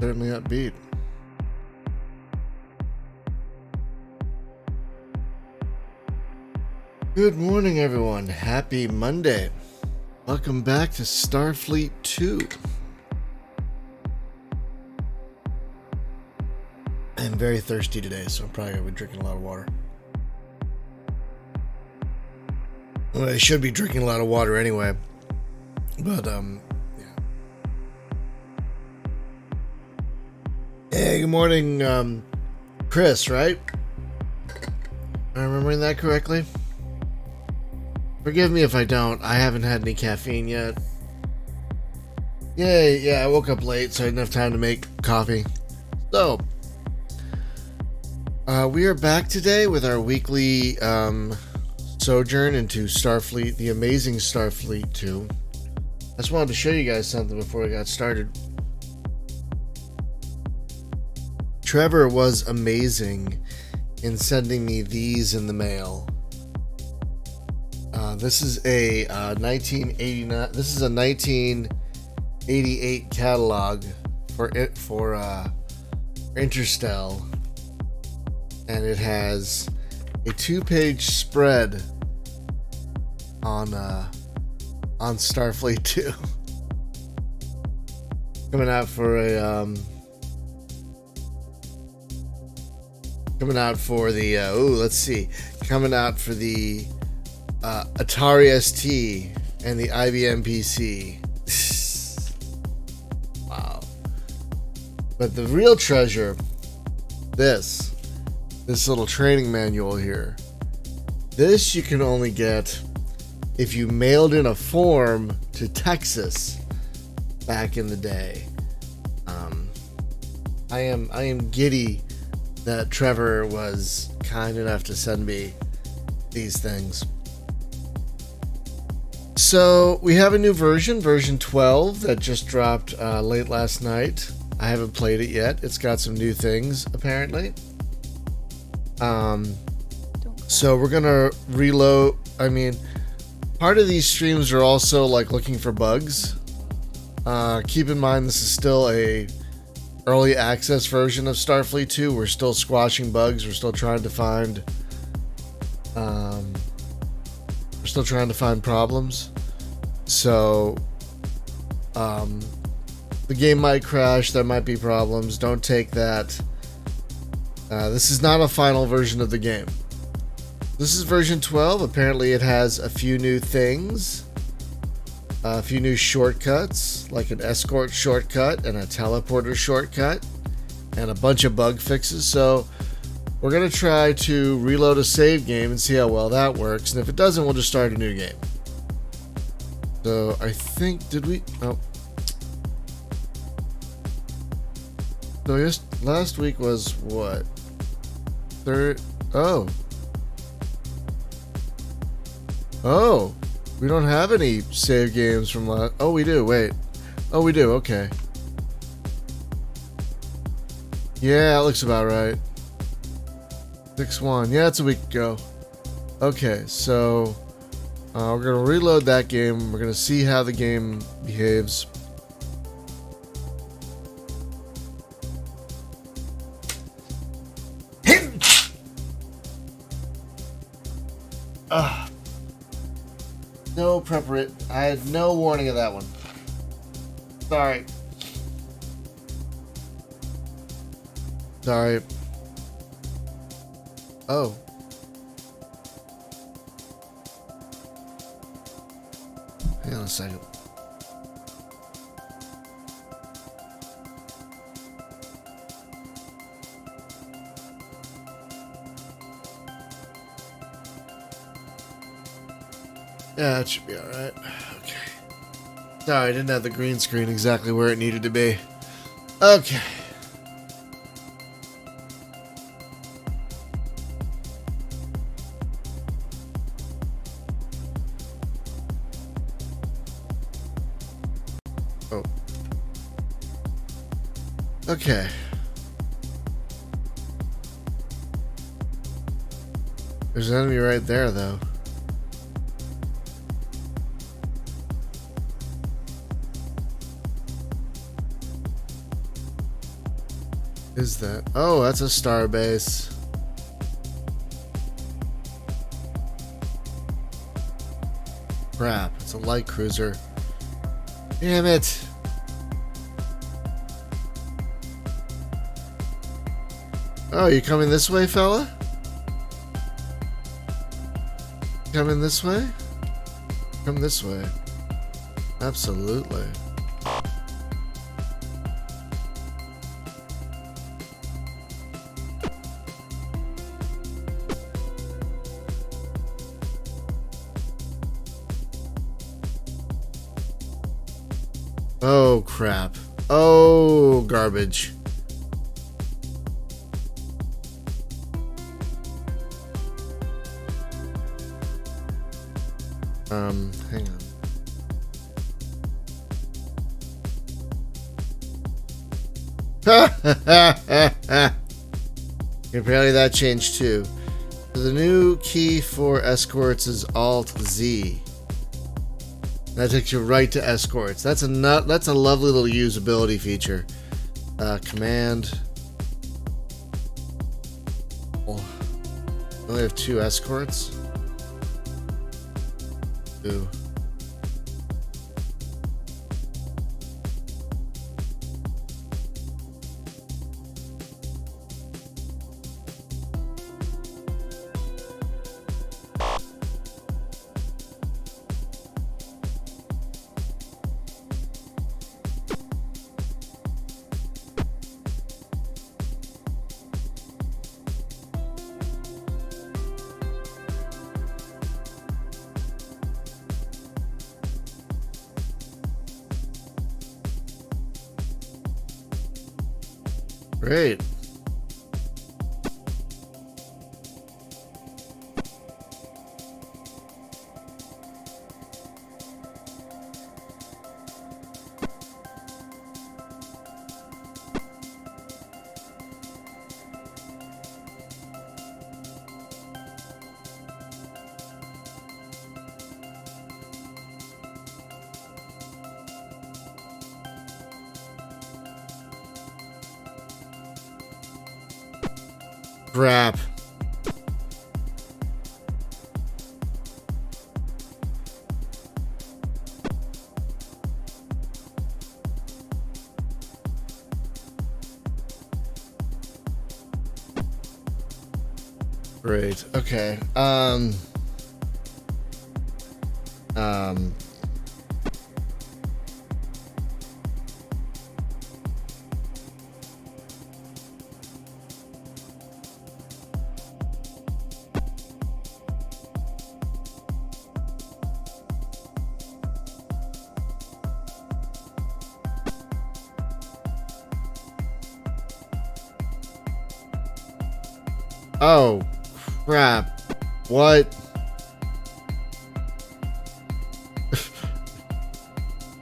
Certainly upbeat. Good morning, everyone. Happy Monday. Welcome back to Starfleet 2. I'm very thirsty today, so I'm probably going to be drinking a lot of water. Well, I should be drinking a lot of water anyway. But, yeah. Hey, good morning, Chris, right? Am I remembering that correctly? Forgive me if I don't. I haven't had any caffeine yet. Yay, yeah, I woke up late, so I didn't have time to make coffee. So, we are back today with our weekly sojourn into Starfleet, the amazing Starfleet 2. I just wanted to show you guys something before we got started. Trevor was amazing in sending me these in the mail. This is a 1989. This is a 1988 catalog for Interstel, and it has a 2-page spread on Starfleet 2. Coming out for a let's see, coming out for the Atari ST and the IBM PC. Wow. But the real treasure, this little training manual here. This you can only get if you mailed in a form to Texas back in the day. I am giddy that Trevor was kind enough to send me these things. So we have a new version 12, that just dropped late last night. I haven't played it yet. It's got some new things, apparently. So we're gonna reload. I mean, part of these streams are also like looking for bugs. Keep in mind this is still a early access version of Starfleet 2. We're still squashing bugs. We're still trying to find problems. So the game might crash. There might be problems. Don't take that. This is not a final version of the game. This is version 12. Apparently it has a few new things. A few new shortcuts, like an escort shortcut and a teleporter shortcut, and a bunch of bug fixes. So we're going to try to reload a save game and see how well that works. And if it doesn't, we'll just start a new game. So I think, did we? Oh. So last week was what? Third? Oh. Oh. We don't have any save games from last. Oh, we do. Wait. Oh, we do. Okay. Yeah, that looks about right. 6-1. Yeah, it's a week ago. Okay, so we're gonna reload that game. We're gonna see how the game behaves. No preparation. I had no warning of that one. Sorry. Oh. Hang on a second. Yeah, that should be alright. Okay. Sorry, I didn't have the green screen exactly where it needed to be. Okay. Oh. Okay. There's an enemy right there, though. Is that? Oh, that's a star base. Crap, it's a light cruiser. Damn it. Oh, you coming this way, fella? Coming this way? Come this way. Absolutely. Oh, crap. Oh, garbage. Hang on. Apparently that changed too. So the new key for escorts is Alt-Z. That takes you right to escorts. That's a lovely little usability feature. Command. Oh, we only have 2 escorts. 2. Great. Crap. Great. Okay. Oh, crap. What?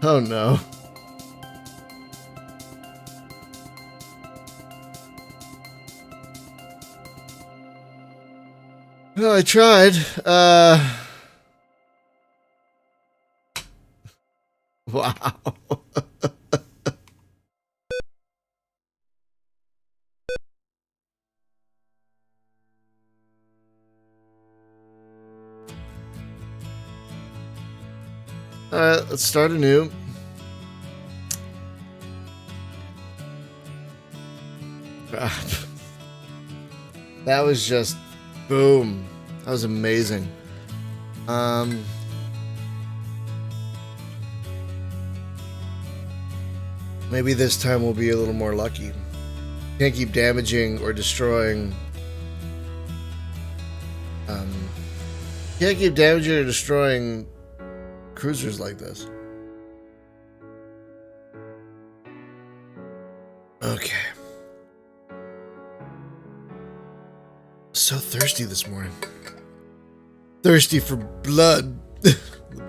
Oh, no. Well, I tried. Wow. Alright, let's start anew. That was just boom. That was amazing. Maybe this time we'll be a little more lucky. Can't keep damaging or destroying. Can't keep damaging or destroying cruisers like this. Okay. So thirsty this morning. Thirsty for blood. The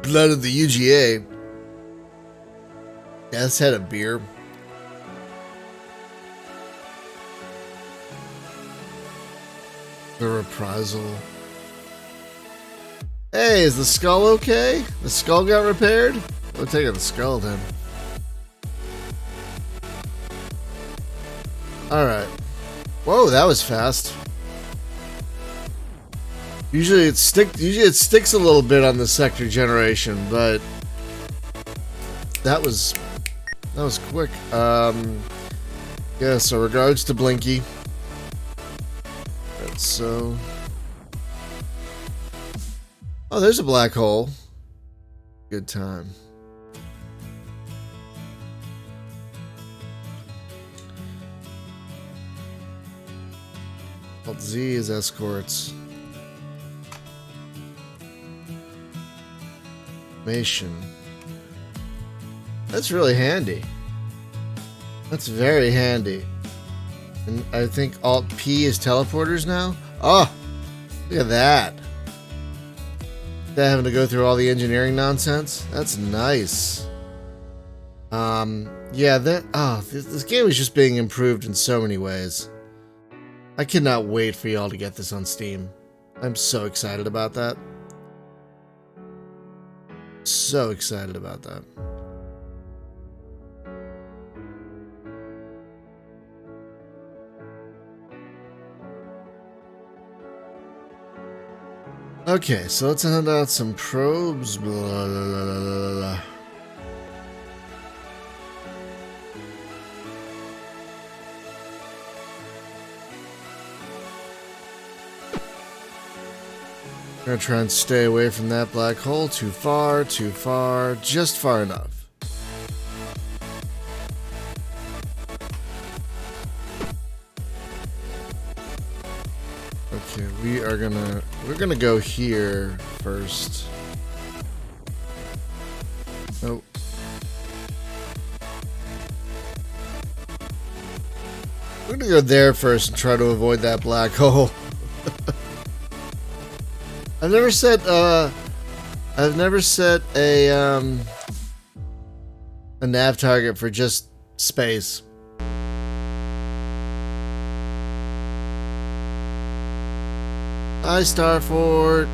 blood of the UGA. Yeah, let's had a beer. The reprisal. Hey, is the skull okay? The skull got repaired? We'll take out the skull then. Alright. Oh, that was fast. Usually it sticks a little bit on the sector generation, but that was quick. Yeah, so regards to Blinky. That's so. Oh, there's a black hole. Good time. Alt Z is escorts. Mation. That's really handy. That's very handy. And I think Alt P is teleporters now. Oh, look at that. They're having to go through all the engineering nonsense. That's nice. Yeah, this game is just being improved in so many ways. I cannot wait for y'all to get this on Steam. I'm so excited about that. So excited about that. Okay, so let's hand out some probes. Blah, blah, blah, blah, blah. I'm gonna try and stay away from that black hole. Too far, just far enough. Okay, we're gonna go here first. Oh. We're gonna go there first and try to avoid that black hole. I've never set a nav target for just space. Hi, Starfort.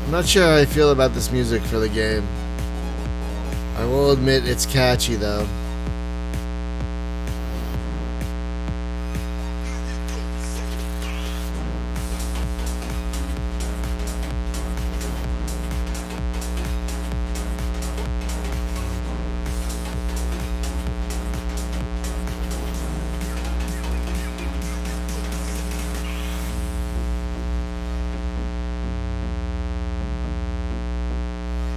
I'm not sure how I feel about this music for the game. I will admit it's catchy though.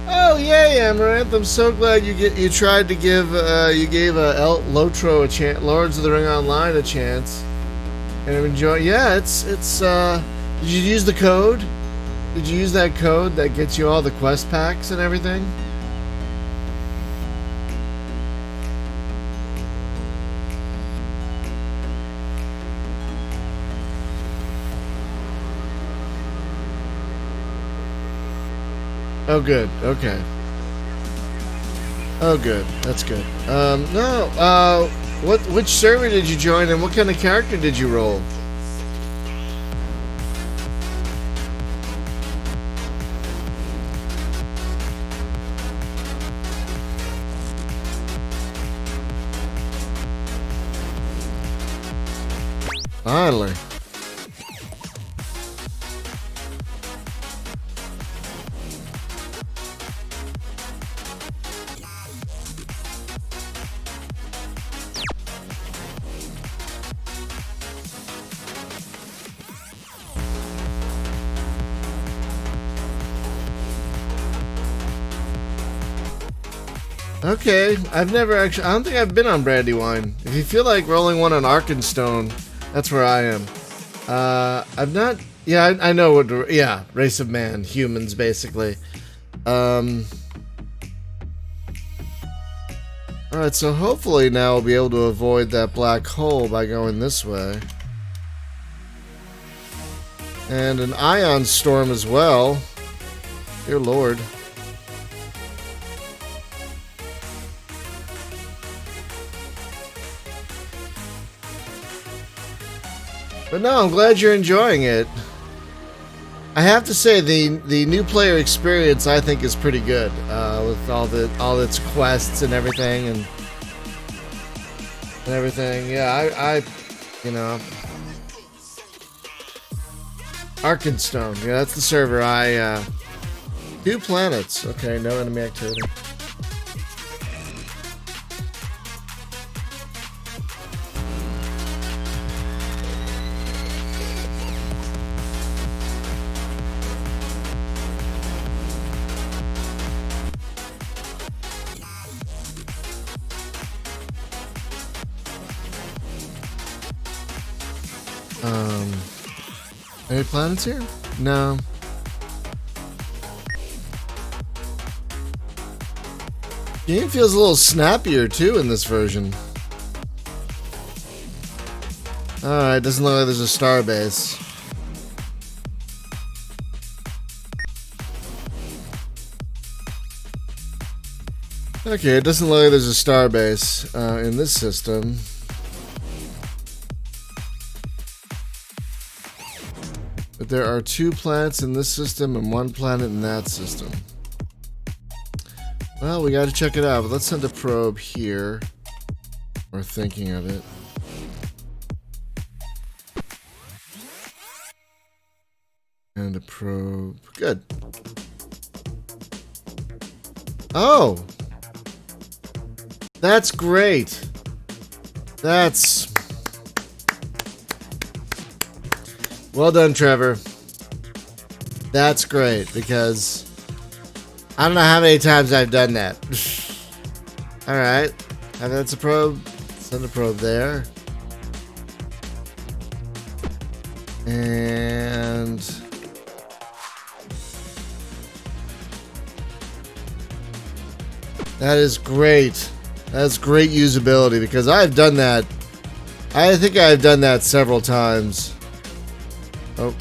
Oh yay, Amaranth! I'm so glad you tried to give you gave Lotro a chance, Lords of the Ring Online a chance, and I'm enjoying. Yeah, it's Did you use the code? Did you use that code that gets you all the quest packs and everything? Oh, good. Okay. Oh, good. That's good. No. Which server did you join, and what kind of character did you roll? Finally. Okay, I've never actually. I don't think I've been on Brandywine. If you feel like rolling one on Arkenstone, that's where I am. I've not. Yeah, I know what. Yeah, race of man, humans, basically. Alright, so hopefully now we'll be able to avoid that black hole by going this way. And an ion storm as well. Dear Lord. But no, I'm glad you're enjoying it. I have to say the new player experience I think is pretty good with all its quests and everything, and and everything. Yeah, I you know, Arkenstone. Yeah, that's the server. 2 planets. Okay, no enemy activity. Any planets here? No. Game feels a little snappier too in this version. Alright, doesn't look like there's a star base. Okay, it doesn't look like there's a star base in this system. But there are 2 planets in this system and 1 planet in that system. Well, we gotta check it out, but let's send a probe here. We're thinking of it. And a probe. Good. Oh! That's great. That's... Well done, Trevor. That's great, because I don't know how many times I've done that. Alright. And that's a probe. Send a probe there. And... that is great. That's great usability, because I've done that. I think I've done that several times. Oh.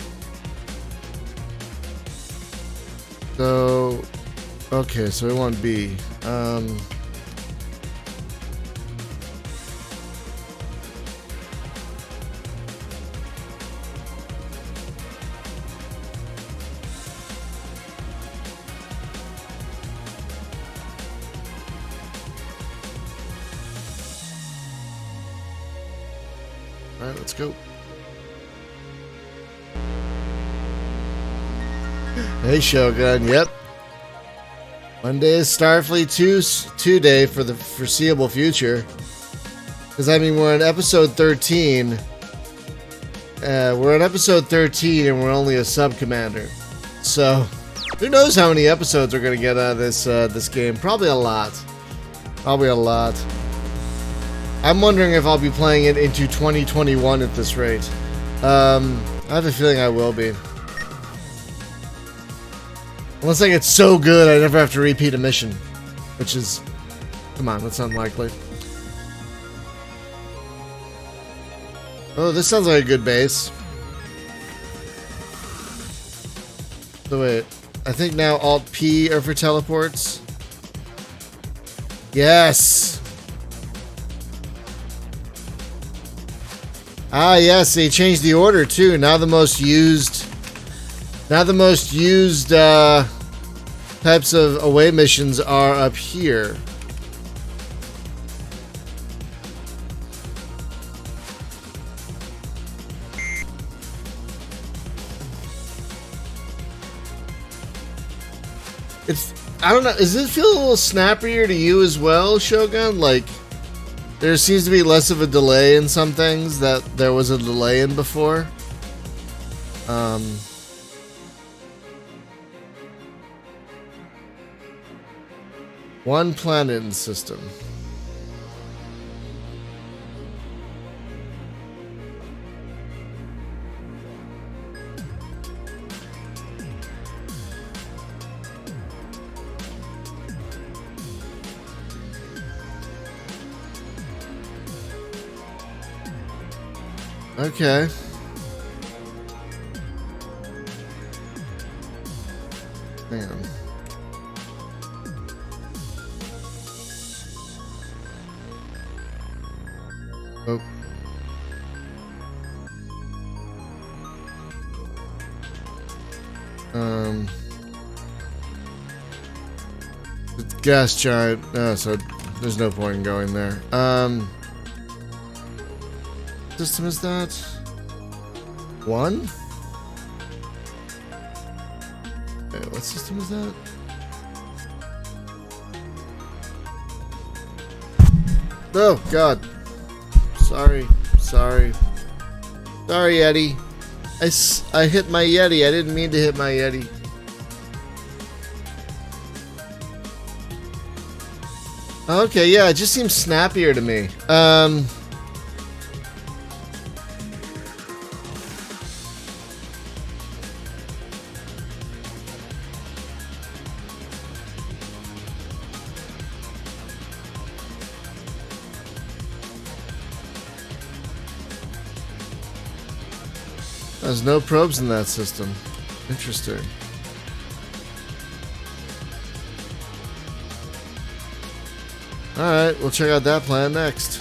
So, okay, so we want B. All right, let's go. Hey, Shogun. Yep. Monday is Starfleet 2 day for the foreseeable future. Because, I mean, we're on episode 13. We're on episode 13 and we're only a sub-commander. So, who knows how many episodes we're going to get out of this game. Probably a lot. Probably a lot. I'm wondering if I'll be playing it into 2021 at this rate. I have a feeling I will be. Unless I get so good I never have to repeat a mission. Which is... come on, that's unlikely. Oh, this sounds like a good base. So wait, I think now Alt-P are for teleports. Yes! Ah, yes, they changed the order too. Now the most used... types of away missions are up here. I don't know, does it feel a little snappier to you as well, Shogun? Like, there seems to be less of a delay in some things that there was a delay in before. One planet in the system. Okay. Hang on. Oh. The gas giant. So there's no point in going there. system is that? 1? Wait, what system is that? Oh, God. Sorry. Sorry, Yeti. I hit my Yeti. I didn't mean to hit my Yeti. Okay, yeah, it just seems snappier to me. There's no probes in that system. Interesting. Alright, we'll check out that plan next.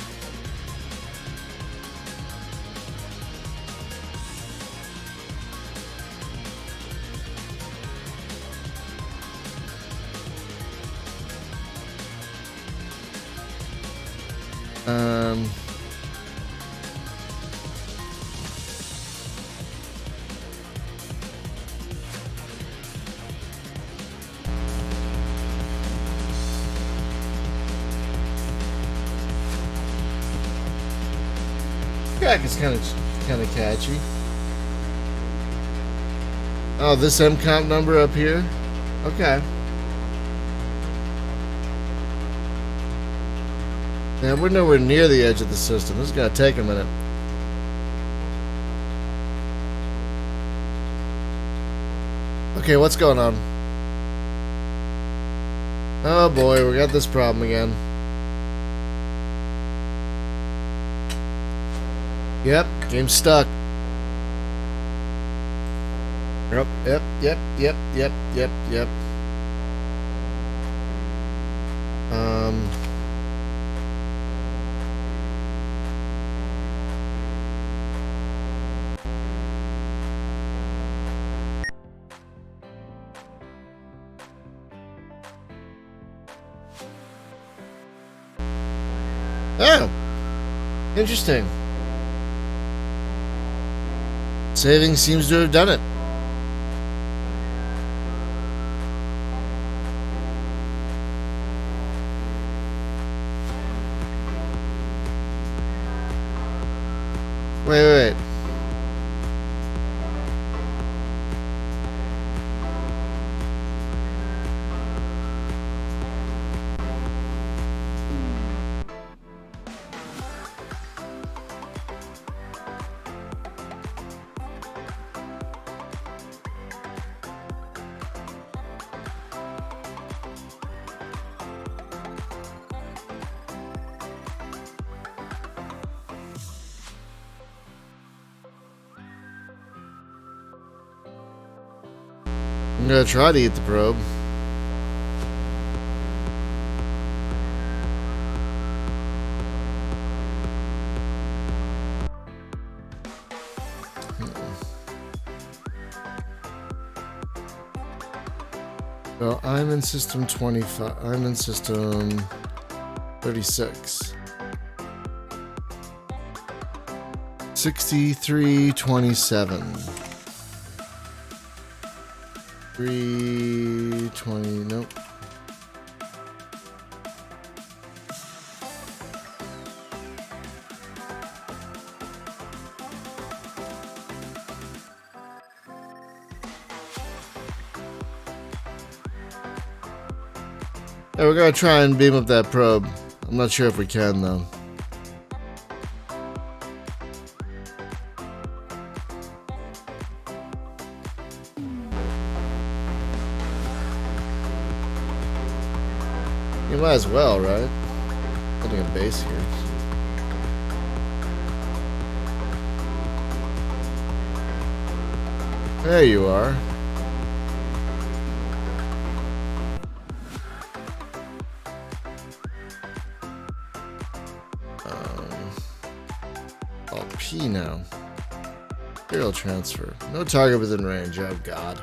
It's kind of catchy. Oh, this MComp number up here? Okay. Yeah, we're nowhere near the edge of the system. This is gonna take a minute. Okay, what's going on? Oh boy, we got this problem again. Yep, game's stuck. Yep. Oh, interesting. Saving seems to have done it. Wait. I'm gonna try to eat the probe. Well, I'm in system 25. I'm in system 36. 6327. 320, nope. Yeah, we're gonna try and beam up that probe. I'm not sure if we can though. You might as well, right? Putting a base here. There you are. I'll P now. Aerial transfer. No target within range. Oh god.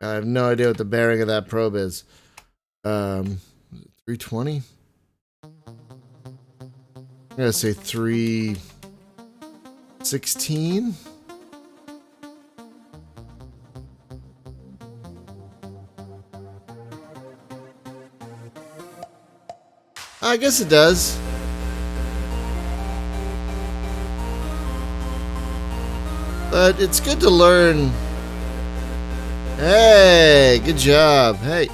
I have no idea what the bearing of that probe is. 320. I'm gonna say 316. I guess it does. But it's good to learn. Hey, good job. Hey.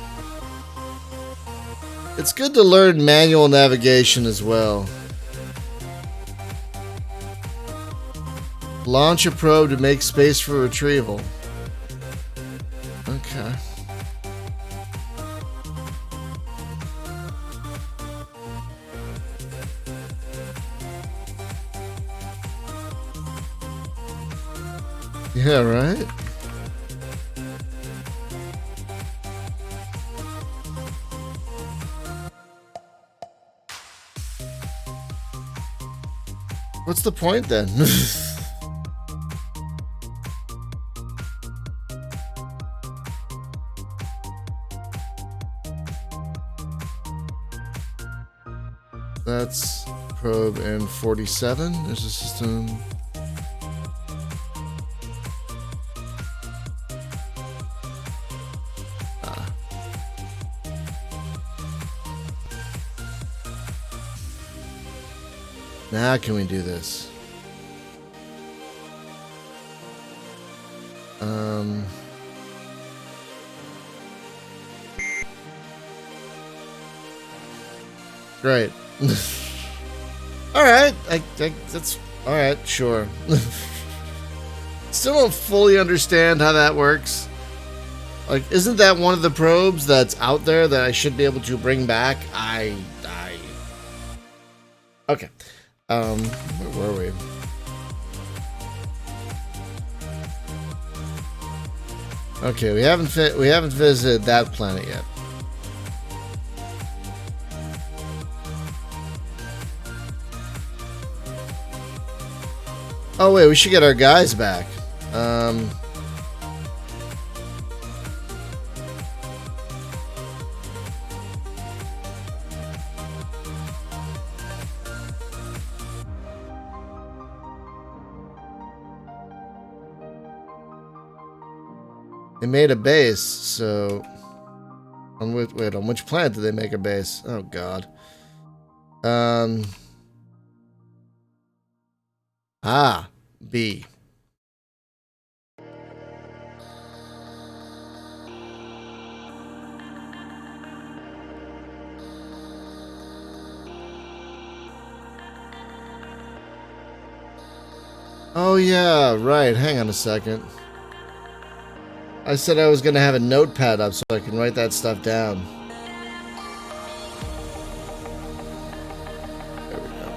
It's good to learn manual navigation as well. Launch a probe to make space for retrieval. Okay. Yeah, right? What's the point then? That's probe and 47. There's a system. Now can we do this? Great. All right, that's all right. Sure. Still don't fully understand how that works. Like, isn't that one of the probes that's out there that I should be able to bring back? Okay. Where were we? Okay, we haven't visited that planet yet. Oh wait, we should get our guys back. They made a base, so on which planet did they make a base? Oh god. B. Oh yeah, right. Hang on a second. I said I was going to have a notepad up so I can write that stuff down. There we go.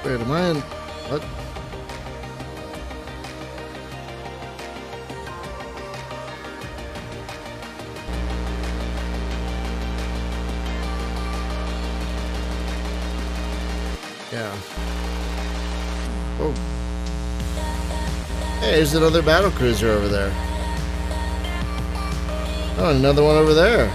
Wait, am I in... What? Yeah. Oh. Hey, there's another battle cruiser over there. Oh, another one over there.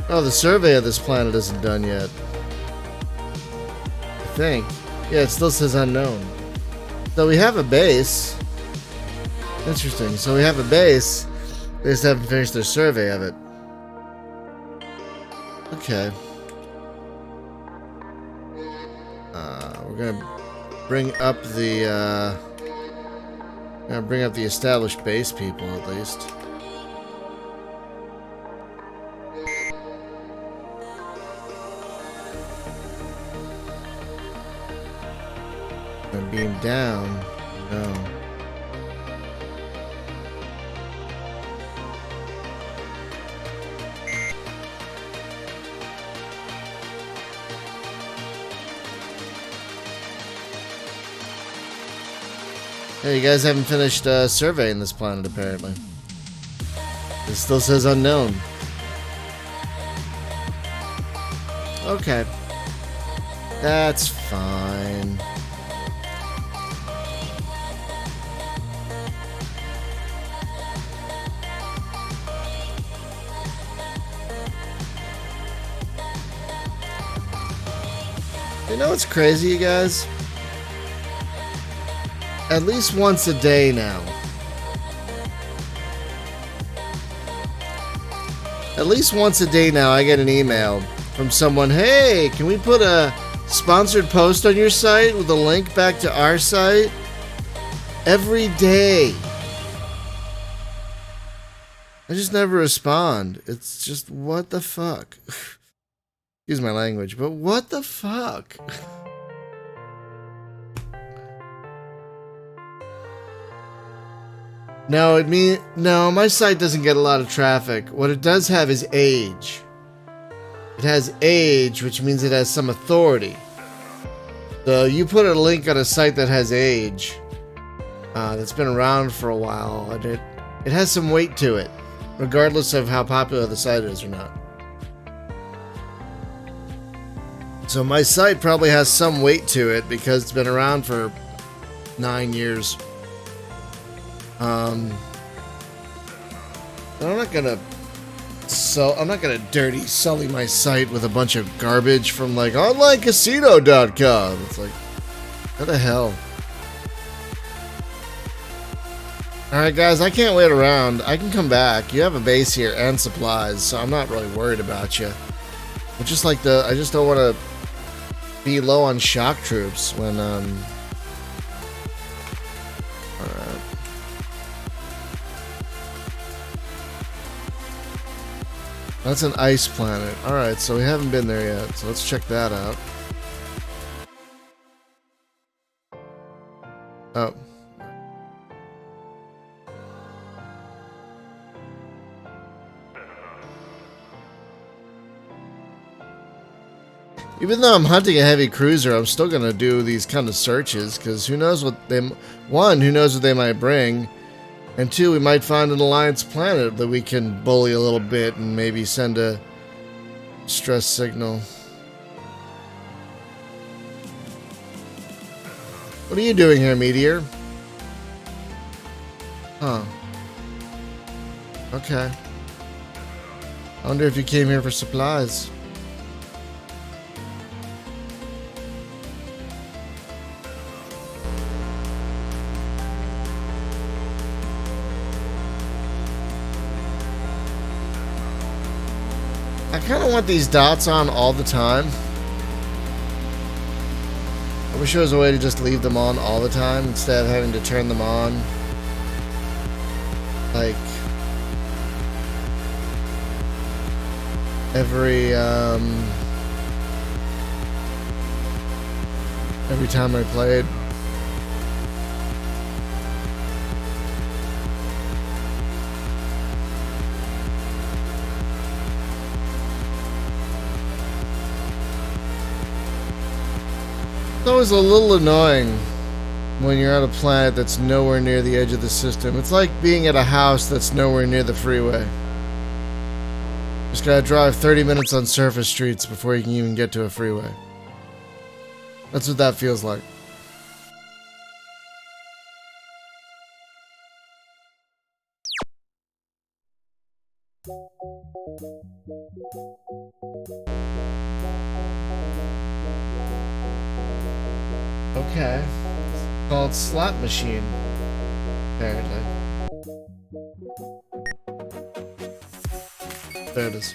Oh, the survey of this planet isn't done yet. I think. Yeah, it still says unknown. So we have a base. Interesting. So we have a base. They just haven't finished their survey of it. Okay. We're gonna bring up the established base people at least. And beam down. No. Hey, you guys haven't finished surveying this planet, apparently. It still says unknown. Okay. That's fine. You know what's crazy, you guys? At least once a day now. At least once a day now I get an email from someone, hey, can we put a sponsored post on your site with a link back to our site? Every day. I just never respond. It's just, what the fuck? Excuse my language, but what the fuck? No, my site doesn't get a lot of traffic. What it does have is age. It has age, which means it has some authority. So you put a link on a site that has age, that's been around for a while, and it has some weight to it, regardless of how popular the site is or not. So my site probably has some weight to it because it's been around for 9 years. I'm not gonna dirty sully my site with a bunch of garbage from like onlinecasino.com. It's like, what the hell? Alright guys, I can't wait around. I can come back. You have a base here and supplies, so I'm not really worried about you. But just like I just don't want to be low on shock troops when alright. That's an ice planet. Alright, so we haven't been there yet, so let's check that out. Oh. Even though I'm hunting a heavy cruiser, I'm still gonna do these kind of searches, because who knows what who knows what they might bring, and two, we might find an alliance planet that we can bully a little bit and maybe send a stress signal. What are you doing here, Meteor? Huh. Okay. I wonder if you came here for supplies. I kind of want these dots on all the time. I wish there was a way to just leave them on all the time instead of having to turn them on. Like every time I played. It's always a little annoying when you're at a planet that's nowhere near the edge of the system. It's like being at a house that's nowhere near the freeway. Just gotta drive 30 minutes on surface streets before you can even get to a freeway. That's what that feels like. Okay. It's called Slot Machine, apparently. There it is.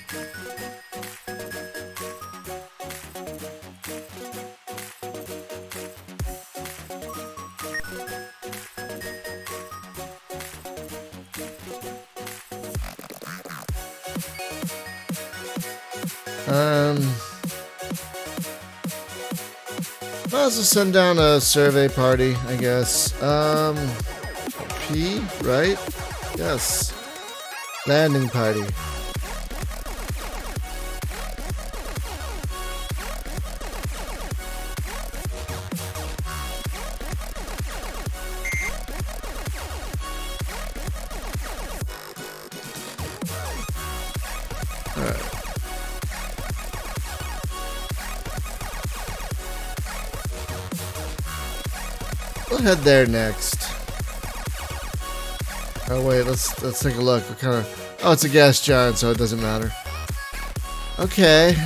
I'll also send down a survey party, I guess. P, right? Yes. Landing party. Alright. We'll head there next. Oh wait, let's take a look. What kind of? Oh, it's a gas giant, so it doesn't matter. Okay.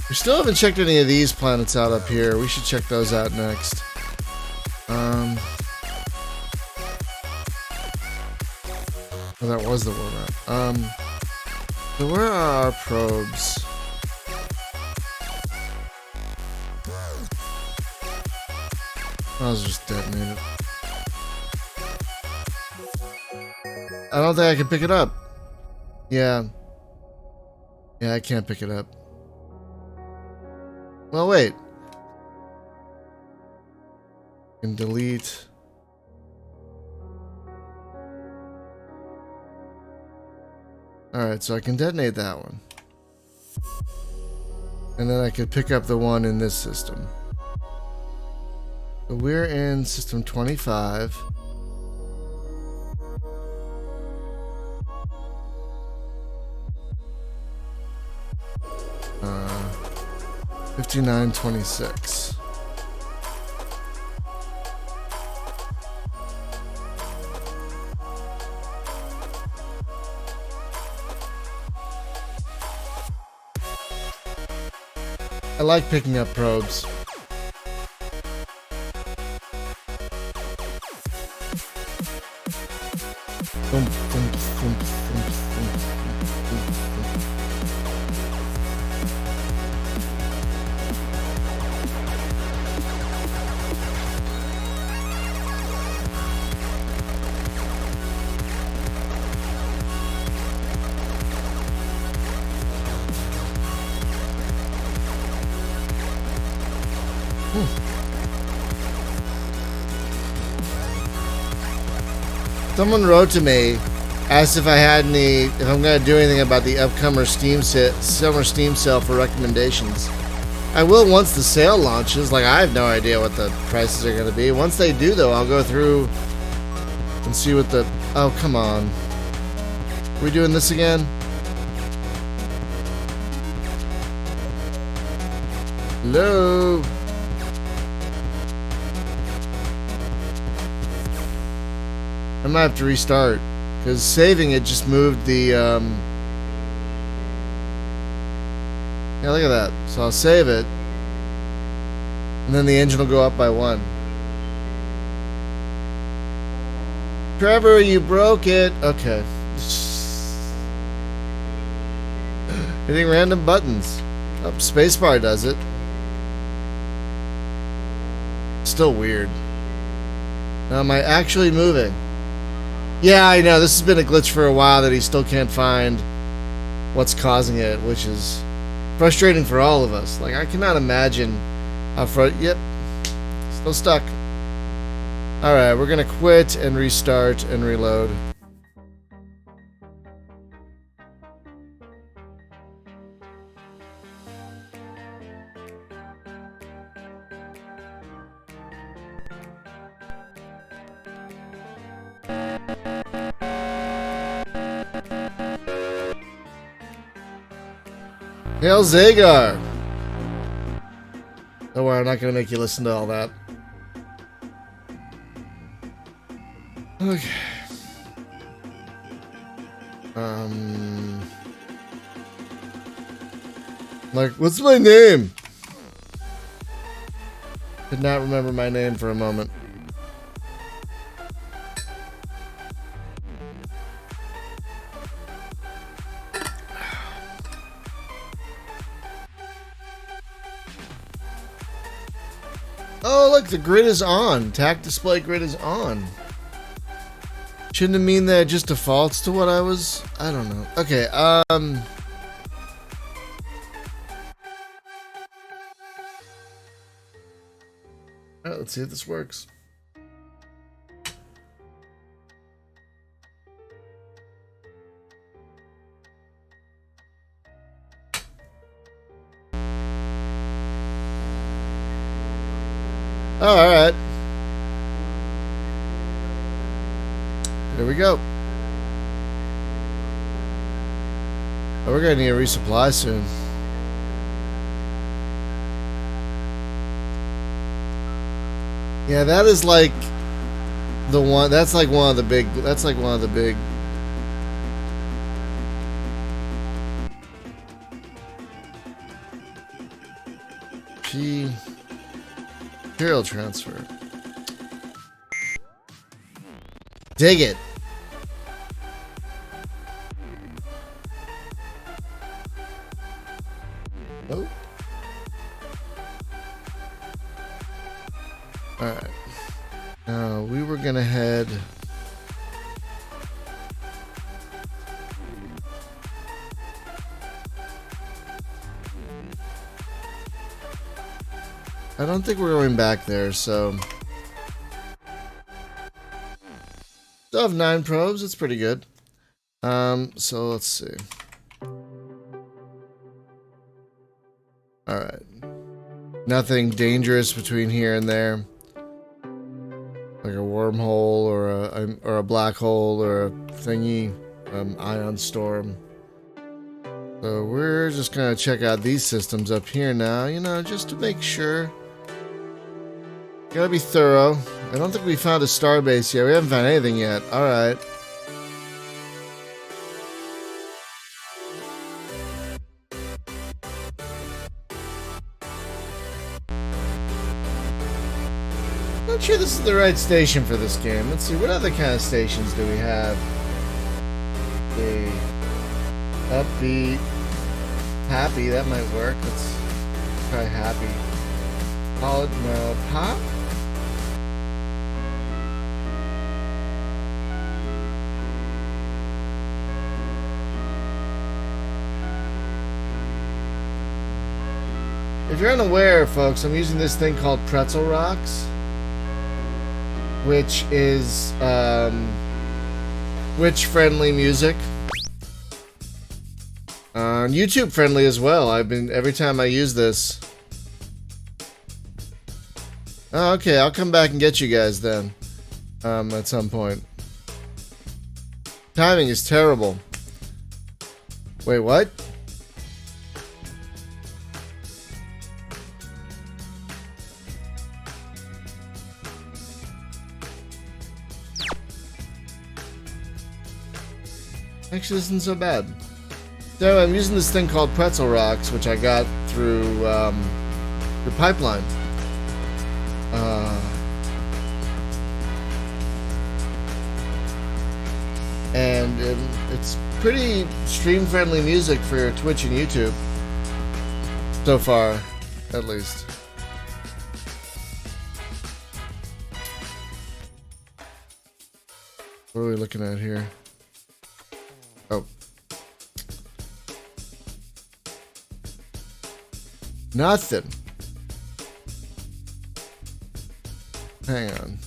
We still haven't checked any of these planets out up here. We should check those out next. Oh, that was the world map. So where are our probes? I'll just detonate it. I don't think I can pick it up. Yeah. Yeah, I can't pick it up. Well, wait. I can delete. Alright, so I can detonate that one. And then I could pick up the one in this system. So we're in system 25. Uh, 5926. I like picking up probes. Someone wrote to me, asked if I had any, if I'm going to do anything about the upcoming summer Steam sale for recommendations. I will once the sale launches. Like, I have no idea what the prices are going to be. Once they do, though, I'll go through and see what the... Oh, come on. Are we doing this again? Hello? I might have to restart, because saving it just moved the, yeah, look at that. So I'll save it, and then the engine will go up by 1. Trevor, you broke it. Okay. Hitting random buttons. Oh, spacebar does it. Still weird. Now, am I actually moving? Yeah, I know. This has been a glitch for a while that he still can't find what's causing it, which is frustrating for all of us. Like, I cannot imagine how yep. Still stuck. Alright, we're gonna quit and restart and reload. Hail Zagar! Don't worry, I'm not gonna make you listen to all that. Okay. Like, what's my name? Did not remember my name for a moment. Oh, look, the grid is on. TAC display grid is on. Shouldn't it mean that it just defaults to what I was? I don't know. Okay, Let's see if this works. Oh, all right. There we go. Oh, we're gonna need a resupply soon. Yeah, that is like the one. That's like one of the big. That's like one of the big. Material transfer. Dig it. Oh. Alright. Now, we were gonna head... I don't think we're going back there, so... Still have 9 probes, it's pretty good. So let's see. Alright. Nothing dangerous between here and there. Like a wormhole or a black hole or a thingy, ion storm. So we're just gonna check out these systems up here now, you know, just to make sure. Gotta be thorough. I don't think we found a starbase yet. We haven't found anything yet. Alright. Not sure this is the right station for this game. Let's see, what other kind of stations do we have? The upbeat, happy, that might work. Let's try happy. Solid, no, pop? If you're unaware, folks, I'm using this thing called Pretzel Rocks, which is Twitch-friendly music, YouTube-friendly as well. Every time I use this. Oh, okay, I'll come back and get you guys then, at some point. Timing is terrible. Wait, what? Actually, this isn't so bad. So I'm using this thing called Pretzel Rocks, which I got through the pipeline. And it's pretty stream-friendly music for Twitch and YouTube. So far, at least. What are we looking at here? Oh. Nothing. Hang on.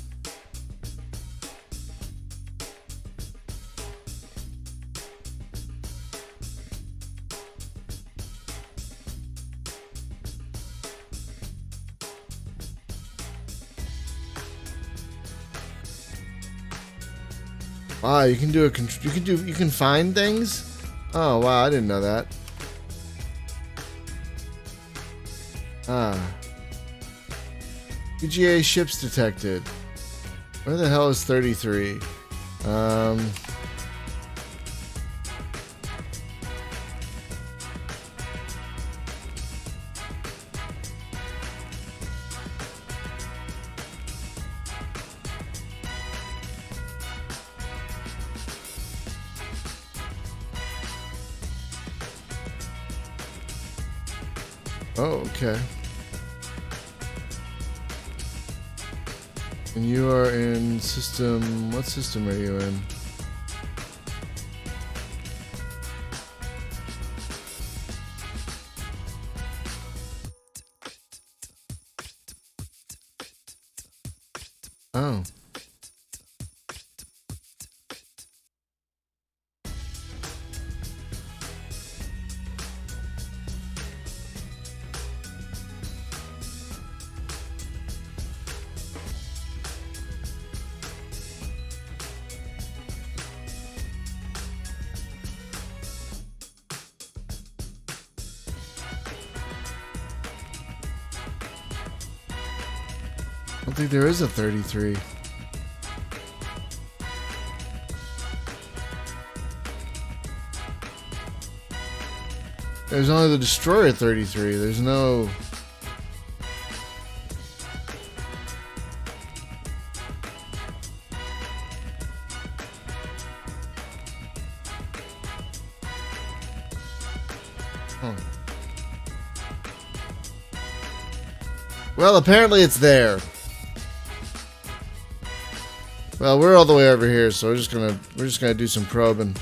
Wow, you can do you can find things? Oh, wow, I didn't know that. UGA ships detected. Where the hell is 33? Oh, okay. And you are in system... What system are you in? Oh. I don't think there is a 33. There's only the Destroyer 33. There's no... Huh. Well, apparently it's there. Well, we're all the way over here, so we're just gonna do some probing.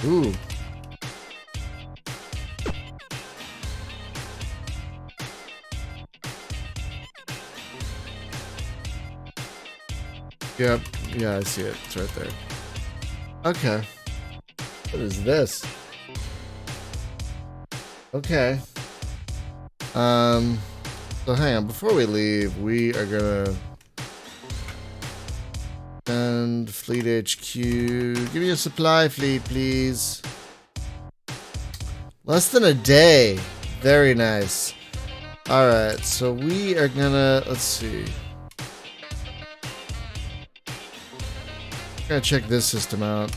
Ooh. Yep. Yeah, I see it. It's right there. Okay. What is this? Okay. So hang on. Before we leave, we are gonna send Fleet HQ. Give me a supply fleet, please. Less than a day. Very nice. Alright, so we are gonna... Let's see. Gotta check this system out.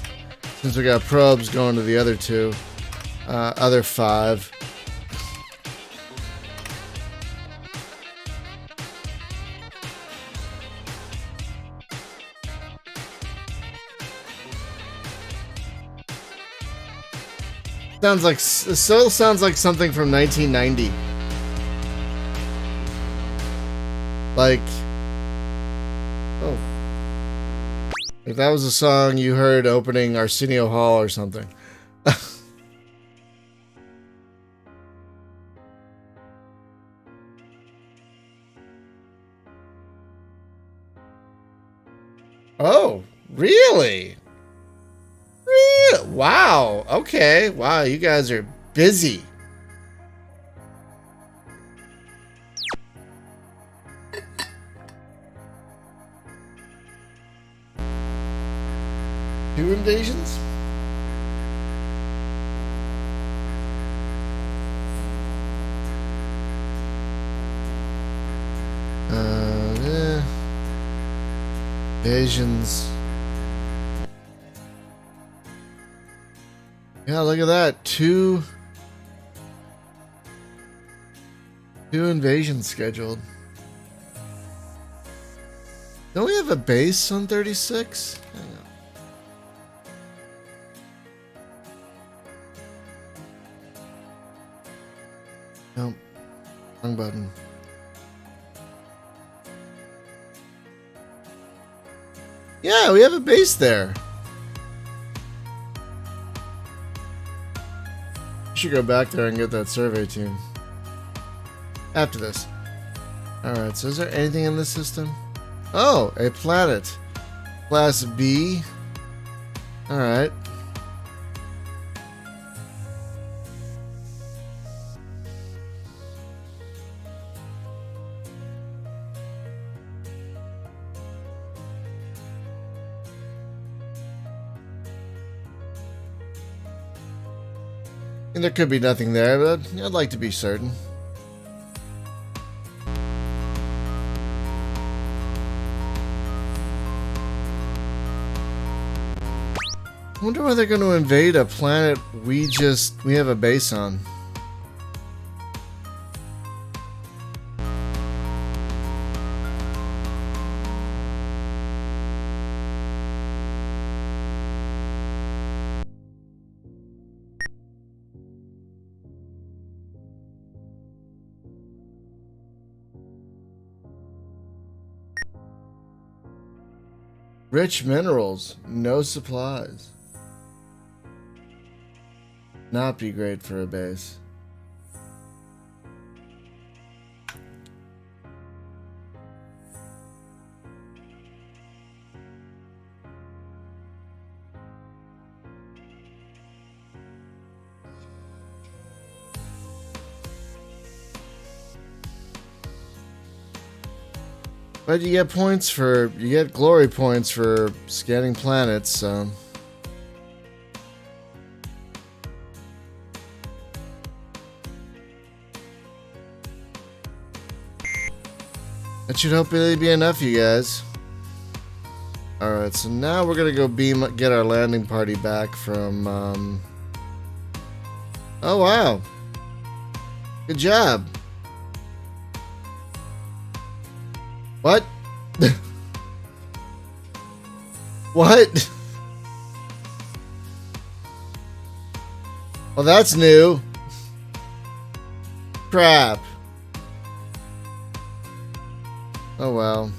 Since we got probes going to the other two. Other 5. Sounds like something from 1990. Like, oh, if that was a song you heard opening Arsenio Hall or something. Oh, really? Wow. Okay. Wow, you guys are busy. Two invasions? Invasions. Yeah, look at that. Two invasions scheduled. Don't we have a base on 36? Hang on. Nope. Wrong button. Yeah, we have a base there. Should go back there and get that survey team after this. Alright, so is there anything in this system? Oh, a planet. Class B. Alright. And there could be nothing there, but I'd like to be certain. I wonder why they're going to invade a planet we have a base on. Rich minerals, no supplies. Not be great for a base. But you get you get glory points for scanning planets, so. That should hopefully be enough, you guys. Alright, so now we're gonna go get our landing party back from, Oh, wow. Good job. What? What? Well, that's new. Crap. Oh, well.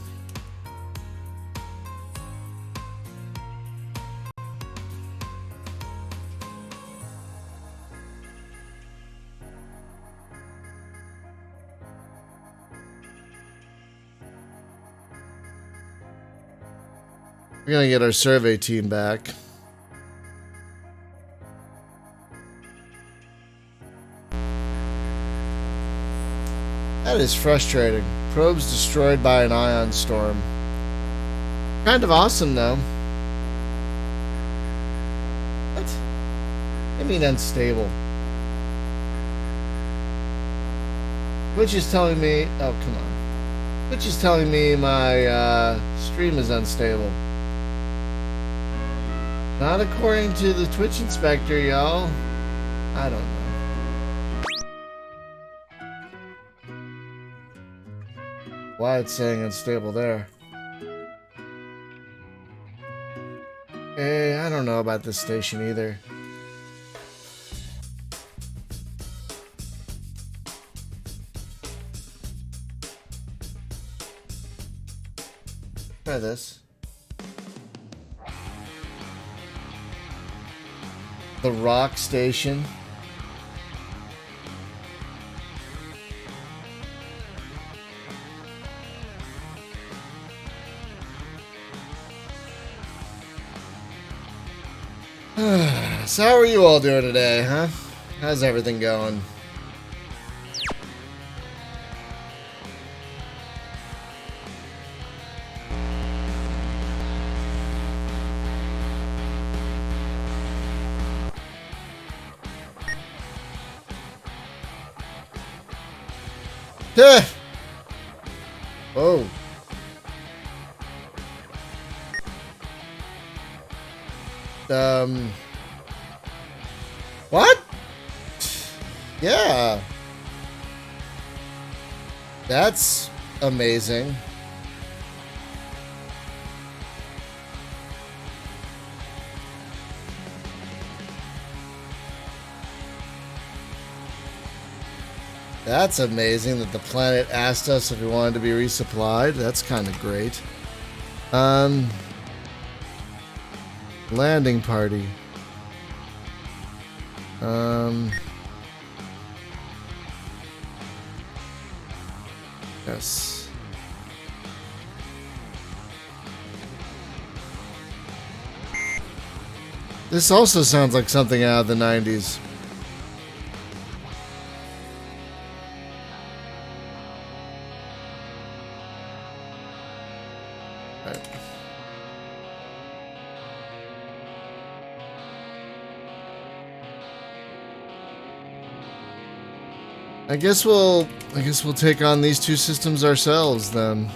We're gonna get our survey team back. That is frustrating. Probes destroyed by an ion storm. Kind of awesome, though. What? I mean unstable. Which is telling me... Oh, come on. Which is telling me my stream is unstable. Not according to the Twitch inspector, y'all. I don't know. Why it's saying unstable there. I don't know about this station either. Try this. The Rock Station. So how are you all doing today, huh? How's everything going? Oh. What? Yeah. That's amazing. That's amazing that the planet asked us if we wanted to be resupplied. That's kind of great. Landing party. Yes. This also sounds like something out of the 90s. I guess we'll take on these two systems ourselves then.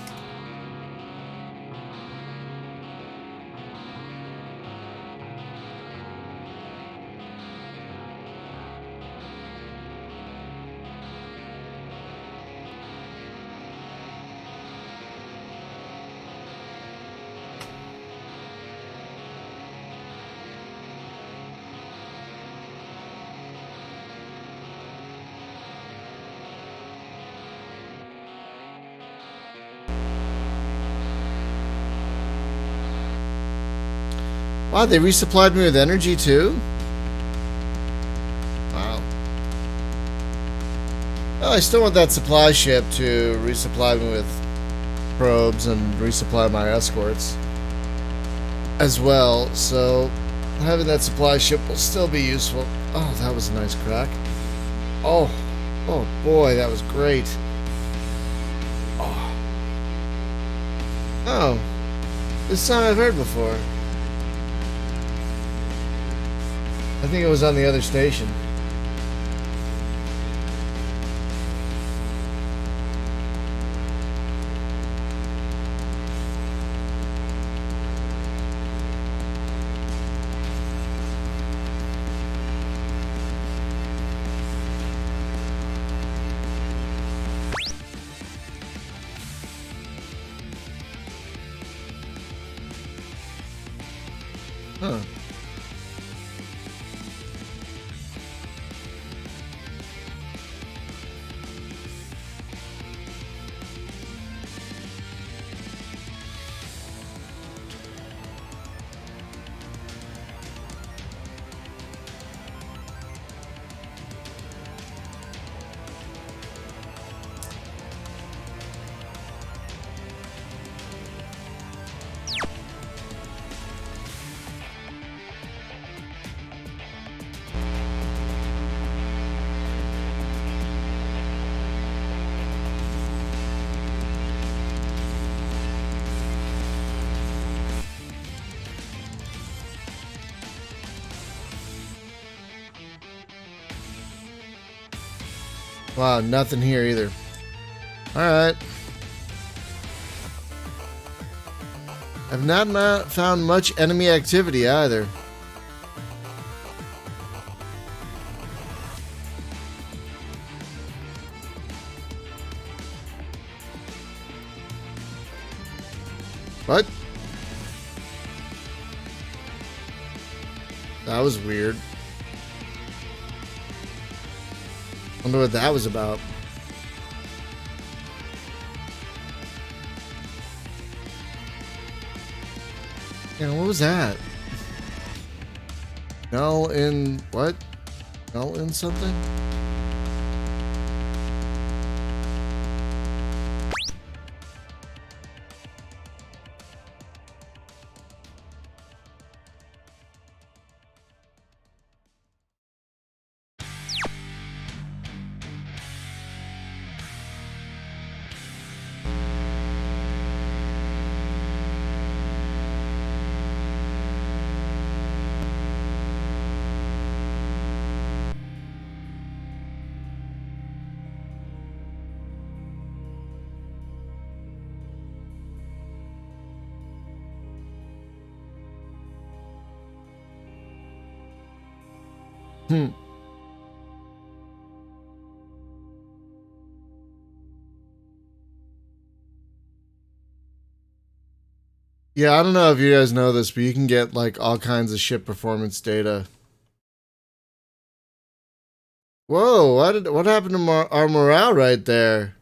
Wow, they resupplied me with energy too? Wow. Well, I still want that supply ship to resupply me with probes and resupply my escorts as well, so having that supply ship will still be useful. Oh, that was a nice crack. Oh boy, that was great. Oh, this song I've heard before. I think it was on the other station. Huh. Wow, nothing here either. Alright. I've not found much enemy activity either. What? That was weird. Wonder what that was about. Yeah, what was that? Null in what? Null in something? Yeah, I don't know if you guys know this, but you can get like all kinds of ship performance data. Whoa, what happened to our morale right there?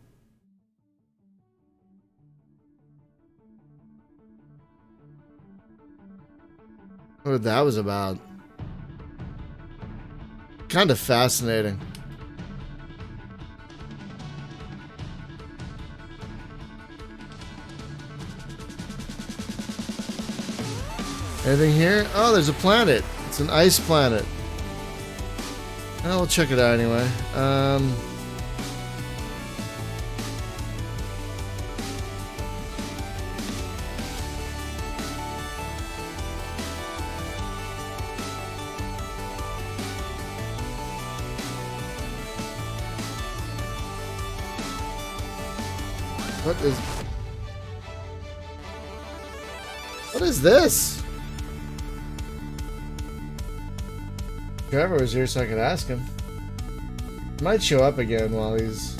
What that was about. Kind of fascinating. Anything here? Oh, there's a planet. It's an ice planet. Well, we'll check it out anyway. What is this? Trevor was here so I could ask him. He might show up again while he's...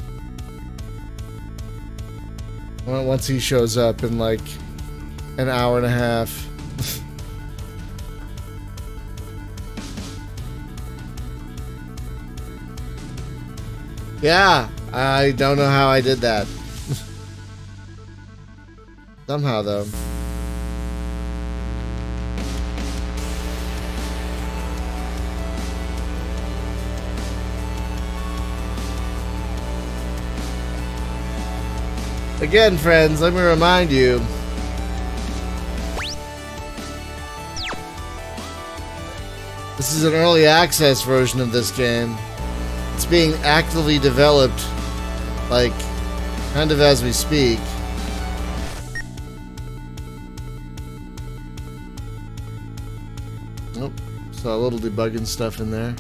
once he shows up in like an hour and a half. Yeah, I don't know how I did that. Somehow though. Again, friends, let me remind you. This is an early access version of this game. It's being actively developed, like, kind of as we speak. Nope. Saw a little debugging stuff in there.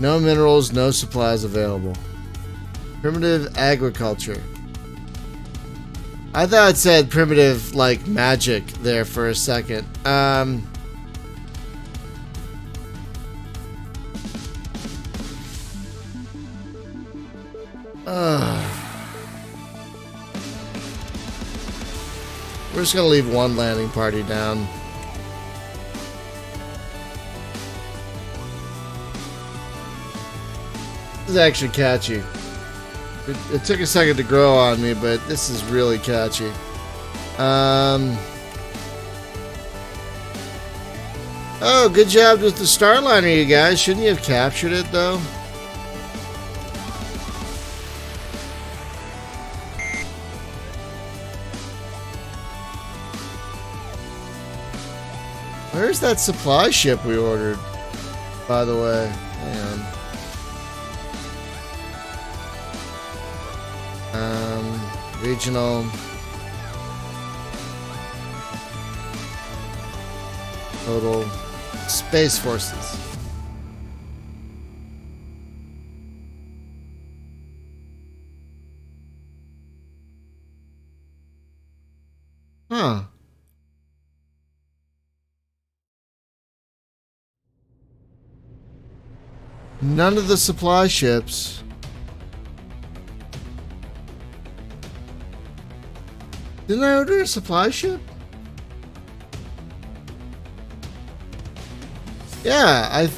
No minerals, no supplies available. Primitive agriculture. I thought it said primitive, like, magic there for a second. We're just gonna leave one landing party down. This is actually catchy. It took a second to grow on me, but this is really catchy. Oh, good job with the Starliner, you guys. Shouldn't you have captured it, though? Where's that supply ship we ordered, by the way? Hang on. Regional. Total. Space Forces. Huh. None of the supply ships. Didn't I order a supply ship? Yeah, I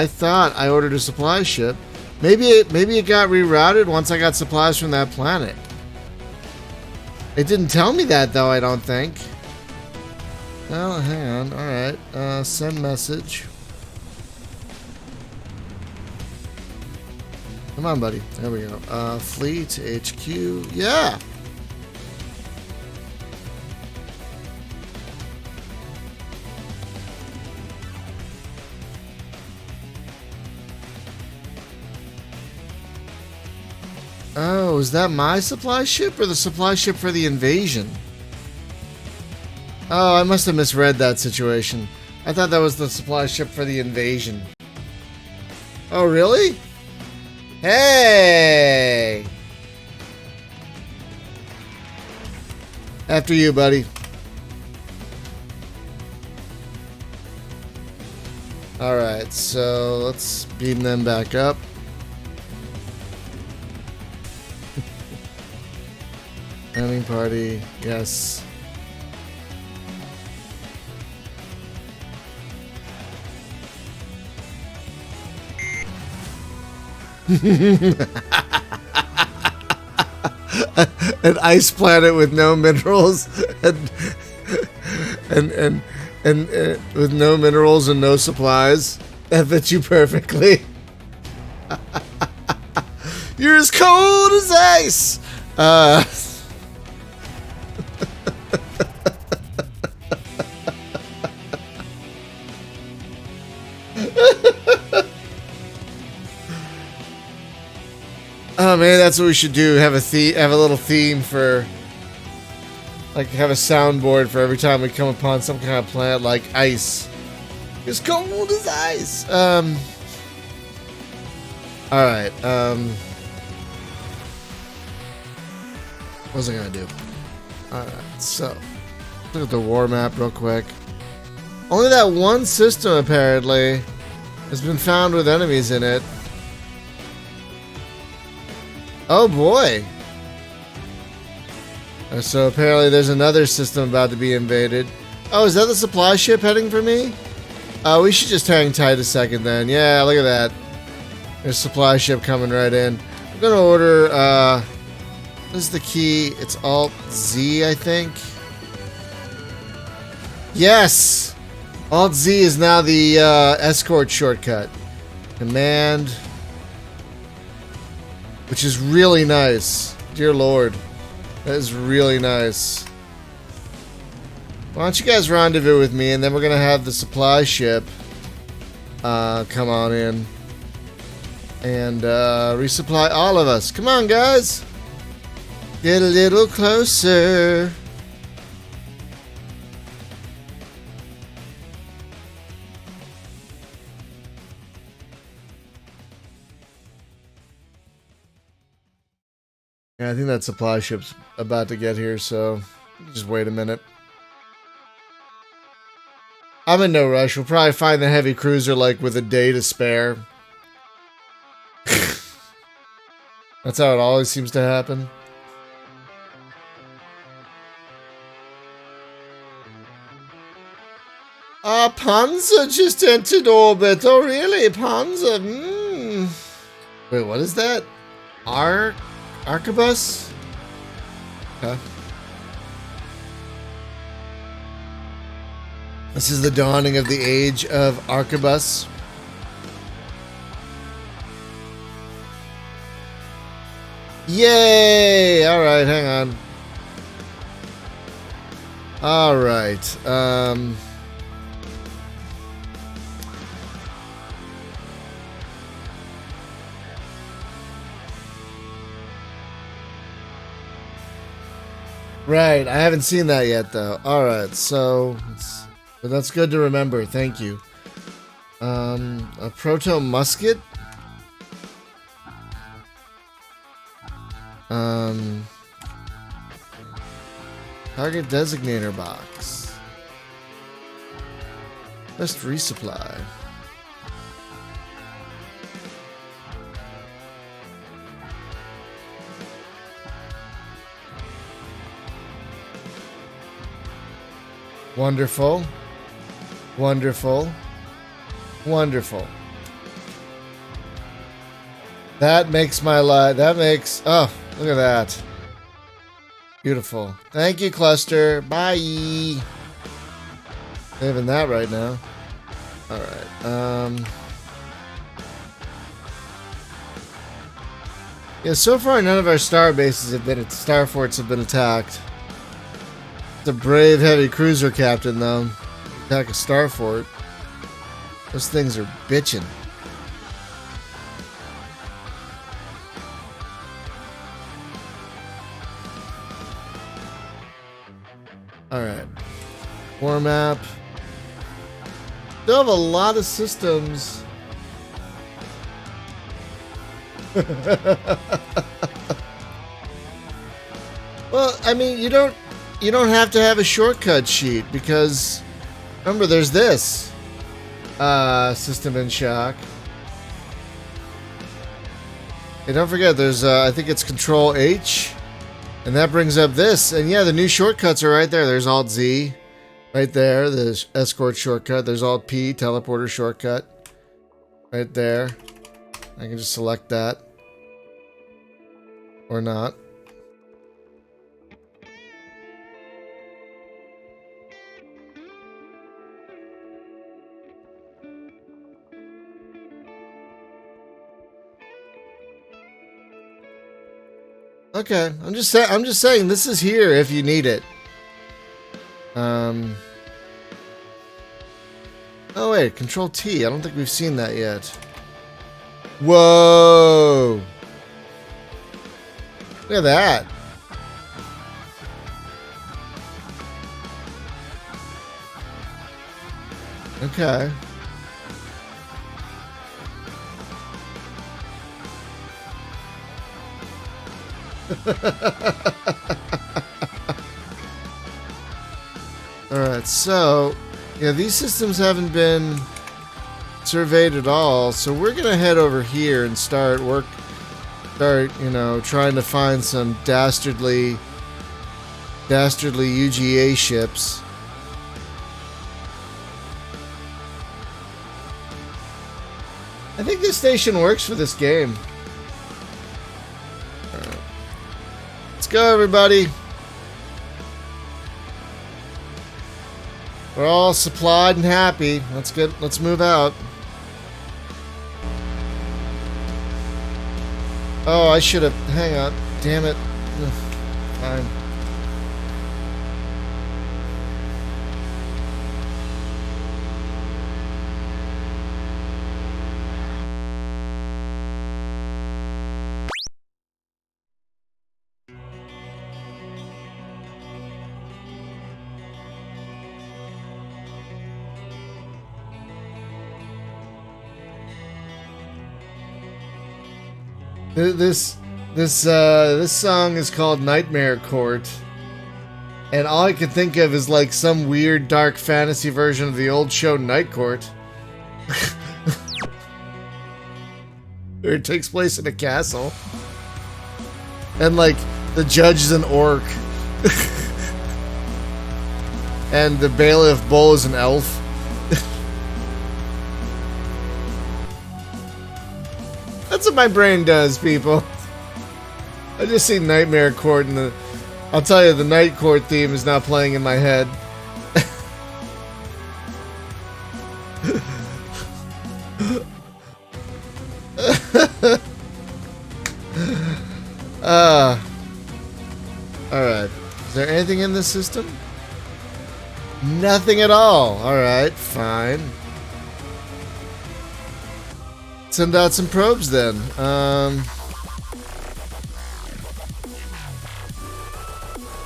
thought I ordered a supply ship. Maybe it got rerouted once I got supplies from that planet. It didn't tell me that though, I don't think. Well, hang on. All right. Send message. Come on, buddy. There we go. Fleet HQ. Yeah. Oh, is that my supply ship or the supply ship for the invasion? Oh, I must have misread that situation. I thought that was the supply ship for the invasion. Oh, really? Hey! After you, buddy. Alright, so let's beam them back up. Landing party, yes. An ice planet with no minerals and with no minerals and no supplies. That fits you perfectly. You're as cold as ice. Oh man, that's what we should do. Have a little theme for, like, have a soundboard for every time we come upon some kind of planet like ice. It's cold as ice. All right. What was I gonna do? All right. So, look at the war map real quick. Only that one system apparently has been found with enemies in it. Oh boy. So apparently there's another system about to be invaded. Oh, is that the supply ship heading for me? We should just hang tight a second then. Yeah, look at that. There's a supply ship coming right in. I'm gonna order, what is the key? It's Alt Z, I think. Yes! Alt Z is now the escort shortcut. Command. which is really nice. Dear Lord, that is really nice. Why don't you guys rendezvous with me, and then we're gonna have the supply ship come on in and resupply all of us. Come on, guys, get a little closer. Yeah, I think that supply ship's about to get here, so just wait a minute. I'm in no rush. We'll probably find the heavy cruiser like with a day to spare. That's how it always seems to happen. Panzer just entered orbit. Oh, really? Panzer? Wait, what is that? Arquebus? Okay. This is the dawning of the age of Arquebus. Yay! Alright, hang on. Alright, right, I haven't seen that yet, though. Alright, so... But that's good to remember, thank you. A proto musket? Target designator box. Best resupply. Wonderful. Wonderful. Wonderful. That makes my life. That makes. Oh, look at that. Beautiful. Thank you, Cluster. Bye. Saving that right now. Alright. Yeah, so far none of our star bases have been. Star forts have been attacked. It's a brave heavy cruiser captain, though. Attack a star fort. Those things are bitching. Alright. War map. Still have a lot of systems. Well, I mean, you don't have to have a shortcut sheet because remember there's this system in shock. Hey, don't forget there's I think it's Control H. And that brings up this. And yeah, the new shortcuts are right there. There's Alt Z right there. The escort shortcut. There's Alt P, teleporter shortcut. Right there. I can just select that. Or not. Okay, I'm just saying this is here if you need it. Oh wait, Control T. I don't think we've seen that yet. Whoa! Look at that. Okay. Alright, so yeah, these systems haven't been surveyed at all, so we're gonna head over here and start, you know, trying to find some dastardly UGA ships. I think this station works for this game. Let's go, everybody. We're all supplied and happy. Let's move out. Oh, I should have. Hang on. Damn it. Ugh, fine. This song is called Nightmare Court, and all I can think of is like some weird dark fantasy version of the old show Night Court. Where it takes place in a castle, and like the judge is an orc, and the bailiff bull is an elf. That's what my brain does, people. I just see Nightmare Court, and I'll tell you, the Night Court theme is now playing in my head. Alright. Is there anything in this system? Nothing at all. Alright, fine. Send out some probes then.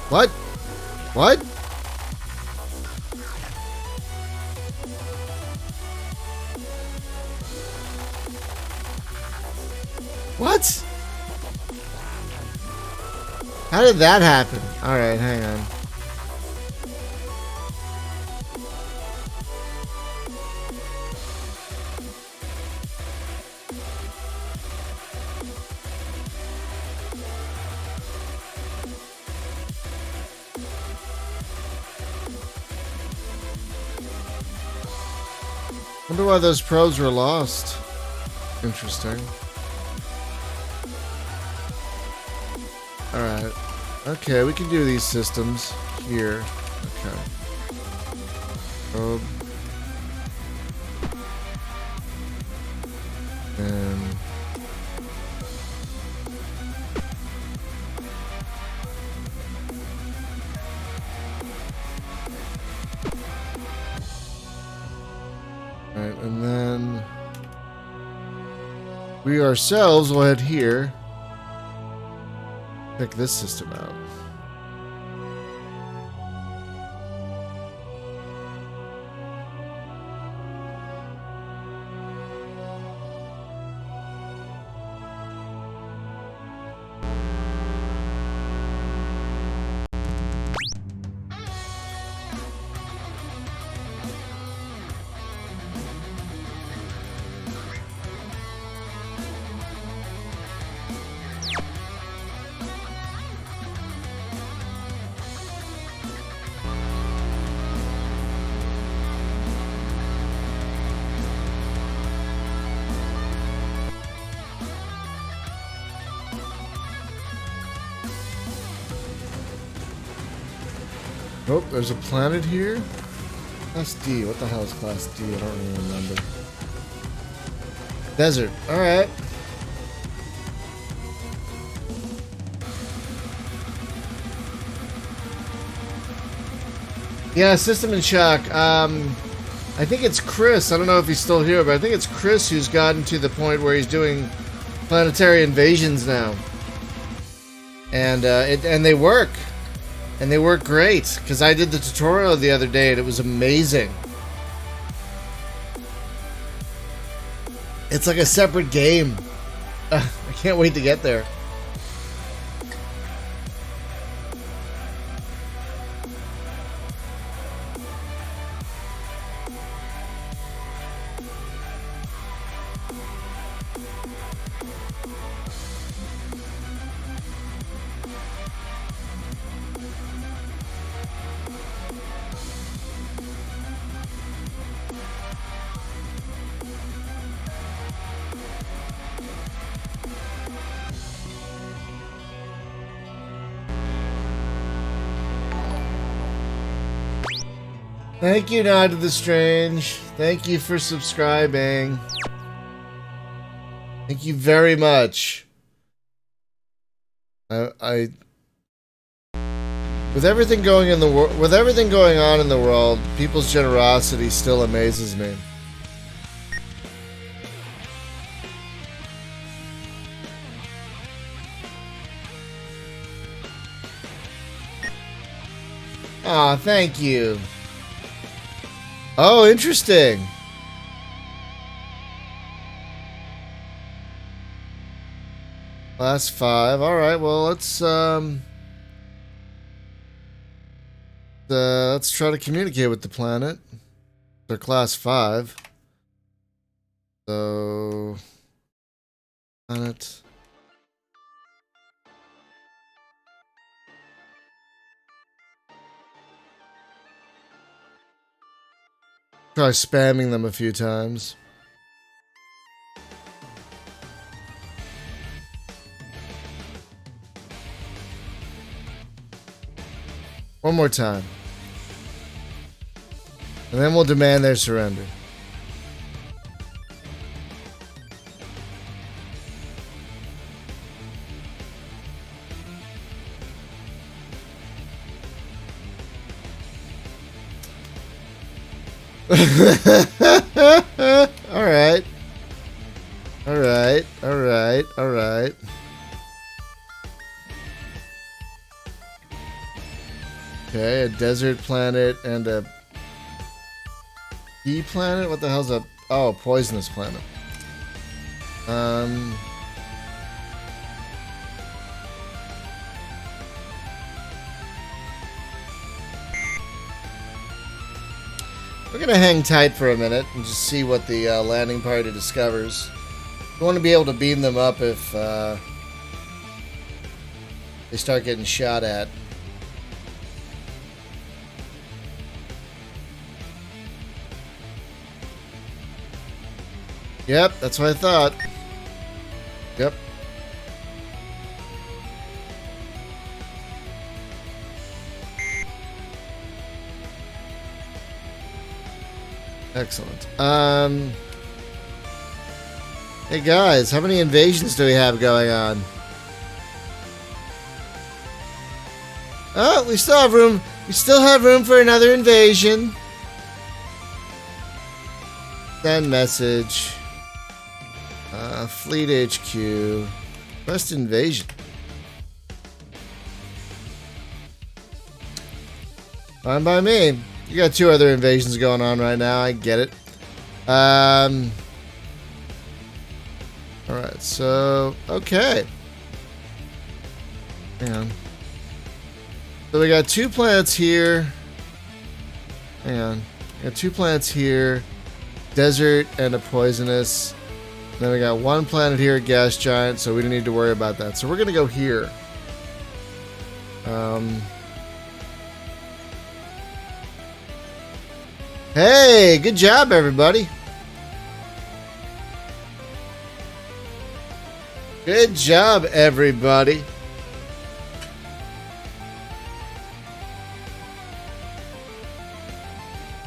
What? What? What? How did that happen? Alright, hang on. Wonder why those probes were lost. Interesting. Alright. Okay, we can do these systems here. Okay. Probe. And... Alright, and then... we ourselves will head here. Check this system out. Oh, there's a planet here? Class D. What the hell is Class D? I don't even remember. Desert. Alright. Yeah, System in Shock. I think it's Chris. I don't know if he's still here, but I think it's Chris who's gotten to the point where he's doing planetary invasions now. And and they work. And they work great, because I did the tutorial the other day and it was amazing. It's like a separate game. I can't wait to get there. Thank you, Night of the Strange. Thank you for subscribing. Thank you very much. I with everything going in the world, with everything going on in the world, people's generosity still amazes me. Aw, thank you. Oh, interesting. Class 5. Alright, well, let's try to communicate with the planet. They're class 5. So... planet... Try spamming them a few times. One more time. And then we'll demand their surrender. Alright. Alright, alright, alright. Okay, a desert planet and a bee planet? What the hell's a... oh, poisonous planet. We're gonna hang tight for a minute and just see what the landing party discovers. We want to be able to beam them up if they start getting shot at. Yep, that's what I thought. Yep. Excellent. Hey guys, how many invasions do we have going on? Oh, we still have room. We still have room for another invasion. Send message. Fleet HQ. First invasion. Fine by me. You got 2 other invasions going on right now. I get it. Alright, so... okay. Hang on. So we got 2 planets here. Hang on. We got 2 planets here. Desert and a poisonous. And then we got 1 planet here, a gas giant, so we don't need to worry about that. So we're going to go here. Hey, good job, everybody. Good job, everybody.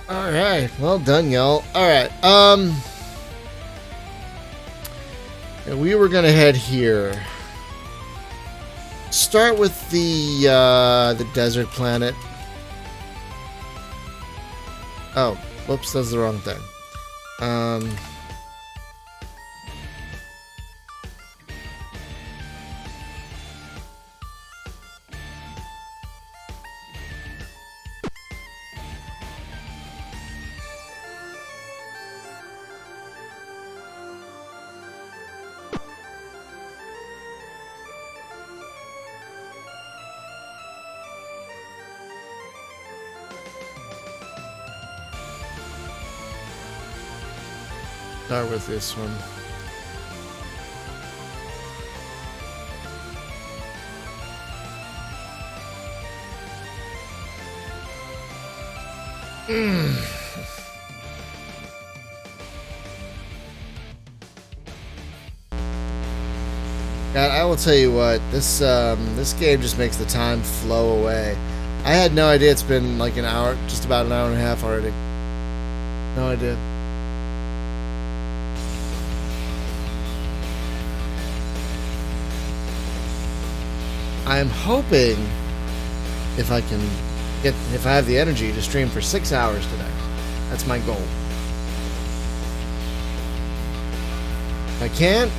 All right, well done, y'all. All right, we were gonna head here. Start with the desert planet. Oh, whoops, that's the wrong thing. Start with this one. God, I will tell you what, this game just makes the time flow away. I had no idea it's been like an hour, just about an hour and a half already. No idea. I'm hoping if I have the energy to stream for 6 hours today. That's my goal. If I can't,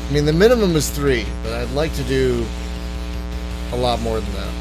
I mean, the minimum is 3, but I'd like to do a lot more than that.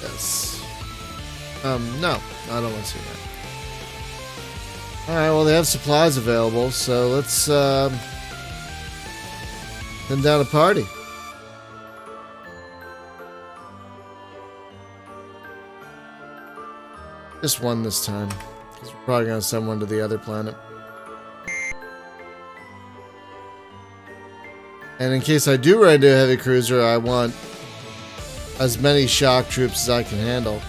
Yes. No, I don't want to see that. Alright, well, they have supplies available, so let's send down a party. Just one this time, because we're probably going to send one to the other planet. And in case I do ride into a heavy cruiser, I want as many shock troops as I can handle.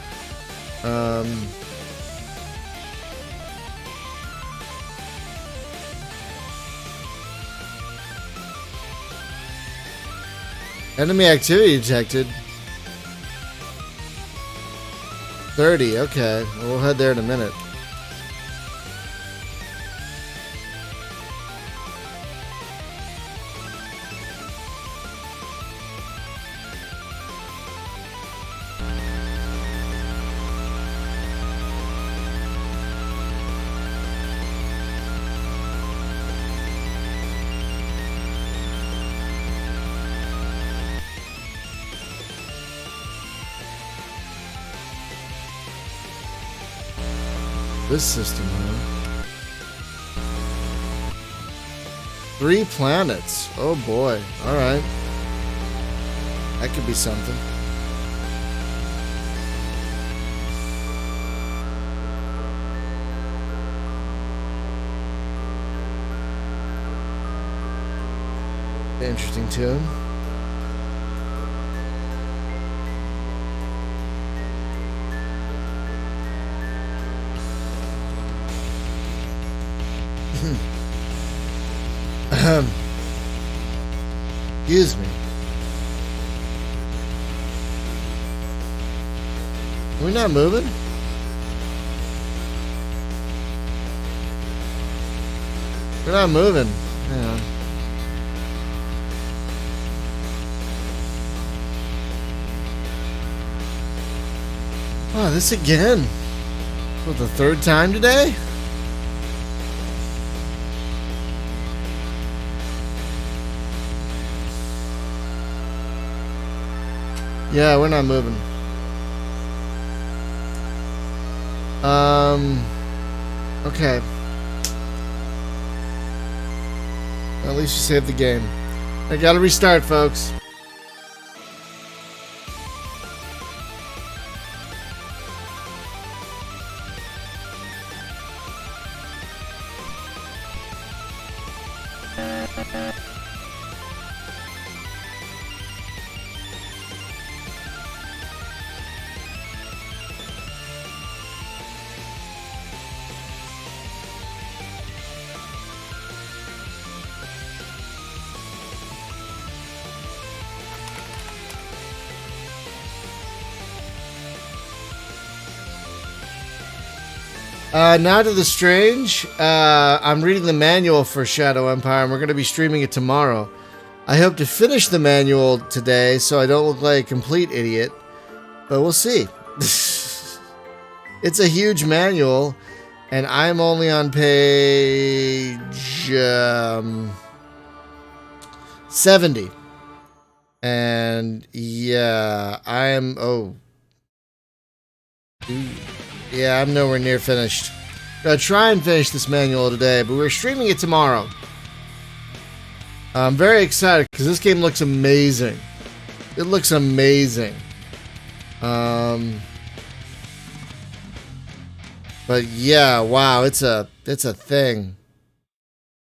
Enemy activity detected. 30, okay. We'll head there in a minute. This system, huh? 3 planets. Oh boy. Alright. That could be something. Interesting tune. Excuse me. We're not moving? We're not moving. Hang on. Oh, this again? For the 3rd time today? Yeah, we're not moving. Okay. At least you saved the game. I gotta restart, folks. Now to the strange. I'm reading the manual for Shadow Empire, and we're going to be streaming it tomorrow. I hope to finish the manual today so I don't look like a complete idiot, but we'll see. It's a huge manual, and I'm only on page 70. And yeah, yeah, I'm nowhere near finished. Gonna try and finish this manual today, but we're streaming it tomorrow. I'm very excited because this game looks amazing. It looks amazing. And But yeah, wow, it's a thing.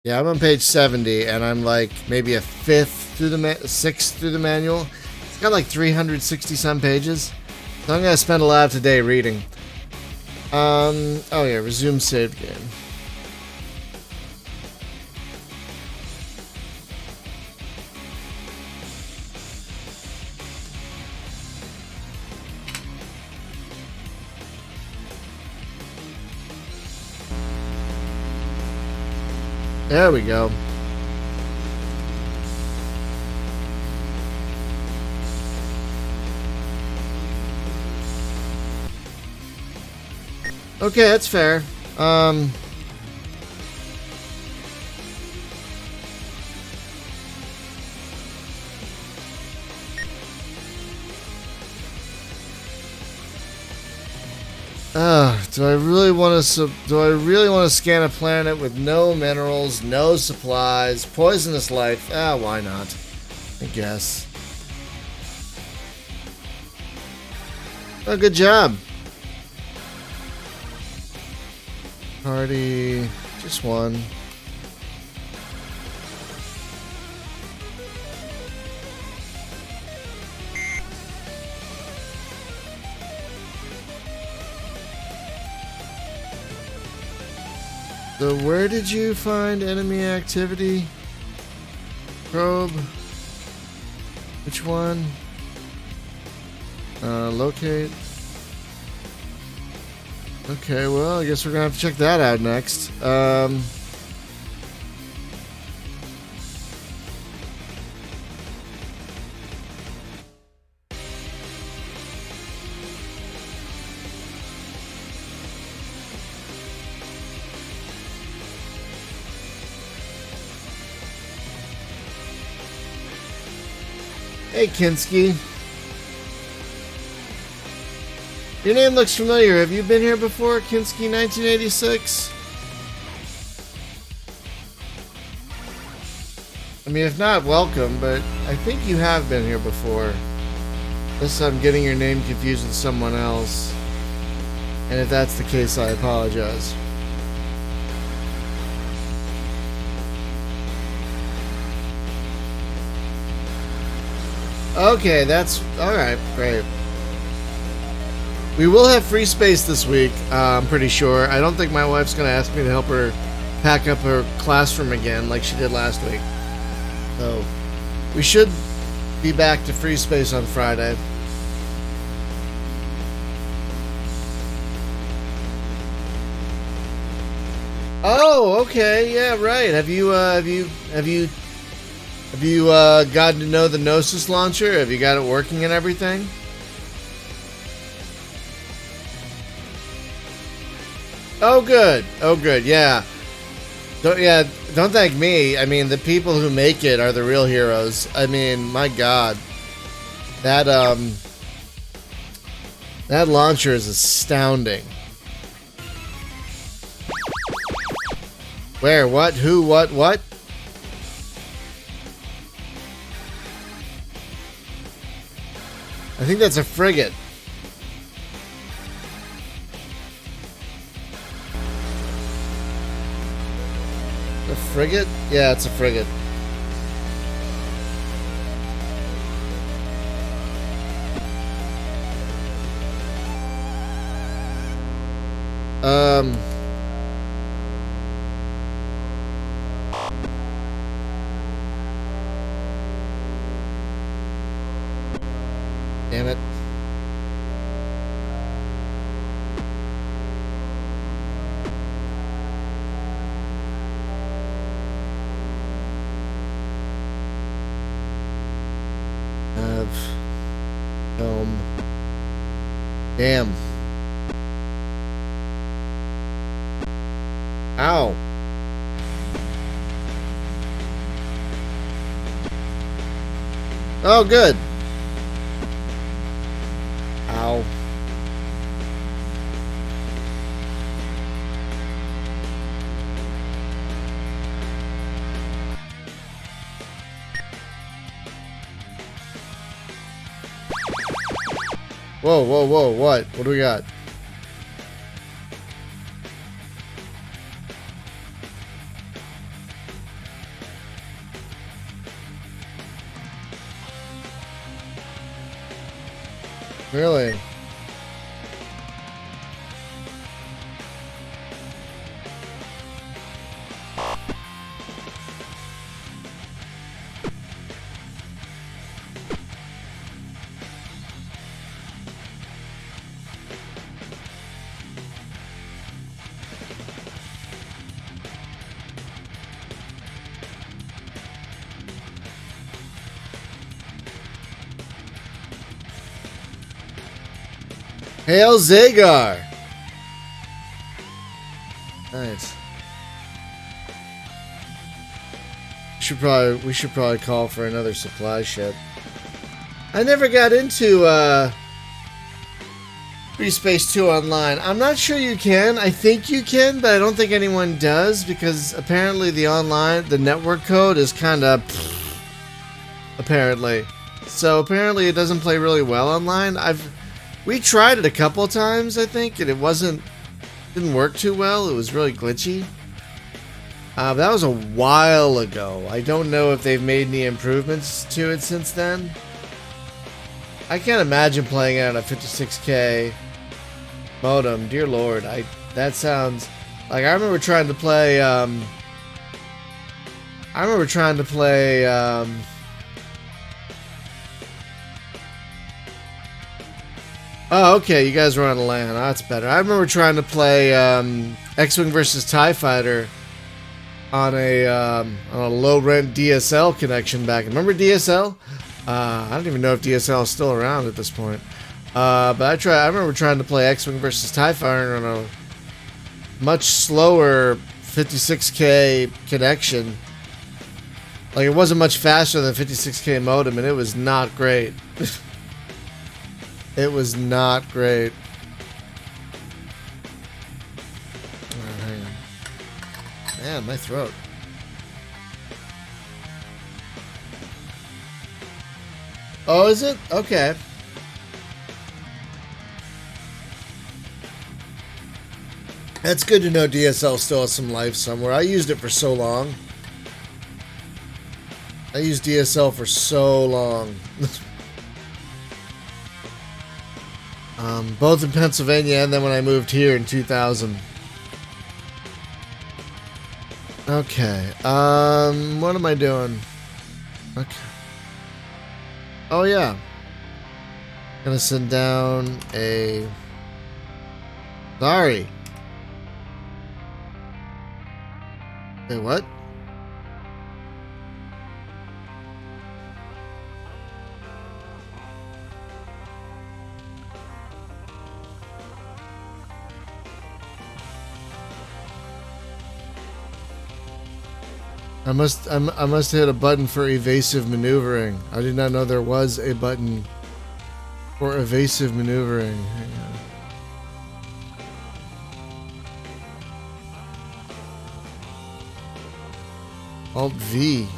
Yeah, I'm on page 70, and I'm like maybe a fifth through the sixth through the manual. It's got like 360 some pages, so I'm gonna spend a lot of today reading. Oh yeah, resume saved game. There we go. Okay, that's fair. Do I really want to scan a planet with no minerals, no supplies, poisonous life? Why not? I guess. Oh, good job. Party, just one. So where did you find enemy activity? Probe. Which one? Locate. Okay, well, I guess we're gonna have to check that out next. Hey, Kinski. Your name looks familiar. Have you been here before, Kinski 1986? I mean, if not, welcome, but I think you have been here before. Unless I'm getting your name confused with someone else. And if that's the case, I apologize. Okay, that's... Alright, great. We will have free space this week, I'm pretty sure. I don't think my wife's going to ask me to help her pack up her classroom again like she did last week. So, we should be back to free space on Friday. Oh, okay, yeah, right. Have you gotten to know the Gnosis launcher? Have you got it working and everything? Oh, good. Oh, good. Yeah. Don't thank me. I mean, the people who make it are the real heroes. I mean, my God. That launcher is astounding. Where? What? Who? What? What? I think that's a frigate. A frigate? Yeah, it's a frigate. Damn it. Damn. Ow. Oh, good. Ow. Whoa, whoa, whoa, what? What do we got? Really? Hail Zagar! Nice. We should probably call for another supply ship. I never got into Free Space 2 online. I'm not sure you can. I think you can, but I don't think anyone does because apparently the network code is kind of apparently. So apparently it doesn't play really well online. We tried it a couple of times, I think, and didn't work too well. It was really glitchy. That was a while ago. I don't know if they've made any improvements to it since then. I can't imagine playing it on a 56K modem. Dear Lord, that sounds like I remember trying to play. Oh, okay, you guys were on land. Oh, that's better. I remember trying to play X-Wing versus TIE Fighter on a low-rent DSL connection back. Remember DSL? I don't even know if DSL is still around at this point. But I remember trying to play X-Wing versus TIE Fighter on a much slower 56K connection. Like, it wasn't much faster than 56K modem, and it was not great. It was not great. Alright, hang on. Man, my throat. Oh, is it? Okay. That's good to know DSL still has some life somewhere. I used it for so long. I used DSL for so long. Both in Pennsylvania and then when I moved here in 2000. Okay. What am I doing? Okay. Oh, yeah. Gonna send down a... Sorry. Wait, what? I must hit a button for evasive maneuvering. I did not know there was a button for evasive maneuvering. Hang on. Alt V.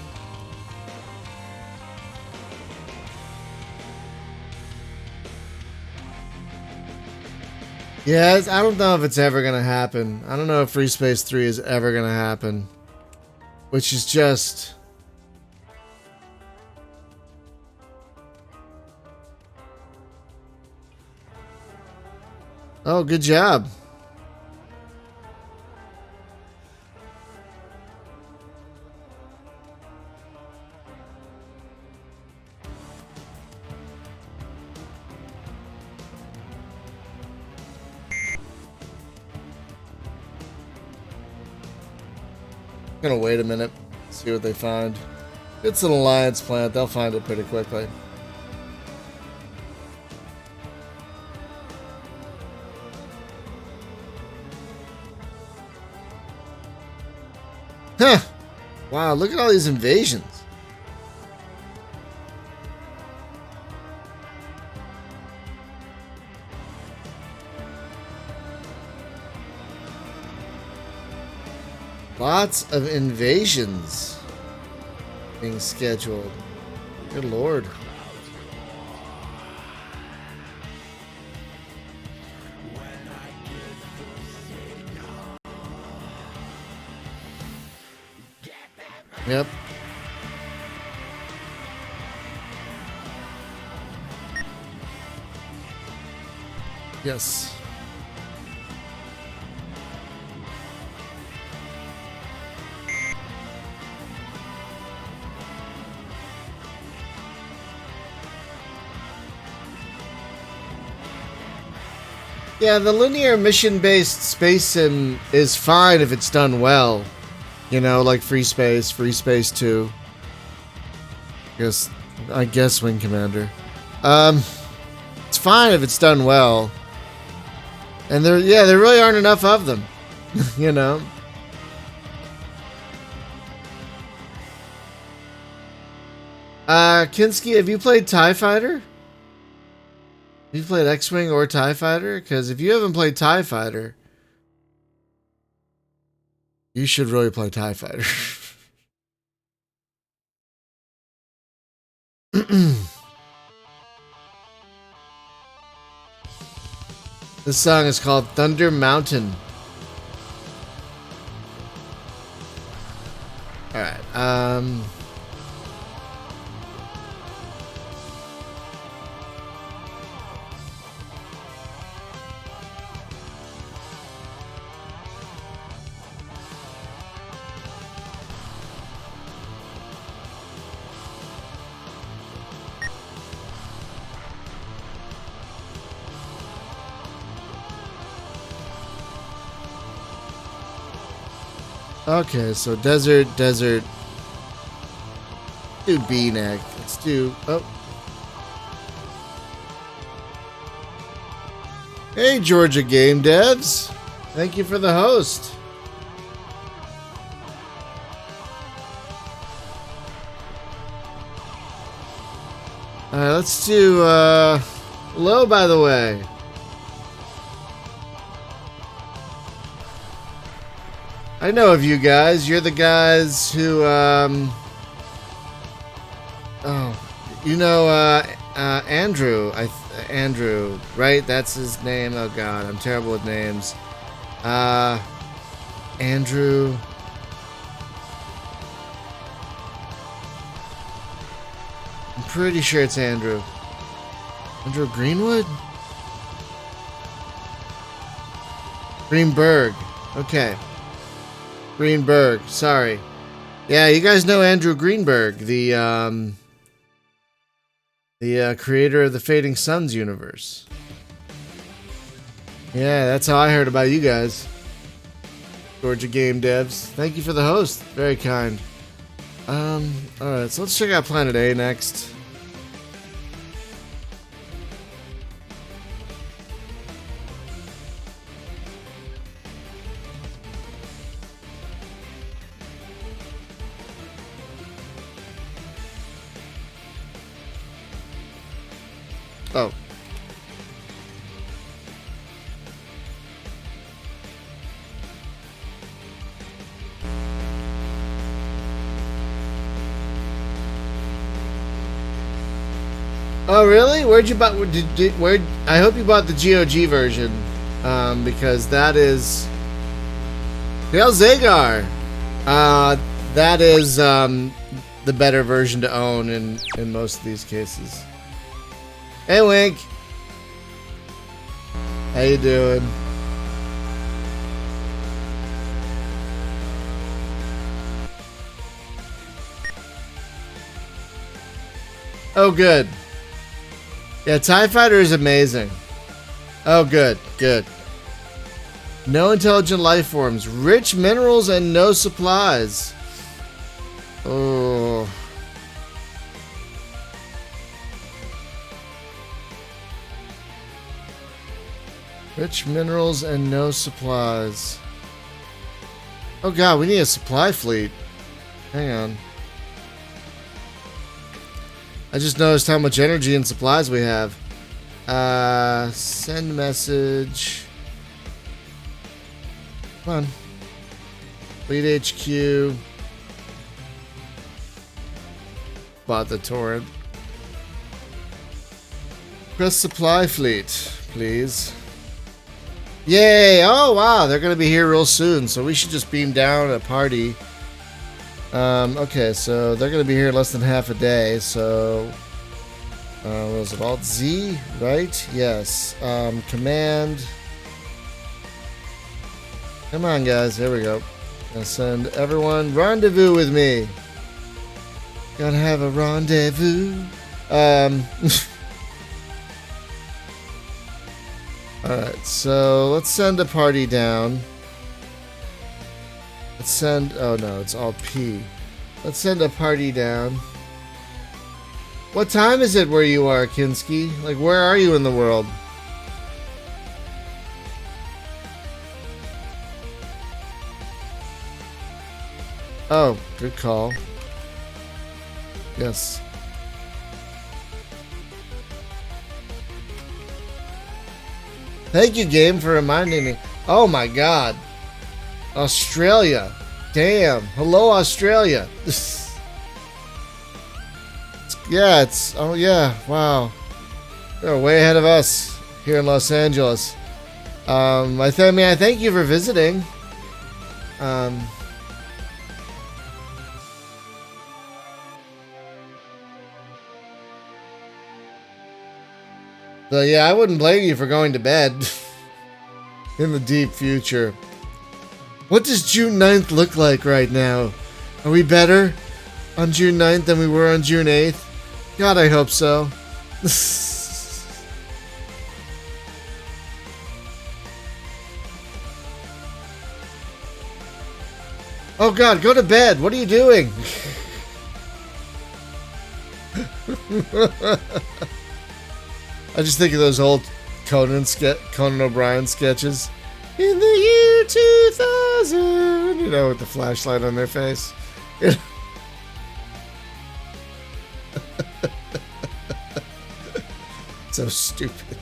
Yeah, I don't know if it's ever gonna happen. I don't know if Free Space 3 is ever gonna happen. Which is just... Oh, good job. I'm gonna wait a minute, see what they find. It's an alliance plant, they'll find it pretty quickly. Huh! Wow, look at all these invasions. Lots of invasions being scheduled. Good Lord. Yep. Yes. Yeah, the linear mission-based space sim is fine if it's done well. You know, like Free Space 2. I guess Wing Commander. It's fine if it's done well. And there really aren't enough of them. You know? Kinski, have you played TIE Fighter? Have you played X-Wing or TIE Fighter? Because if you haven't played TIE Fighter, you should really play TIE Fighter. This song is called Thunder Mountain. Alright, okay, so desert. Do B-neck. Let's do. Oh. Hey, Georgia Game Devs. Thank you for the host. Alright, let's do low, by the way. I know of you guys. You're the guys who, Andrew. Andrew, right? That's his name. Oh God, I'm terrible with names. Andrew. I'm pretty sure it's Andrew. Andrew Greenwood? Greenberg. Okay. Greenberg, sorry. Yeah, you guys know Andrew Greenberg, the creator of the Fading Suns universe. Yeah, that's how I heard about you guys. Georgia Game Devs. Thank you for the host. Very kind. Alright, so let's check out Planet A next. Oh. Oh really? Where'd you buy? Where? I hope you bought the GOG version, because that is Hail Zagar. That is the better version to own in most of these cases. Hey Wink, how you doing? Oh good. Yeah, TIE Fighter is amazing. Oh good, good. No intelligent life forms, rich minerals and no supplies. Oh. Rich minerals and no supplies. Oh god, we need a supply fleet. Hang on. I just noticed how much energy and supplies we have. Send message. Come on. Fleet HQ. Bought the torrent. Press supply fleet, please. Yay! Oh wow, they're gonna be here real soon, so we should just beam down a party. Okay, so they're gonna be here less than half a day, so What was it? Alt Z, right? Yes. Command. Come on, guys. Here we go. Gonna send everyone rendezvous with me. Gonna have a rendezvous. Alright, so let's send a party down. Let's send. Oh no, it's all P. Let's send a party down. What time is it where you are, Kinski? Like, where are you in the world? Oh, good call. Yes. Thank you, game, for reminding me. Oh my god. Australia. Damn. Hello, Australia. Yeah, it's... Oh, yeah. Wow. They're way ahead of us here in Los Angeles. I thank you for visiting. So yeah, I wouldn't blame you for going to bed in the deep future. What does June 9th look like right now? Are we better on June 9th than we were on June 8th? God, I hope so. Oh God, go to bed. What are you doing? I just think of those old Conan O'Brien sketches. In the year 2000, you know, with the flashlight on their face. So stupid.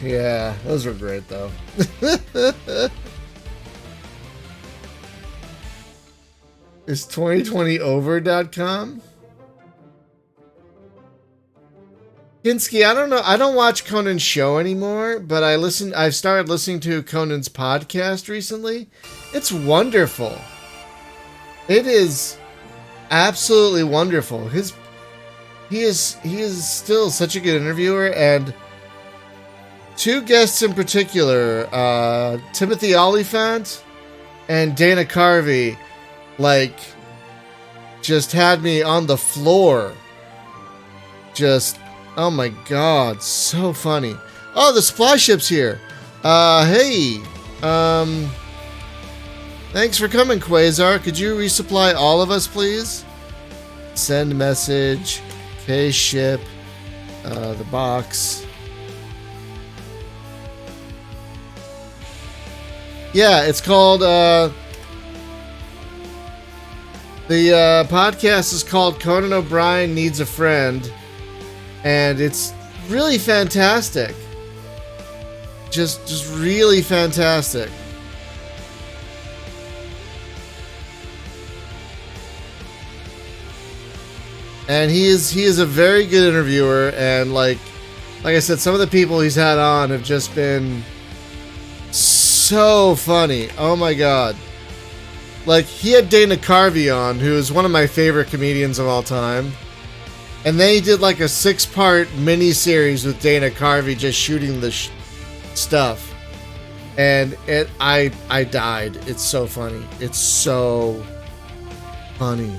Yeah, those were great though. Is 2020over.com? Kinski, I don't know. I don't watch Conan's show anymore, but I've started listening to Conan's podcast recently. It's wonderful. It is absolutely wonderful. He is still such a good interviewer, and two guests in particular, Timothy Oliphant and Dana Carvey, like, just had me on the floor. Just, oh my god, so funny. Oh, the supply ship's here. Hey, thanks for coming, Quasar. Could you resupply all of us, please? Send message, K ship, the box. Yeah, it's called, the podcast is called Conan O'Brien Needs a Friend, and it's really fantastic. Just really fantastic. And he is a very good interviewer, and like I said, some of the people he's had on have just been so funny. Oh my god. Like, he had Dana Carvey on, who is one of my favorite comedians of all time. And then he did like a 6-part mini-series with Dana Carvey just shooting the stuff. And I died. It's so funny. It's so funny.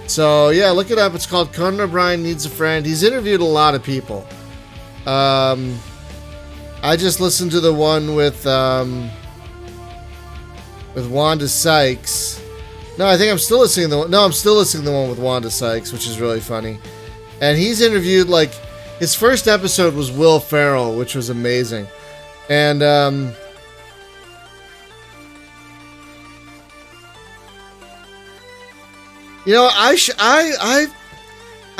So, yeah, look it up. It's called Conan O'Brien Needs a Friend. He's interviewed a lot of people. I just listened to the one with Wanda Sykes. No, I think I'm still listening to the one. No, I'm still listening to the one with Wanda Sykes, which is really funny. And he's interviewed, like, his first episode was Will Ferrell, which was amazing. And you know, I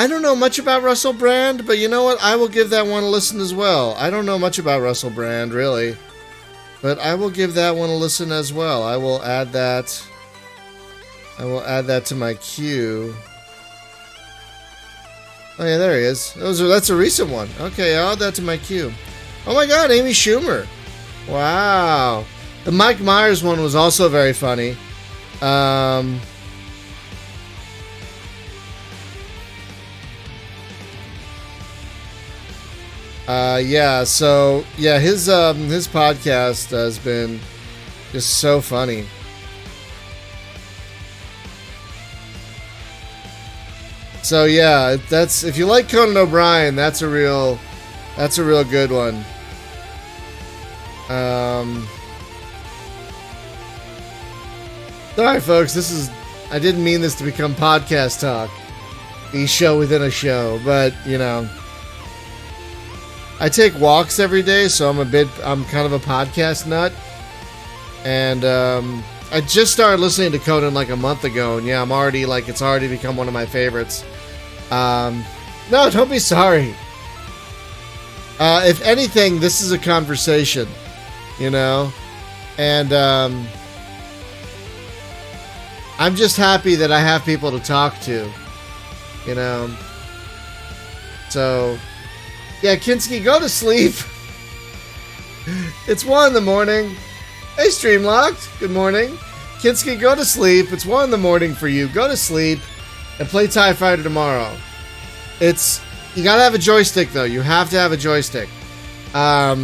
don't know much about Russell Brand, but you know what? I will give that one a listen as well. I don't know much about Russell Brand, really. But I will give that one a listen as well. I will add that to my queue. Oh yeah, there he is. That's a recent one. Okay, I'll add that to my queue. Oh my god, Amy Schumer. Wow. The Mike Myers one was also very funny. Yeah, so yeah, his podcast has been just so funny. So yeah, that's, if you like Conan O'Brien, that's a real good one. Sorry folks, I didn't mean this to become podcast talk. The show within a show, but you know, I take walks every day, so I'm kind of a podcast nut. And I just started listening to Conan like a month ago, and yeah, it's already become one of my favorites. No, don't be sorry. If anything, this is a conversation, you know? And I'm just happy that I have people to talk to, you know? So, yeah, Kinski, go to sleep. It's 1 in the morning. Hey, Streamlocked. Good morning. Kinski, go to sleep. It's 1 in the morning for you. Go to sleep and play TIE Fighter tomorrow. You gotta have a joystick, though. You have to have a joystick. I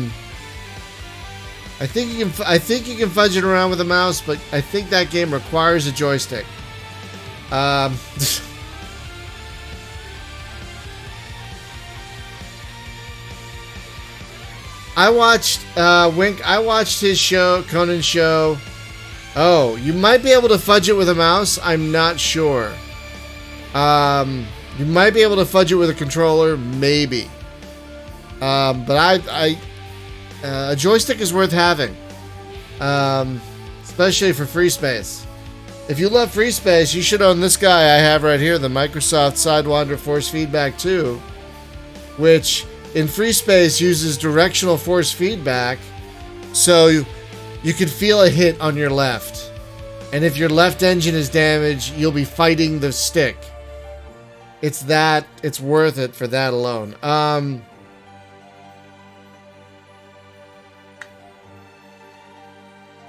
think you can fudge it around with a mouse, but I think that game requires a joystick. I watched his show, Conan's show. Oh, you might be able to fudge it with a mouse. I'm not sure. You might be able to fudge it with a controller, maybe. But a joystick is worth having, especially for free space. If you love free space, you should own this guy I have right here, the Microsoft Sidewinder Force Feedback 2, which in free space uses directional force feedback, so you can feel a hit on your left. And if your left engine is damaged, you'll be fighting the stick. It's worth it for that alone.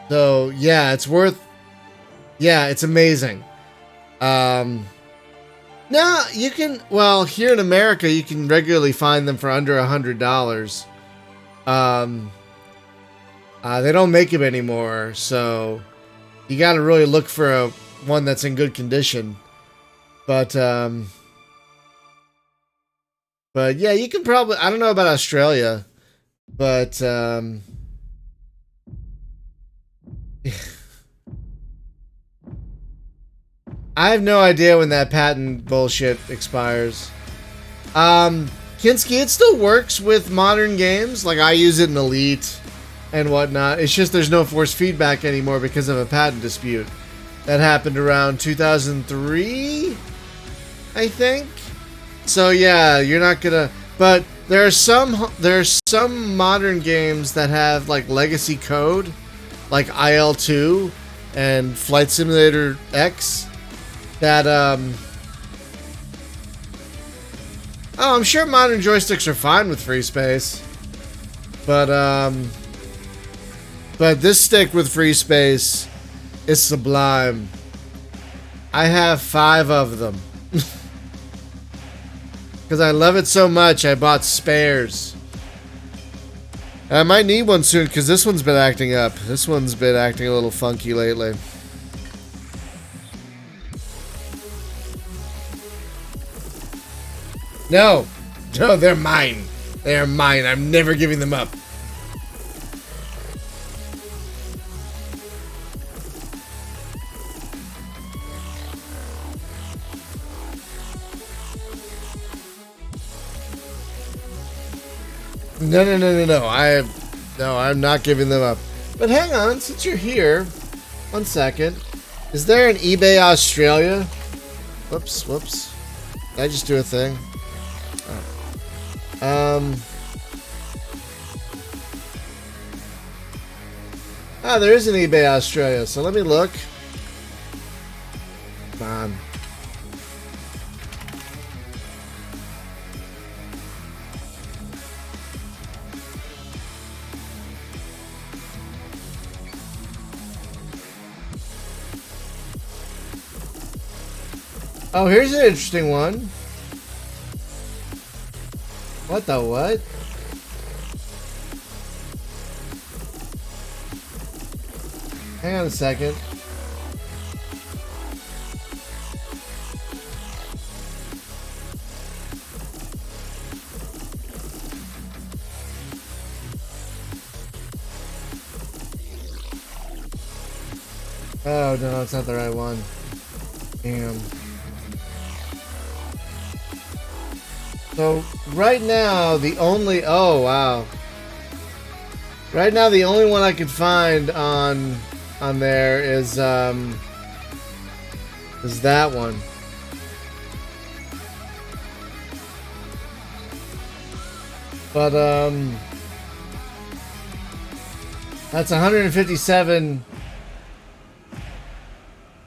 So yeah, it's amazing. No, you can, well, here in America, you can regularly find them for under $100. They don't make them anymore, so you gotta really look for one that's in good condition. But yeah, you can probably, I don't know about Australia, but I have no idea when that patent bullshit expires. Kinski, it still works with modern games. Like, I use it in Elite and whatnot. It's just there's no force feedback anymore because of a patent dispute. That happened around 2003, I think. So yeah, you're not gonna... But there are some modern games that have, like, legacy code, like IL-2 and Flight Simulator X, that I'm sure modern joysticks are fine with free space, but this stick with free space is sublime. I have 5 of them because I love it so much. I bought spares. I might need one soon because this one's been acting up. This one's been acting a little funky lately. No, they're mine. They are mine. I'm never giving them up. No. I'm not giving them up. But hang on, since you're here, 1 second. Is there an eBay Australia? Whoops. Did I just do a thing? There is an eBay Australia, so let me look. Come on. Oh, here's an interesting one. What the what? Hang on a second. Oh no, it's not the right one. Damn. So right now the only right now the only one I could find on there is that one. But that's 157.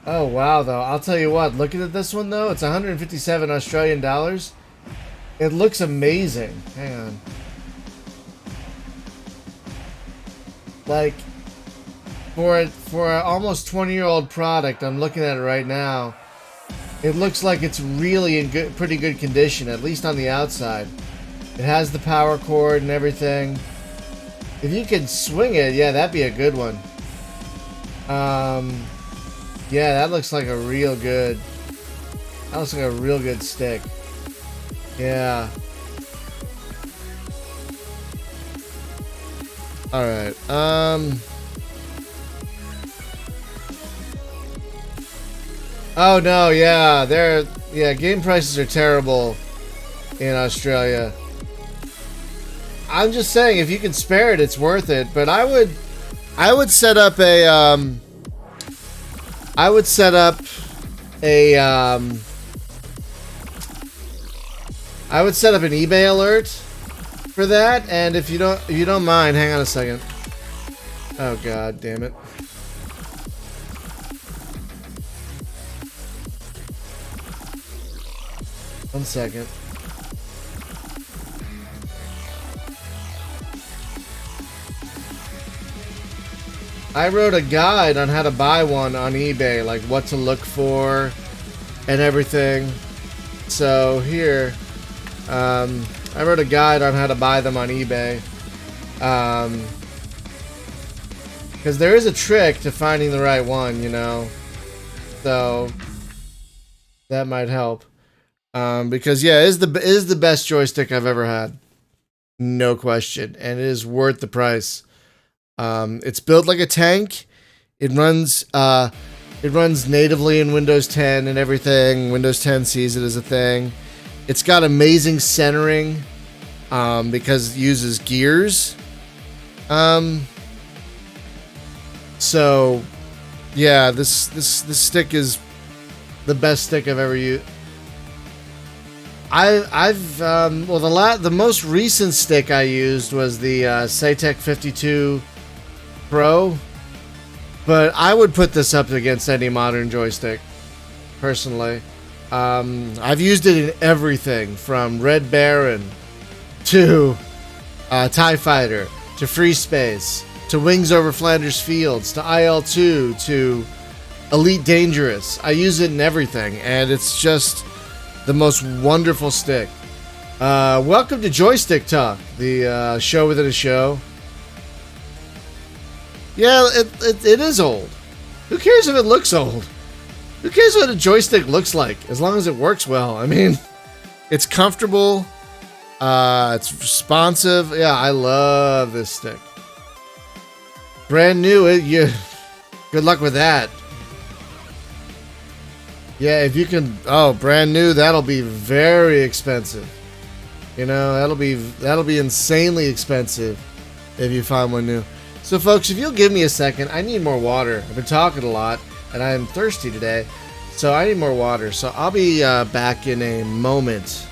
Oh wow, though. I'll tell you what, looking at this one though, it's 157 Australian dollars. It looks amazing. Hang on. Like for an almost 20-year-old product, I'm looking at it right now. It looks like it's really in pretty good condition, at least on the outside. It has the power cord and everything. If you could swing it, yeah, that'd be a good one. Yeah, that looks like a real good. That looks like a real good stick. Yeah. All right. Oh no, yeah, game prices are terrible in Australia. I'm just saying, if you can spare it, it's worth it. But I would set up a an eBay alert for that, and if you don't mind, hang on a second. Oh god damn it. One second. I wrote a guide on how to buy one on eBay, like what to look for and everything. So here, I wrote a guide on how to buy them on eBay. Because there is a trick to finding the right one, you know. So that might help. Because yeah, it is the best joystick I've ever had, no question, and it is worth the price. It's built like a tank. It runs natively in Windows 10 and everything. Windows 10 sees it as a thing. It's got amazing centering because it uses gears. So yeah, this stick is the best stick I've ever used. The most recent stick I used was the Saytech 52 Pro, but I would put this up against any modern joystick, personally. I've used it in everything from Red Baron to TIE Fighter to Free Space to Wings Over Flanders Fields to IL-2 to Elite Dangerous. I use it in everything, and it's just the most wonderful stick. Welcome to Joystick Talk, the show within a show. Yeah, it is old. Who cares if it looks old? Who cares what a joystick looks like, as long as it works well? I mean, it's comfortable. It's responsive. Yeah, I love this stick. Brand new. Good luck with that. Yeah, if you can, brand new, that'll be very expensive. You know, that'll be insanely expensive if you find one new. So folks, if you'll give me a second, I need more water. I've been talking a lot and I am thirsty today, so I need more water. So I'll be back in a moment.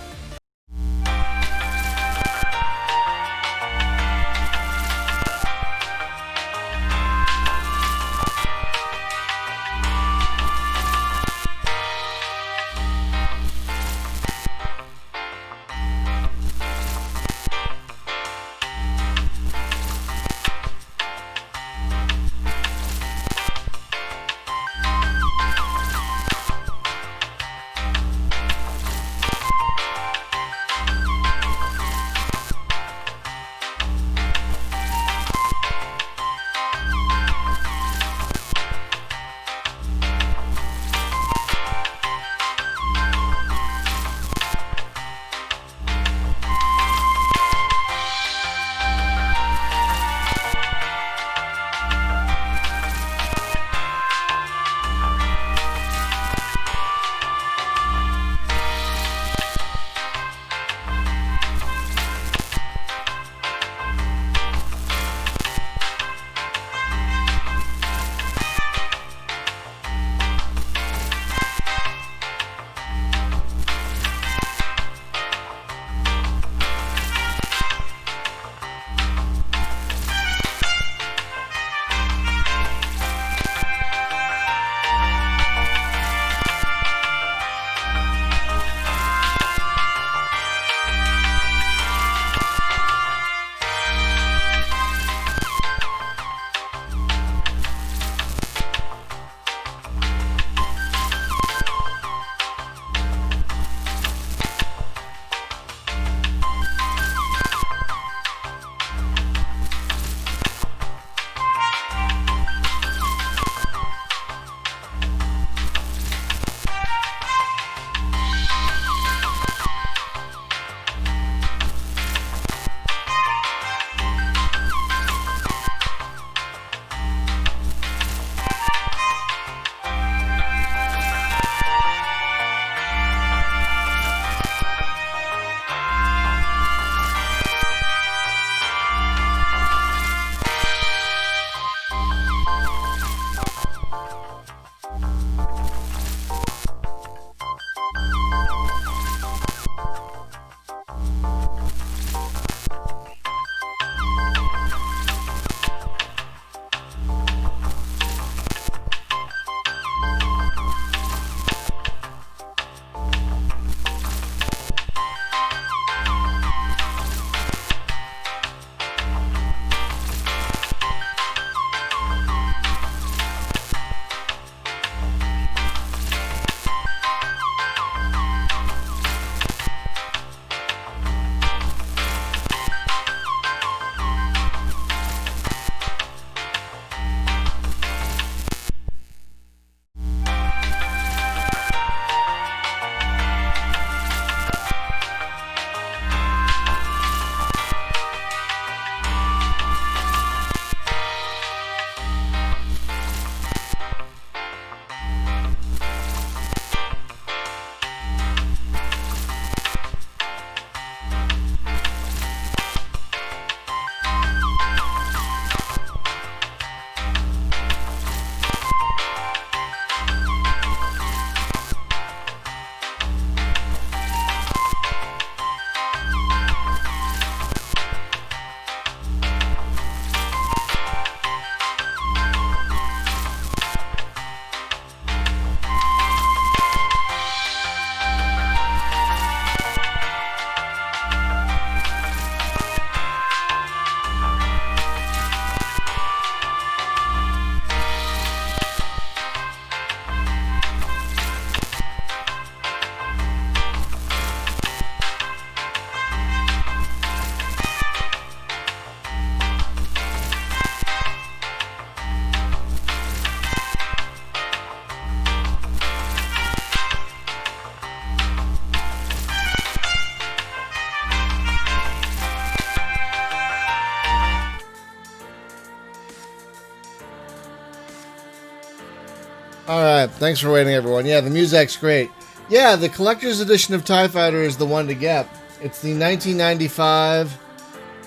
Alright, thanks for waiting, everyone. Yeah, the music's great. Yeah, the collector's edition of TIE Fighter is the one to get. It's the 1995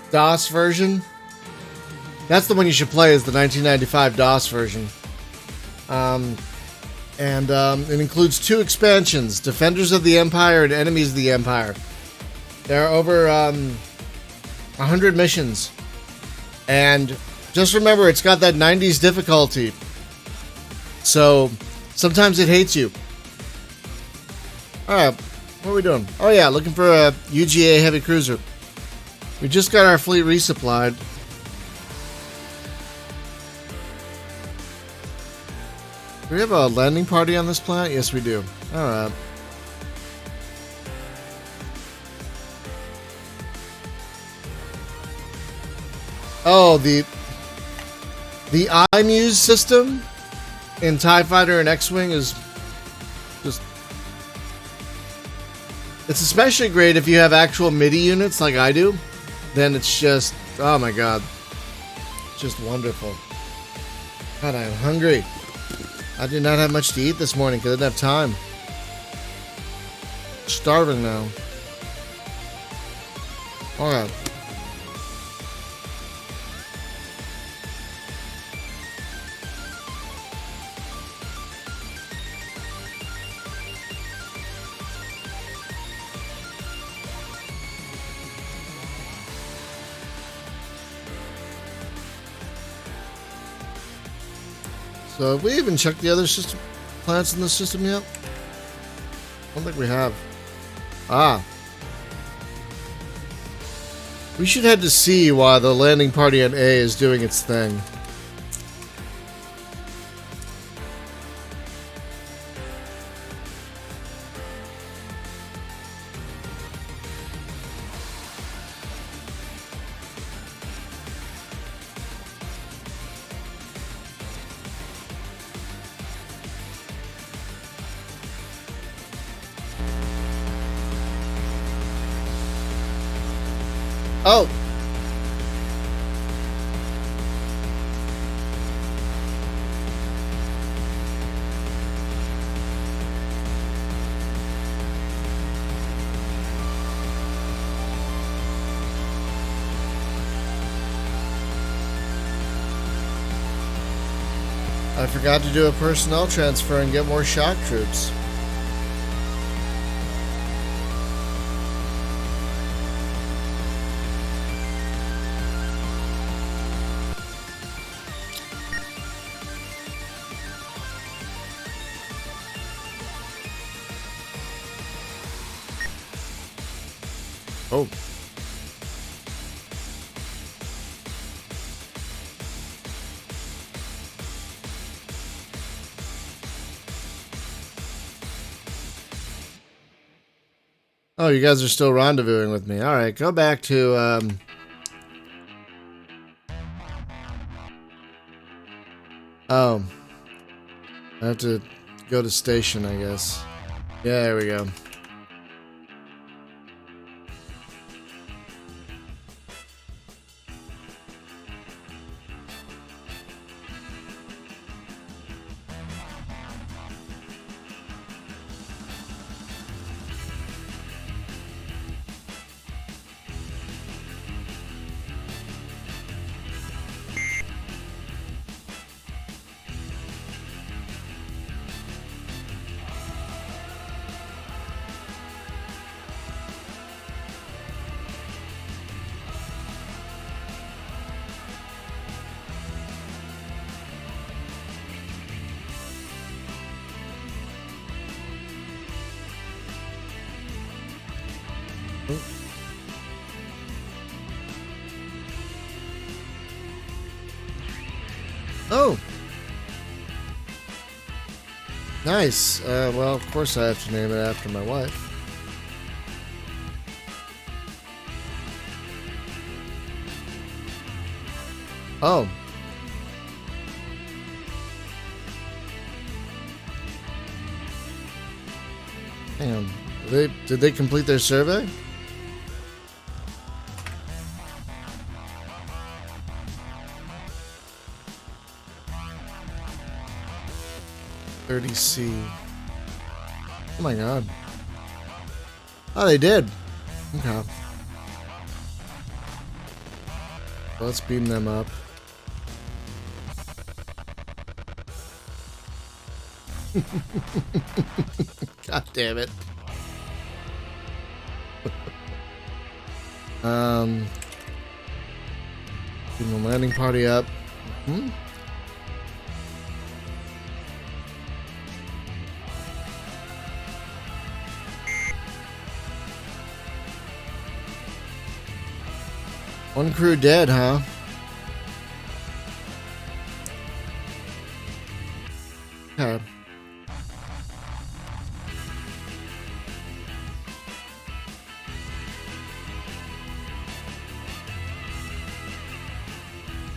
DOS version. That's the one you should play, is the 1995 DOS version. It includes 2 expansions, Defenders of the Empire and Enemies of the Empire. There are over 100 missions. And just remember, it's got that 90s difficulty. So, sometimes it hates you. Alright, what are we doing? Oh yeah, looking for a UGA Heavy Cruiser. We just got our fleet resupplied. Do we have a landing party on this planet? Yes, we do. Alright. Oh, the iMuse system in TIE Fighter and X-Wing is just... It's especially great if you have actual MIDI units like I do. Then it's just... Oh my god. It's just wonderful. God, I'm hungry. I did not have much to eat this morning because I didn't have time. Starving now. Alright. So have we even checked the other planets in the system yet? I don't think we have. Ah. We should head to C while the landing party on A is doing its thing. Oh! I forgot to do a personnel transfer and get more shock troops. Oh. Oh, you guys are still rendezvousing with me. Alright, go back to, Oh. I have to go to station, I guess. Yeah, there we go. Oh! Nice. Well, of course I have to name it after my wife. Oh. Hang on. Did they complete their survey? 30C. Oh my god. Oh, they did. Okay. Let's beam them up. God damn it. Beam the landing party up. One crew dead, huh? Okay.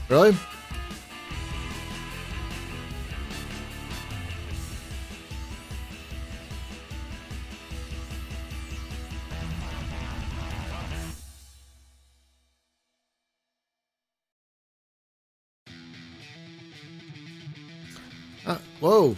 Really? Whoa.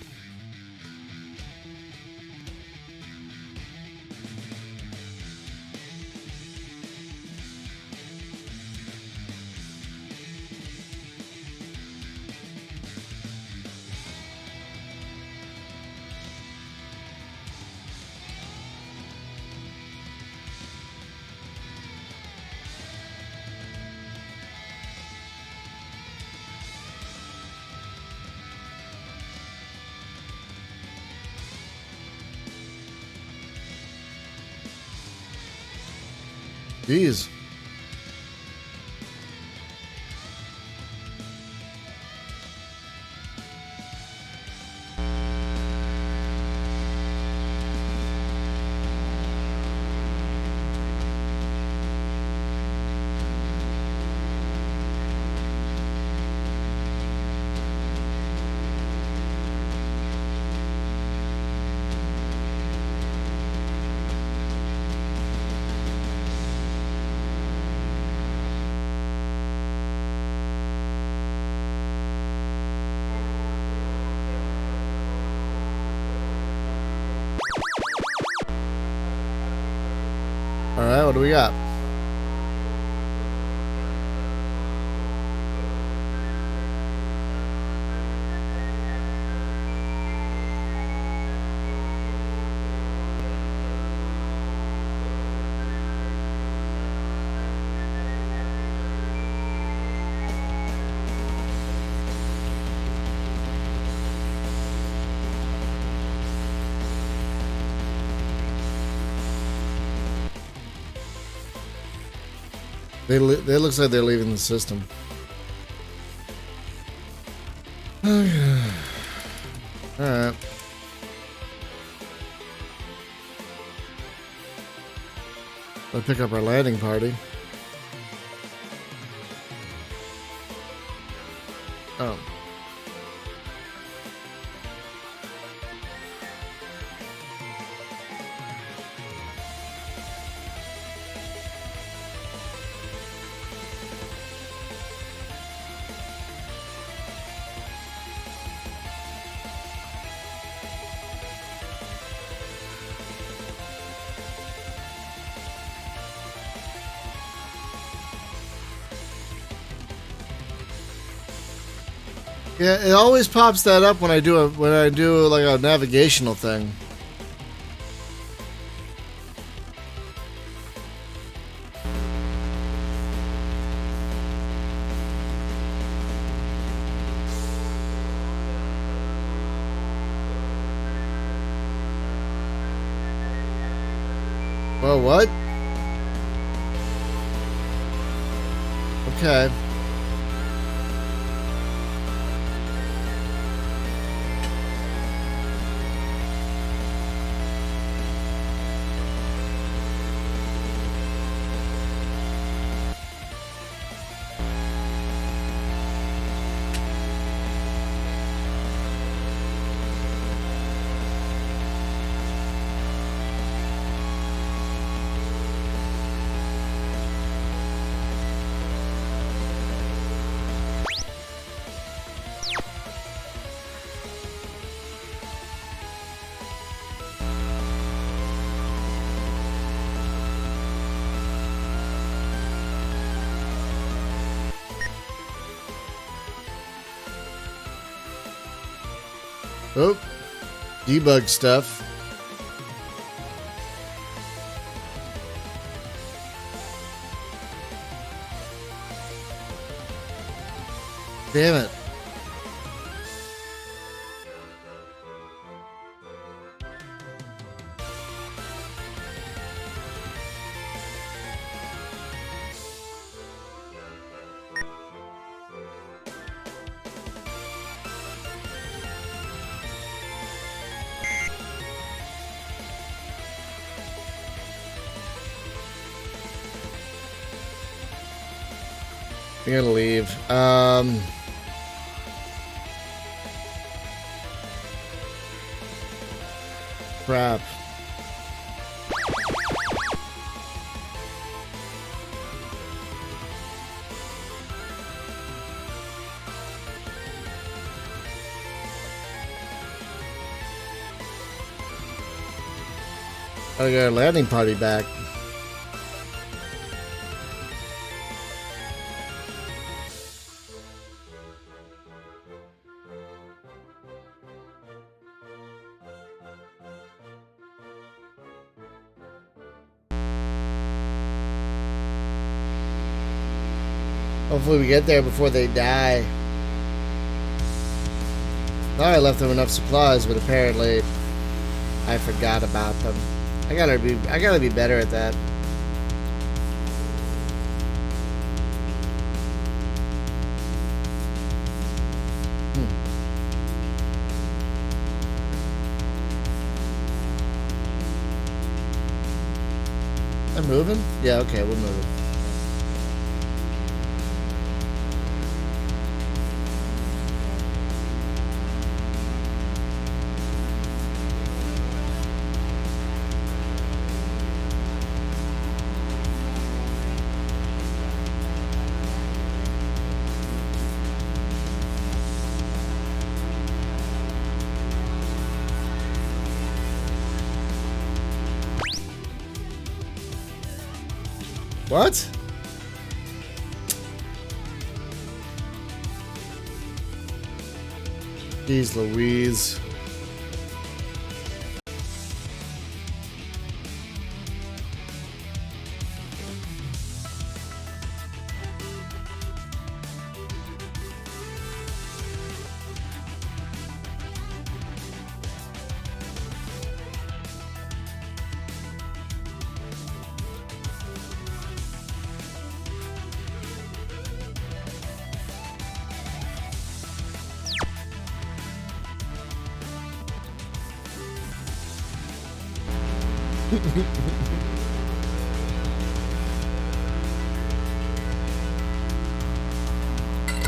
Jeez. Alright, what do we got? They looks like they're leaving the system. Alright. Let's pick up our landing party. Oh. Yeah, it always pops that up when I do like a navigational thing. Well, what? Okay. Oh, debug stuff. Damn it. I'm gonna leave. Crap. I got a landing party back. Hopefully we get there before they die. Thought I left them enough supplies, but apparently I forgot about them. I gotta be better at that. I'm moving? Yeah, okay, we're moving. What? Jeez Louise.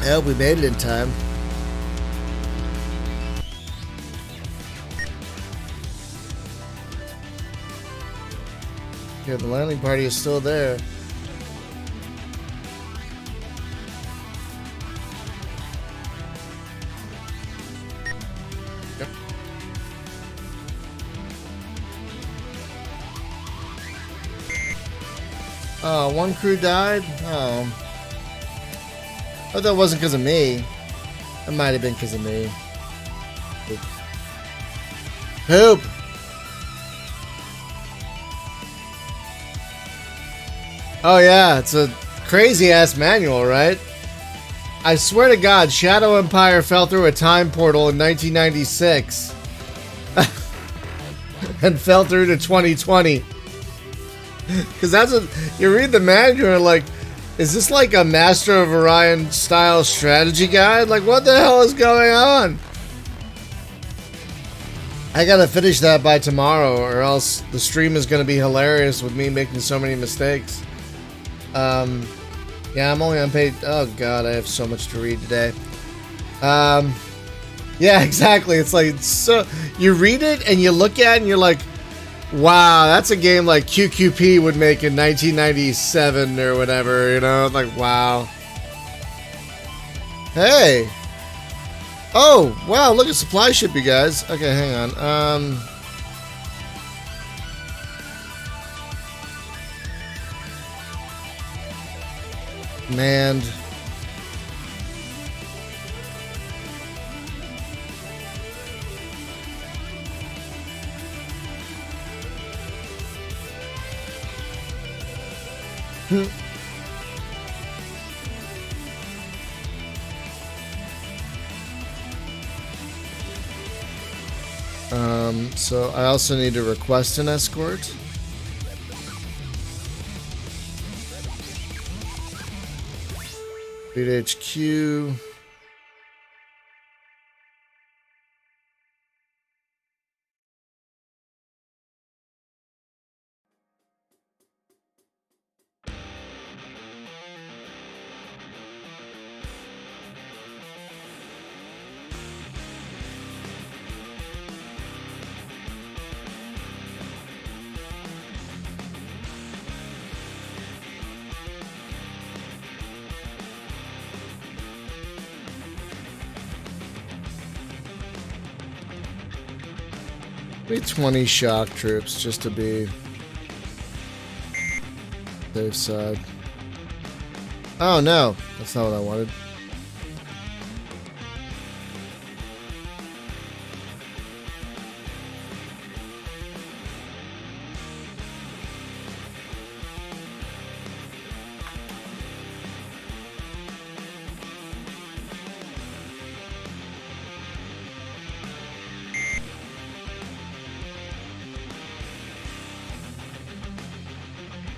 I hope we made it in time. Yeah, the landing party is still there. Yep. Oh, one crew died? Oh. Oh, that wasn't because of me. It might have been because of me. Poop! Oh yeah, it's a crazy-ass manual, right? I swear to God, Shadow Empire fell through a time portal in 1996. And fell through to 2020. Because that's what... You read the manual and like... Is this like a Master of Orion style strategy guide? Like, what the hell is going on? I gotta finish that by tomorrow, or else the stream is gonna be hilarious with me making so many mistakes. Yeah, I'm only on page... Oh god, I have so much to read today. Yeah, exactly. It's like, so... You read it, and you look at it, and you're like... Wow, that's a game like QQP would make in 1997 or whatever, you know? Like, wow. Hey! Oh, wow, look at supply ship, you guys. Okay, hang on. Man. So I also need to request an escort. Fleet HQ. Maybe 20 shock troops just to be safe side. Oh no, that's not what I wanted.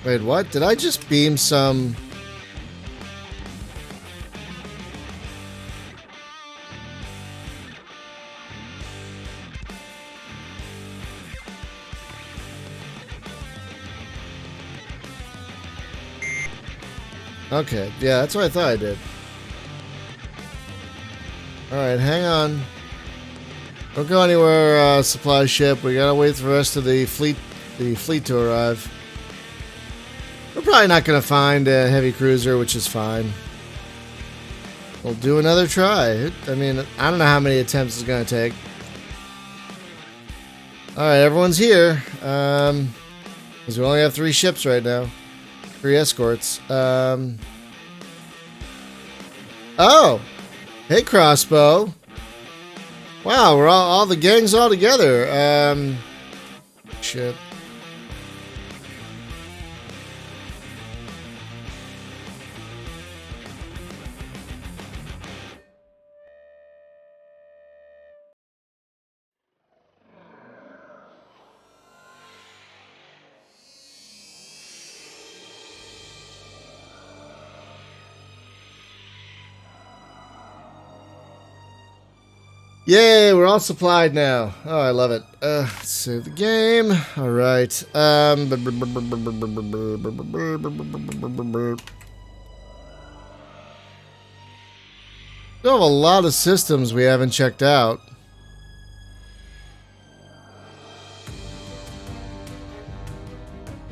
Wait, what? Did I just beam some... Okay, yeah, that's what I thought I did. Alright, hang on. Don't go anywhere, supply ship. We gotta wait for the rest of the fleet to arrive. We're probably not going to find a heavy cruiser, which is fine. We'll do another try. I mean, I don't know how many attempts it's going to take. Alright, everyone's here. Because we only have 3 ships right now. 3 escorts. Oh! Hey, Crossbow. Wow, we're all the gang's all together. Shit. Yay, we're all supplied now. Oh, I love it. Let's save the game. All right. Still have a lot of systems we haven't checked out.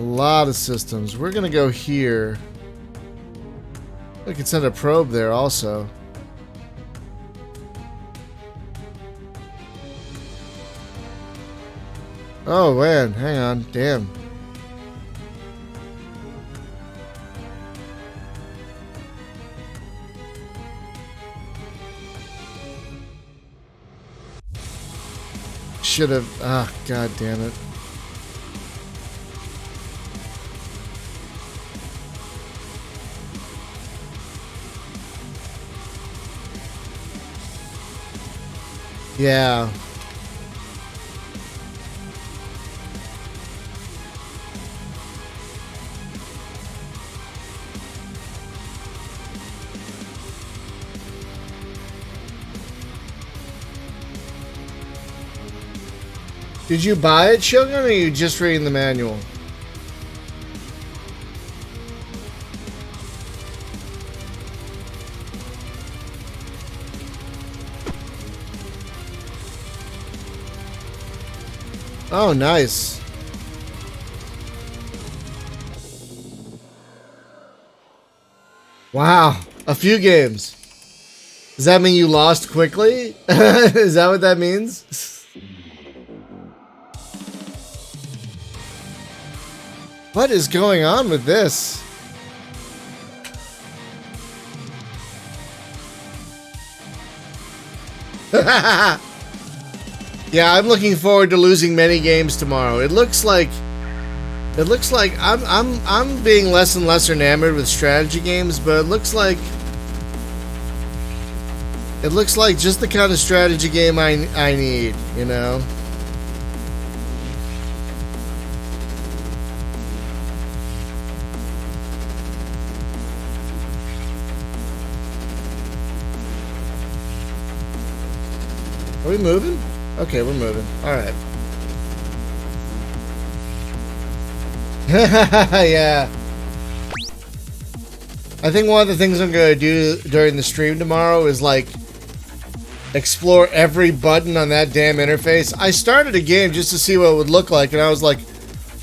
A lot of systems. We're gonna go here. We can send a probe there also. Oh man, hang on, damn. Should have, god damn it. Yeah. Did you buy it, Shogun, or are you just reading the manual? Oh, nice. Wow, a few games. Does that mean you lost quickly? Is that what that means? What is going on with this? Yeah, I'm looking forward to losing many games tomorrow. It looks like It looks like I'm being less and less enamored with strategy games, but it looks like just the kind of strategy game I need, you know. Are we moving? Okay, we're moving. All right. Yeah. I think one of the things I'm going to do during the stream tomorrow is like explore every button on that damn interface. I started a game just to see what it would look like, and I was like,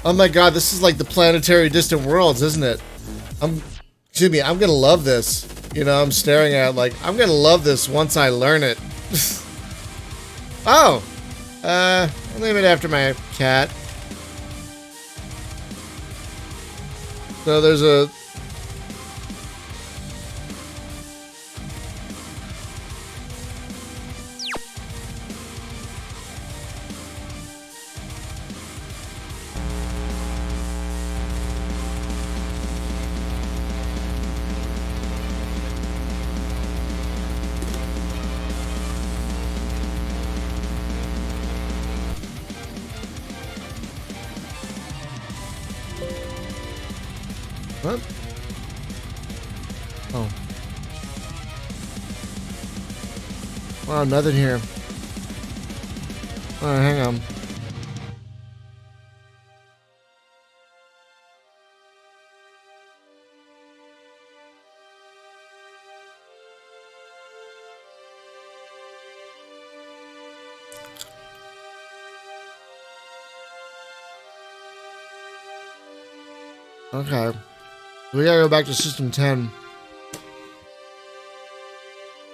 oh my god, this is like the Planetary Distant Worlds, isn't it? Excuse me, I'm going to love this. You know, I'm staring at it like, I'm going to love this once I learn it. Oh! I'll name it after my cat. So there's a... What? Oh. Wow, nothing here. Alright, hang on. Okay. We gotta go back to System 10.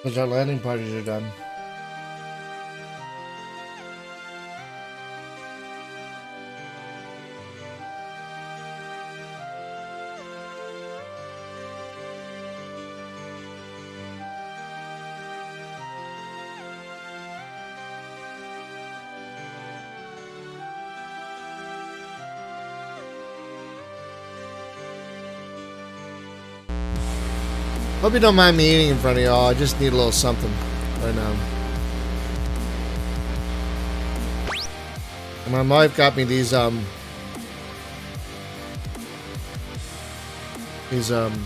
Because our landing parties are done. Hope you don't mind me eating in front of y'all. I just need a little something right now. And my wife got me these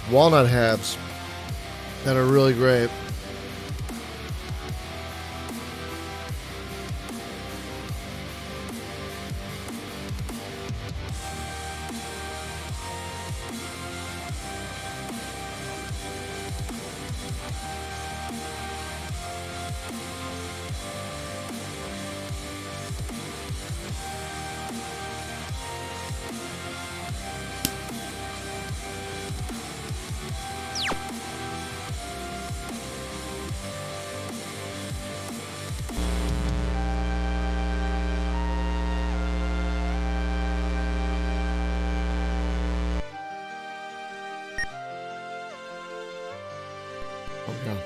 walnut halves that are really great. Okay.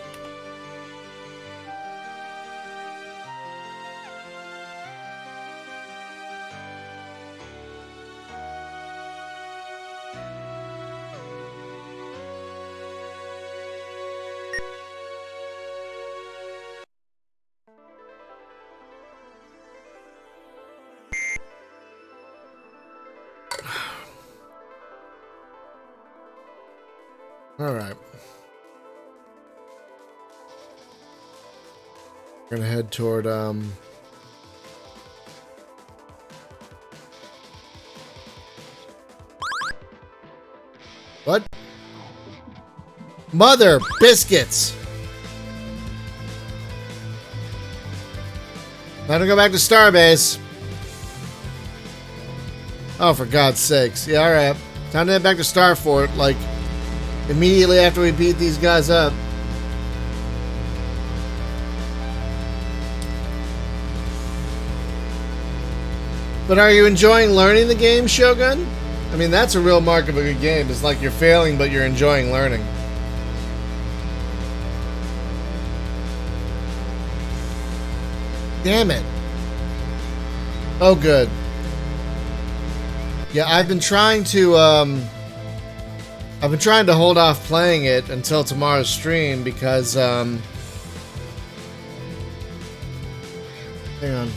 All right. We're gonna head toward what? Mother biscuits. Time to go back to Starbase. Oh, for God's sakes. Yeah, alright. Time to head back to Starfort, like, immediately after we beat these guys up. But are you enjoying learning the game, Shogun? I mean, that's a real mark of a good game. It's like you're failing, but you're enjoying learning. Damn it. Oh, good. Yeah, I've been trying to hold off playing it until tomorrow's stream because hang on.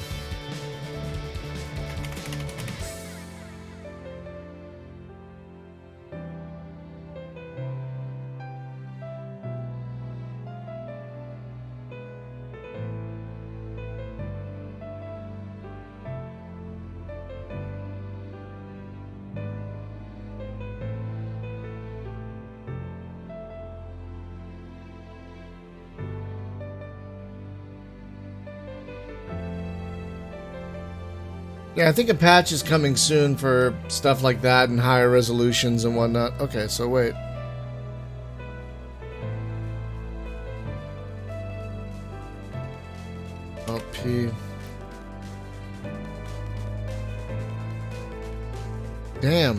Yeah, I think a patch is coming soon for stuff like that and higher resolutions and whatnot. Okay, so wait. LP. Damn.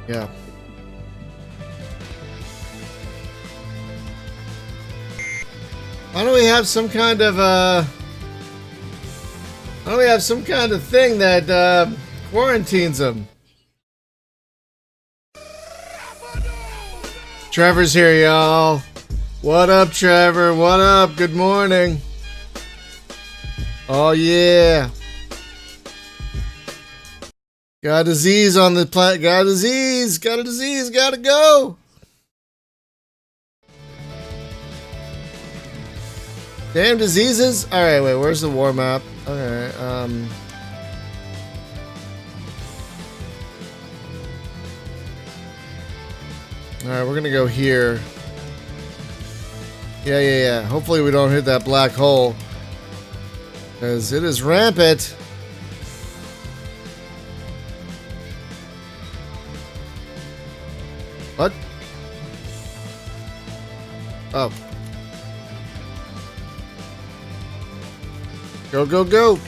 Yeah. Why don't we have some kind of why don't we have some kind of thing that quarantines them? Trevor's here, y'all. What up, Trevor? What up? Good morning. Oh yeah. Got a disease on the planet. Got a disease. Got a disease. Gotta go. Damn diseases. All right, wait. Where's the war map? Okay. All right, we're gonna go here. Yeah. Hopefully we don't hit that black hole, because it is rampant. What? Oh. Go, go, go.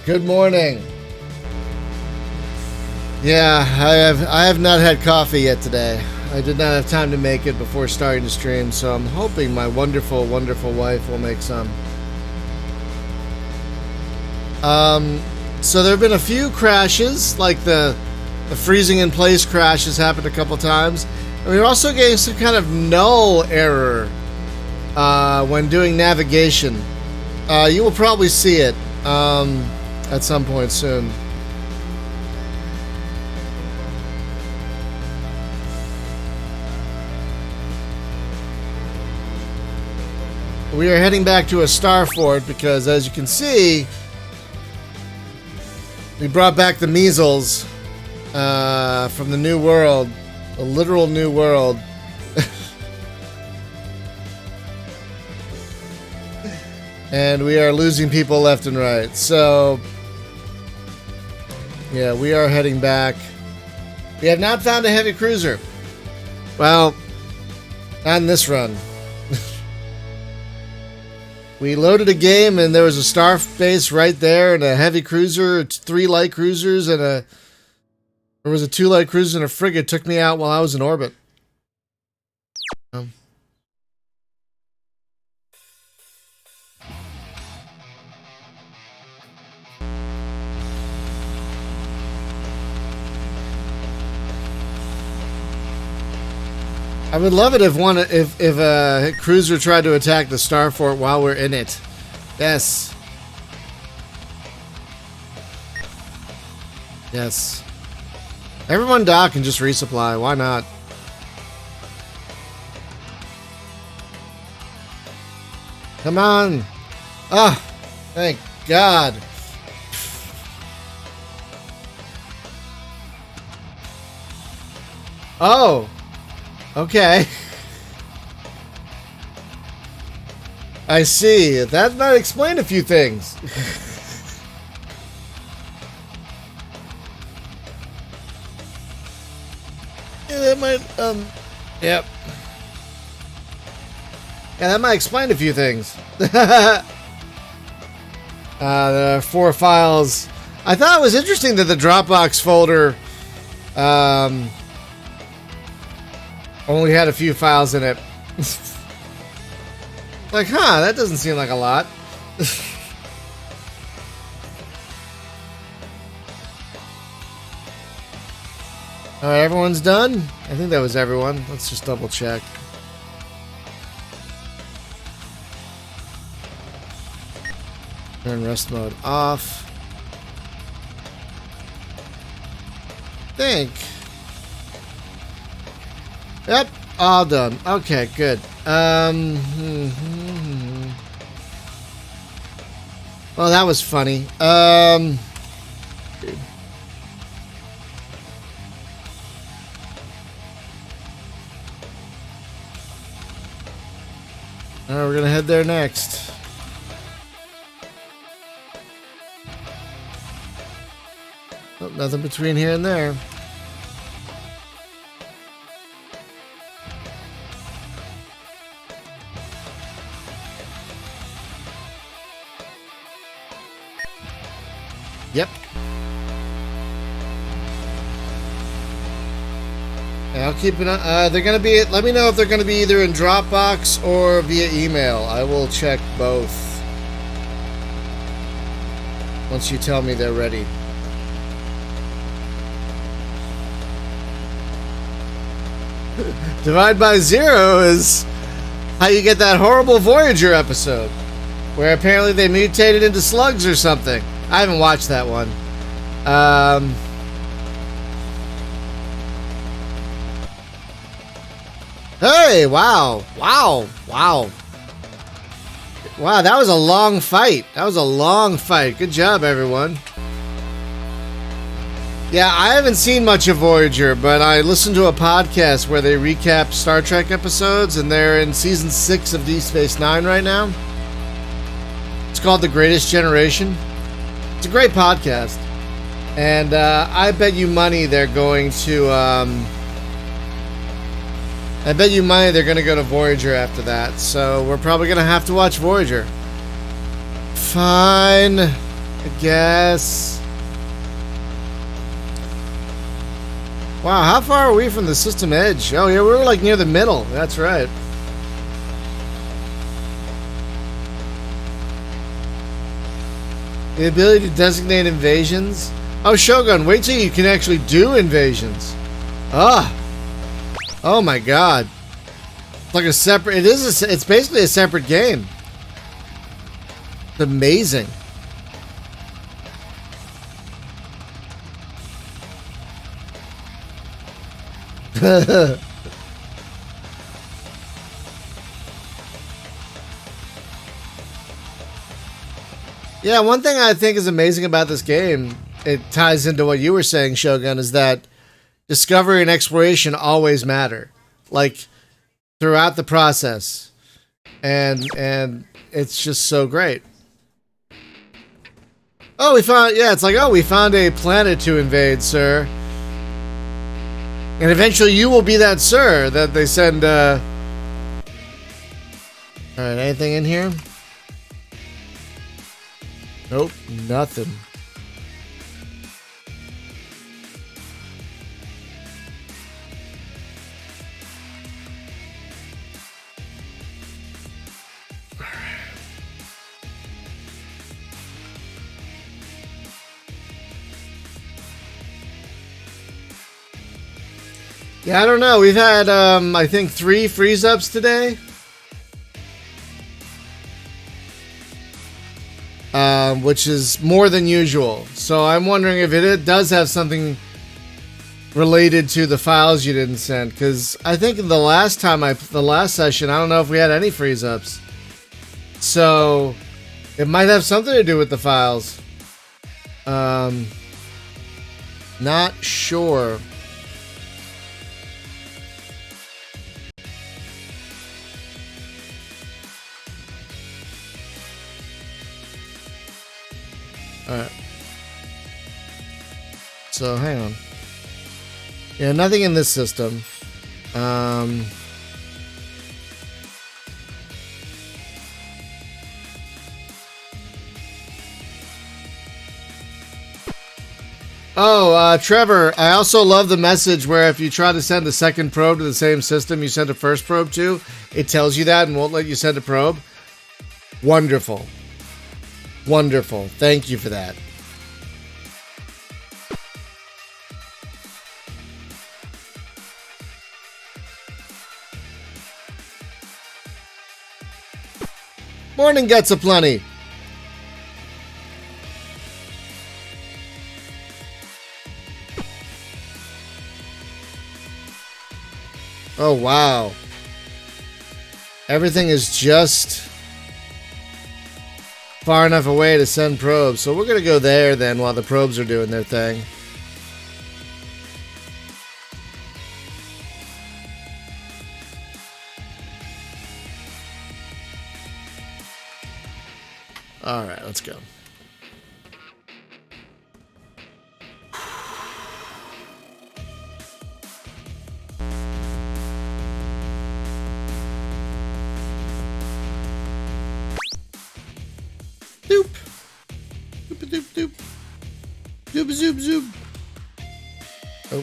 Good morning. Yeah, I have not had coffee yet today. I did not have time to make it before starting to stream, so I'm hoping my wonderful, wonderful wife will make some. So there have been a few crashes, like the freezing in place crash has happened a couple times. And we're also getting some kind of null error when doing navigation. You will probably see it at some point soon. We are heading back to a star fort because, as you can see, we brought back the measles from the new world, a literal new world. And we are losing people left and right. So, yeah, we are heading back. We have not found a heavy cruiser. Well, not in this run. We loaded a game and there was a star base right there and a heavy cruiser, 3 light cruisers, and there was a 2 light cruiser and a frigate. Took me out while I was in orbit. I would love it if a cruiser tried to attack the star fort while we're in it. Yes. Yes. Everyone dock and just resupply. Why not? Come on. Ah, thank God. Oh. Okay. I see. That might explain a few things. Yeah, that might, yep. Yeah, that might explain a few things. There are 4 files. I thought it was interesting that the Dropbox folder, only had a few files in it. Like, huh, that doesn't seem like a lot. Alright, everyone's done? I think that was everyone. Let's just double check. Turn rest mode off. Think. Yep, all done. Okay, good. Well, that was funny. Alright, we're gonna head there next. Oh, nothing between here and there. Yep. Yeah, I'll keep it on. They're gonna be. Let me know if they're gonna be either in Dropbox or via email. I will check both once you tell me they're ready. Divide by zero is how you get that horrible Voyager episode where apparently they mutated into slugs or something. I haven't watched that one. Hey, wow. Wow, that was a long fight. Good job, everyone. Yeah, I haven't seen much of Voyager, but I listened to a podcast where they recap Star Trek episodes, and they're in season 6 of Deep Space Nine right now. It's called The Greatest Generation. It's a great podcast. And I bet you money they're going to... I bet you money they're going to go to Voyager after that. So we're probably going to have to watch Voyager. Fine, I guess. Wow, how far are we from the system edge? Oh yeah, we were like near the middle. That's right. The ability to designate invasions. Oh, Shogun, wait till you can actually do invasions. Oh my god. It's like a separate... It's basically a separate game. It's amazing. Yeah, one thing I think is amazing about this game, it ties into what you were saying, Shogun, is that discovery and exploration always matter, like throughout the process, and it's just so great. Oh, we found, yeah, it's like, oh, we found a planet to invade, sir, and eventually you will be that sir that they send. All right, anything in here? Nope, nothing. Yeah, I don't know. We've had, I think 3 freeze-ups today. Which is more than usual. So I'm wondering if it does have something related to the files you didn't send. Because I think the last session, I don't know if we had any freeze-ups. So it might have something to do with the files. Not sure. Alright. So, hang on. Yeah, nothing in this system. Trevor, I also love the message where if you try to send a second probe to the same system you sent a first probe to, it tells you that and won't let you send a probe. Wonderful. Wonderful. Thank you for that. Morning guts aplenty. Oh, wow. Everything is just far enough away to send probes. So we're going to go there then while the probes are doing their thing. All right, let's go. Doop. Doop doop doop. Doop zoop zoop. Oh.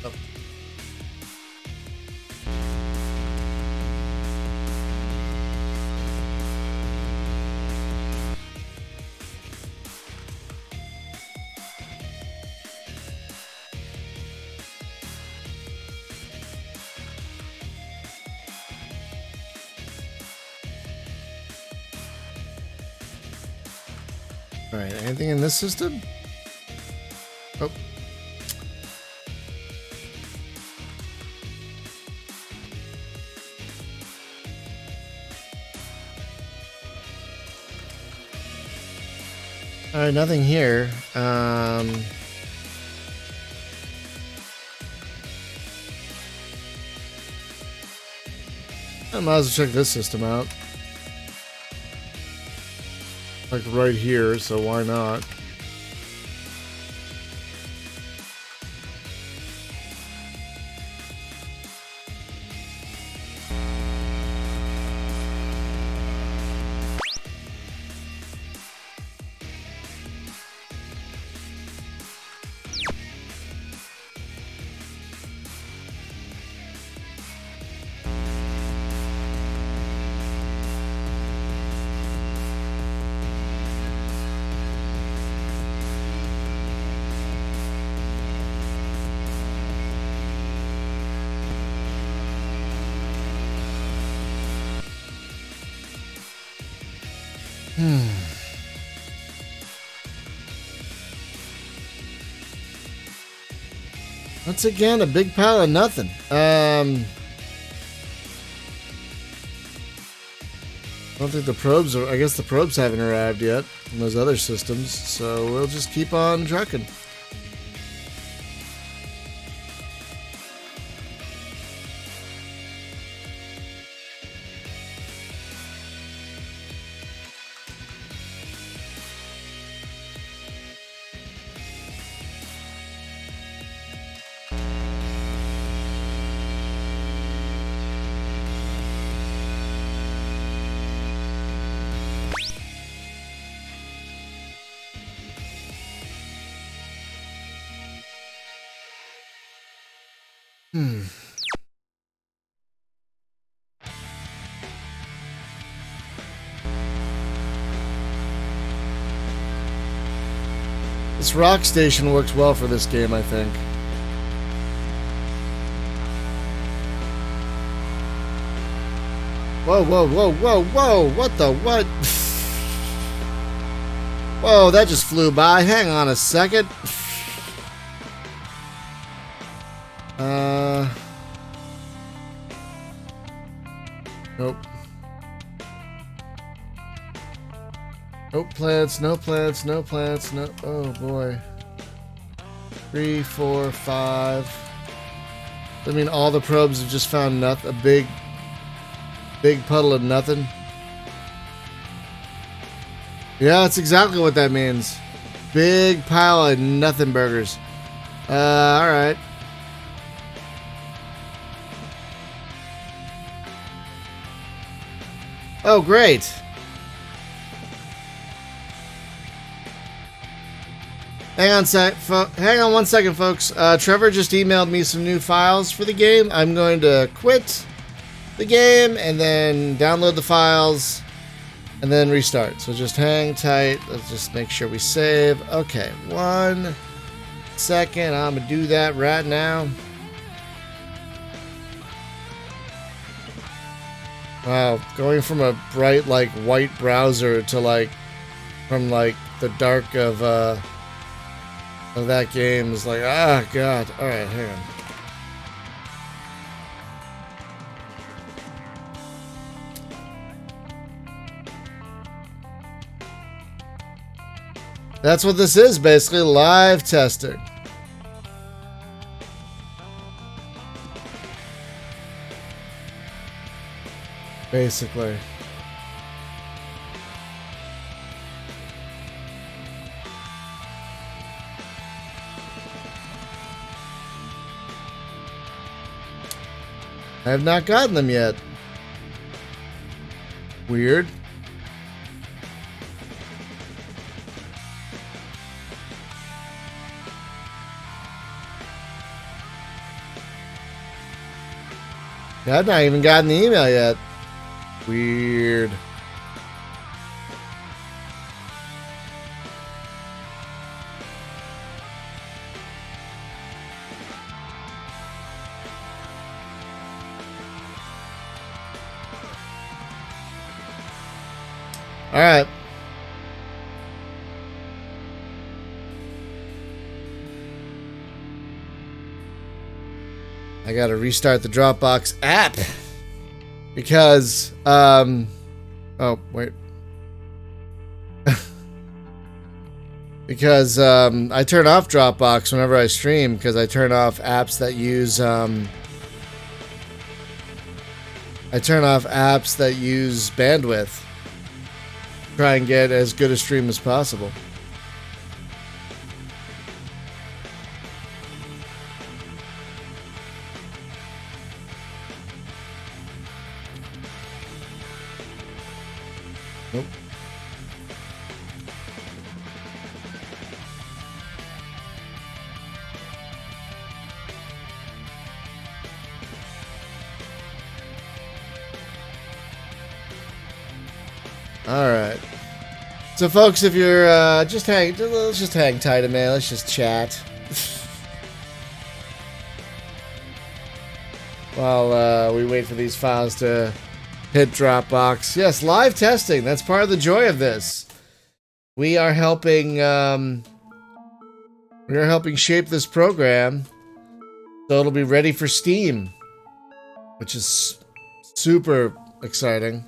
Oh. All right, anything in this system? Oh. All right, nothing here. I might as well check this system out. Like right here, so why not? Once again, a big pile of nothing. I don't think the probes are... I guess the probes haven't arrived yet in those other systems, so we'll just keep on trucking. This rock station works well for this game, I think. Whoa, whoa, whoa, whoa, whoa! What the what? Whoa, that just flew by. Hang on a second. Nope. Nope, plants, no plants, no plants, no... Oh, boy. 3, 4, 5. I mean, all the probes have just found nothing. A big puddle of nothing. Yeah, that's exactly what that means. Big pile of nothing burgers. Alright. Oh, great. Hang on 1 second, folks. Trevor just emailed me some new files for the game. I'm going to quit the game and then download the files and then restart. So just hang tight. Let's just make sure we save. Okay, 1 second. I'm gonna do that right now. Wow, going from a bright like white browser to like from like the dark of that game is like, ah, God. All right, hang on. That's what this is, basically, live testing. Basically. I have not gotten them yet. Weird. I've not even gotten the email yet. Weird. All right. I gotta restart the Dropbox app because oh wait because I turn off Dropbox whenever I stream because I turn off apps that use bandwidth. Try and get as good a stream as possible. Nope. All right. So, folks, if you're let's just hang tight a minute. Let's just chat while we wait for these files to hit Dropbox. Yes, live testing. That's part of the joy of this. We are helping. Shape this program so it'll be ready for Steam, which is super exciting.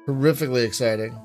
Horrifically exciting.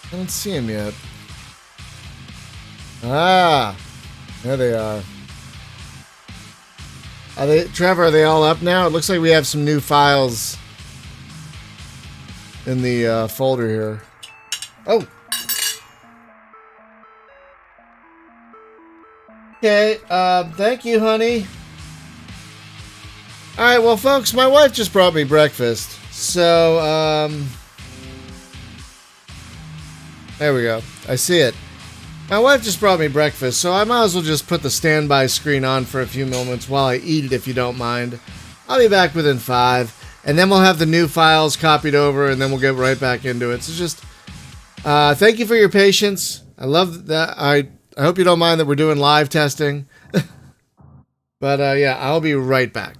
I don't see him yet. Ah, there they are. Trevor, are they all up now? It looks like we have some new files in the folder here. Oh. Okay, thank you, honey. Alright, well, folks, my wife just brought me breakfast. So, there we go. I see it. My wife just brought me breakfast, so I might as well just put the standby screen on for a few moments while I eat it, if you don't mind. I'll be back within 5, and then we'll have the new files copied over, and then we'll get right back into it. So just, thank you for your patience. I love that. I hope you don't mind that we're doing live testing. But, yeah, I'll be right back.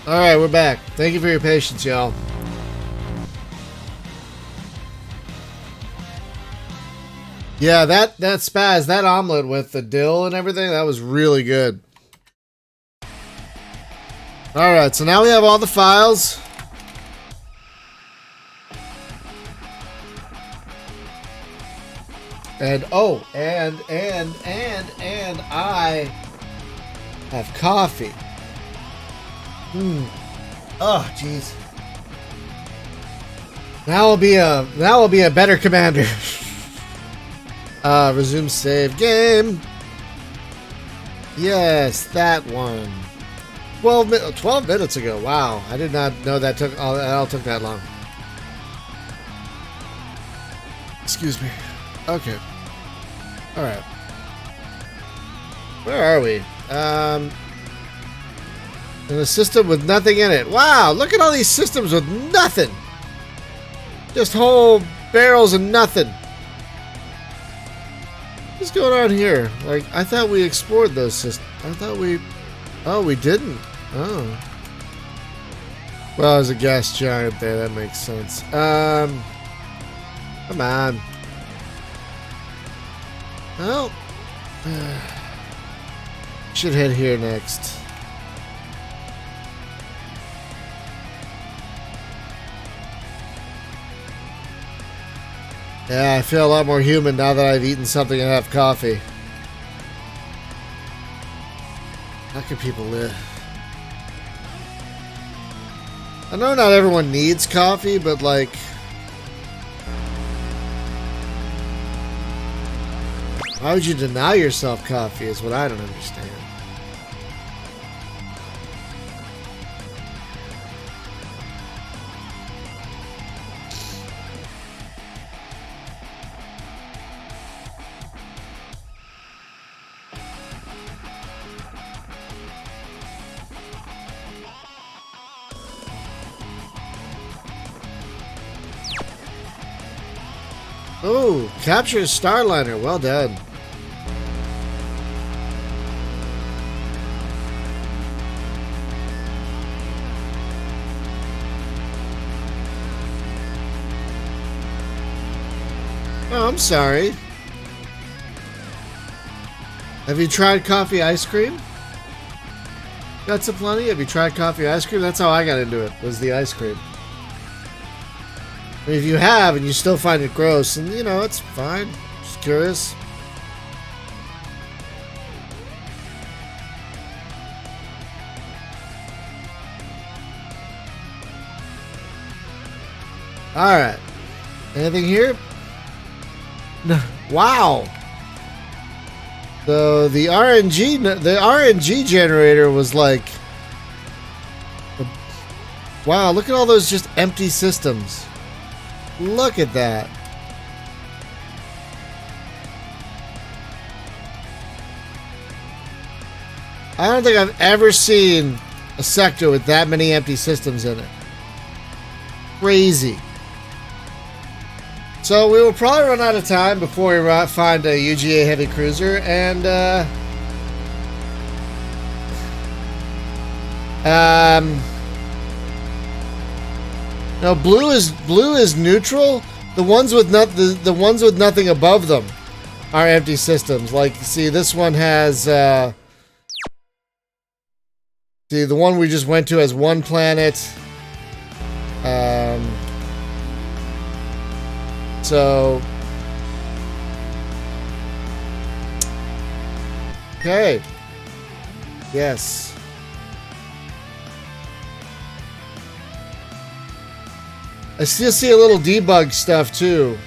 Alright, we're back. Thank you for your patience, y'all. Yeah, that spaz, that omelet with the dill and everything, that was really good. Alright, so now we have all the files. And oh, and I have coffee. Oh, jeez. Now will be a better commander. Resume save game. Yes, that one. 12 minutes ago. Wow, I did not know that all took that long. Excuse me. Okay. All right. Where are we? In a system with nothing in it. Wow, look at all these systems with nothing. Just whole barrels of nothing. What's going on here? Like, I thought we explored those systems. I thought we... Oh, we didn't. Oh. Well, there's a gas giant there. That makes sense. Come on. Well... should head here next. Yeah, I feel a lot more human now that I've eaten something and have coffee. How can people live? I know not everyone needs coffee, but like... why would you deny yourself coffee is what I don't understand. Oh, capture a Starliner. Well done. Oh, I'm sorry. Have you tried coffee ice cream? Got some plenty? Have you tried coffee ice cream? That's how I got into it, was the ice cream. I mean, if you have and you still find it gross, and you know, it's fine. Just curious. Alright. Anything here? No. Wow. The RNG generator was like... wow, look at all those just empty systems. Look at that. I don't think I've ever seen a sector with that many empty systems in it. Crazy. So we will probably run out of time before we find a UGA Heavy Cruiser, and no, blue is neutral. The ones with the ones with nothing above them are empty systems. Like, see, this one has see, the one we just went to has one planet. So okay. Yes. I still see a little debug stuff too.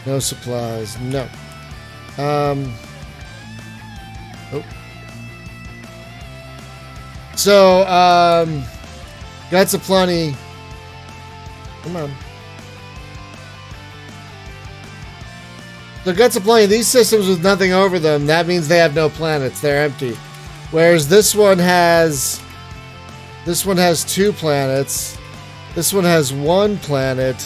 No supplies. No. Oh. So, got some plenty. Come on. So guts of plenty. These systems with nothing over them, that means they have no planets. They're empty. Whereas this one has 2 planets. This one has 1 planet.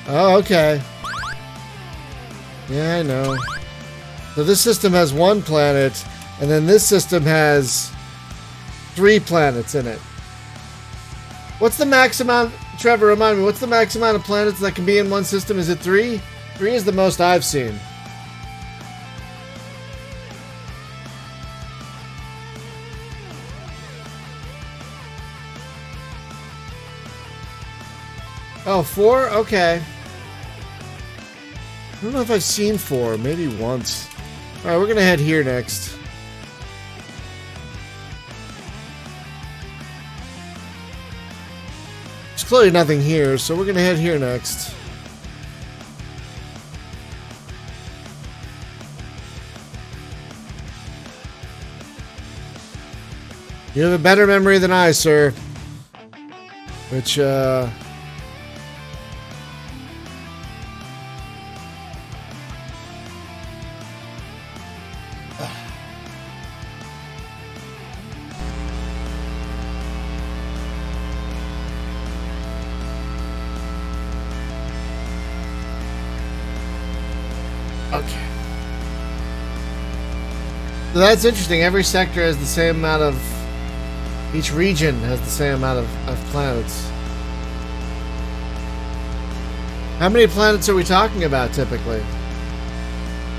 Oh, okay. Yeah, I know. So this system has 1 planet, and then this system has 3 planets in it. What's the max amount, Trevor, remind me, what's the max amount of planets that can be in one system? Is it 3? 3 is the most I've seen. Oh, 4? Okay. I don't know if I've seen 4. Maybe once. Alright, we're gonna head here next. There's clearly nothing here, so we're gonna head here next. You have a better memory than I, sir. Which, okay. So that's interesting. Every sector has the same amount of... Each region has the same amount of planets. How many planets are we talking about, typically?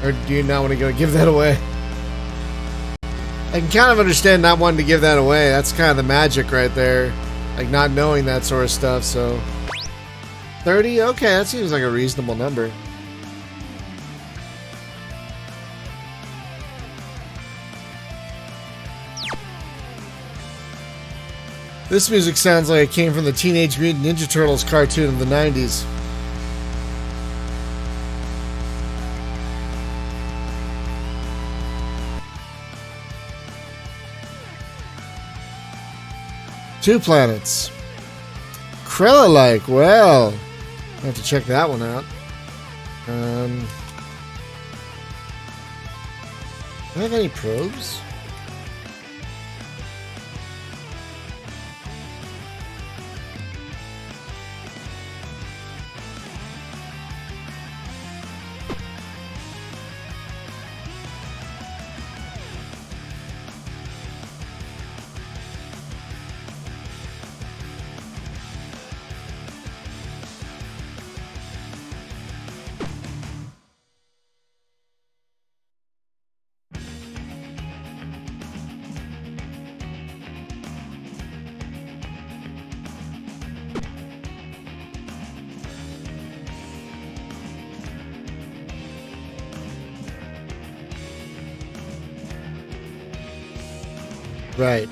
Or do you not want to go give that away? I can kind of understand not wanting to give that away. That's kind of the magic right there. Like, not knowing that sort of stuff, so... 30? Okay, that seems like a reasonable number. This music sounds like it came from the Teenage Mutant Ninja Turtles cartoon of the 90s. Two planets. Krellan-like. Well, I have to check that one out. Do I have any probes? Right.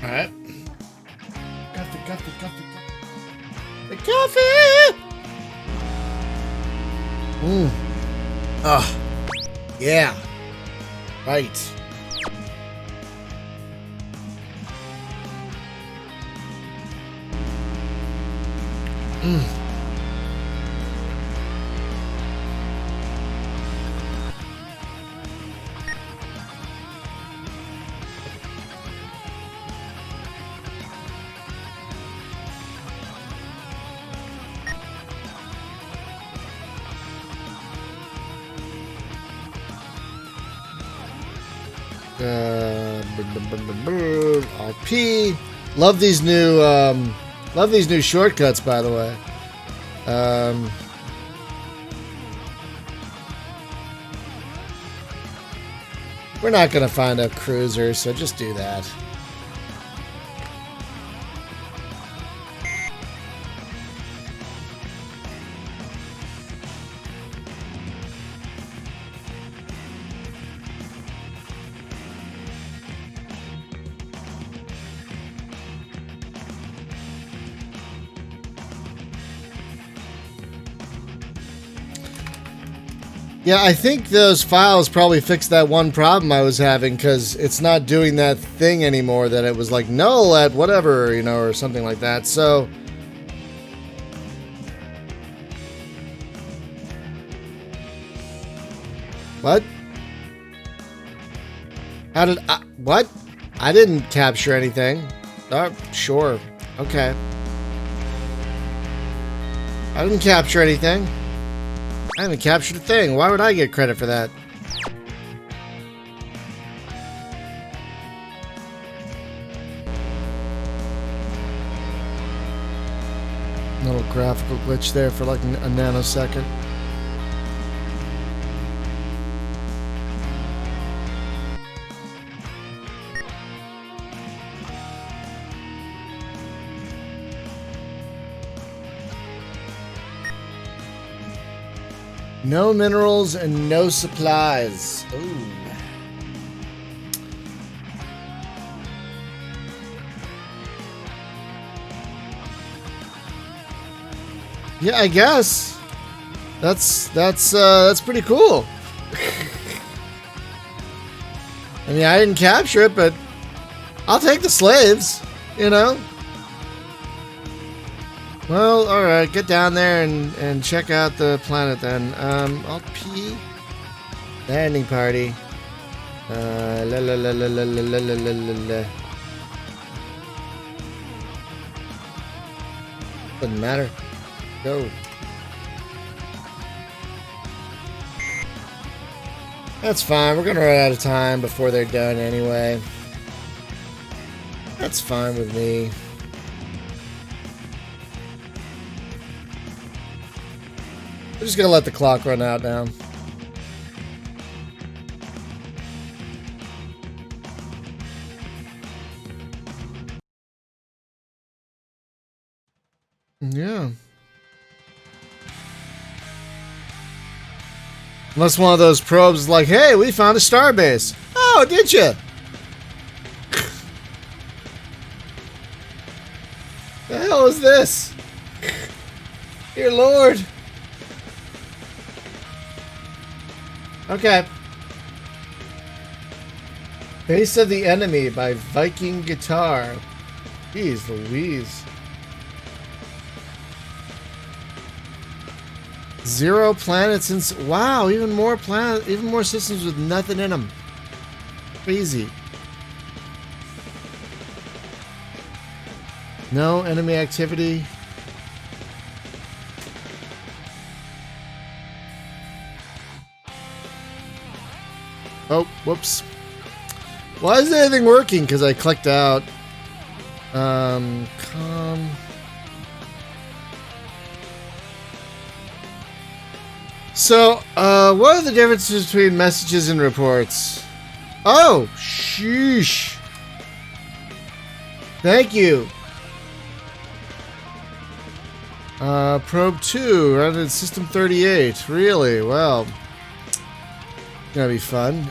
Alright. Coffee. The coffee! Yeah. Right. RP. Love these new shortcuts, by the way. We're not gonna find a cruiser, so just do that. Yeah, I think those files probably fixed that one problem I was having, because it's not doing that thing anymore that it was like null at whatever, you know, or something like that. So what? How did I, what? I didn't capture anything. Oh, sure. Okay. I didn't capture anything. I haven't captured a thing. Why would I get credit for that? Little graphical glitch there for like a nanosecond. No minerals and no supplies. Ooh. Yeah, I guess. That's pretty cool. I mean, I didn't capture it, but I'll take the slaves, you know? Well, alright, get down there and check out the planet then. Alt P. Landing party. La la la la la la la la la la. Doesn't matter. Go. That's fine, we're gonna run out of time before they're done anyway. That's fine with me. We're just gonna let the clock run out now. Yeah. Unless one of those probes is like, hey, we found a starbase. Oh, did you? The hell is this? Dear Lord. Okay. Base of the Enemy by Viking Guitar. Jeez Louise. 0 planets and wow, even more systems with nothing in them. Crazy. No enemy activity. Oh, whoops. Why isn't anything working? Because I clicked out. Com. So, what are the differences between messages and reports? Oh, sheesh. Thank you. Probe 2, running System 38. Really? Well, gonna be fun.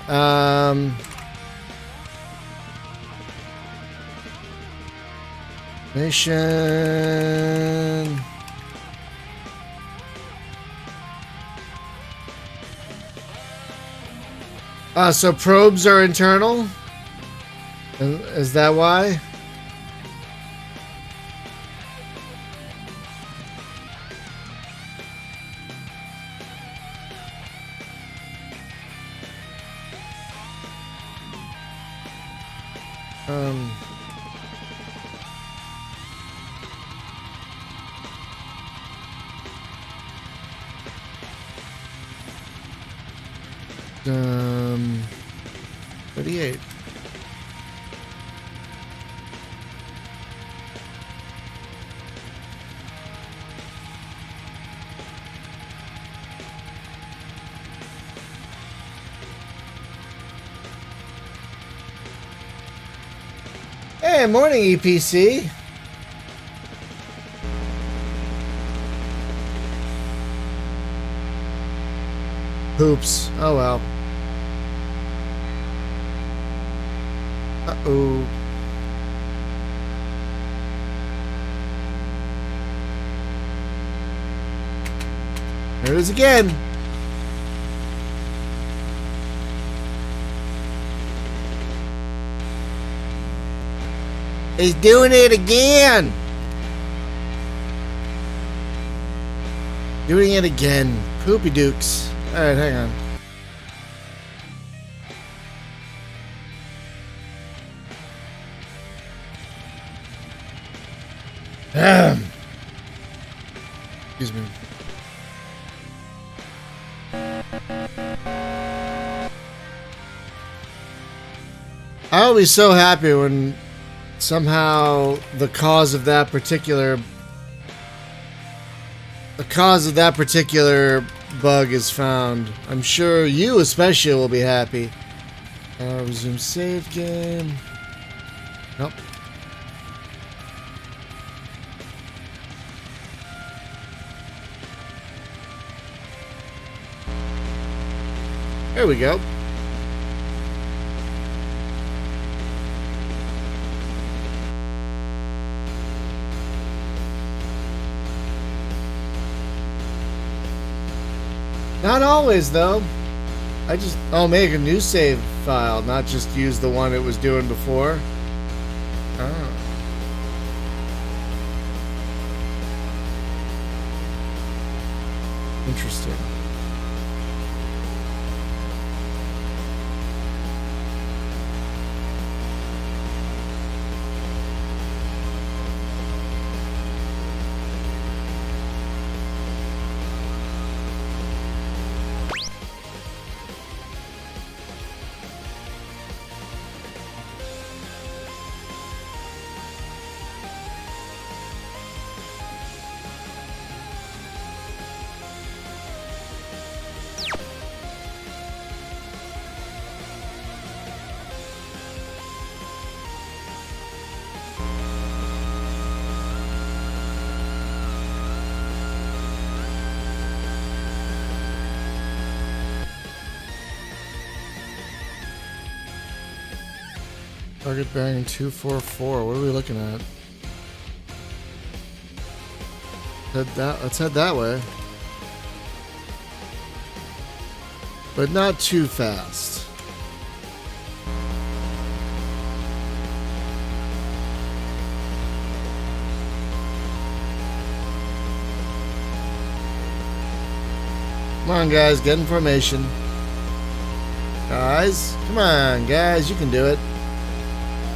Nation. So probes are internal? Is that why? Um, 38. Hey, morning, EPC. Oops. Oh well. Uh-oh. There it is again. He's doing it again. Doing it again. Poopy dukes. Alright, hang on. Excuse me. I'll be so happy when somehow the cause of that particular bug is found. I'm sure you especially will be happy. Resume save game. Nope. There we go. Not always, though. I'll make a new save file, not just use the one it was doing before. Oh. Interesting. Target bearing 244. What are we looking at? Let's head that way. But not too fast. Come on, guys, get in formation. Guys, come on, guys, you can do it.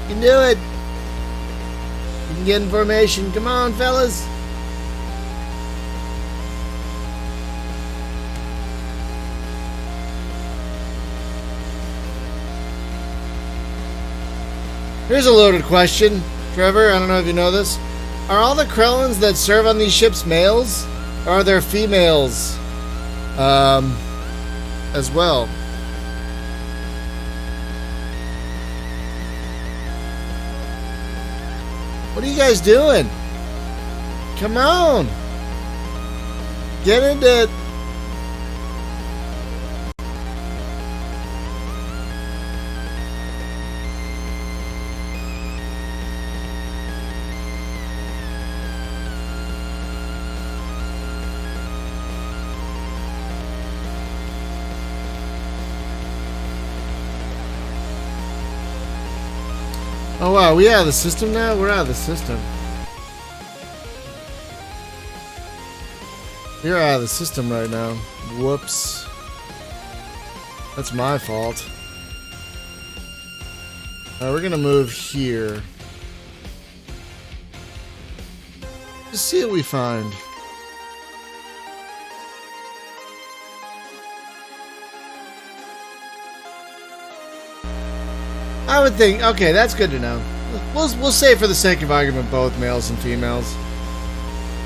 You can do it. You can get in formation. Come on, fellas. Here's a loaded question, Trevor. I don't know if you know this. Are all the Krellans that serve on these ships males? Or are there females as well? What are you guys doing? Come on. Get into it. Oh wow, we out of the system now? We're out of the system. You're out of the system right now. Whoops. That's my fault. We're gonna move here. Just see what we find. I would think, okay, that's good to know. We'll say for the sake of argument both males and females.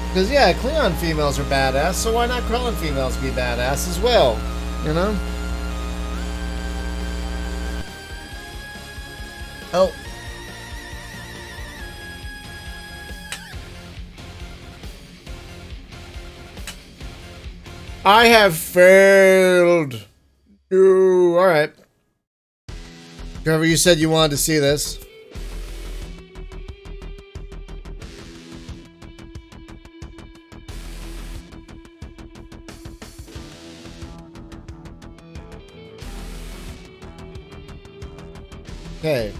Because yeah, Klingon females are badass, so why not Krellan females be badass as well? You know? Oh. I have failed. Ooh, alright. Trevor, you said you wanted to see this. Okay.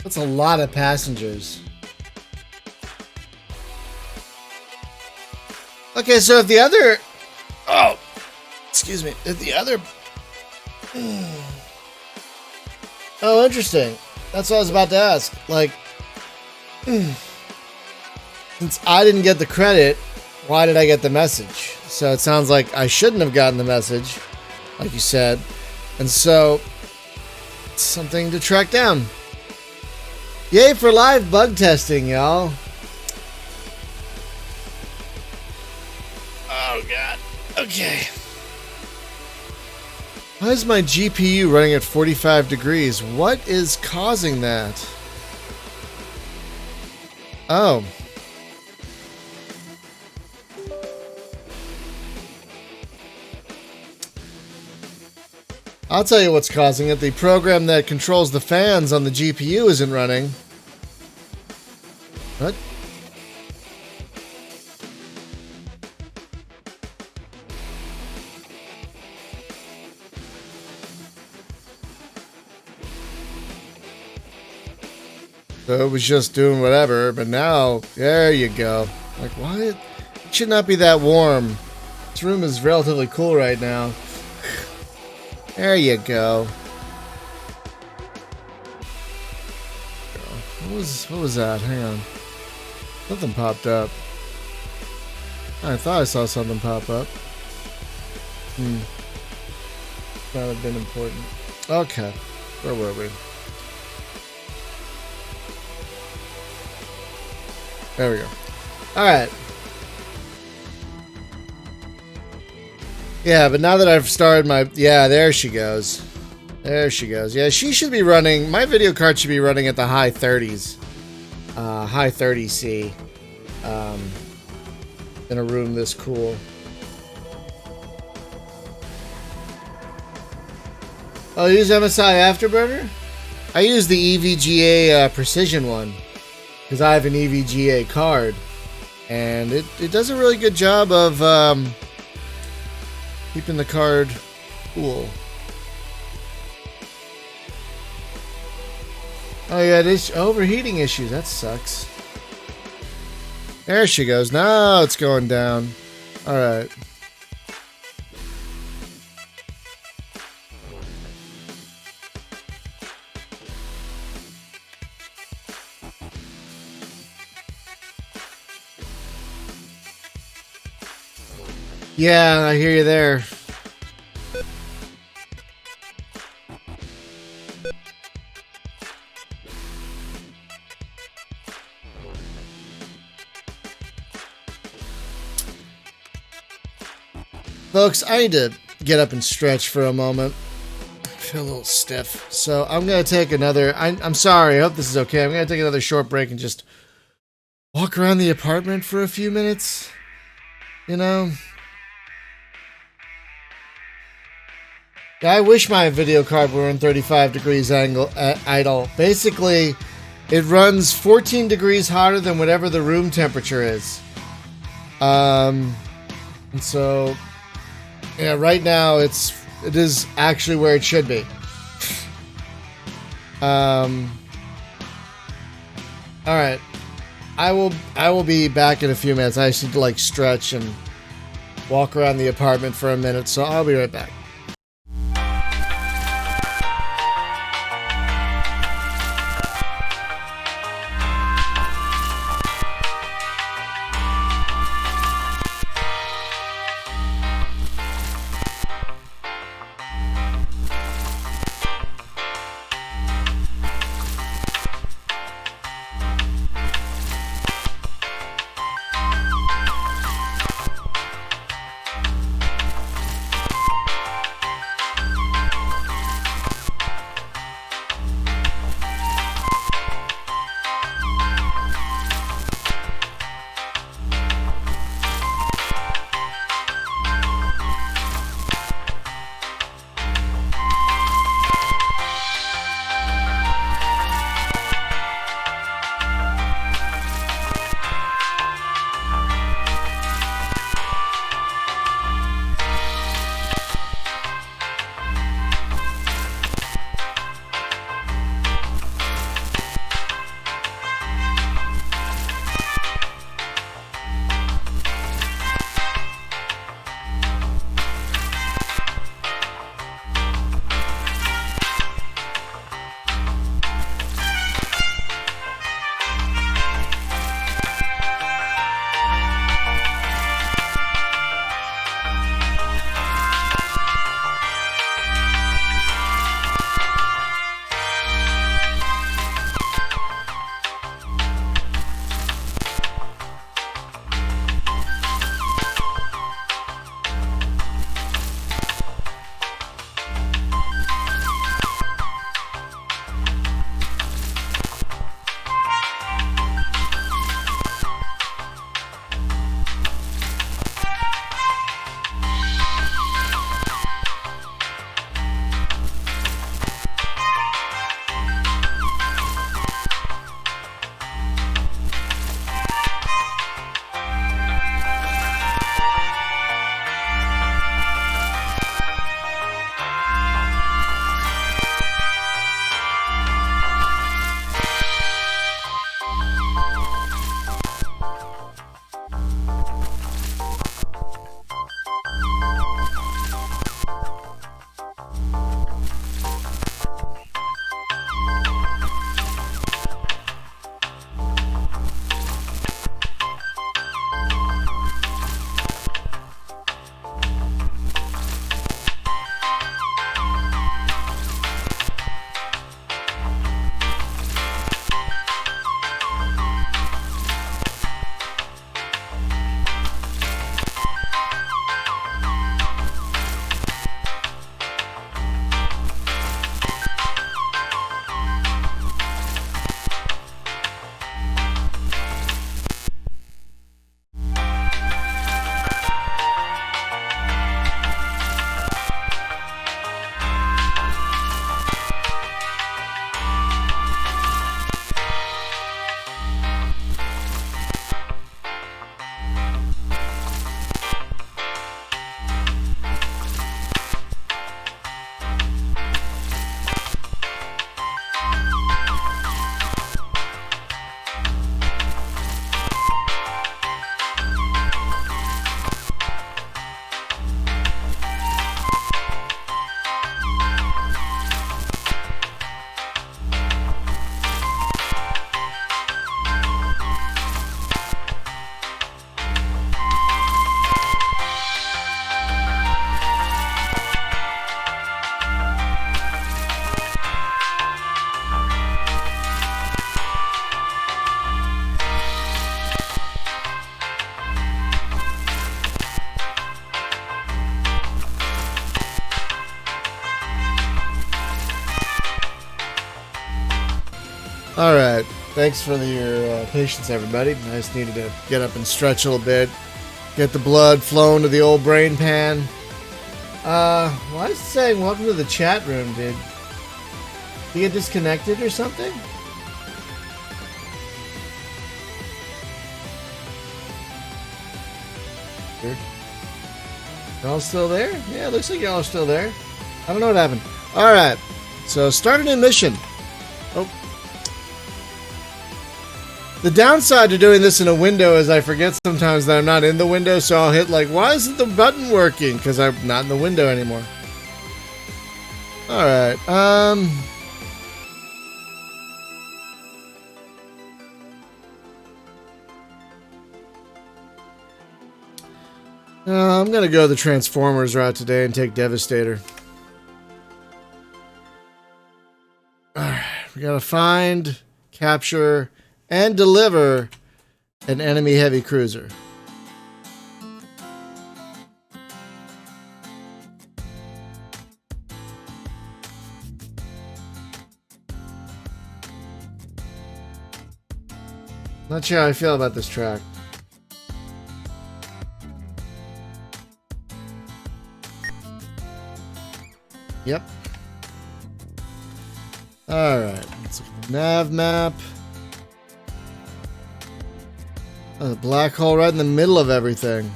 That's a lot of passengers. Okay, so if the other... Oh, excuse me. If the other... Oh, interesting. That's what I was about to ask. Like, since I didn't get the credit, why did I get the message? So it sounds like I shouldn't have gotten the message, like you said. And so, it's something to track down. Yay for live bug testing, y'all. Oh, God. Okay. Why is my GPU running at 45 degrees? What is causing that? Oh. I'll tell you what's causing it. The program that controls the fans on the GPU isn't running. What? So it was just doing whatever, but now, there you go. Like, what? It should not be that warm. This room is relatively cool right now. There you go. What was that? Hang on. Something popped up. I thought I saw something pop up. That would have been important. Okay. Where were we? There we go. Alright. Yeah, but now that I've started my... Yeah, there she goes. There she goes. Yeah, she should be running... My video card should be running at the high 30s. High 30C. In a room this cool. Oh, you use MSI Afterburner? I use the EVGA Precision one. Because I have an EVGA card. And it does a really good job of keeping the card cool. Oh yeah, this overheating issues. That sucks. There she goes. Now it's going down. Alright. Yeah, I hear you there. Folks, I need to get up and stretch for a moment. I feel a little stiff. So I'm going to take another... I'm sorry, I hope this is okay. I'm going to take another short break and just walk around the apartment for a few minutes. You know... I wish my video card were in 35 degrees angle idle. Basically, it runs 14 degrees hotter than whatever the room temperature is. And so, yeah, right now it is actually where it should be. All right, I will be back in a few minutes. I just need to like stretch and walk around the apartment for a minute, so I'll be right back. Alright, thanks for your patience, everybody. I just needed to get up and stretch a little bit. Get the blood flowing to the old brain pan. Why is it saying welcome to the chat room, dude? Did you get disconnected or something? Weird. Y'all still there? Yeah, it looks like y'all are still there. I don't know what happened. Alright, so start a new mission. Oh. The downside to doing this in a window is I forget sometimes that I'm not in the window, so I'll hit like, why isn't the button working? Because I'm not in the window anymore. Alright, I'm gonna go the Transformers route today and take Devastator. Alright, we gotta find, capture, and deliver an enemy heavy cruiser. Not sure how I feel about this track. Yep. Alright, let's look at the nav map. Oh, the black hole right in the middle of everything.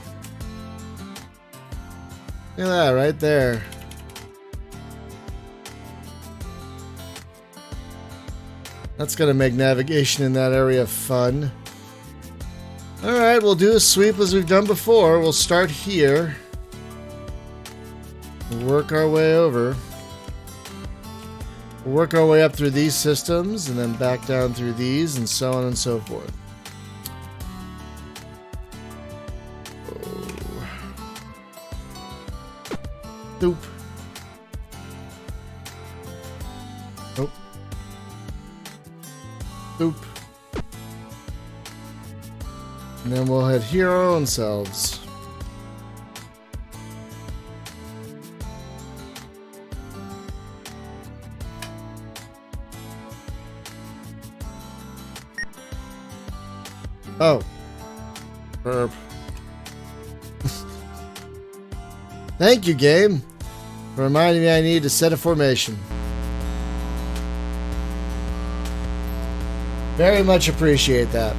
Look at that, right there. That's gonna make navigation in that area fun. Alright, we'll do a sweep as we've done before. We'll start here. We'll work our way over. We'll work our way up through these systems and then back down through these and so on and so forth. Doop. Nope. Doop. And then we'll head here our own selves. Oh. Burp. Thank you, game, for reminding me I need to set a formation. Very much appreciate that.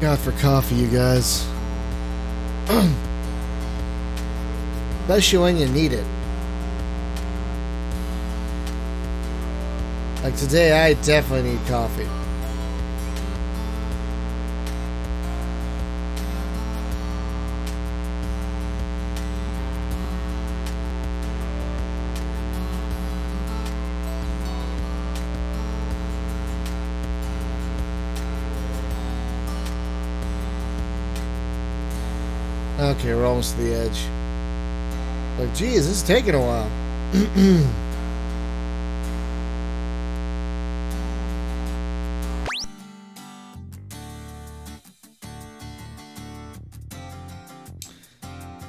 God for coffee, you guys. Especially when you need it. Like today, I definitely need coffee. Okay, we're almost to the edge. Like, geez, this is taking a while.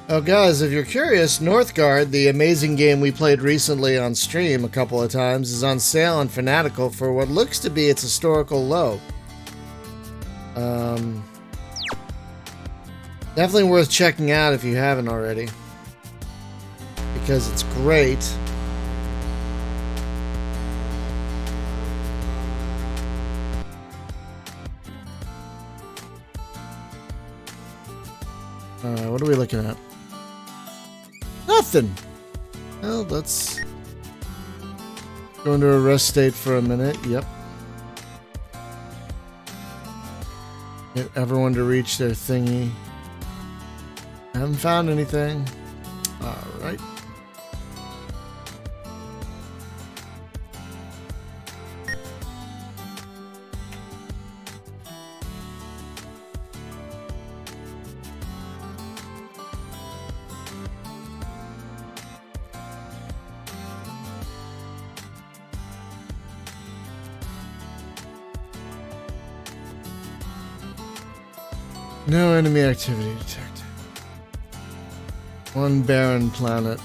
Oh, guys, if you're curious, Northgard, the amazing game we played recently on stream a couple of times, is on sale on Fanatical for what looks to be its historical low. Definitely worth checking out if you haven't already, because it's great. Alright, what are we looking at? Nothing! Well, let's go into a rest state for a minute. Yep. Get everyone to reach their thingy. Haven't found anything. Alright. No enemy activity detected. One barren planet.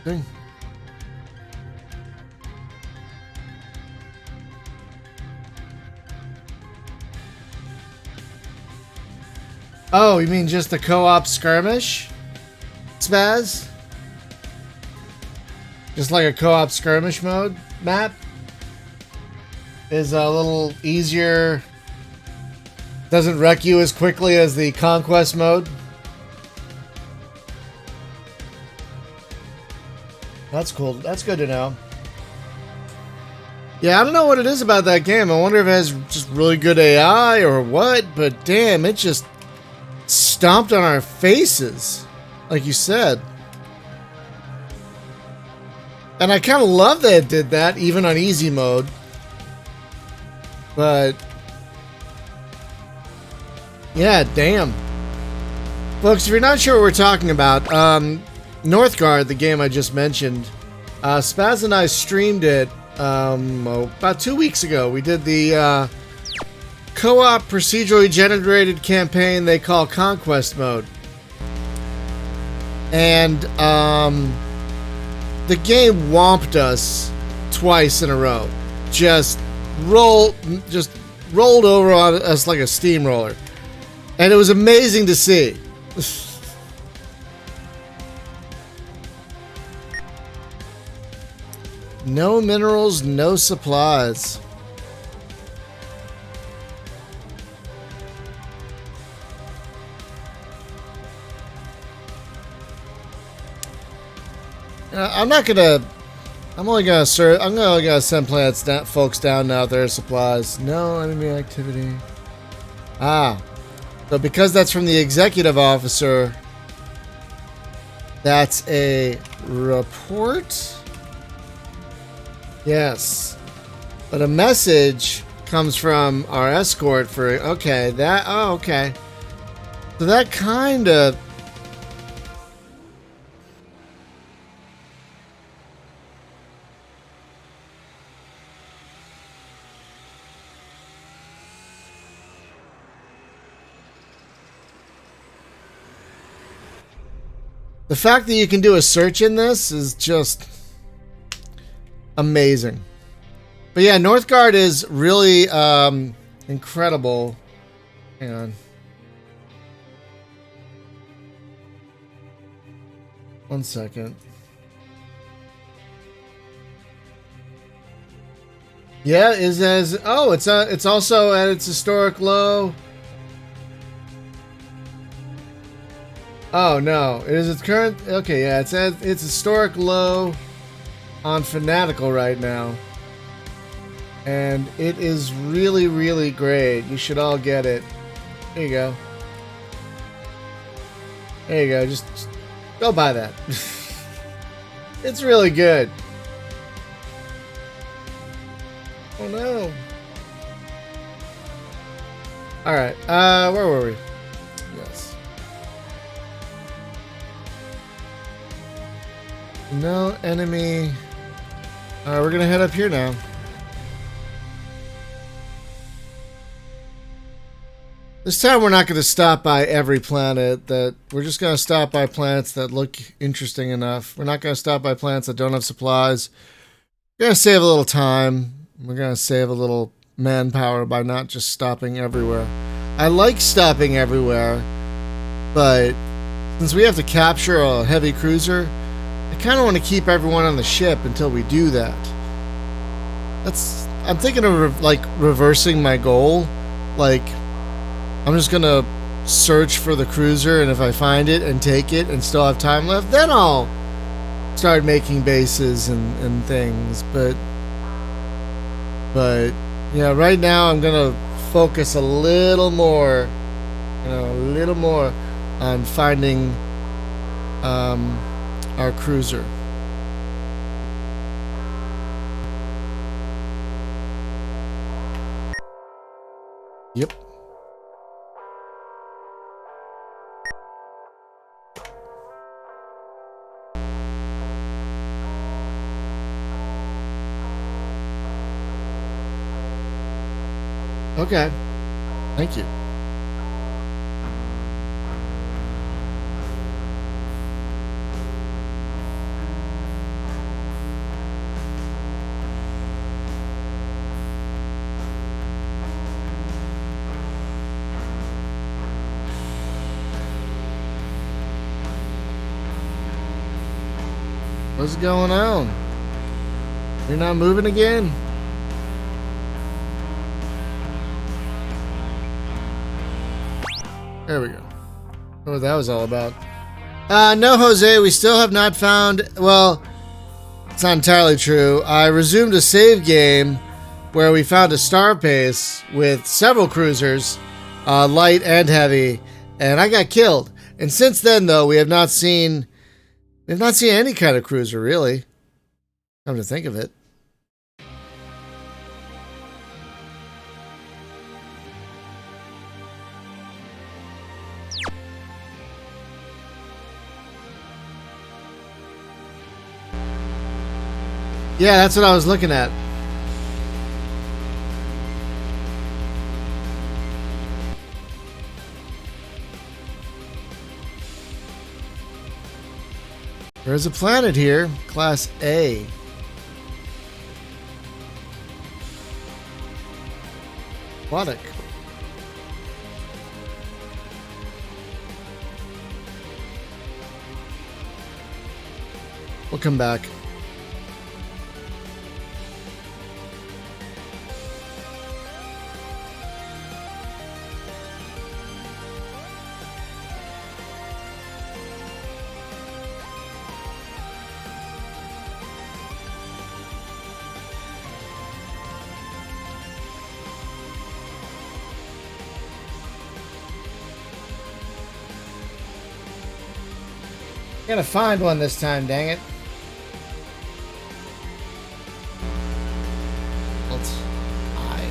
Thing. Oh, you mean just the co-op skirmish? Spaz? Just like a co-op skirmish mode map? Is a little easier. Doesn't wreck you as quickly as the conquest mode? That's cool. That's good to know. Yeah, I don't know what it is about that game. I wonder if it has just really good AI or what, but damn, it just stomped on our faces, like you said. And I kind of love that it did that, even on easy mode. But yeah, damn. Folks, if you're not sure what we're talking about, Northgard, the game I just mentioned, Spaz and I streamed it about 2 weeks ago. We did the co-op procedurally generated campaign they call Conquest Mode. And the game whomped us twice in a row. Just rolled over on us like a steamroller. And it was amazing to see. No minerals, no supplies. I'm only gonna send folks down now. There are supplies. No enemy activity. So because that's from the executive officer, that's a report. Yes, but a message comes from our escort for okay. So that kind of. The fact that you can do a search in this is just amazing. But yeah, Northgard is really incredible. Hang on. One second. Yeah, it's also at its historic low. Oh no, it is its current. Okay, yeah, it's at its historic low on Fanatical right now, and it is really, really great. You should all get it. There you go. There you go. Just go buy that. It's really good. Oh no. All right. Where were we? Yes. No enemy. Alright, we're gonna head up here now. This time we're not gonna stop by every planet. We're just gonna stop by planets that look interesting enough. We're not gonna stop by planets that don't have supplies. We're gonna save a little time. We're gonna save a little manpower by not just stopping everywhere. I like stopping everywhere, but since we have to capture a heavy cruiser, I kind of want to keep everyone on the ship until we do that. I'm thinking of reversing my goal. Like, I'm just gonna search for the cruiser, and if I find it and take it and still have time left, then I'll start making bases and things. But yeah, right now I'm gonna focus a little more on finding our cruiser. Yep. Okay. Thank you. What's going on? You're not moving again? There we go. What that was all about. No, Jose, we still have not found... Well, it's not entirely true. I resumed a save game where we found a star base with several cruisers, light and heavy, and I got killed. And since then, though, we have not seen any kind of cruiser, really. Come to think of it. Yeah, that's what I was looking at. There's a planet here, Class A. Aquatic. We'll come back. Gotta find one this time, dang it. Let's hide.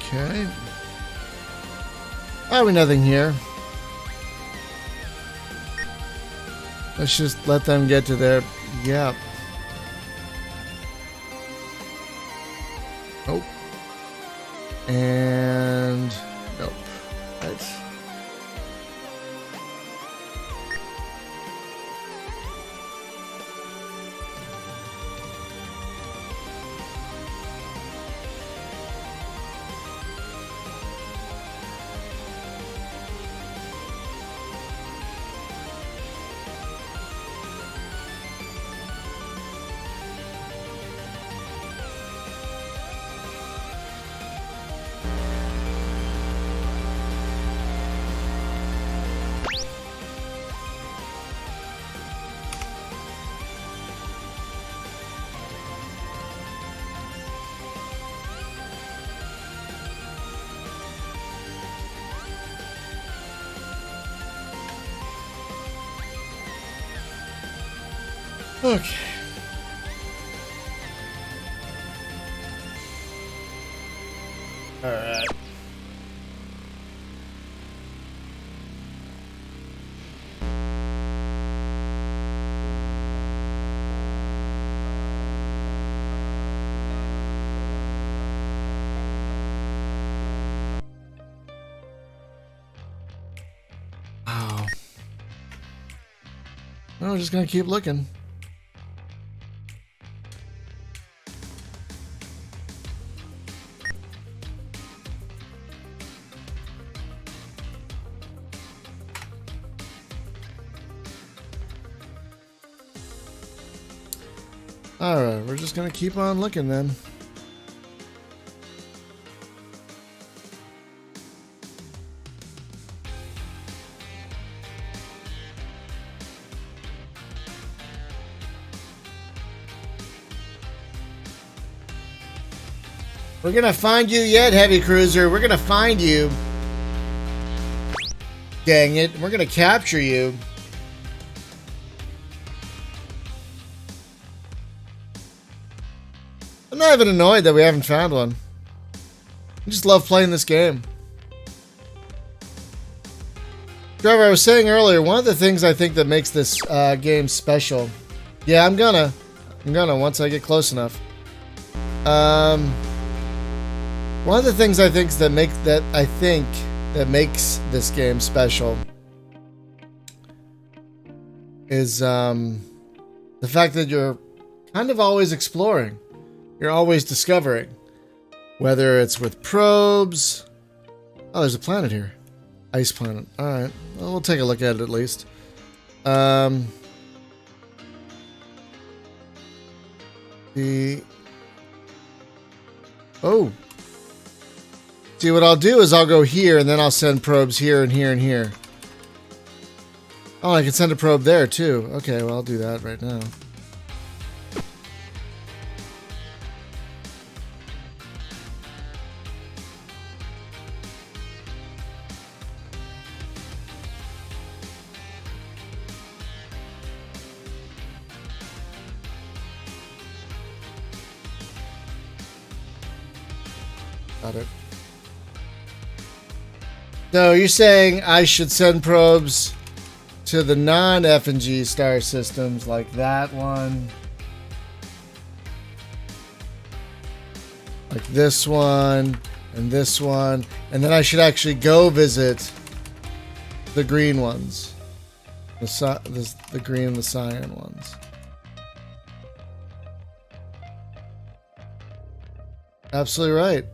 Okay. Probably nothing here. Let's just let them get to their... Yeah. Nope. And... Nope. Right. Okay. All right. Wow. No, we're just gonna keep looking. Alright, we're just gonna keep on looking then. We're gonna find you yet, Heavy Cruiser. We're gonna find you. Dang it. We're gonna capture you. I'm not even annoyed that we haven't found one. I just love playing this game. Trevor, I was saying earlier, one of the things I think that makes this game special. Yeah, I'm gonna once I get close enough. One of the things I think that makes this game special is the fact that you're kind of always exploring. You're always discovering. Whether it's with probes. Oh, there's a planet here. Ice planet. Alright. Well, we'll take a look at it at least. Oh. See, what I'll do is I'll go here, and then I'll send probes here and here and here. Oh, I can send a probe there, too. Okay, well, I'll do that right now. Got it. So you're saying I should send probes to the non-F and G star systems like that one, like this one, and then I should actually go visit the green ones, the green and the cyan ones. Absolutely right.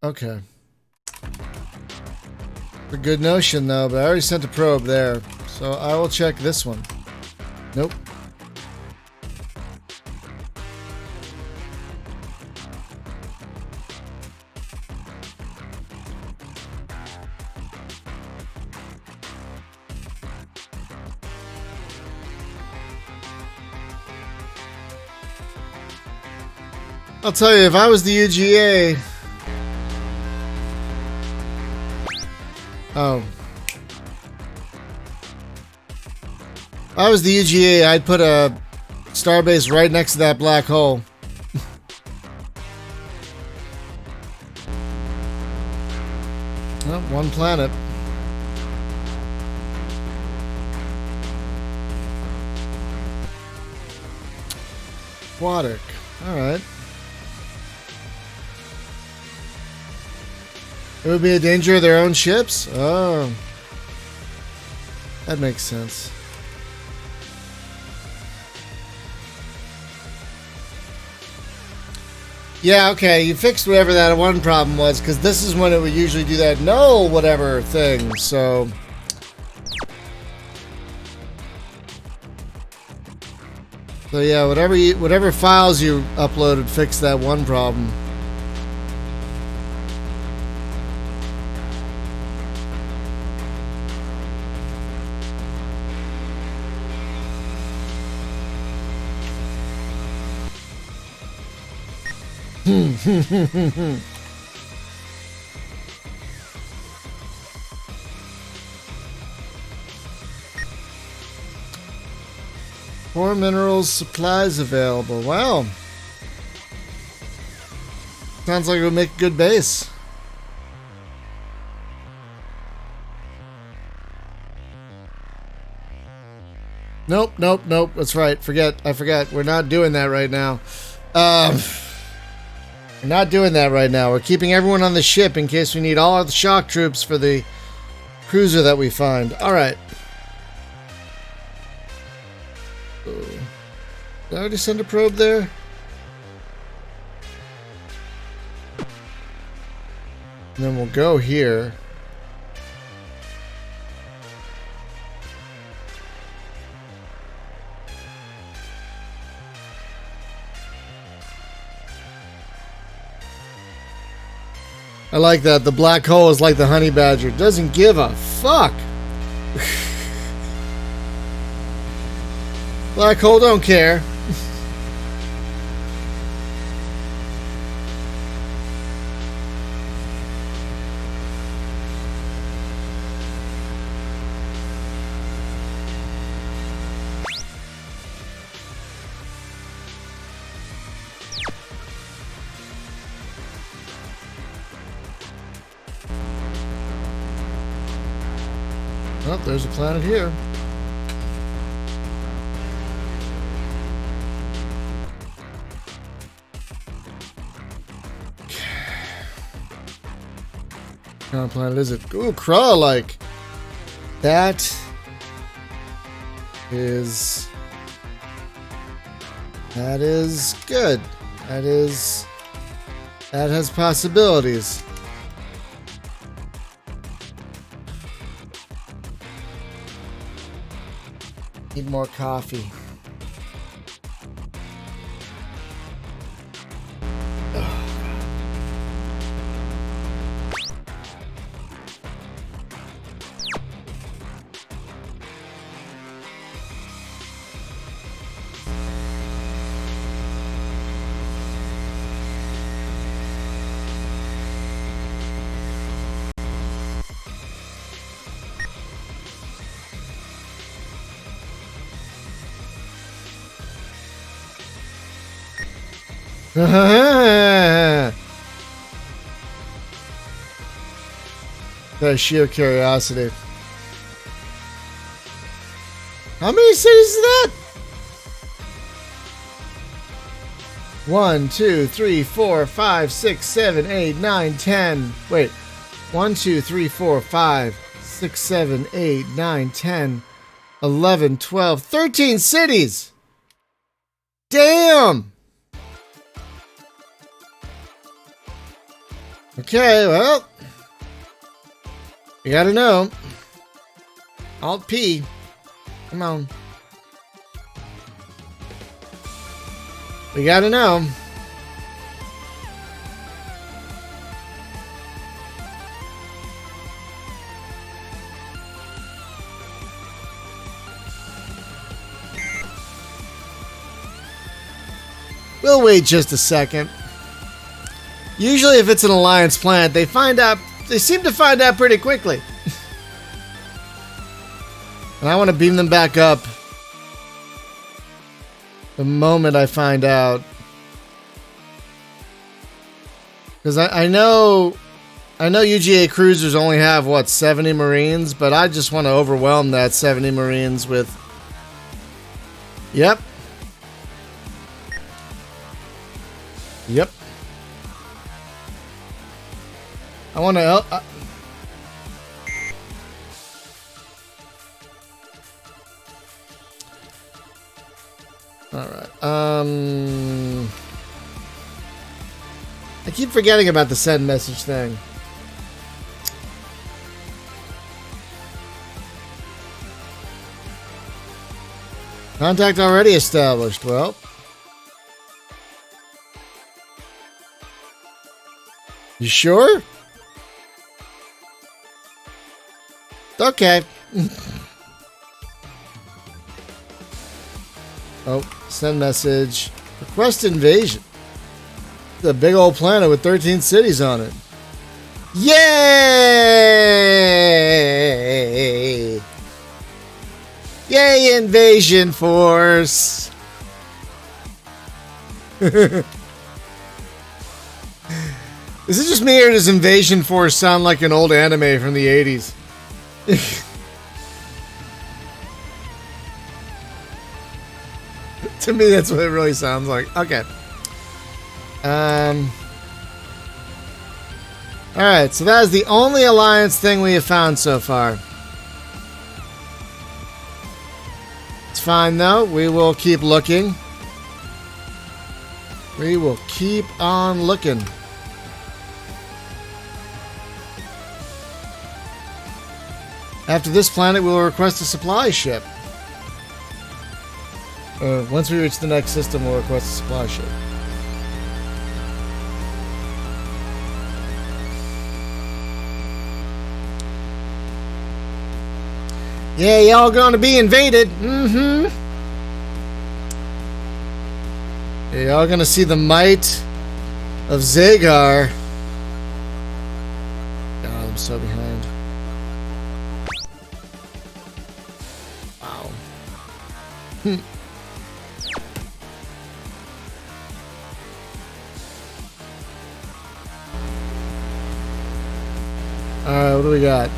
Okay. A good notion though, but I already sent a probe there, so I will check this one. Nope. I'll tell you, if I was the UGA... Oh. If I was the UGA, I'd put a starbase right next to that black hole. Well, one planet. Aquatic. Alright. It would be a danger of their own ships? Oh. That makes sense. Yeah, okay, you fixed whatever that one problem was, because this is when it would usually do that no whatever thing, so... So yeah, whatever files you uploaded fixed that one problem. Core minerals supplies available. Wow. Sounds like it would make a good base. Nope. That's right. I forget. We're not doing that right now. We're not doing that right now. We're keeping everyone on the ship in case we need all of the shock troops for the cruiser that we find. Alright. Did I already send a probe there? And then we'll go here. I like that. The black hole is like the honey badger. It doesn't give a fuck. Black hole don't care. Oh, there's a planet here. What kind of planet is it? Ooh, Krellan-like. That is good. That has possibilities. Need more coffee. That's sheer curiosity. How many cities is that? 1, 2, 3, 4, 5, 6, 7, 8, 9, 10. Wait. 1, 2, 3, 4, 5, 6, 7, 8, 9, 10, 11, 12, 13 cities! Damn! Okay, well, you gotta know. Alt P. Come on. We gotta know. We'll wait just a second. Usually if it's an Alliance planet, they seem to find out pretty quickly. And I want to beam them back up the moment I find out. Because I know UGA Cruisers only have, what, 70 Marines? But I just want to overwhelm that 70 Marines with... Yep. Yep. I want to... Alright. I keep forgetting about the send message thing. Contact already established. Well... You sure? Okay. Oh, send message. Request invasion. It's a big old planet with 13 cities on it. Yay! Yay, invasion force! Is it just me or does Invasion Force sound like an old anime from the 80s? To me, that's what it really sounds like. Okay. Alright, so that is the only Alliance thing we have found so far. It's fine, though. We will keep looking. We will keep on looking. After this planet, we will request a supply ship. Once we reach the next system, we'll request a supply ship. Yeah, y'all gonna be invaded. Mm-hmm. Yeah, y'all gonna see the might of Zagar. God, I'm so behind. Wow. Alright, what do we got?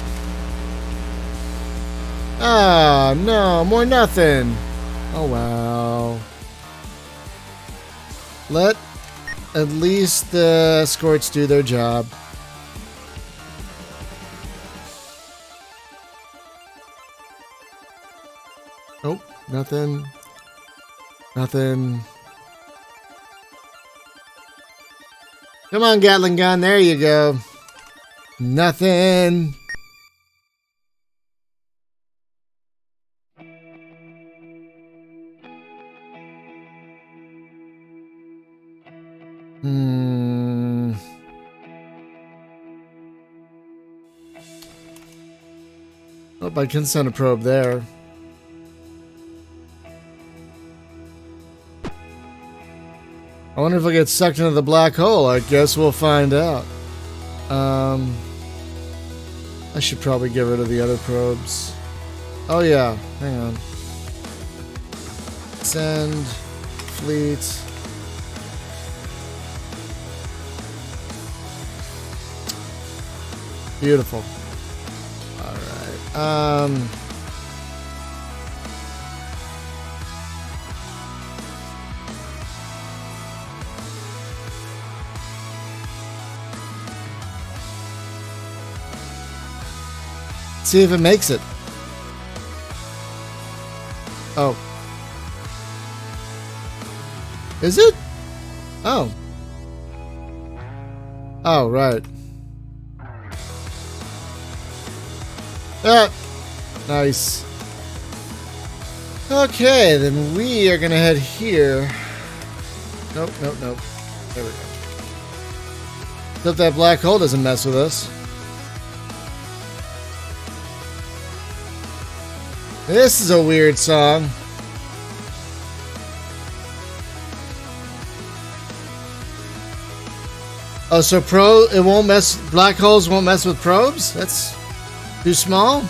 Ah, no, more nothing. Oh, wow. Let at least the escorts do their job. Oh, nothing. Nothing. Come on, Gatling gun. There you go. Nothing. Oh, I can send a probe there. I wonder if I'll get sucked into the black hole. I guess we'll find out. I should probably get rid of the other probes. Oh yeah, hang on. Send fleet. Beautiful. Alright. See if it makes it. Oh. Is it? Oh. Oh, right. Ah, nice. Okay, then we are gonna head here. Nope, nope, nope. There we go. Hope that black hole doesn't mess with us. This is a weird song. Oh, so it won't mess. Black holes won't mess with probes? That's too small?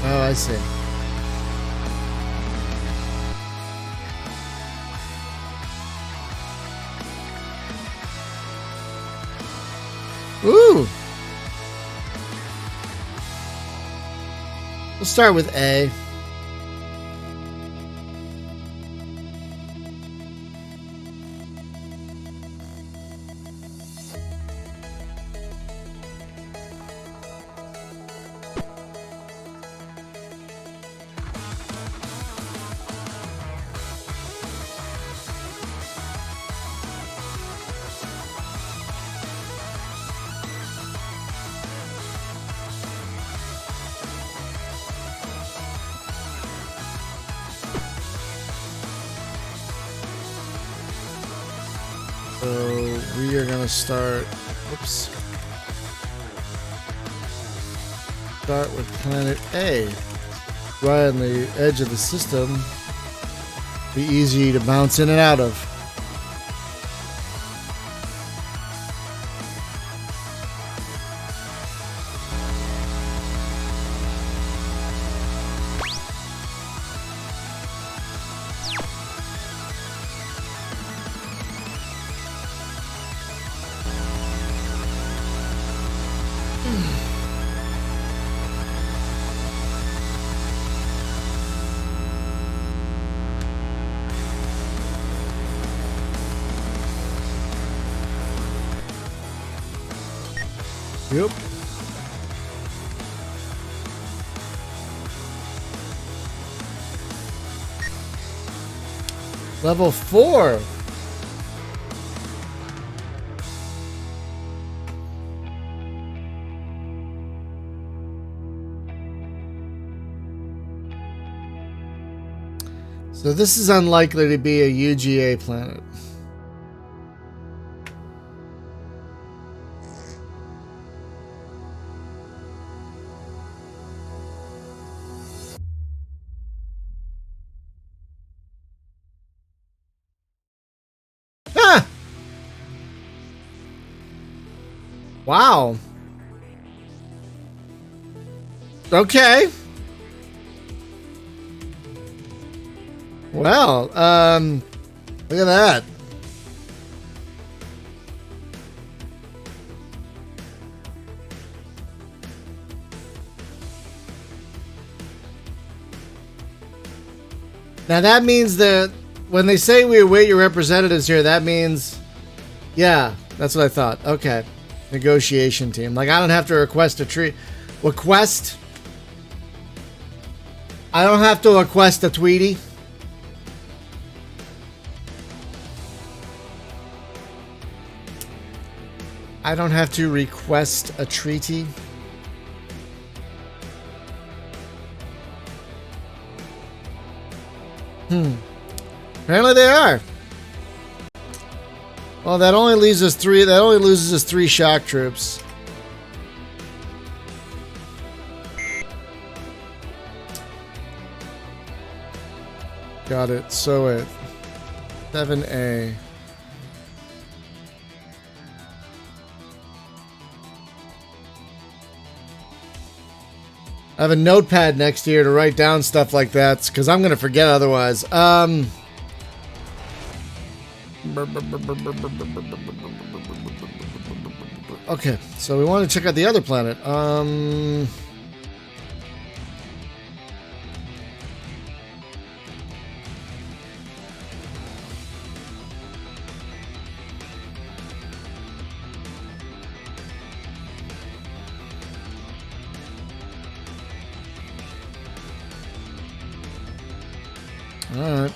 Oh, I see. Ooh. We'll start with A. So we are gonna start. Whoops. Start with planet A. Right on the edge of the system. Be easy to bounce in and out of. Yep. Level 4. So this is unlikely to be a UGA planet. Ah! Wow. Okay. Well, look at that. Now that means that when they say we await your representatives here, that means, yeah, that's what I thought. Okay. Negotiation team. Like, I don't have to request a treat. Request? I don't have to request a Tweety. I don't have to request a treaty. Apparently they are. Well, that only leaves us 3. That only loses us 3 shock troops. Got it. So it 7A. I have a notepad next to here to write down stuff like that because I'm going to forget otherwise. Okay, so we want to check out the other planet. Alright,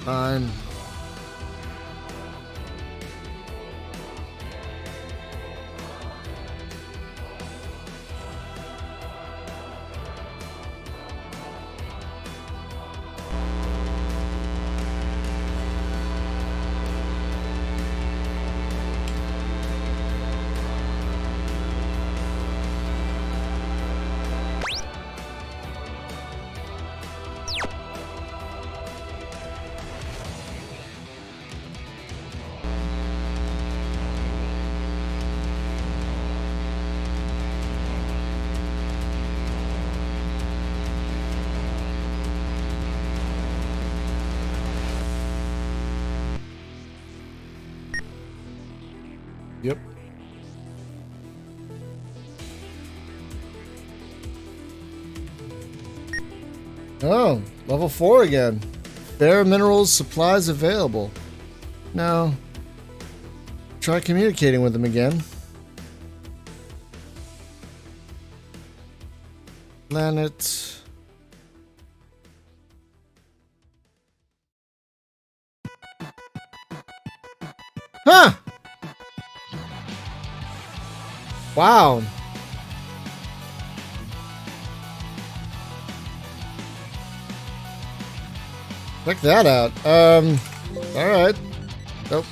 fine. Yep. Oh, level 4 again. Bare minerals supplies available. Now, try communicating with them again. Planet. Huh! Wow. Check that out. Alright. Nope.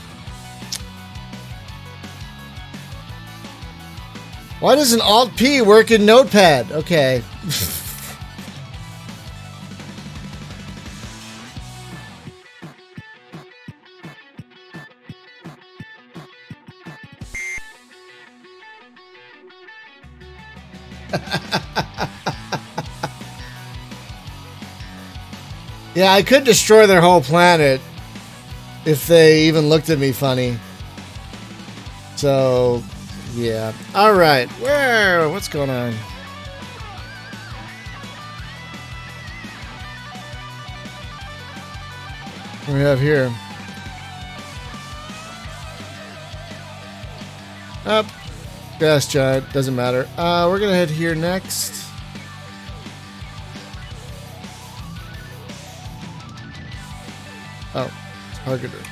Why doesn't Alt-P work in Notepad? Okay. Yeah, I could destroy their whole planet if they even looked at me funny. So, yeah. All right. What's going on? What do we have here? Up. Gas giant, doesn't matter. We're gonna head here next. Oh, targeter.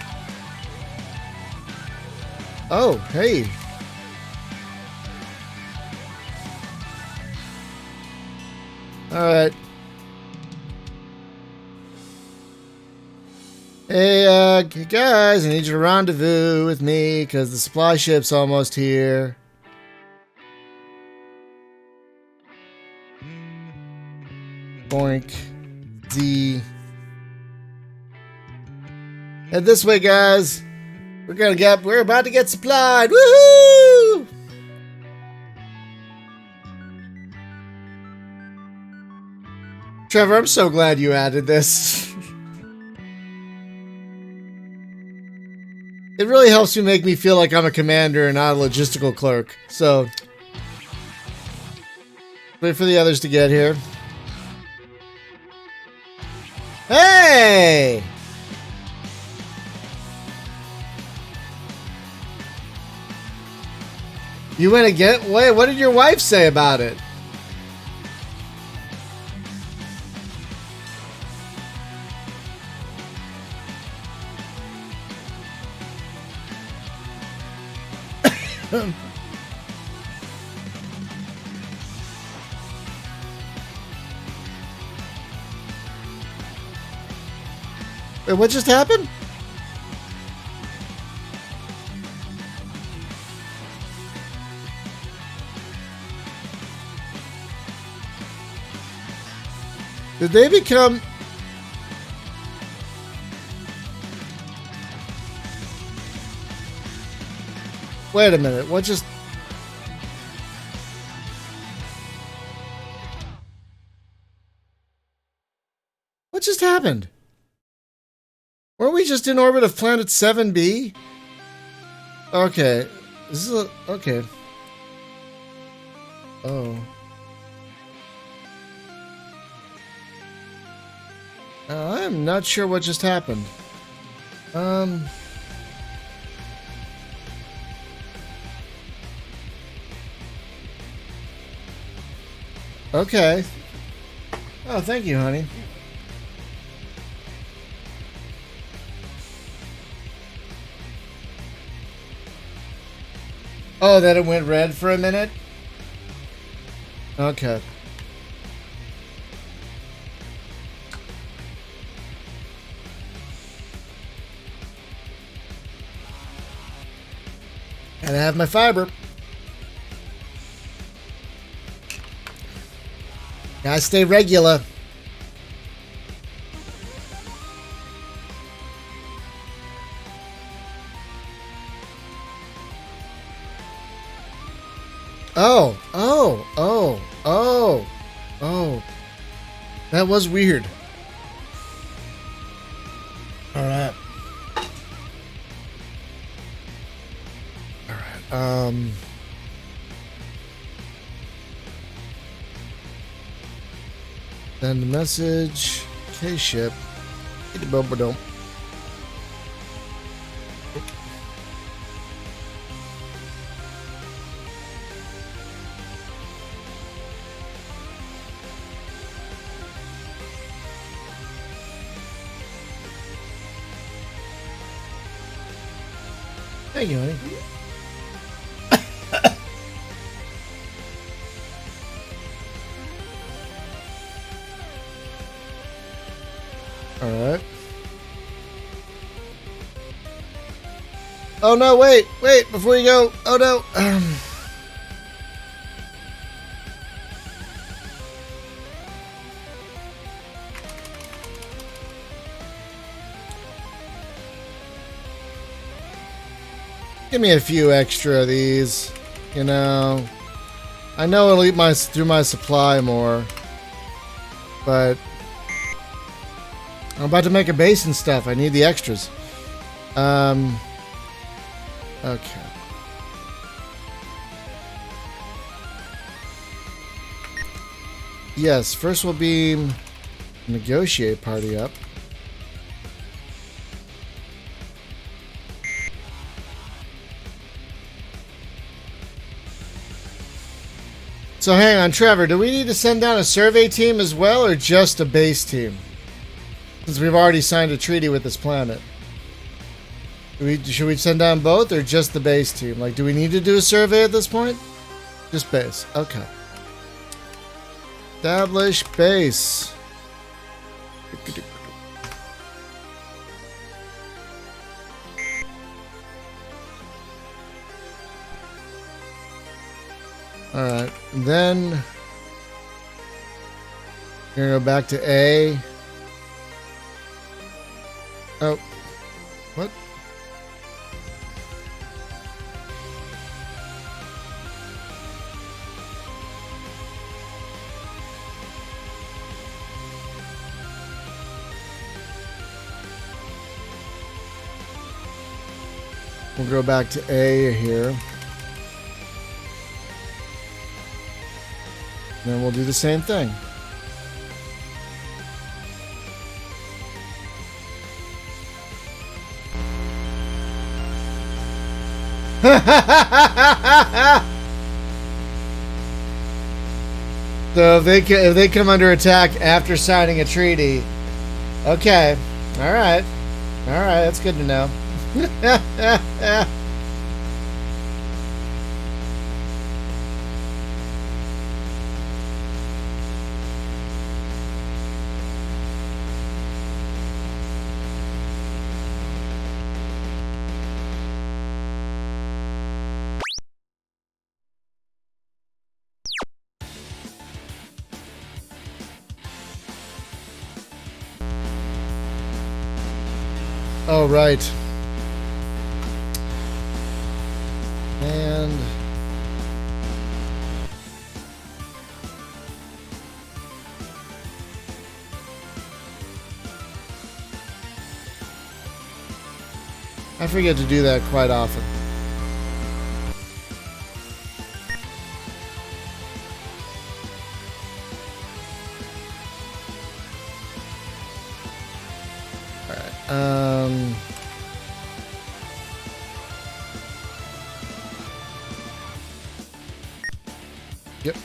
Oh, hey. Alright. Hey, guys, I need you to rendezvous with me because the supply ship's almost here. Boink. Z. Head this way, guys. We're about to get supplied. Woohoo! Trevor, I'm so glad you added this. It really helps make me feel like I'm a commander and not a logistical clerk. So, wait for the others to get here. Hey! You went again? Wait, what did your wife say about it? Wait, what just happened? Did they become... Wait a minute, what just... What just happened? Weren't we just in orbit of planet 7B? Okay. This is a... Okay. Oh. I'm not sure what just happened. Okay. Oh, thank you, honey. Oh, that it went red for a minute? Okay. Gotta have my fiber. Gotta stay regular. Oh. That was weird. Alright. Send the message. K-ship. Don't. Thank you, honey. Alright. Oh no, wait, before you go. Oh no. Give me a few extra of these, you know. I know it'll eat through my supply more, but I'm about to make a base and stuff. I need the extras. Okay. Yes, first we'll beam negotiate party up. So hang on, Trevor, do we need to send down a survey team as well, or just a base team? Since we've already signed a treaty with this planet. Should we send down both, or just the base team? Like, do we need to do a survey at this point? Just base. Okay. Establish base. Alright, then we're gonna go back to A. Oh, what? We'll go back to A here. Then we'll do the same thing. So if they come under attack after signing a treaty, okay, all right, that's good to know. Oh, right. And I forget to do that quite often. All right. Yep.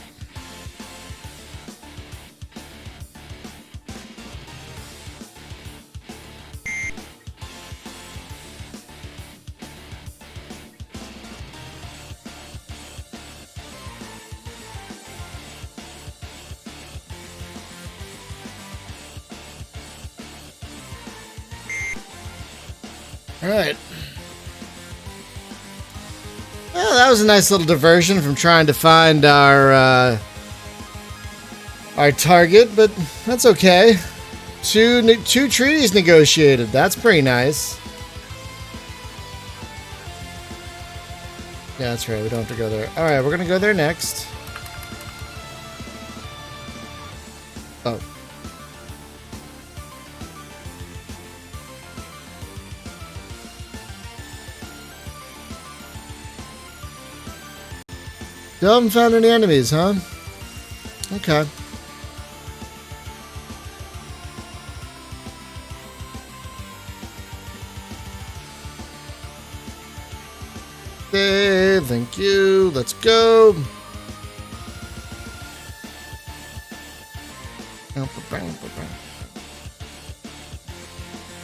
All right. Well, that was a nice little diversion from trying to find our target, but that's okay. Two treaties negotiated. That's pretty nice. Yeah, that's right. We don't have to go there. All right, we're gonna go there next. Oh. Still haven't found any enemies, huh? Okay. Okay, thank you. Let's go.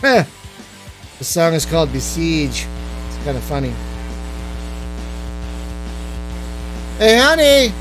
Eh. The song is called Besiege. It's kind of funny. Hey, honey!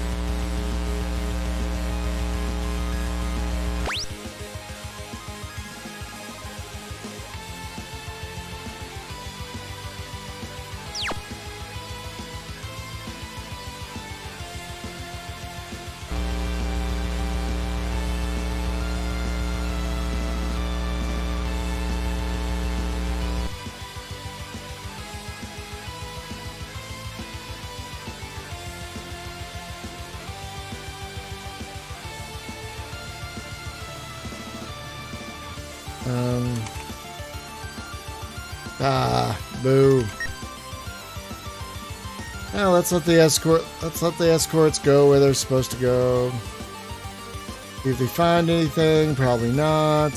Boo. Now let's let the escorts go where they're supposed to go. See if they find anything. Probably not.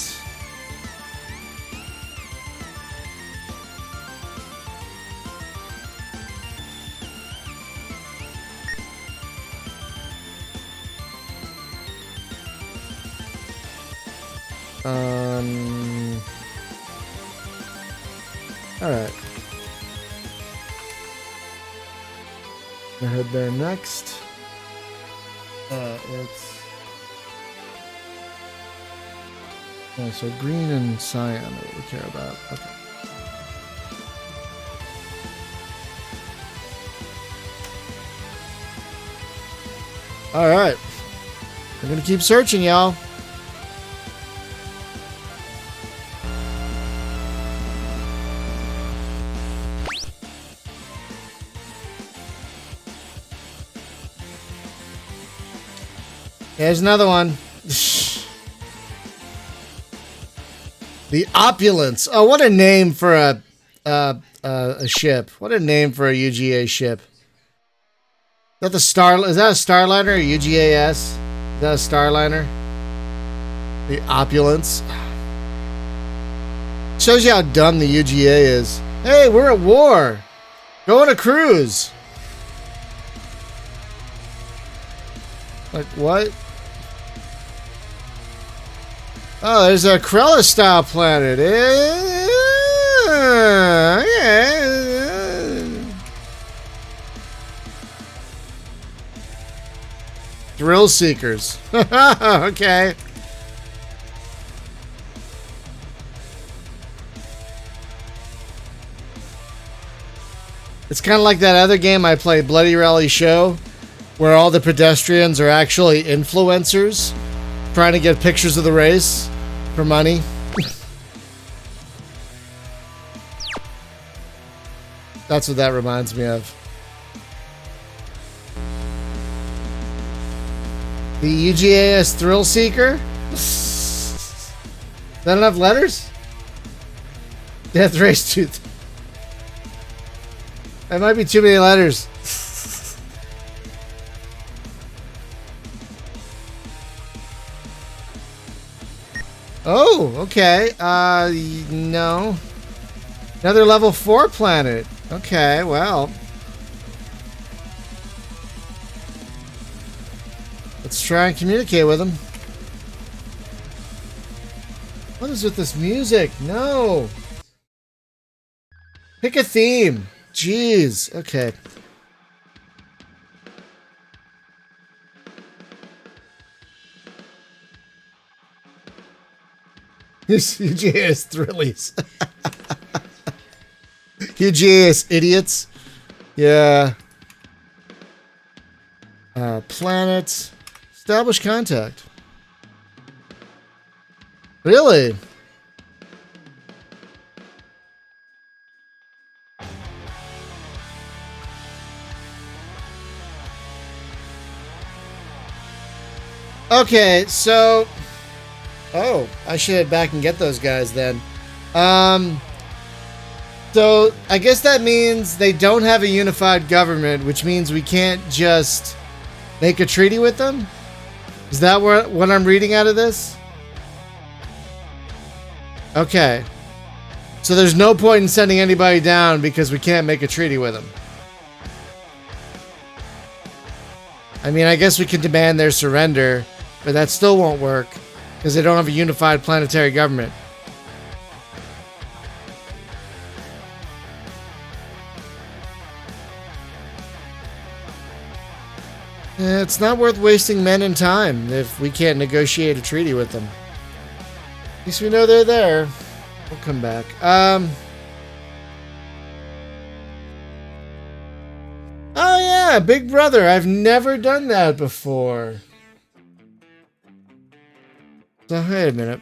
Alright. Gonna head there next. Let's... Oh, so green and cyan are what we care about. Okay. Alright. We're gonna keep searching, y'all. Here's another one. The Opulence. Oh, what a name for a ship. What a name for a UGA ship. Is that the Star? Is that a Starliner or UGAS? Is that a Starliner? The Opulence. Shows you how dumb the UGA is. Hey, we're at war. Go on a cruise. Like, what? Oh, there's a Krellan style planet. Thrill seekers. Okay. It's kind of like that other game I played, Bloody Rally Show, where all the pedestrians are actually influencers trying to get pictures of the race for money. That's what that reminds me of. The UGAS Thrill Seeker? Is that enough letters? Death Race Tooth. That might be too many letters. Oh, okay. No. Another level 4 planet. Okay, well. Let's try and communicate with them. What is with this music? No. Pick a theme. Jeez. Okay. UGAS Thrillies. UGAS Idiots. Yeah. Planet. Establish contact. Really? Okay, so... Oh, I should head back and get those guys then. So, I guess that means they don't have a unified government, which means we can't just make a treaty with them? Is that what I'm reading out of this? Okay. So there's no point in sending anybody down because we can't make a treaty with them. I mean, I guess we can demand their surrender, but that still won't work because they don't have a unified planetary government. It's not worth wasting men and time if we can't negotiate a treaty with them. At least we know they're there. We'll come back. Oh yeah, Big Brother. I've never done that before. So wait a minute.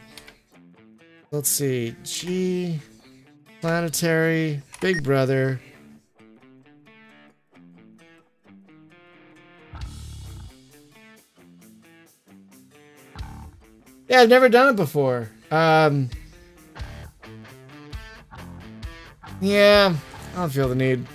Let's see. G, planetary, Big Brother. Yeah, I've never done it before. Yeah, I don't feel the need.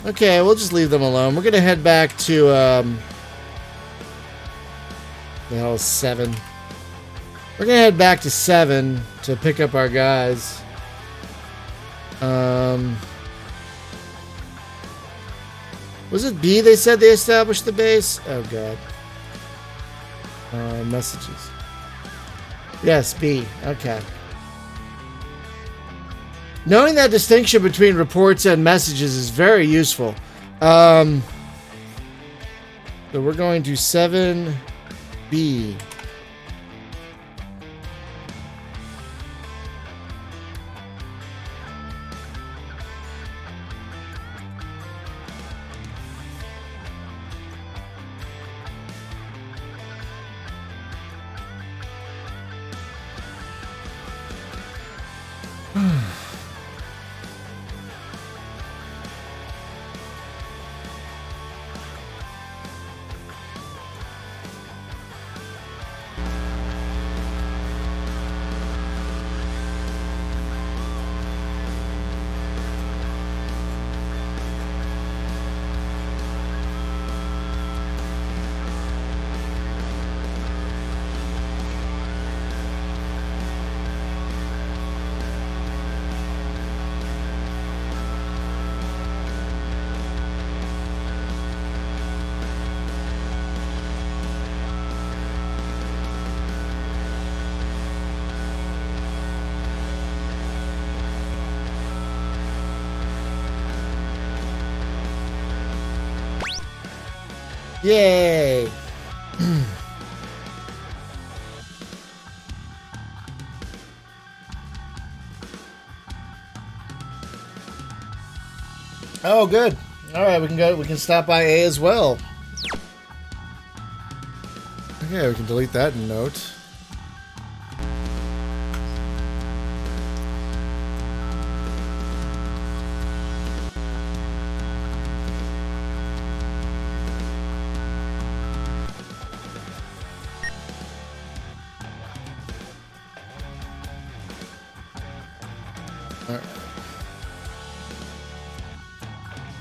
Okay, we'll just leave them alone. We're gonna head back to, the hell is 7? We're gonna head back to 7 to pick up our guys. Was it B they said they established the base? Oh, God. Messages. Yes, B. Okay. Knowing that distinction between reports and messages is very useful. So we're going to 7B. Yay! Oh, good. All right, we can go. We can stop by A as well. Okay, we can delete that note.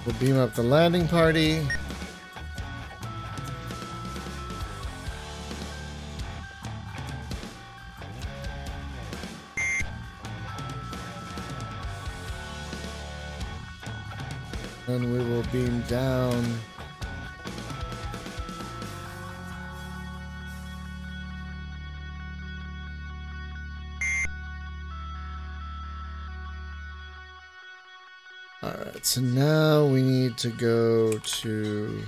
We'll beam up the landing party. And we will beam down. Alright, so now we need to go to...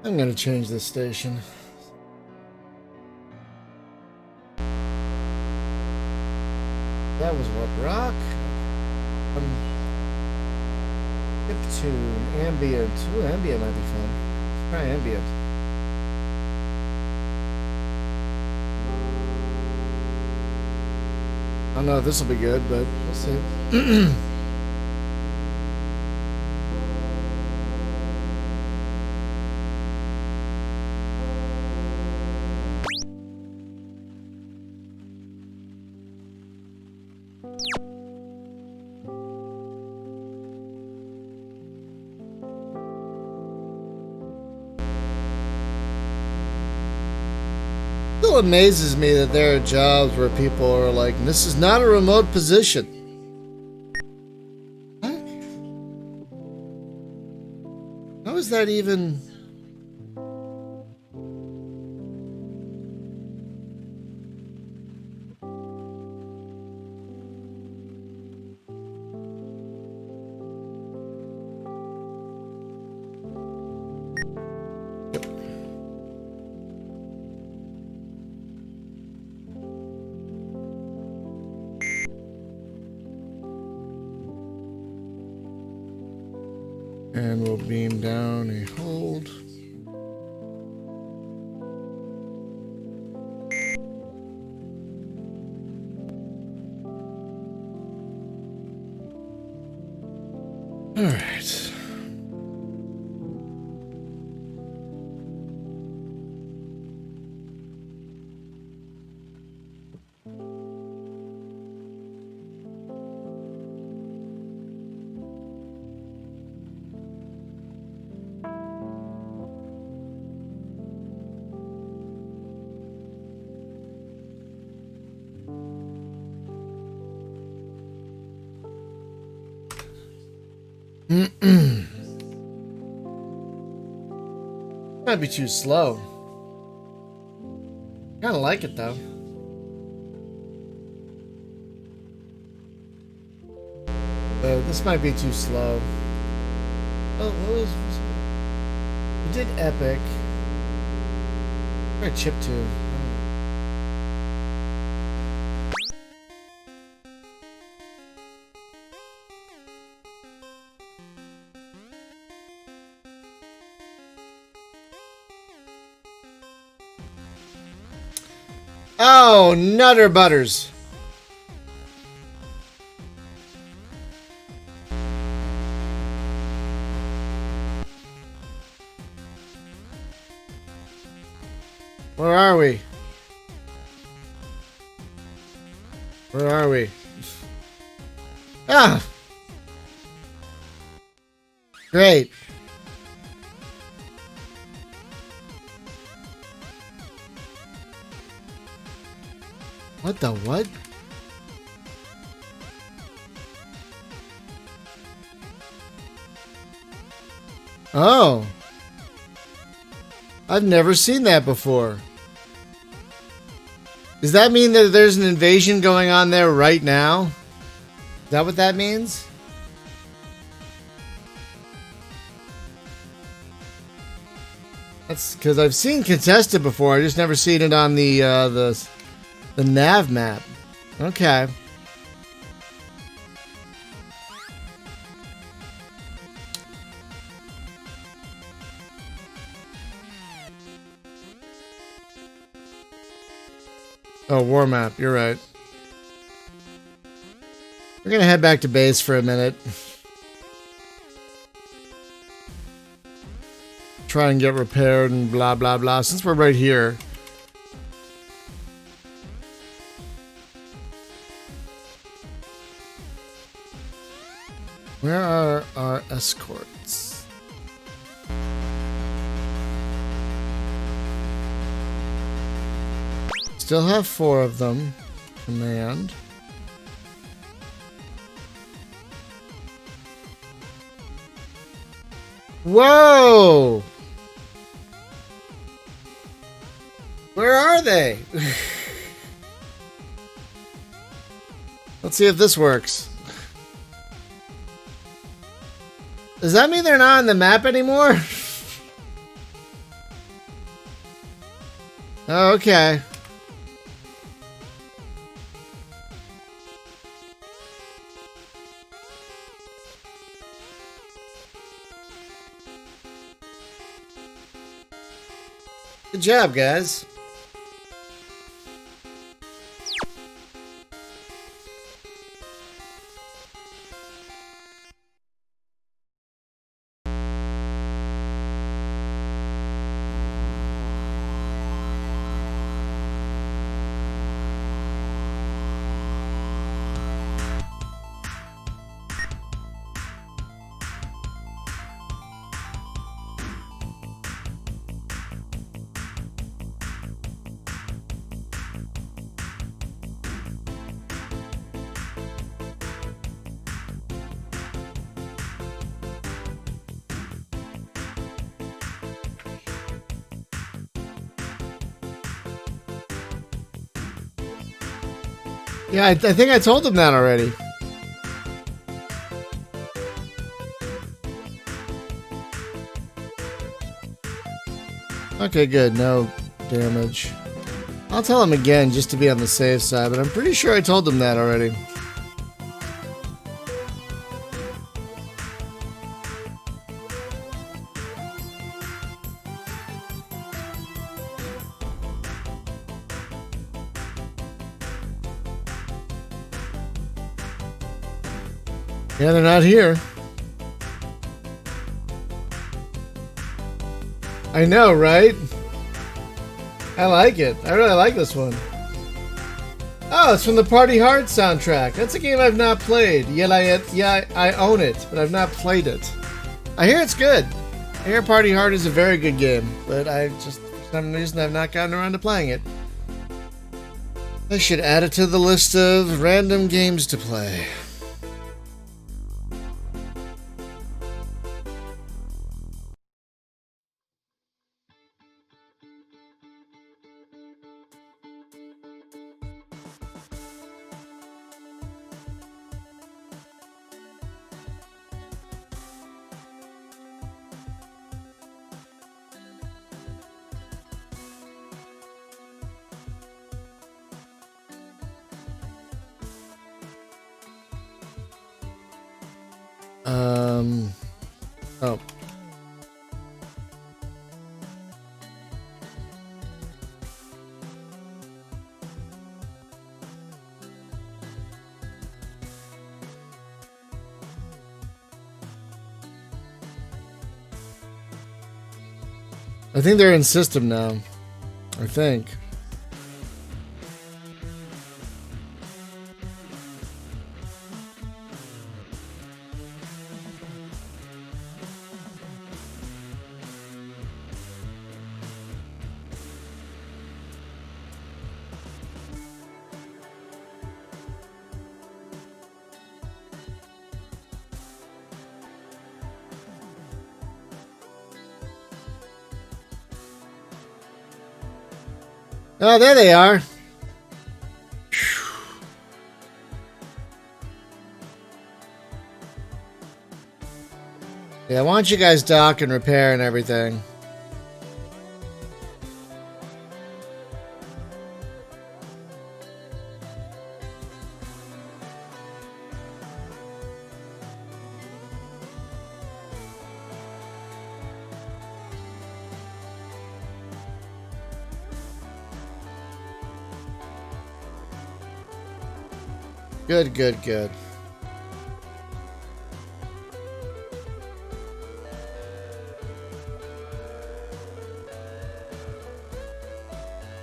I'm going to change this station. That was what, rock? Chiptune, ambient. Ooh, ambient might be fun. Let's try ambient. I don't know if this will be good, but we'll see. Still amazes me that there are jobs where people are like, this is not a remote position. What? How is that even... And we'll beam down a hold. All right. Might be too slow. Kind of like it though. This might be too slow. Oh, what was we did epic. Where chip to? Oh, Nutter Butters. Where are we? Where are we? Ah! Great. What the what? Oh. I've never seen that before. Does that mean that there's an invasion going on there right now? Is that what that means? That's because I've seen contested before. I just never seen it on the nav map. Okay. Oh, war map. You're right. We're gonna head back to base for a minute. Try and get repaired and blah blah blah. Since we're right here. Where are our escorts? Still have 4 of them. Command. Whoa! Where are they? Let's see if this works. Does that mean they're not on the map anymore? Oh, okay. Good job, guys. Yeah, I think I told them that already. Okay, good. No damage. I'll tell him again just to be on the safe side, but I'm pretty sure I told him that already. Yeah, they're not here. I know, right? I like it. I really like this one. Oh, it's from the Party Hard soundtrack. That's a game I've not played. Yet I own it, but I've not played it. I hear it's good. I hear Party Hard is a very good game, but I just, for some reason, I've not gotten around to playing it. I should add it to the list of random games to play. Oh. I think they're in system now. I think. Oh, there they are. Yeah, why don't you guys dock and repair and everything? Good, good, good.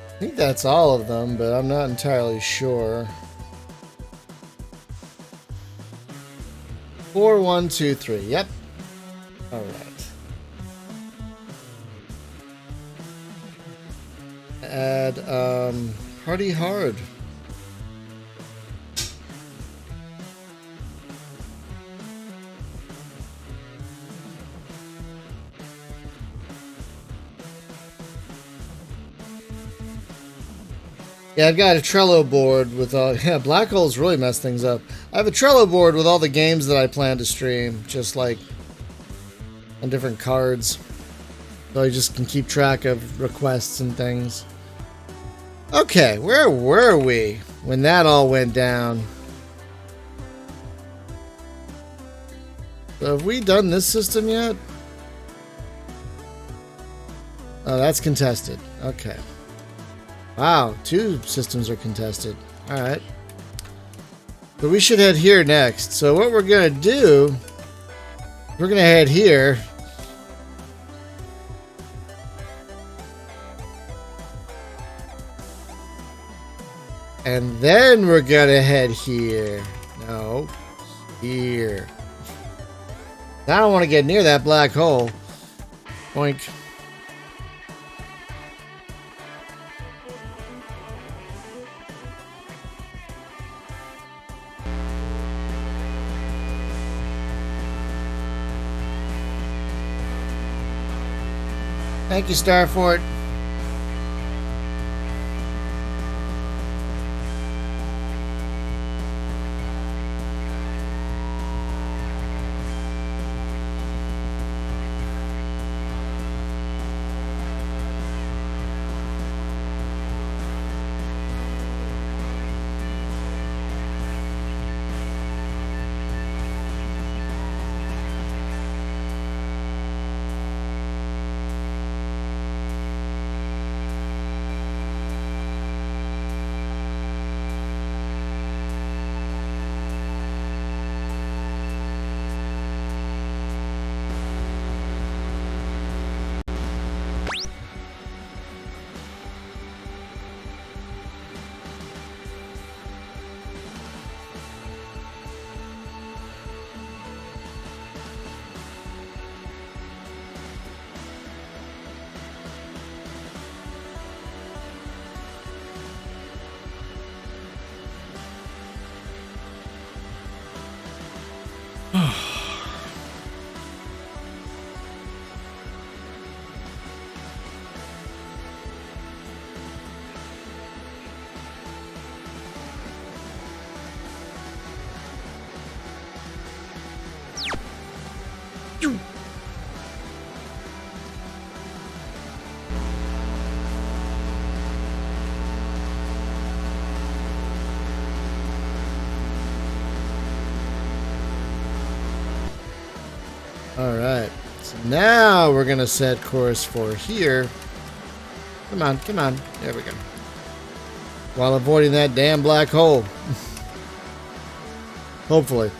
I think that's all of them, but I'm not entirely sure. 4, 1, 2, 3. Yep. All right. Add Party Hard. Yeah, I've got a Trello board with all... Yeah, Black Hole's really messed things up. I have a Trello board with all the games that I plan to stream, just like on different cards. So I just can keep track of requests and things. Okay, where were we when that all went down? So have we done this system yet? Oh, that's contested. Okay. Wow, 2 systems are contested. Alright. So we should head here next. So what we're going to do, we're going to head here. And then we're going to head here. No, here. I don't want to get near that black hole. Boink. Thank you, Starfort. Alright. So now we're going to set course for here. Come on, come on. There we go. While avoiding that damn black hole. Hopefully.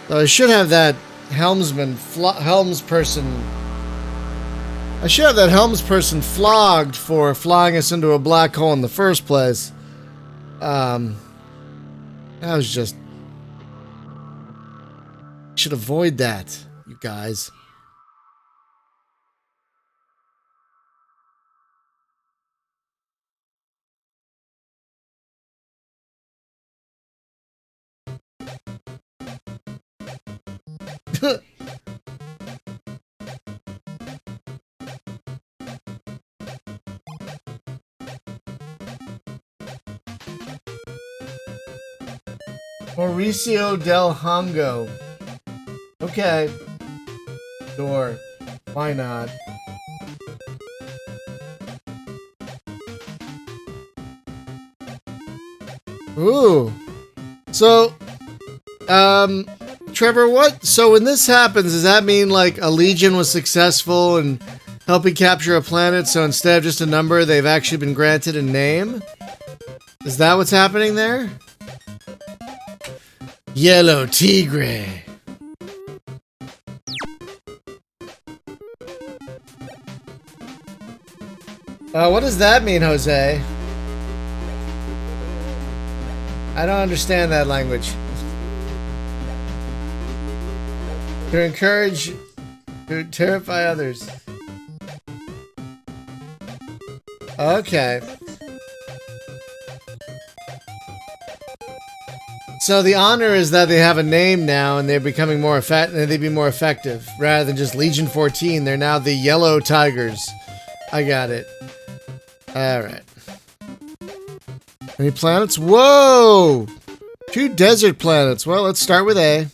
So I should have that helmsperson flogged for flying us into a black hole in the first place. That was just... should avoid that, you guys. Mauricio del Hongo. Okay. Sure. Why not? Ooh. So, Trevor, what? So when this happens, does that mean like a Legion was successful in helping capture a planet, so instead of just a number, they've actually been granted a name? Is that what's happening there? Yellow Tigre. What does that mean, Jose? I don't understand that language. To encourage, to terrify others. Okay. So the honor is that they have a name now, and they're becoming more effective. They'd be more effective rather than just Legion 14. They're now the Yellow Tigers. I got it. All right. Any planets? Whoa! 2 desert planets. Well, let's start with A.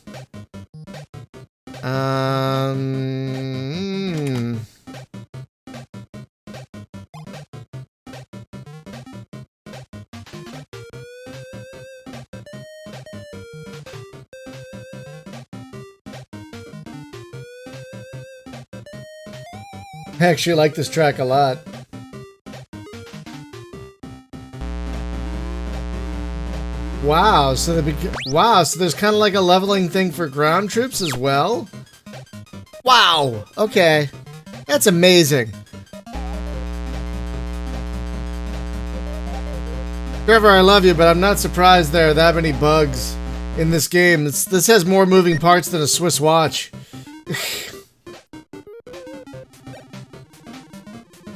I actually like this track a lot. Wow, so there's kind of like a leveling thing for ground troops as well? Wow, okay. That's amazing. Trevor, I love you, but I'm not surprised there are that many bugs in this game. This has more moving parts than a Swiss watch.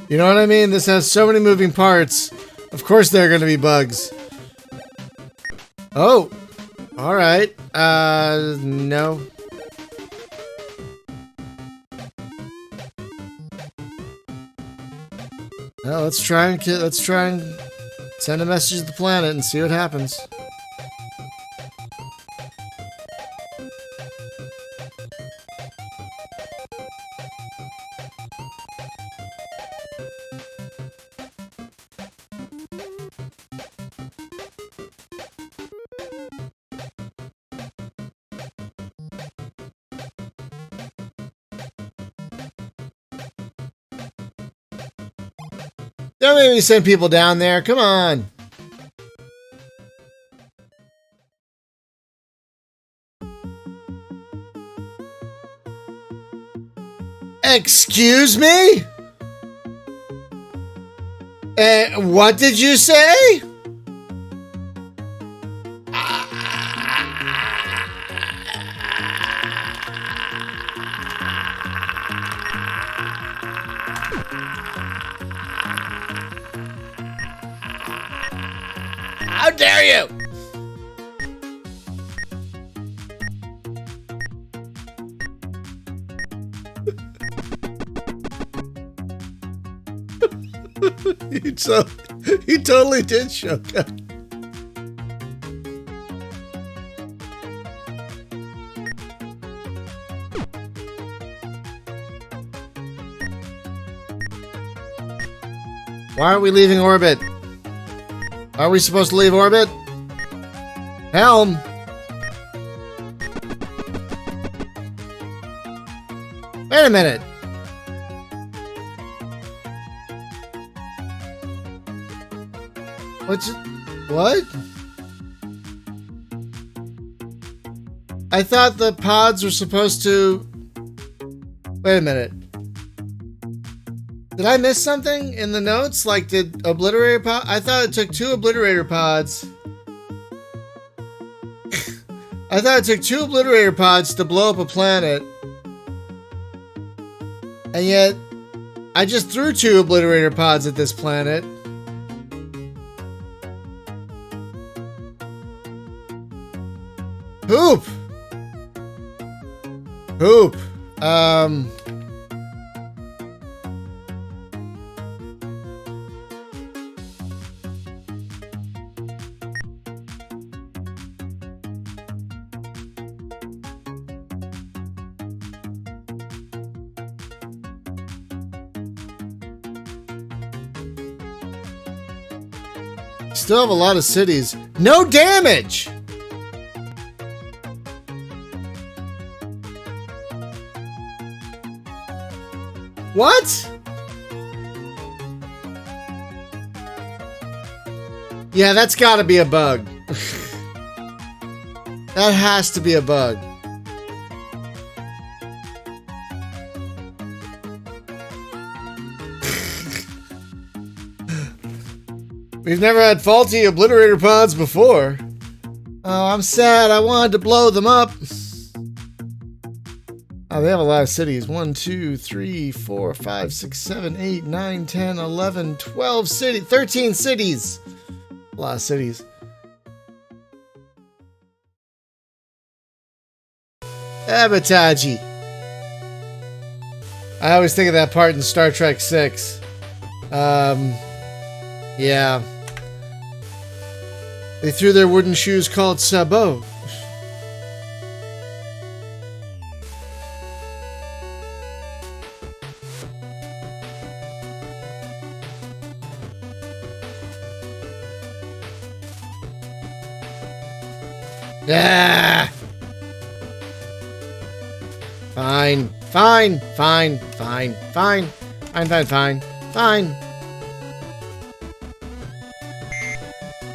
You know what I mean? This has so many moving parts. Of course there are going to be bugs. Oh, all right. No. Well, let's try and send a message to the planet and see what happens. Don't make me send people down there. Come on. Excuse me? What did you say? How dare you? He totally did, Shoka. Why are we leaving orbit? Are we supposed to leave orbit? Helm! Wait a minute. What? I thought the pods were supposed to... Wait a minute. Did I miss something in the notes? Like, did Obliterator pod... I thought it took 2 Obliterator pods. I thought it took 2 Obliterator pods to blow up a planet. And yet, I just threw 2 Obliterator pods at this planet. Poop! Poop. Still have a lot of cities. No damage! What? Yeah, that's gotta be a bug. That has to be a bug. We've never had faulty Obliterator pods before. Oh, I'm sad. I wanted to blow them up. Oh, they have a lot of cities. 1, 2, 3, 4, 5, 6, 7, 8, 9, 10, 11, 12 cities. 13 cities. A lot of cities. Abataji. I always think of that part in Star Trek 6. Yeah. They threw their wooden shoes called sabots. Ah! Fine, fine, fine, fine, fine, fine, fine, fine, fine.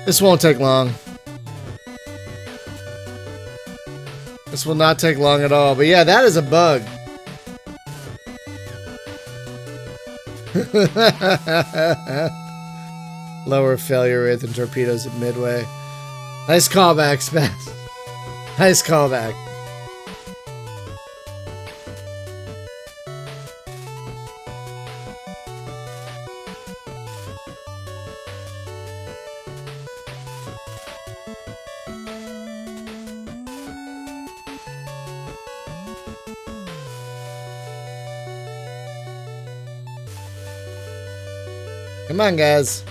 This won't take long. This will not take long at all. But yeah, that is a bug. Lower failure rate than torpedoes at midway. Nice callback, Spaz. Nice callback. Come on, guys.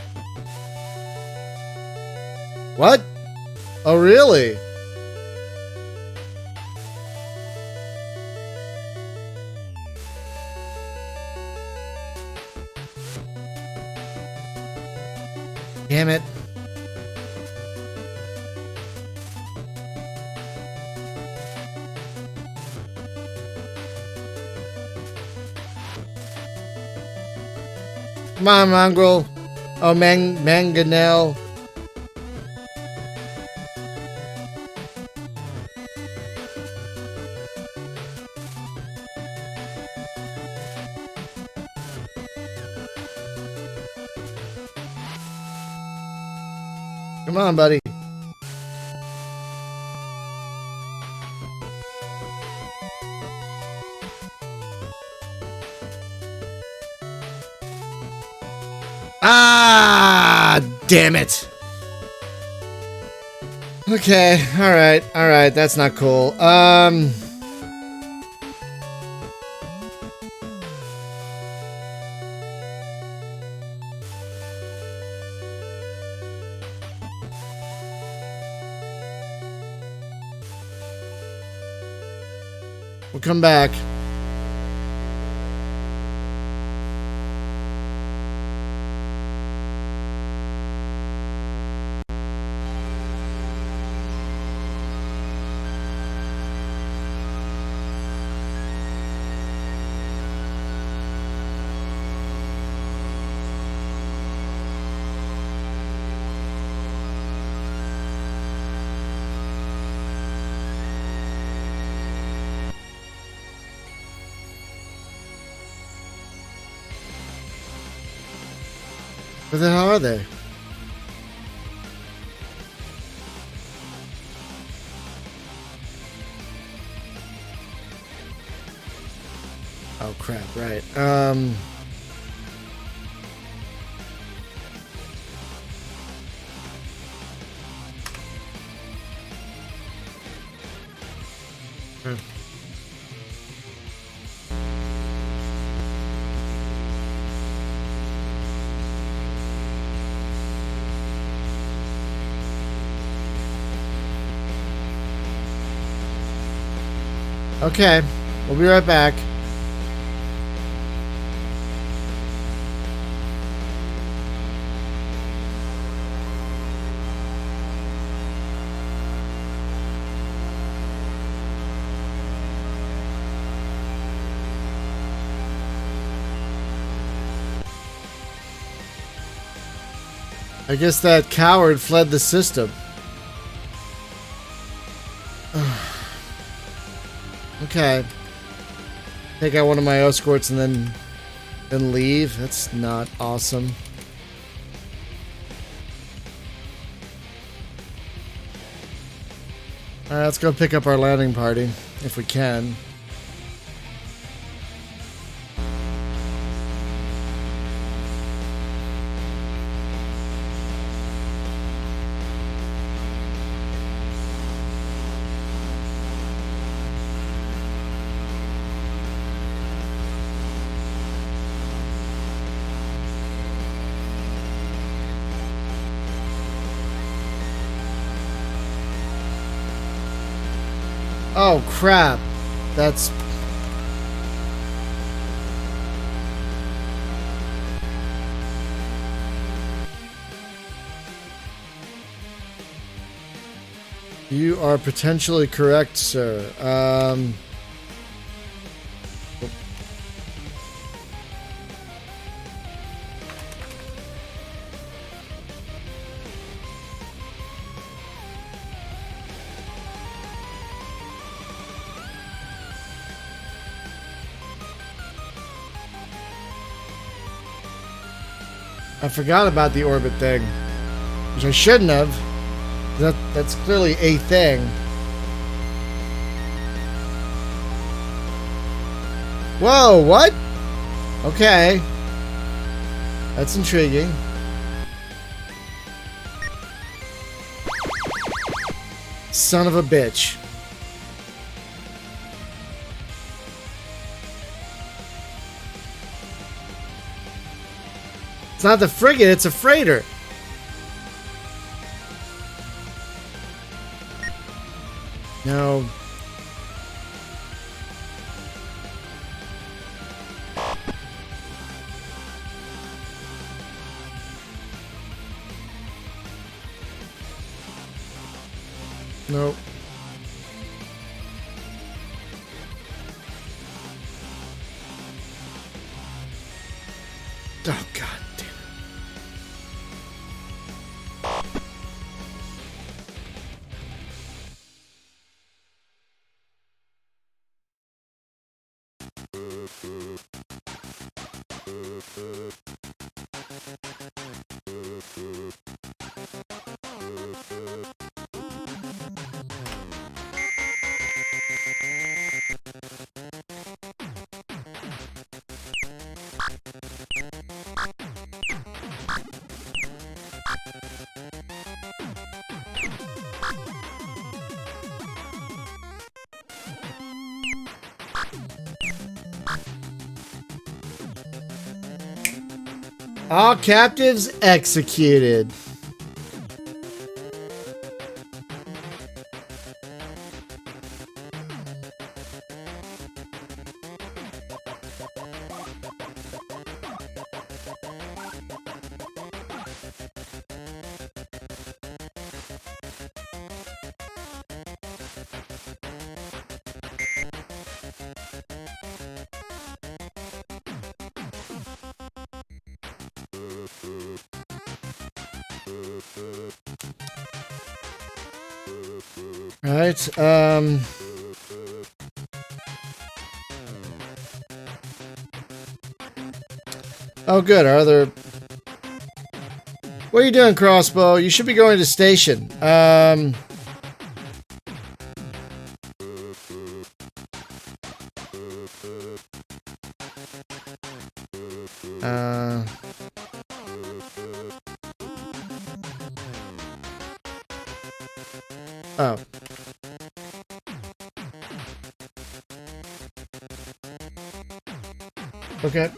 What? Oh, really? Damn it. Come on, Mongrel. Oh, Manganel. Come on, buddy. Ah, damn it. Okay, alright, that's not cool. We'll come back. Where the hell are they? Oh crap, right. Okay, we'll be right back. I guess that coward fled the system. Okay. Take out one of my escorts and then leave. That's not awesome. Alright, let's go pick up our landing party, if we can. Oh crap. That's... You are potentially correct, sir. I forgot about the orbit thing, which I shouldn't have. That's clearly a thing. Whoa, what? Okay. That's intriguing. Son of a bitch. It's not the frigate, it's a freighter. No. Nope. Oh, God damn it. All captives executed. Right, oh good, our other What are you doing, Crossbow? You should be going to station. Oh. Okay.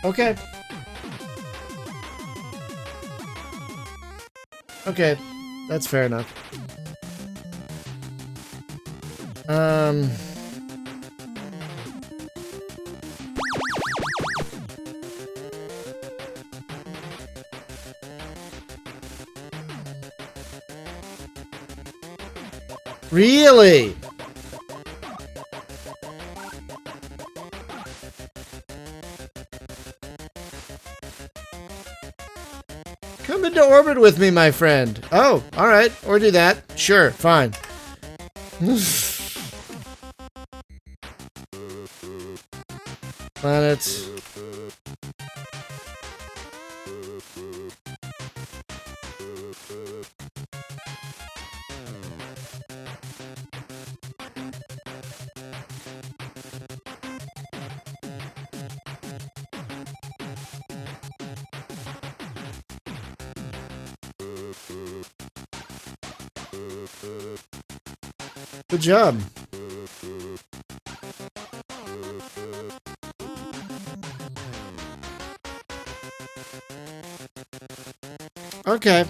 Okay. Okay. That's fair enough. Really? Come into orbit with me, my friend. Oh, alright. Or do that. Sure, fine. Planet. Good job. Okay.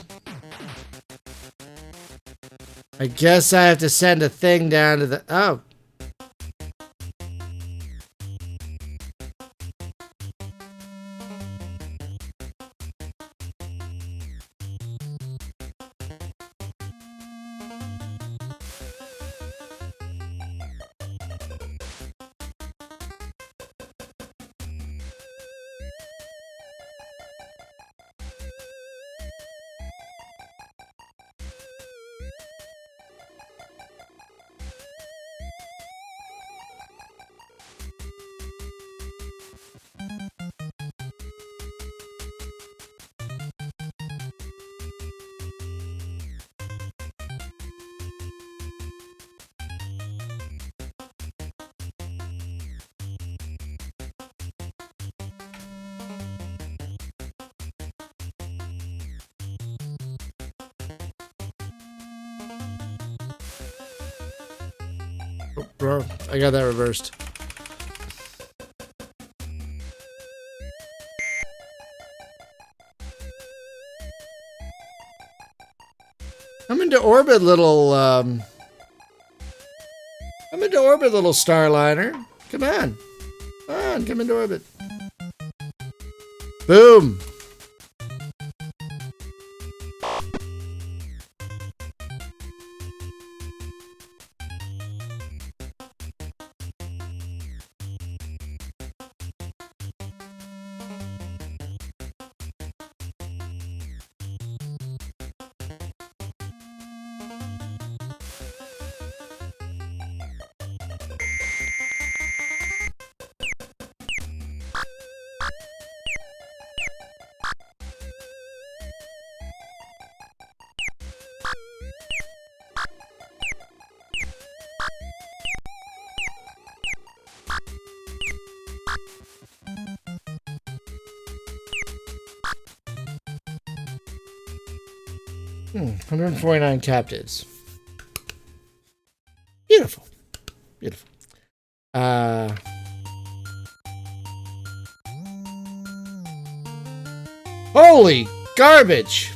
I guess I have to send a thing down to the... Oh. Bro, I got that reversed. I'm into orbit, little, I'm into orbit, little Starliner. Come on. Come on, come into orbit. Boom. Hmm, 149 captives. Beautiful. Beautiful. Holy garbage!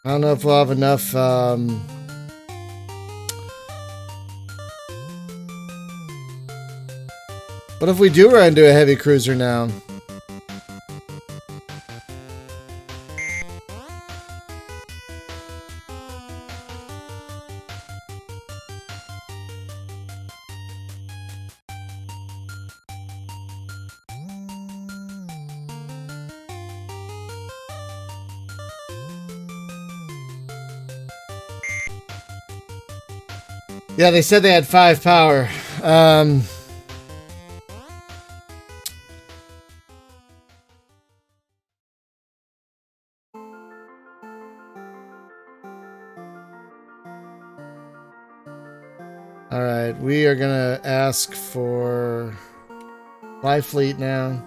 I don't know if we'll have enough, what if we do run into a heavy cruiser now? Yeah, they said they had 5 power. Alright, we are gonna ask for Fly Fleet now.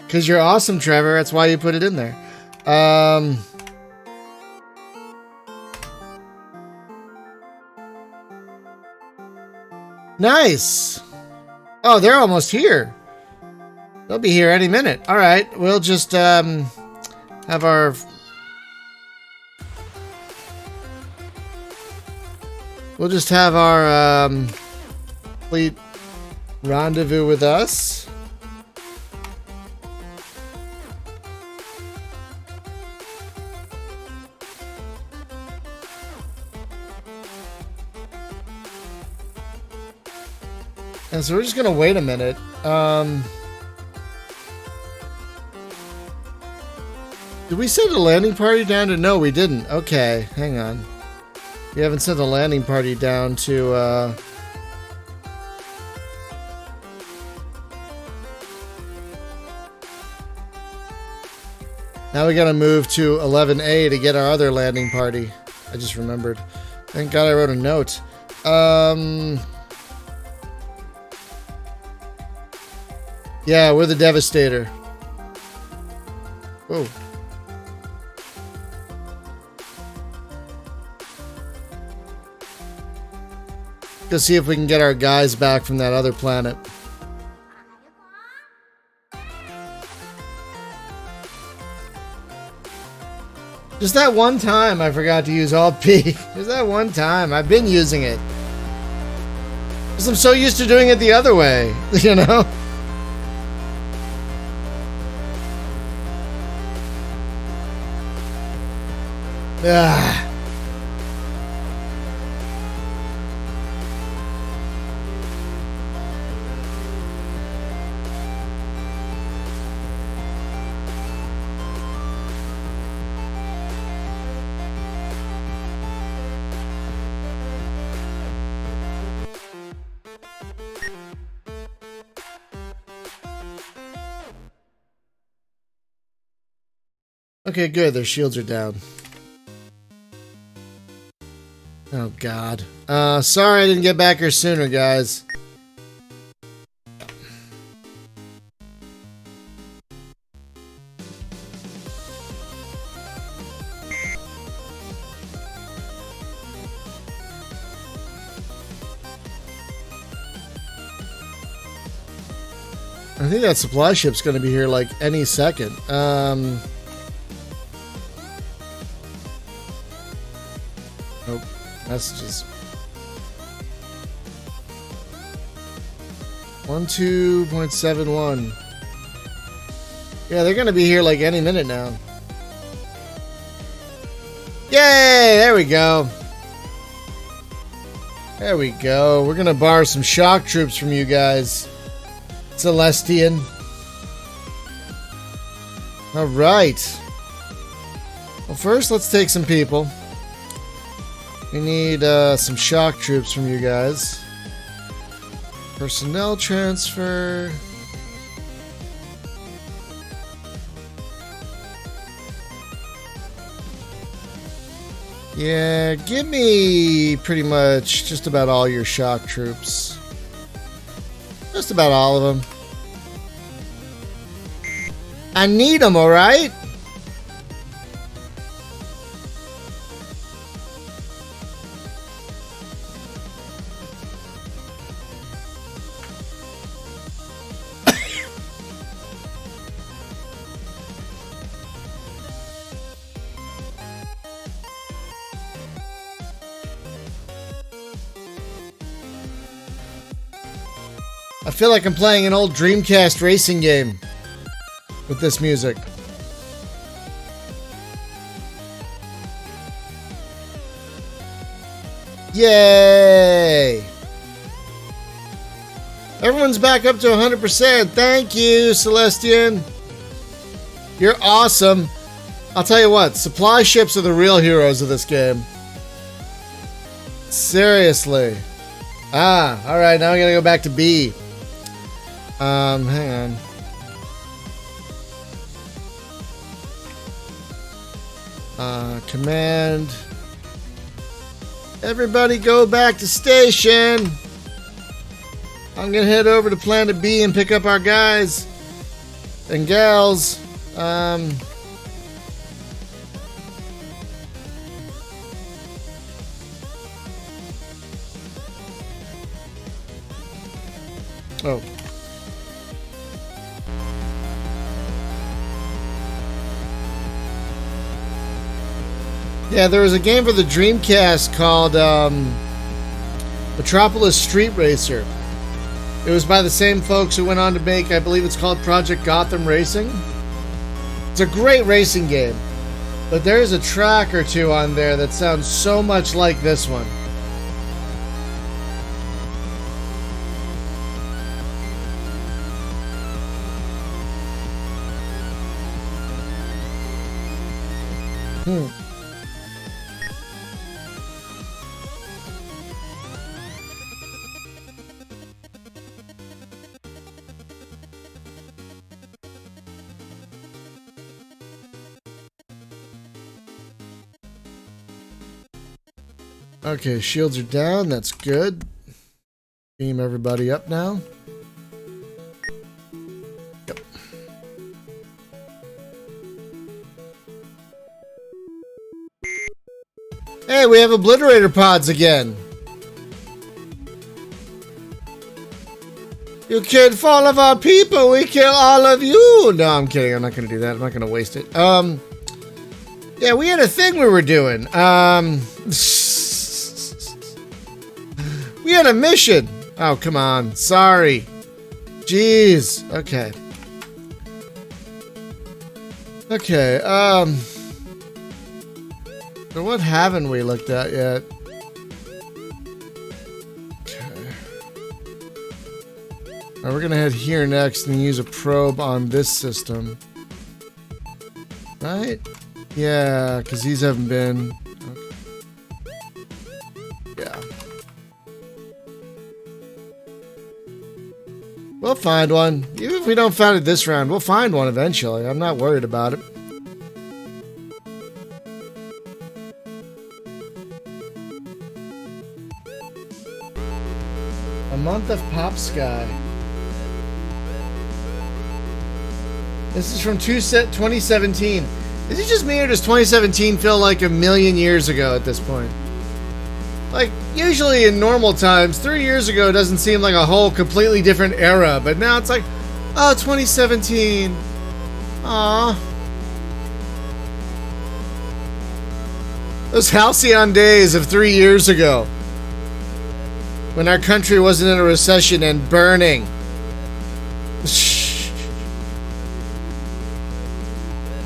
Because you're awesome, Trevor. That's why you put it in there. Nice. Oh, they're almost here. They'll be here any minute. All right, we'll just have our... We'll just have our fleet rendezvous with us. And so we're just gonna wait a minute. Did we send a landing party down to... No, we didn't. Okay, hang on. We haven't sent a landing party down to... Now we gotta move to 11A to get our other landing party. I just remembered. Thank God I wrote a note. Yeah, we're the Devastator. Whoa. Go see if we can get our guys back from that other planet. Just that one time I forgot to use Alt P. Just that one time. I've been using it. Because I'm so used to doing it the other way, you know? Ah. Okay, good. Their shields are down. Oh, God. Sorry I didn't get back here sooner, guys. I think that supply ship's going to be here like any second. Nope. Messages. 12.71. Yeah, they're going to be here like any minute now. Yay! There we go. There we go. We're going to borrow some shock troops from you guys. Celestian. All right. Well, first, let's take some people. We need some shock troops from you guys. Personnel transfer. Yeah, give me pretty much just about all your shock troops. Just about all of them. I need them, all right? I feel like I'm playing an old Dreamcast racing game with this music. Yay! Everyone's back up to 100%. Thank you, Celestian. You're awesome. I'll tell you what, supply ships are the real heroes of this game. Seriously. Ah, alright, now we gotta go back to B. Hang on. Command. Everybody go back to station. I'm gonna head over to Planet B and pick up our guys and gals. Oh. Yeah, there was a game for the Dreamcast called Metropolis Street Racer. It was by the same folks who went on to make, I believe it's called Project Gotham Racing. It's a great racing game, but there's a track or two on there that sounds so much like this one. Okay, shields are down. That's good. Beam everybody up now. Yep. Hey, we have obliterator pods again. You killed all of our people. We kill all of you. No, I'm kidding. I'm not going to do that. I'm not going to waste it. Yeah, we had a thing we were doing. We had a mission. Oh, come on. Sorry. Jeez. Okay. Okay. So what haven't we looked at yet? Okay. Now we're gonna head here next and use a probe on this system. Right? Yeah, because these haven't been. Okay. Yeah. We'll find one. Even if we don't find it this round, we'll find one eventually. I'm not worried about it. A month of Pop Sky. This is from 2017. Is it just me or does 2017 feel like a million years ago at this point? Like, usually in normal times, 3 years ago doesn't seem like a whole completely different era, but now it's like, oh, 2017. Aww. Those halcyon days of 3 years ago, when our country wasn't in a recession and burning.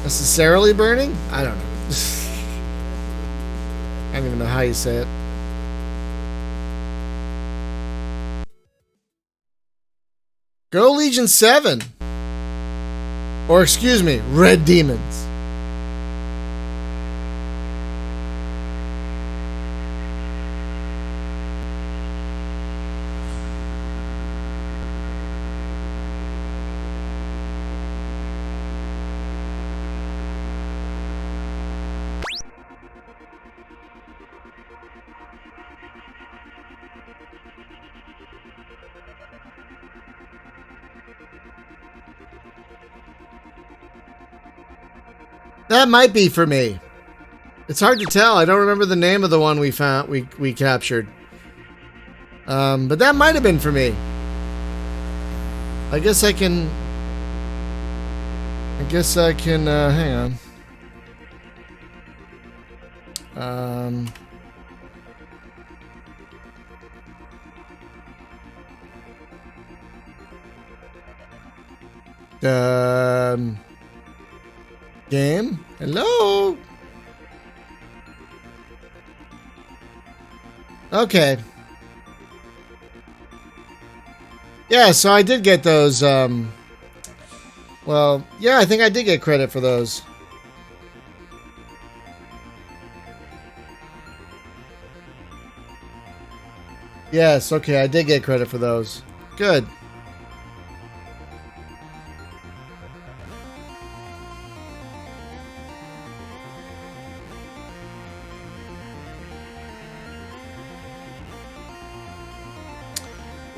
Necessarily burning? I don't know. I don't even know how you say it. Go Legion 7. Or excuse me, Red Demons. That might be for me. It's hard to tell. I don't remember the name of the one we found we captured. But that might have been for me. I guess I can hang on. Game? Hello? Okay. Yeah, so I did get those, well, yeah, I think I did get credit for those. Yes, okay, I did get credit for those. Good.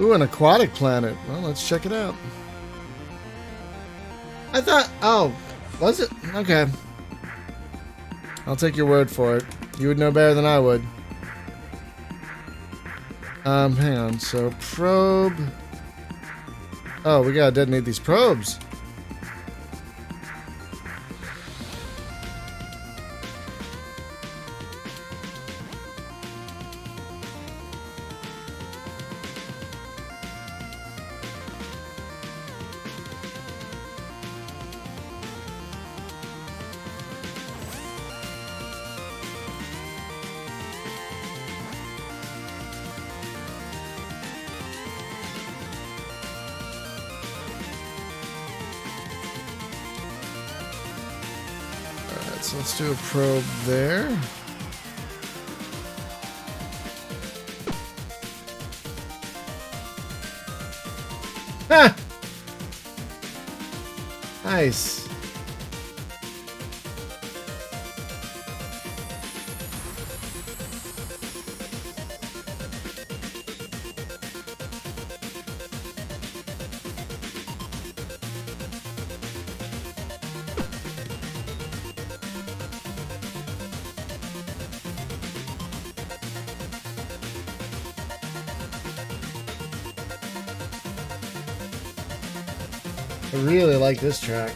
Ooh, an aquatic planet. Well, let's check it out. I thought... Oh, was it? Okay. I'll take your word for it. You would know better than I would. Hang on. So, probe... Oh, we gotta detonate these probes. So let's do a probe there. Ha! Nice. I really like this track.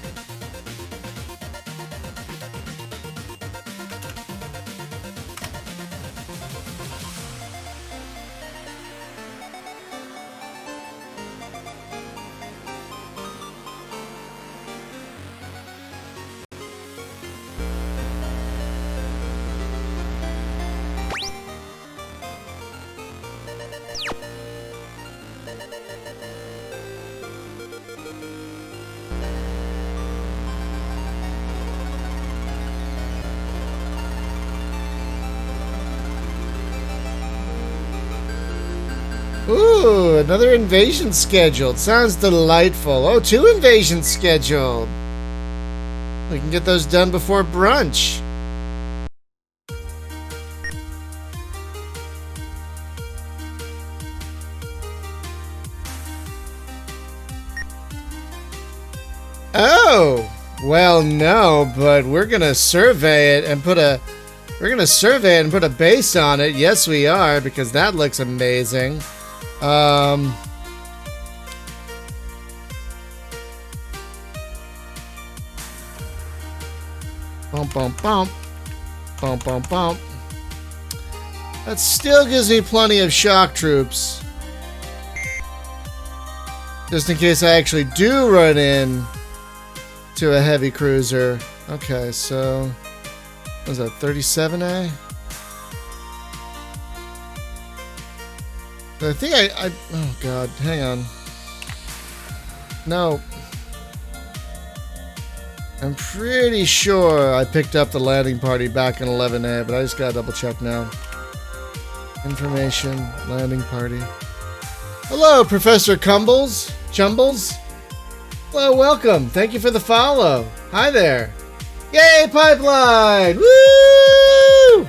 Ooh, another invasion scheduled. Sounds delightful. Oh, 2 invasions scheduled. We can get those done before brunch. Oh, well, no, but we're gonna survey it and put a base on it. Yes, we are, because that looks amazing. Bum, bum, bum. Bum, bum, bum. That still gives me plenty of shock troops. Just in case I actually do run in to a heavy cruiser. Okay, so... what was that, 37A? I think I... Oh, God. Hang on. No. I'm pretty sure I picked up the landing party back in 11A, but I just gotta double check now. Information. Landing party. Hello, Professor Cumbles. Chumbles. Hello, welcome. Thank you for the follow. Hi there. Yay, Pipeline! Woo!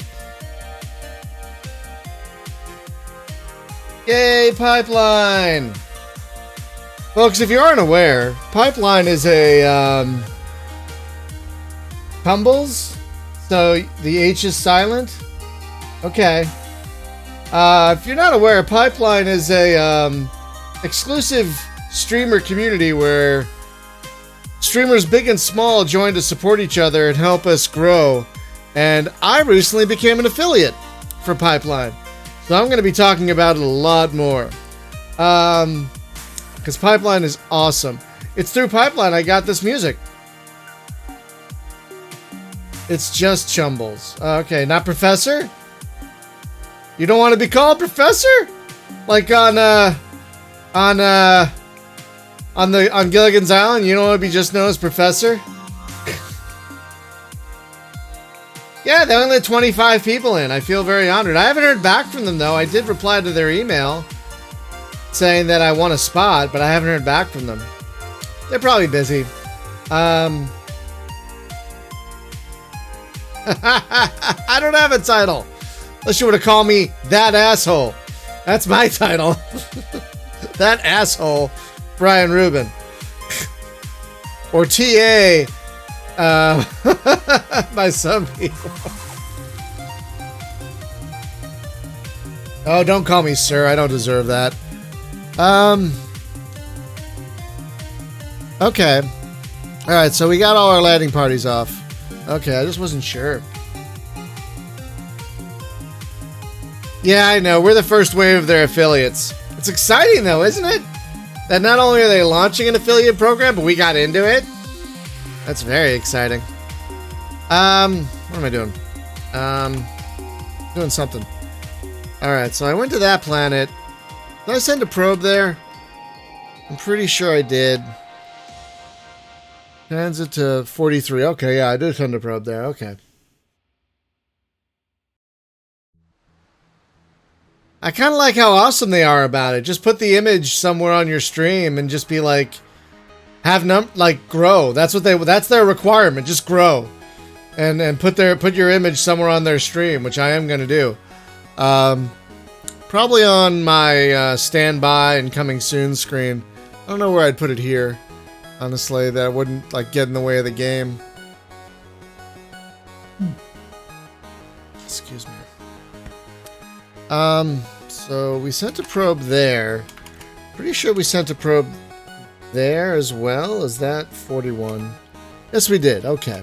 Yay, Pipeline! Folks, if you aren't aware, Pipeline is a, Tumbles? So, the H is silent? Okay. If you're not aware, Pipeline is a, exclusive streamer community where streamers big and small join to support each other and help us grow. And I recently became an affiliate for Pipeline. So I'm going to be talking about it a lot more. Because Pipeline is awesome. It's through Pipeline I got this music. It's just Chumbles. Okay, not Professor? You don't want to be called Professor? Like on Gilligan's Island, you don't want to be just known as Professor? Yeah, they only let 25 people in. I feel very honored. I haven't heard back from them, though. I did reply to their email saying that I want a spot, but I haven't heard back from them. They're probably busy. I don't have a title. Unless you would have called me That Asshole. That's my title. That Asshole, Brian Rubin. Or TA, by some people. Oh, don't call me sir. I don't deserve that. Okay. Alright, so we got all our landing parties off. Okay, I just wasn't sure. Yeah, I know. We're the first wave of their affiliates. It's exciting, though, isn't it? That not only are they launching an affiliate program, but we got into it. That's very exciting. What am I doing? Doing something. Alright, so I went to that planet. Did I send a probe there? I'm pretty sure I did. Transit to 43. Okay, yeah, I did send a probe there. Okay. I kind of like how awesome they are about it. Just put the image somewhere on your stream and just be like, grow. That's their requirement. Just grow, and put your image somewhere on their stream, which I am gonna do. Probably on my standby and coming soon screen. I don't know where I'd put it here. Honestly, that wouldn't get in the way of the game. Excuse me. So we sent a probe there. Pretty sure we sent a probe there as well. Is that 41? Yes, we did. Okay.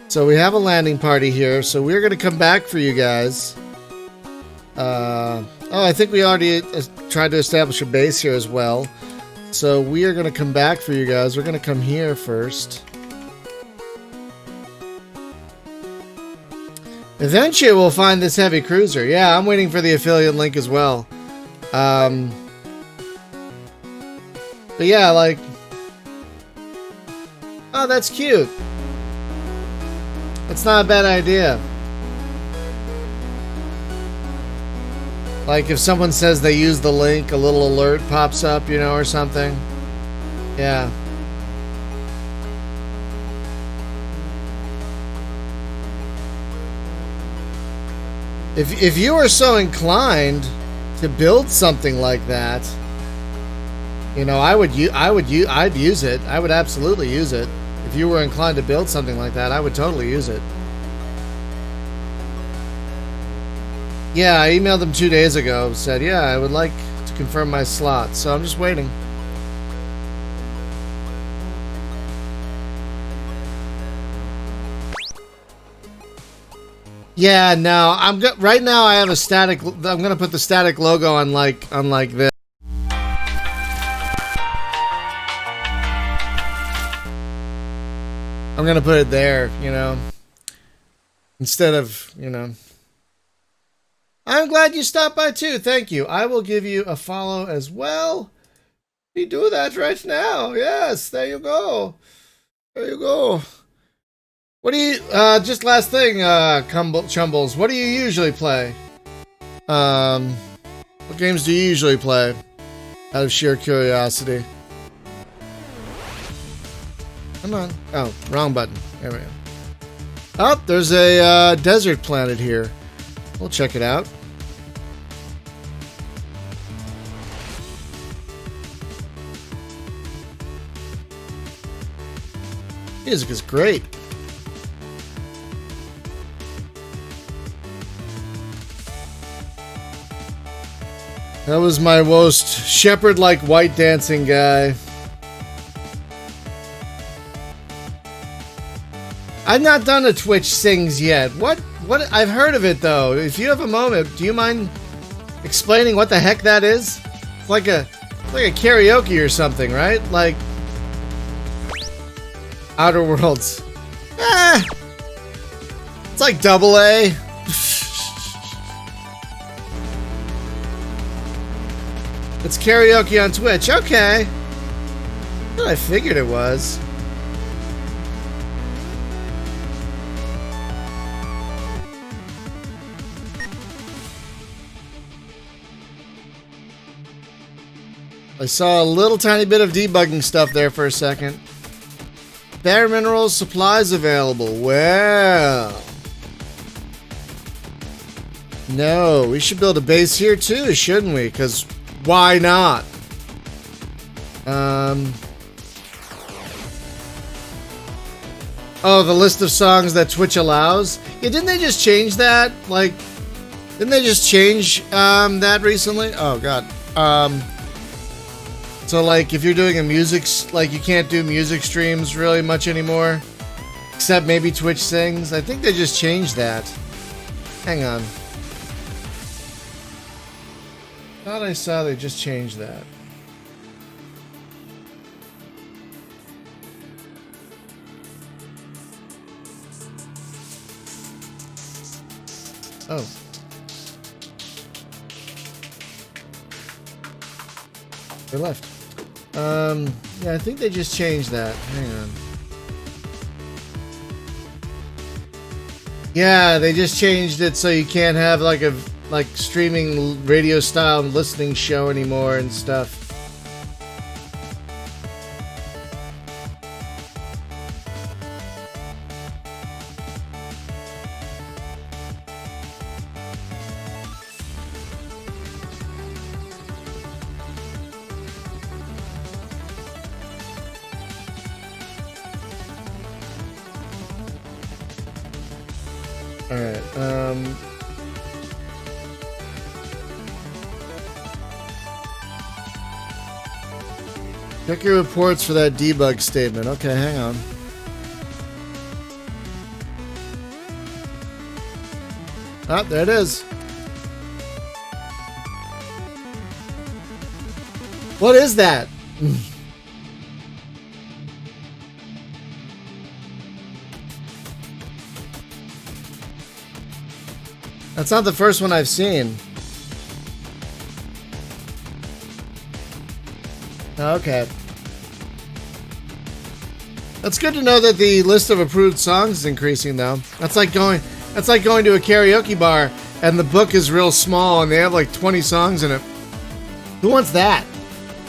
So we have a landing party here. So we're going to come back for you guys. Oh, I think we already tried to establish a base here as well. So we are going to come back for you guys. We're going to come here first. Eventually we'll find this heavy cruiser. Yeah, I'm waiting for the affiliate link as well. But yeah, oh, that's cute. That's not a bad idea. Like if someone says they use the link, a little alert pops up, or something. Yeah. If you are so inclined to build something like that, I'd use it. I would absolutely use it. If you were inclined to build something like that, I would totally use it. Yeah, I emailed them 2 days ago. Said, yeah, I would like to confirm my slot. So I'm just waiting. Yeah, no, right now I have a static. I'm gonna put the static logo on like this. I'm gonna put it there, instead of, I'm glad you stopped by too. Thank you. I will give you a follow as well. You do that right now. Yes, there you go. There you go. What do you, just last thing, Chumbles, what do you usually play? What games do you usually play? Out of sheer curiosity. Come on. Oh, wrong button. There we go. Oh, there's a desert planet here. We'll check it out. Music is great. That was my most shepherd-like white dancing guy. I've not done a Twitch Sings yet. What? I've heard of it though. If you have a moment, do you mind explaining what the heck that is? It's like a karaoke or something, right? Like Outer Worlds. It's like AA. It's karaoke on Twitch. Okay. Well, I figured it was. I saw a little tiny bit of debugging stuff there for a second. Bare minerals supplies available. Well. No, we should build a base here too, shouldn't we? Because why not? Oh, the list of songs that Twitch allows? Yeah, didn't they just change that? Like, didn't they just change that recently? Oh, God. So, like, if you're doing a music... Like, you can't do music streams really much anymore. Except maybe Twitch sings. I think they just changed that. Hang on. Thought I saw they just changed that. Oh. They left. Yeah, I think they just changed that. Hang on. Yeah, they just changed it so you can't have like a streaming radio style listening show anymore and stuff. Alright, check your reports for that debug statement. Okay, hang on. Ah, there it is. What is that? That's not the first one I've seen. Okay. That's good to know that the list of approved songs is increasing, though. That's like going to a karaoke bar and the book is real small and they have like 20 songs in it. Who wants that?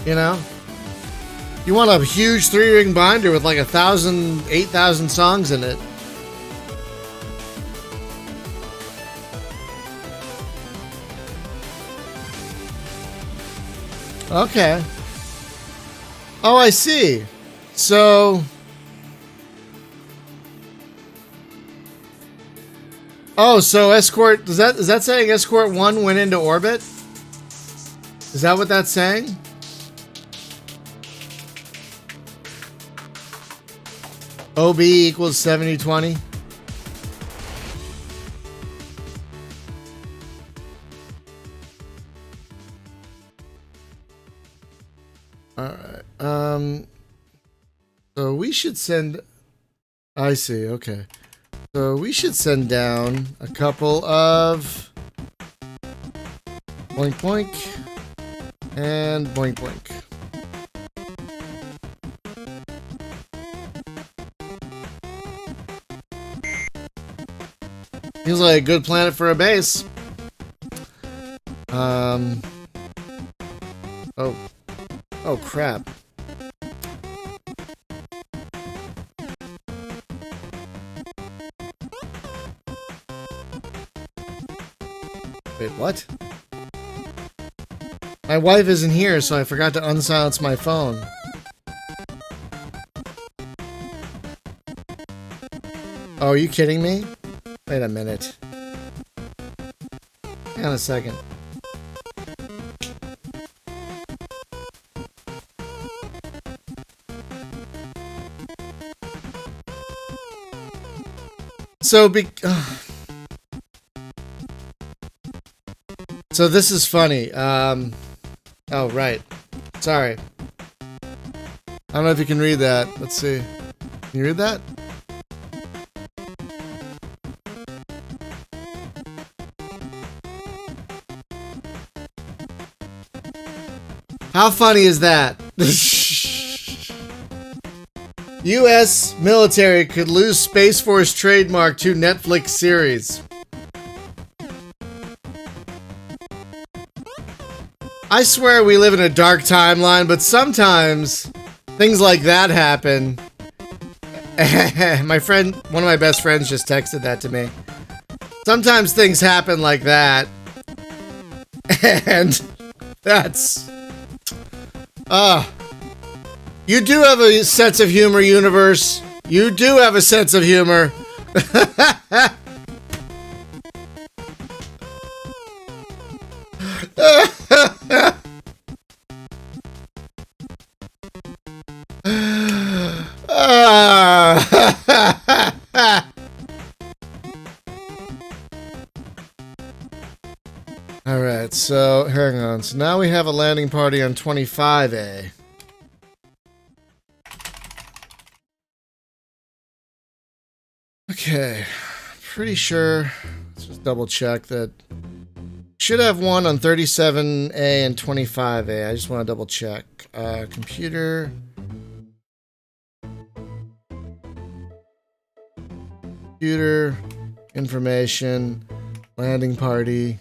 You know? You want a huge 3-ring binder with like 1,000, 8,000 songs in it. Okay. Oh, I see. So... Oh, so Escort... Is that saying Escort 1 went into orbit? Is that what that's saying? OB equals 7020? Alright, so we should send... I see, okay. So we should send down a couple of... Boink boink. And boink boink. Feels like a good planet for a base. Oh crap. Wait, what? My wife isn't here, so I forgot to unsilence my phone. Oh, are you kidding me? Wait a minute. Hang on a second. So this is funny. Oh, right. Sorry. I don't know if you can read that. Let's see. Can you read that? How funny is that? U.S. military could lose Space Force trademark to Netflix series. I swear we live in a dark timeline, but sometimes things like that happen. My friend, one of my best friends just texted that to me. Sometimes things happen like that. And that's... you do have a sense of humor, universe. You do have a sense of humor. Alright, so hang on. So now we have a landing party on 25A. Okay, pretty sure. Let's just double check that. Should have one on 37A and 25A. I just want to double check. Computer. Computer. Information. Landing party.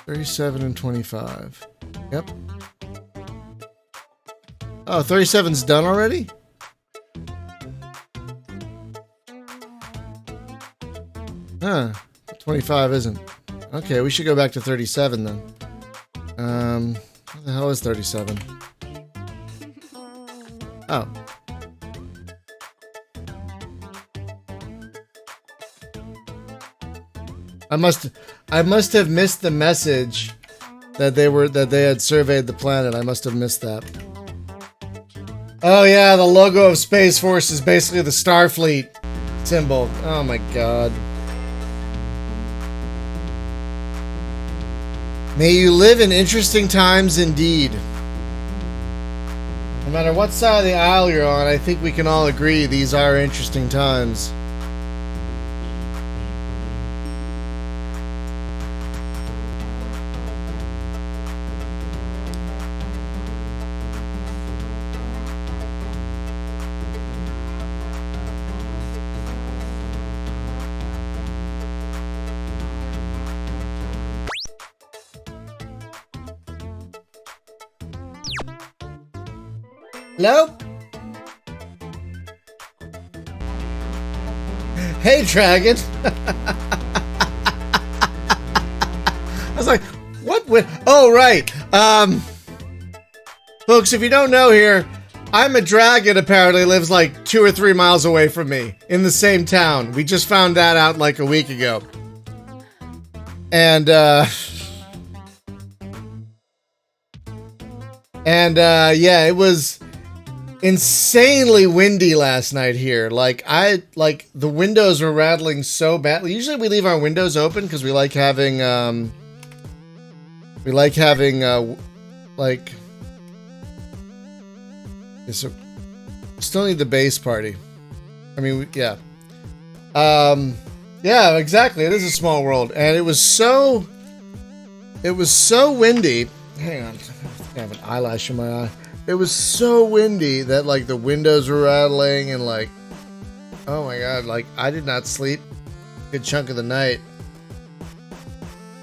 37 and 25. Yep. Oh, 37's done already? Huh. 25 isn't. Okay, we should go back to 37 then. What the hell is 37? Oh. I must have missed the message that they had surveyed the planet. I must have missed that. Oh yeah, the logo of Space Force is basically the Starfleet symbol. Oh my god. May you live in interesting times indeed. No matter what side of the aisle you're on, I think we can all agree these are interesting times. Hello? Hey, Dragon. I was like, what? Oh, right. Folks, if you don't know here, I'm a dragon apparently lives like 2 or 3 miles away from me in the same town. We just found that out like a week ago. And, yeah, it was insanely windy last night here. Like the windows were rattling so badly. Usually we leave our windows open because we like having like so still need the base party. I mean, yeah. Yeah, exactly. It is a small world, and it was so windy. Hang on, I have an eyelash in my eye. It was so windy that like the windows were rattling and like, oh my god, like I did not sleep a good chunk of the night.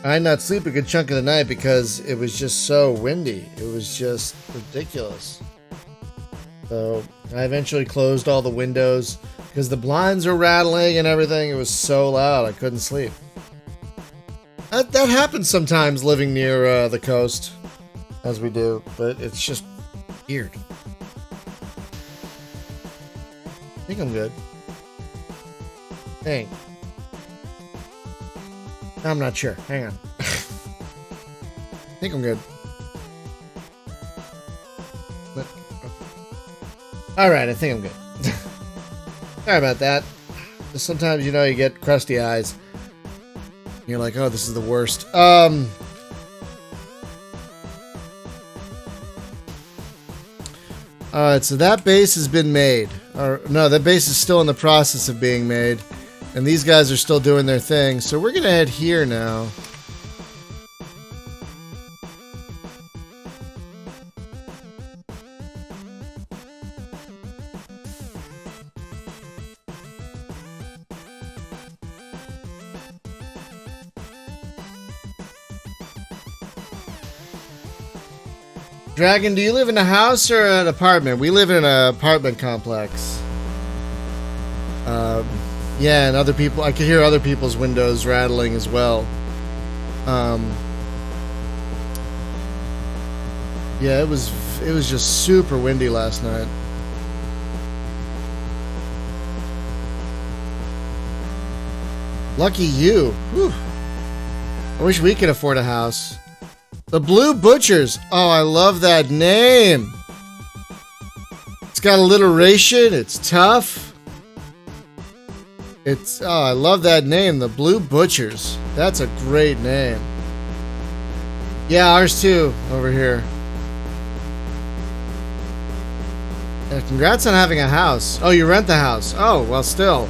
I did not sleep a good chunk of the night because it was just so windy. It was just ridiculous. So I eventually closed all the windows because the blinds were rattling and everything. It was so loud I couldn't sleep. That happens sometimes living near the coast, as we do, but it's just weird. I think I'm good. Dang. I'm not sure. Hang on. I think I'm good. Alright, I think I'm good. Sorry about that. Just sometimes, you know, you get crusty eyes. You're like, oh, this is the worst. Alright, so that base has been made. Or, no, that base is still in the process of being made. And these guys are still doing their thing. So we're going to head here now. Dragon, do you live in a house or an apartment? We live in an apartment complex. Yeah, and other people, I could hear other people's windows rattling as well. Yeah, it was just super windy last night. Lucky you. Whew. I wish we could afford a house. The Blue Butchers. Oh, I love that name. It's got alliteration. It's tough. Oh, I love that name. The Blue Butchers. That's a great name. Yeah, ours too, over here. Yeah, congrats on having a house. Oh, you rent the house. Oh, well, still.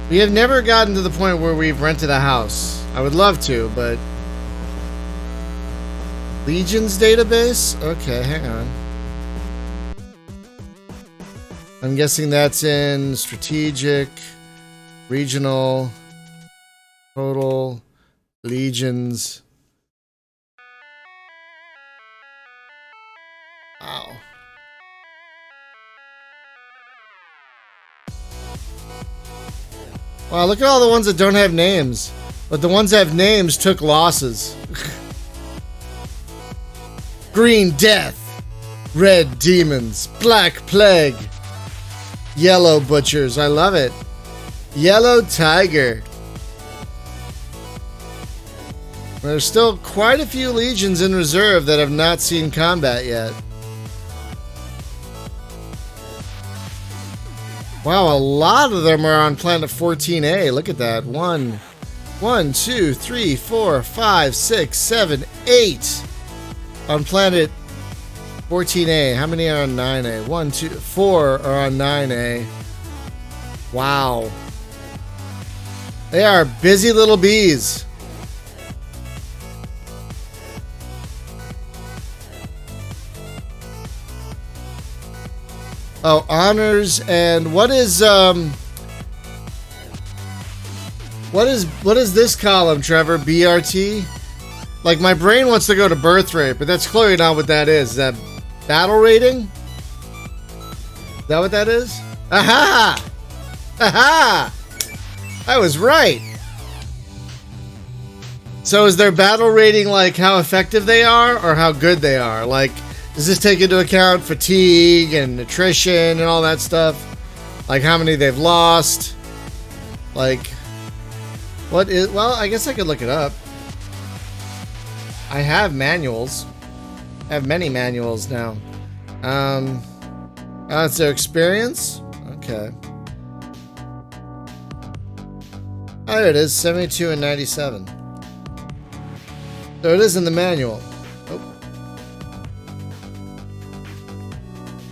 We have never gotten to the point where we've rented a house. I would love to, but... Legion's database? Okay, hang on. I'm guessing that's in strategic, regional, total, legions. Wow. Wow, look at all the ones that don't have names. But the ones that have names took losses. Green Death, Red Demons, Black Plague, Yellow Butchers. I love it. Yellow Tiger. There's still quite a few legions in reserve that have not seen combat yet. Wow, a lot of them are on planet 14A. Look at that. 1, 2, 3, 4, 5, 6, 7, 8 on planet 14A. How many are on 9A? 1, 2, 4 are on 9A. Wow. They are busy little bees. Oh, honors and what is this column, Trevor? BRT? Like, my brain wants to go to birth rate, but that's clearly not what that is. Is that battle rating? Is that what that is? Aha! Aha! I was right. So is their battle rating like how effective they are or how good they are? Like, does this take into account fatigue and attrition and all that stuff? Like how many they've lost? Like, what is... Well, I guess I could look it up. I have manuals. I have many manuals now. It's their experience? Okay. Oh, there it is. 72 and 97. So it is in the manual.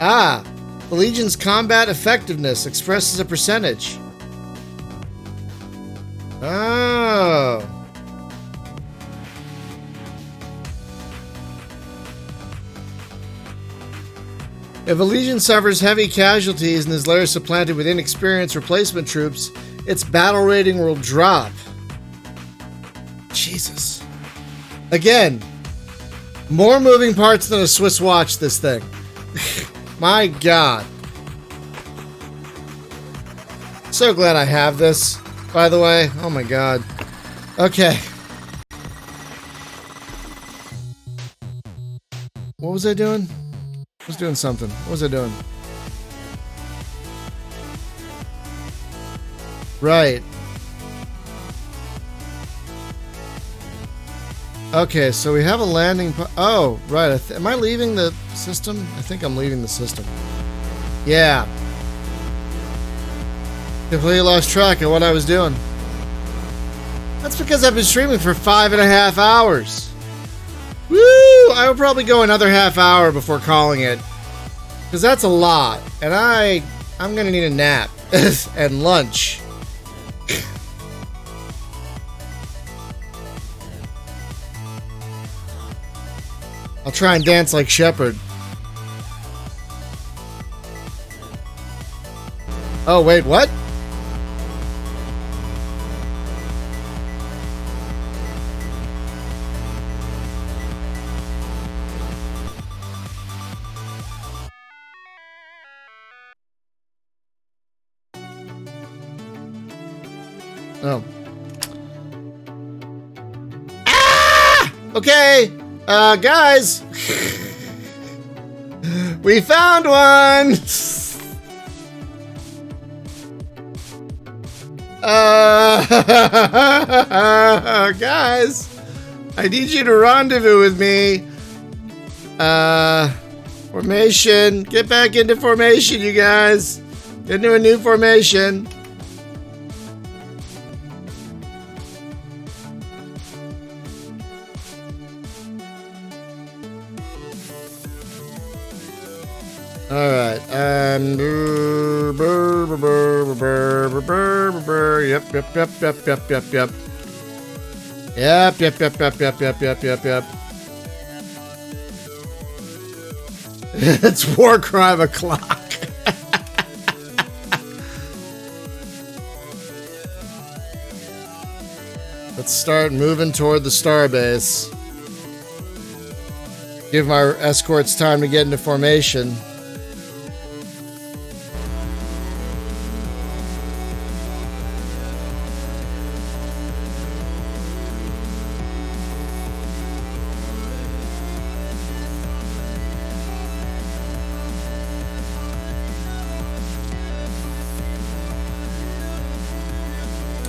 Ah, the Legion's combat effectiveness expressed as a percentage. Oh. If a Legion suffers heavy casualties and is later supplanted with inexperienced replacement troops, its battle rating will drop. Jesus. Again, more moving parts than a Swiss watch, this thing. My God. So glad I have this, by the way. Oh my God. Okay. What was I doing? I was doing something. What was I doing? Right. Okay, so we have a landing... Oh, right. Am I leaving the system? I think I'm leaving the system. Yeah. Completely lost track of what I was doing. That's because I've been streaming for 5.5 hours. Woo! I will probably go another half hour before calling it. Because that's a lot. And I'm going to need a nap. And lunch. I'll try and dance like Shepard. Oh, wait, what? Oh. Ah! Okay. Guys. We found one. Guys. I need you to rendezvous with me. Formation. Get back into formation, you guys. Get into a new formation. All right. Yep. It's war crime o'clock. Let's start moving toward the starbase. Give our escorts time to get into formation.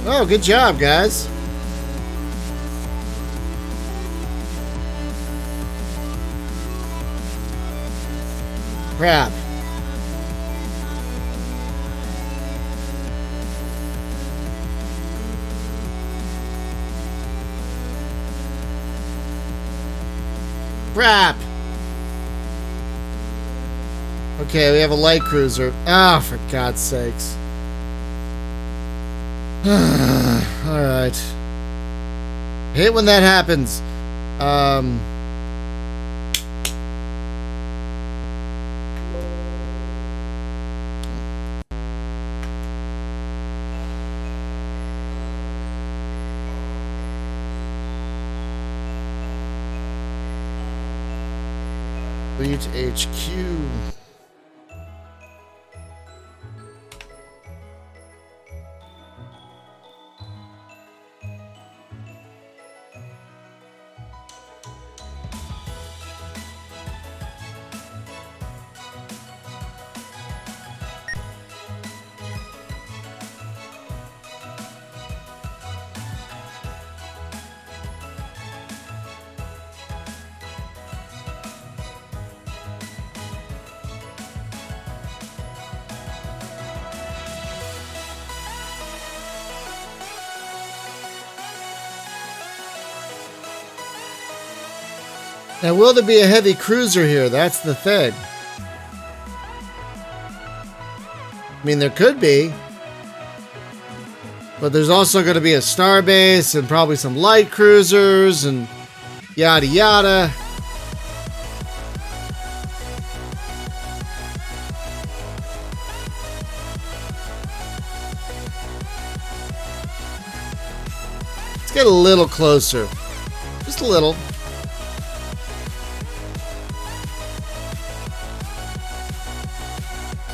Oh, good job, guys. Crap. Crap. Okay, we have a light cruiser. Ah, for God's sakes. Alright. Hate when that happens. Fleet HQ. Now, will there be a heavy cruiser here? That's the thing. I mean, there could be. But there's also going to be a starbase and probably some light cruisers and yada yada. Let's get a little closer. Just a little.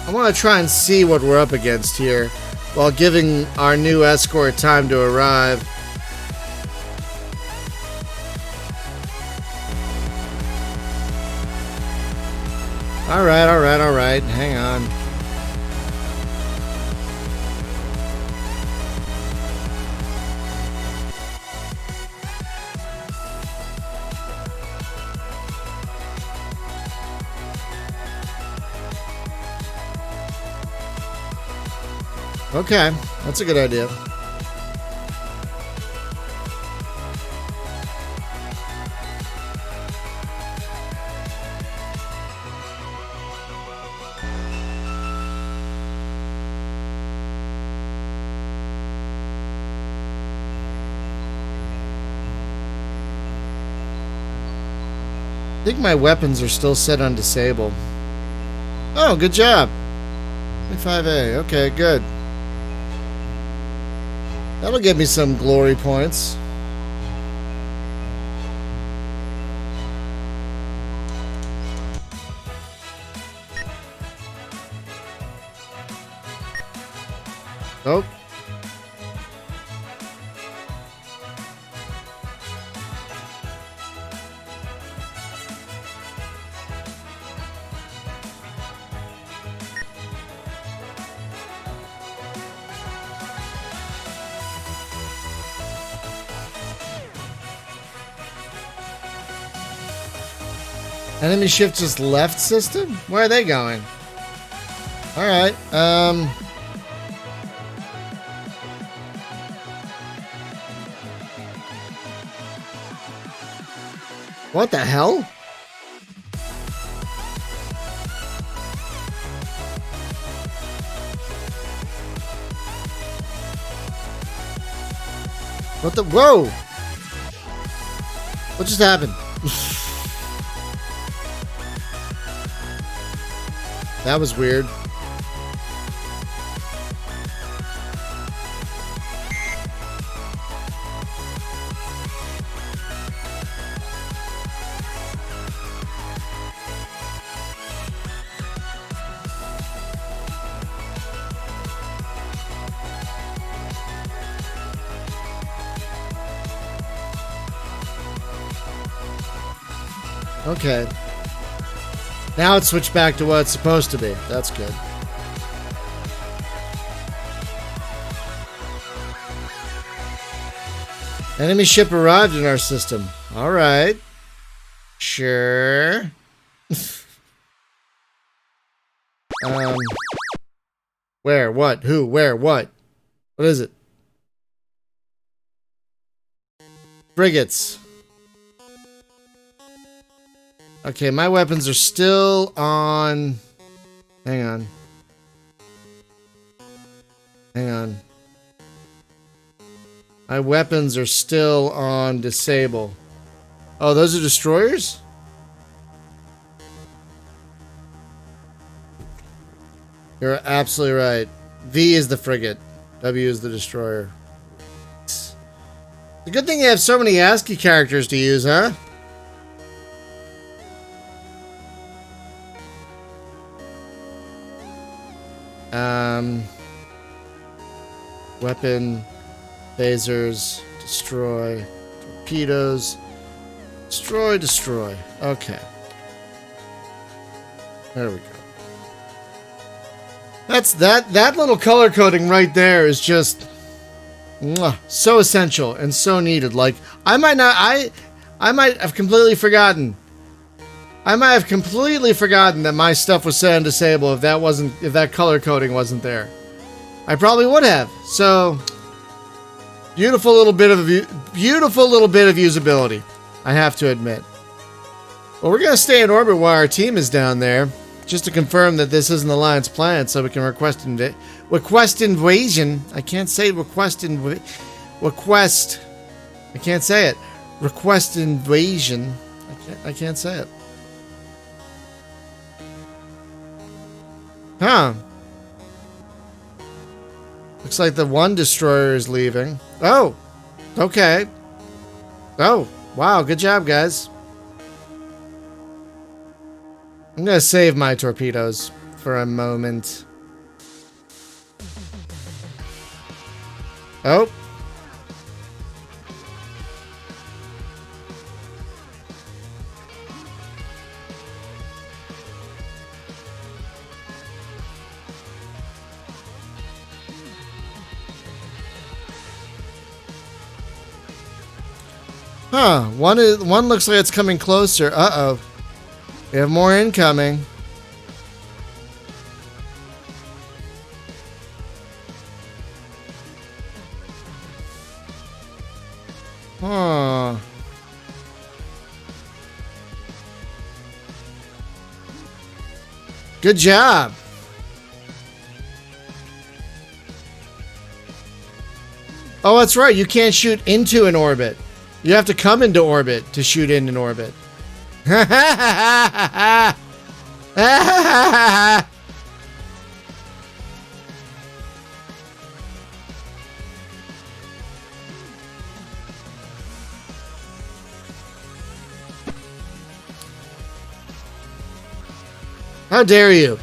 I want to try and see what we're up against here while giving our new escort time to arrive. All right. Hang on. Okay, that's a good idea. I think my weapons are still set on disable. Oh, good job. 25A. Okay, good. That'll give me some glory points. Oh. Enemy ship just left system? Where are they going? Alright, what the hell? What the? Whoa! What just happened? That was weird. Okay. Now it's switched back to what it's supposed to be. That's good. Enemy ship arrived in our system. Alright. Sure. Where? What? Who? Where? What? What is it? Frigates. Okay, my weapons are still on... Hang on. Hang on. My weapons are still on disable. Oh, those are destroyers? You're absolutely right. V is the frigate. W is the destroyer. It's a good thing you have so many ASCII characters to use, huh? Weapon, phasers, destroy, torpedoes, destroy, destroy. Okay. There we go. That's that little color coding right there is just so essential and so needed. Like I might have completely forgotten. I might have completely forgotten that my stuff was set on disable if that color coding wasn't there. I probably would have. So beautiful little bit of usability, I have to admit. Well, we're gonna stay in orbit while our team is down there, just to confirm that this isn't the Alliance planet, so we can request invasion. I can't say request. I can't say it. Request invasion. I can't say it. Huh. Looks like the one destroyer is leaving. Oh. Okay. Oh. Wow. Good job, guys. I'm gonna save my torpedoes for a moment. Oh. Huh. One looks like it's coming closer. Uh-oh. We have more incoming. Huh. Good job. Oh, that's right. You can't shoot into an orbit. You have to come into orbit to shoot in an orbit. How dare you?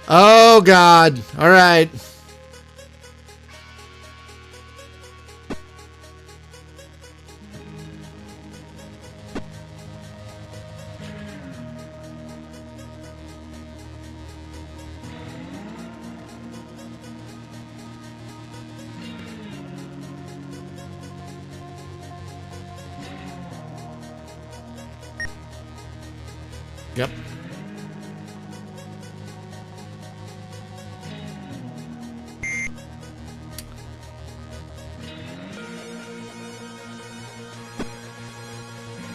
Oh, God. All right. Yep.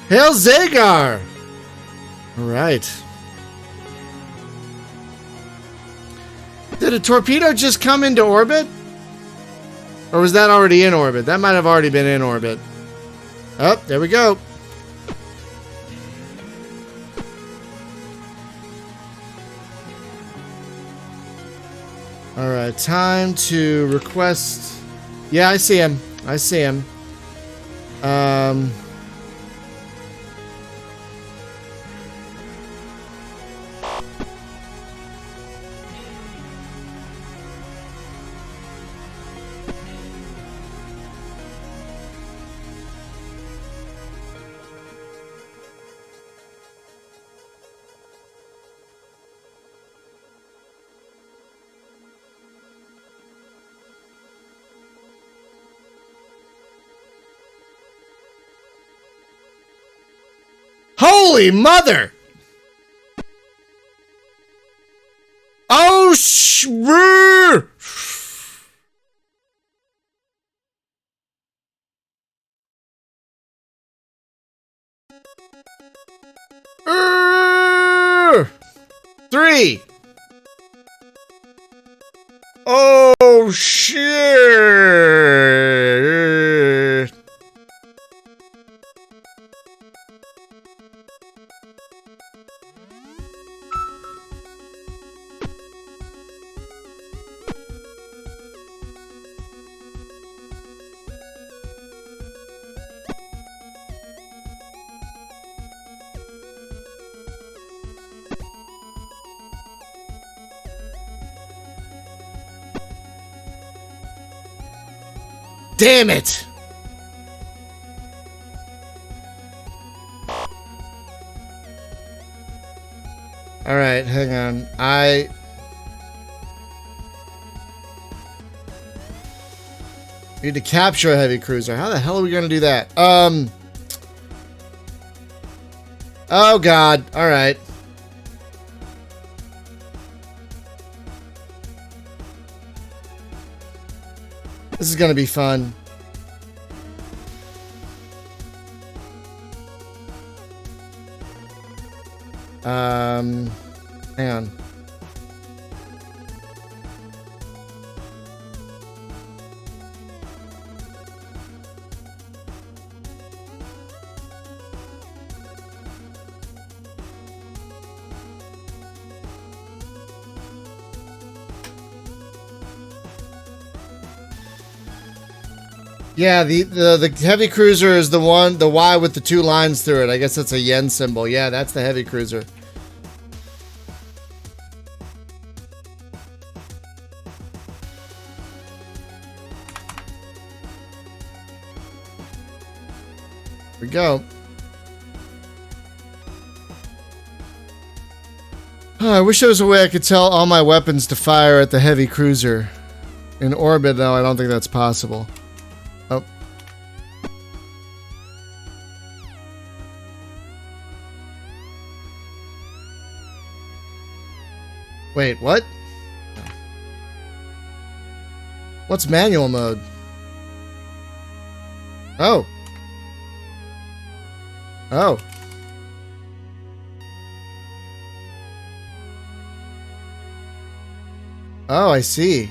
Hail Zagar! Alright. Did a torpedo just come into orbit? Or was that already in orbit? That might have already been in orbit. Oh, there we go. Alright, time to request... Yeah, I see him. I see him. Holy mother! Oh, three. Oh, shit. Damn it! Alright, hang on. I need to capture a heavy cruiser. How the hell are we gonna do that? Oh god. Alright. This is gonna be fun. Hang on. Yeah, the heavy cruiser is the Y with the two lines through it. I guess that's a yen symbol. Yeah, that's the heavy cruiser. Here we go. Oh, I wish there was a way I could tell all my weapons to fire at the heavy cruiser. In orbit, though, I don't think that's possible. Oh. Wait, what? What's manual mode? Oh. Oh. Oh, I see.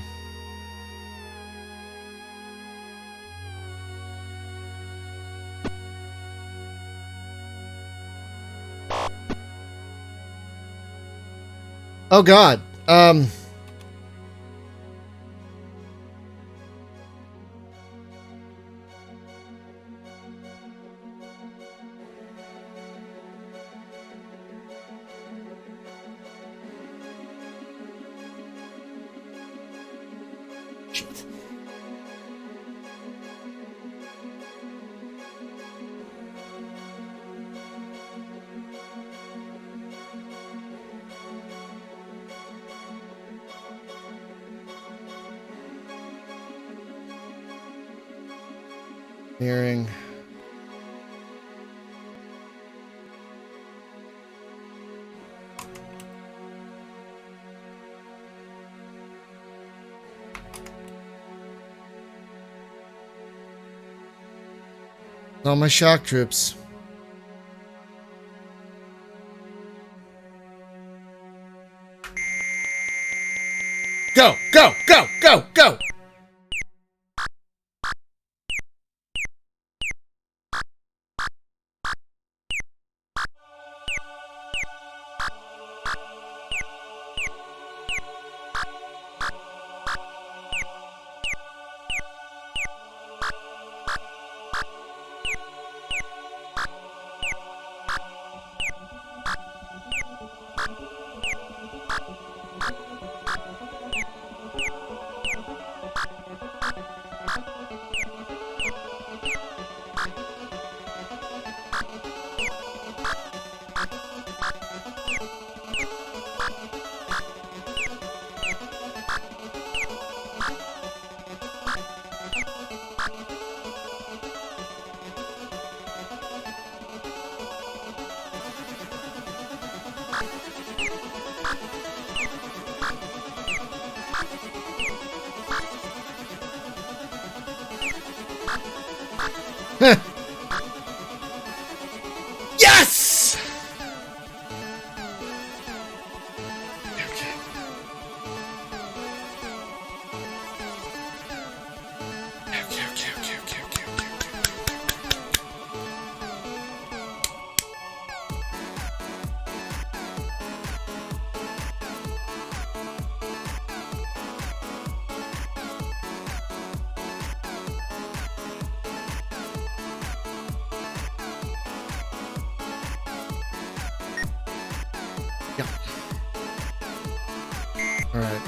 Oh God. Shit. Nearing. All my shock troops. Go, go, go, go, go! Yes! Okay. Yeah. All right.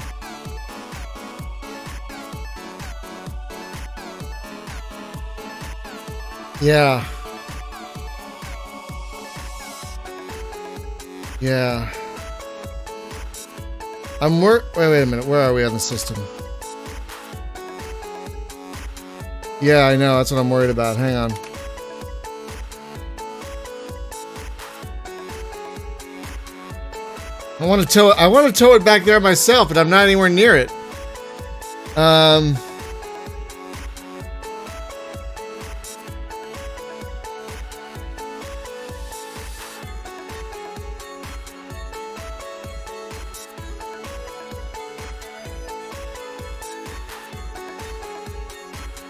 Yeah. Yeah. Wait a minute. Where are we on the system? Yeah, I know. That's what I'm worried about. Hang on. I want to tow it back there myself, but I'm not anywhere near it.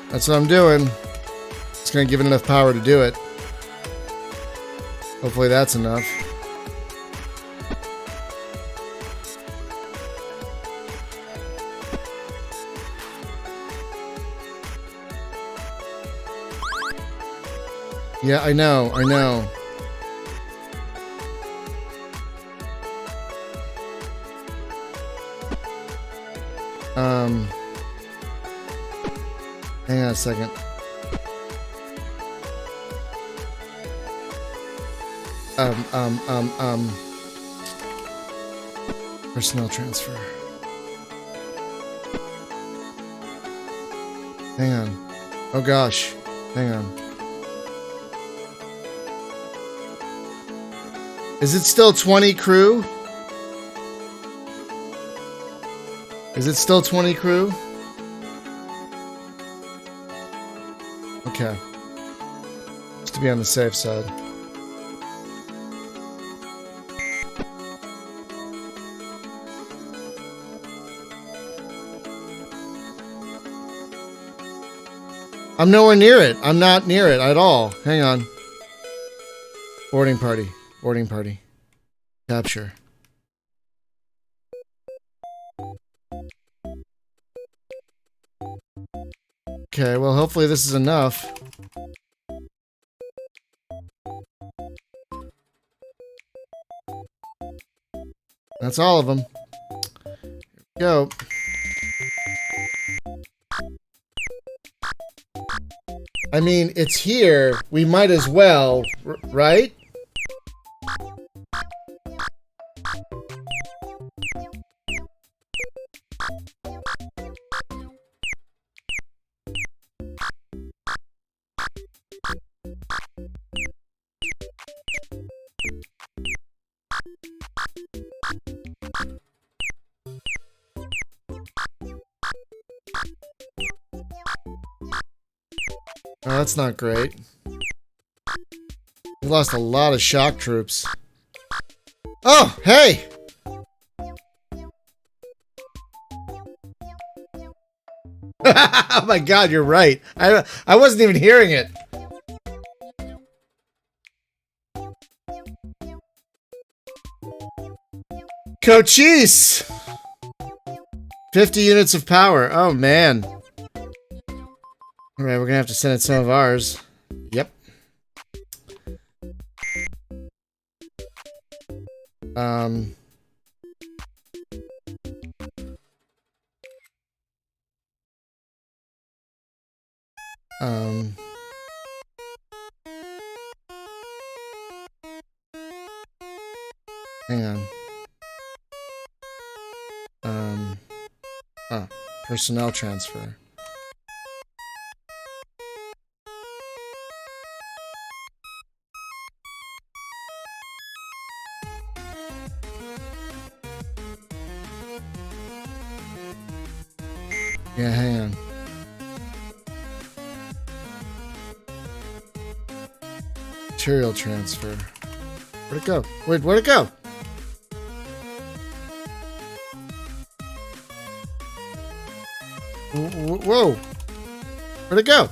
That's what I'm doing. It's going to give it enough power to do it. Hopefully that's enough. Yeah, I know. Hang on a second. Personnel transfer. Hang on. Oh gosh. Hang on. Is it still 20 crew? Is it still 20 crew? Okay. Just to be on the safe side. I'm nowhere near it. I'm not near it at all. Hang on. Boarding party. Boarding party. Capture. Okay, well, hopefully this is enough. That's all of them. Here we go. I mean, it's here. We might as well, right? Oh, that's not great. We lost a lot of shock troops. Oh, hey! Oh my god, you're right. I wasn't even hearing it. Cochise! 50 units of power. Oh man. Alright, we're gonna have to send in some of ours. Yep. Hang on. Personnel transfer. Yeah, hang on. Material transfer. Where'd it go? Where'd it go? Whoa! Where'd it go?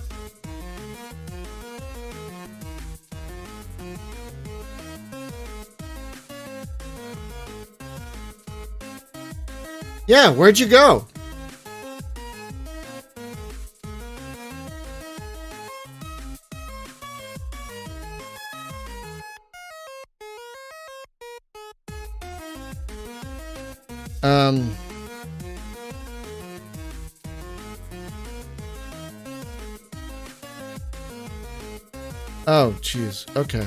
Yeah, where'd you go? Oh, jeez. Okay.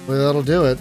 Well, that'll do it.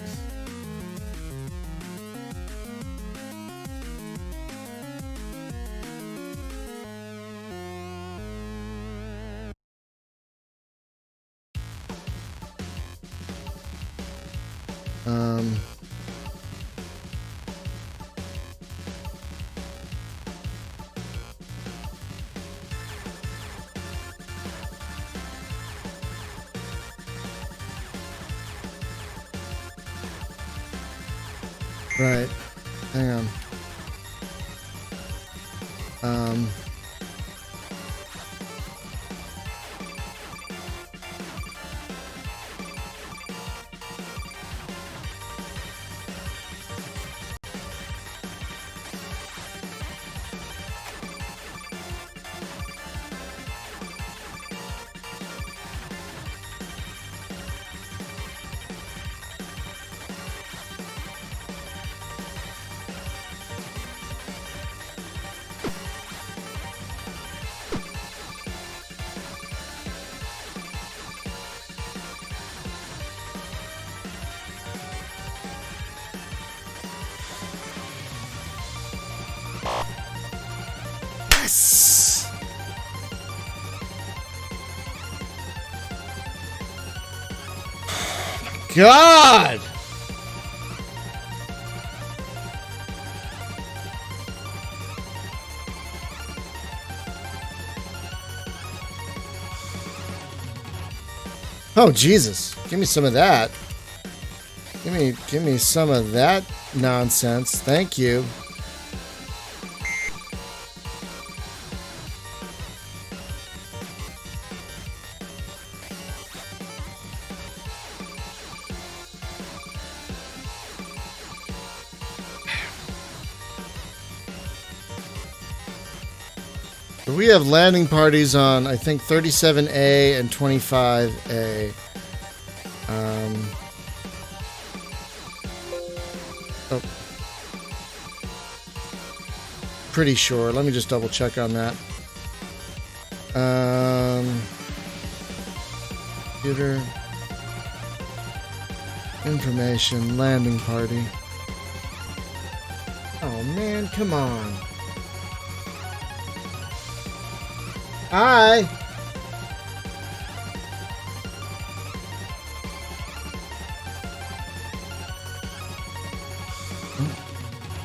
Right. Hang on. Yes! God! Oh, Jesus. Give me some of that. Give me some of that nonsense. Thank you. We have landing parties on, I think, 37A and 25A. Oh. Pretty sure. Let me just double check on that. Computer. Information. Landing party. Oh, man, come on. Hi.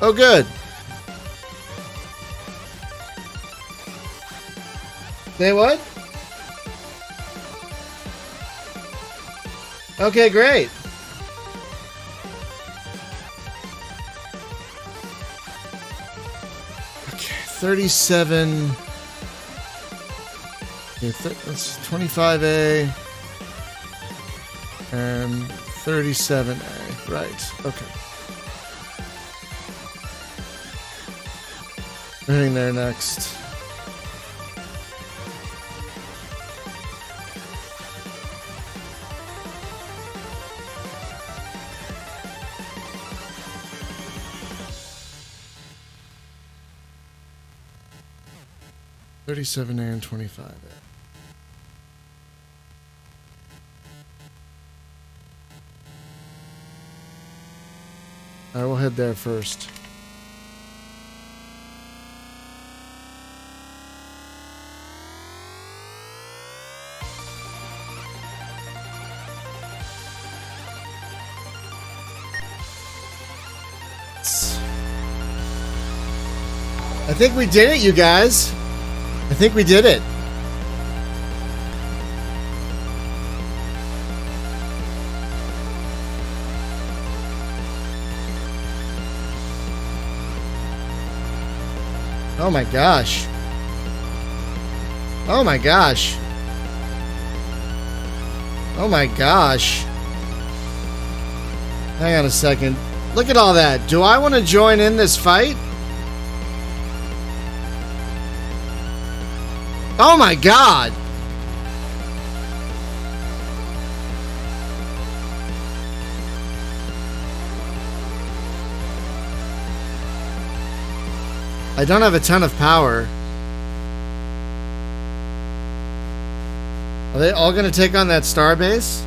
Oh, good. Say what? Okay, great. Okay, 37. Okay, that's 25A and 37A. Right. Okay. We're heading there next. $37A and $25A. Alright, we'll head there first. I think we did it, you guys. I think we did it. Oh my gosh. Oh my gosh. Oh my gosh. Hang on a second. Look at all that. Do I want to join in this fight? Oh my god! I don't have a ton of power. Are they all going to take on that starbase?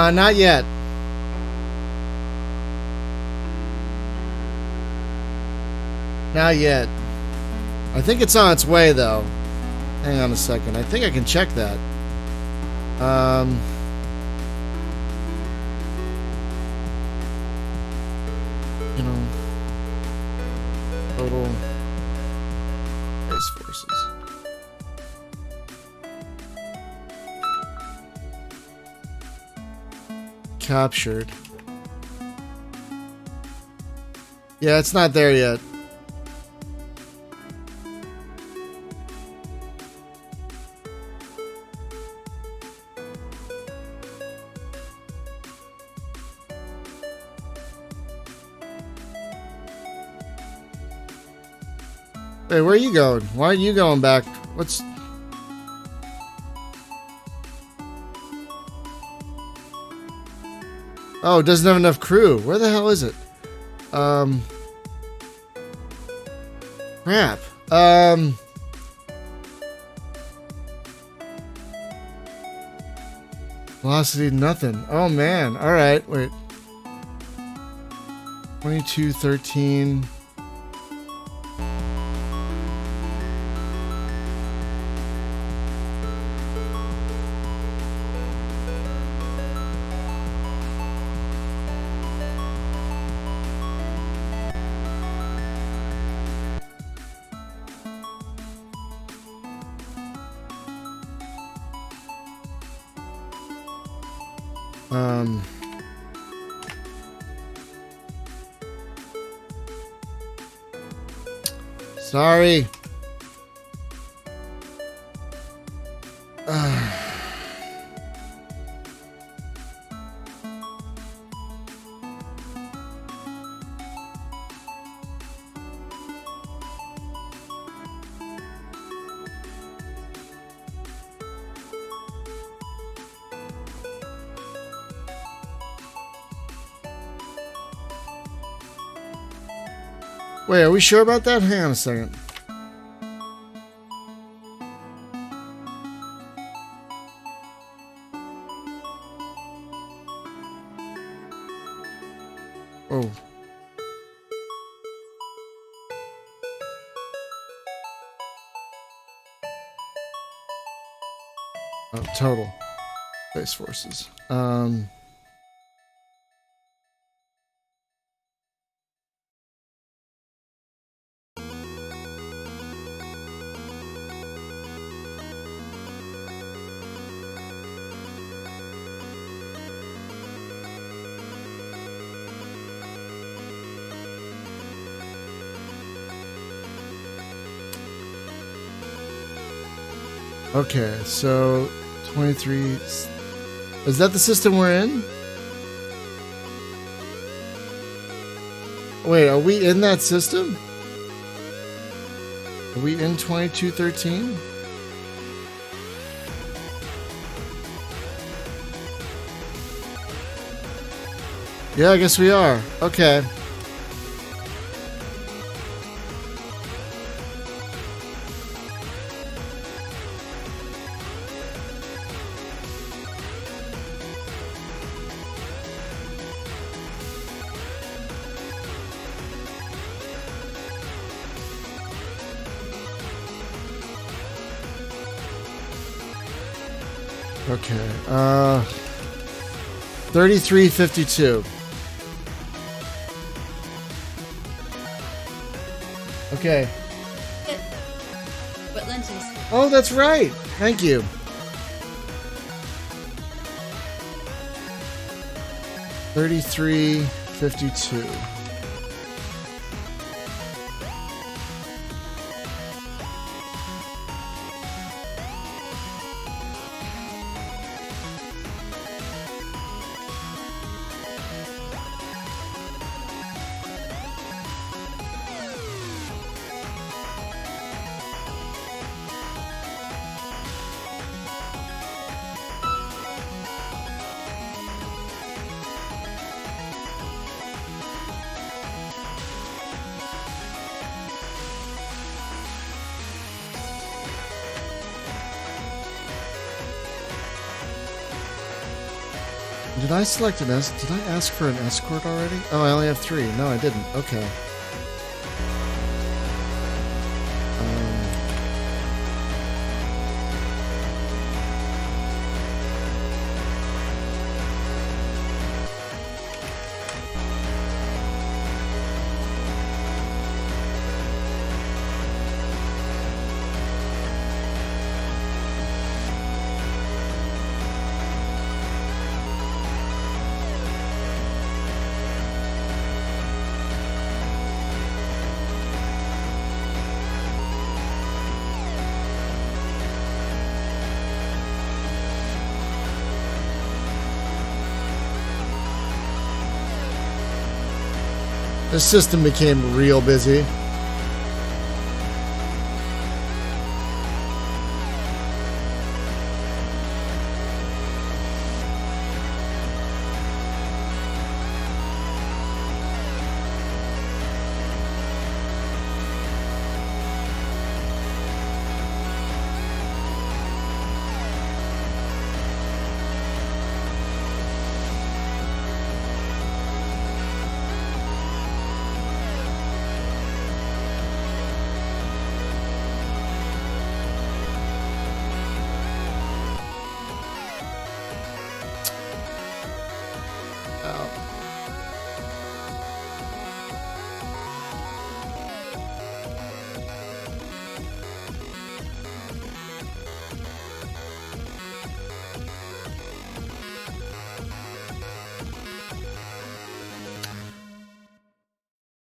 Not yet. Not yet. I think it's on its way, though. Hang on a second. I think I can check that. You know, total base forces. Captured. Yeah, it's not there yet. Hey, where are you going? Why are you going back? What's... Oh, it doesn't have enough crew. Where the hell is it? Crap. Velocity, nothing. Oh, man. All right. Wait. 2213. Sorry. Wait, are we sure about that? Hang on a second. Oh. Oh, total. Space Forces. Okay, so 23. Is that the system we're in? Wait, are we in that system? Are we in 2213? Yeah, I guess we are. Okay. Okay. 3352. Okay. What lentils? Oh, that's right. Thank you. $33.52. Did I select an S? Did I ask for an escort already? Oh, I only have 3. No, I didn't. Okay. The system became real busy.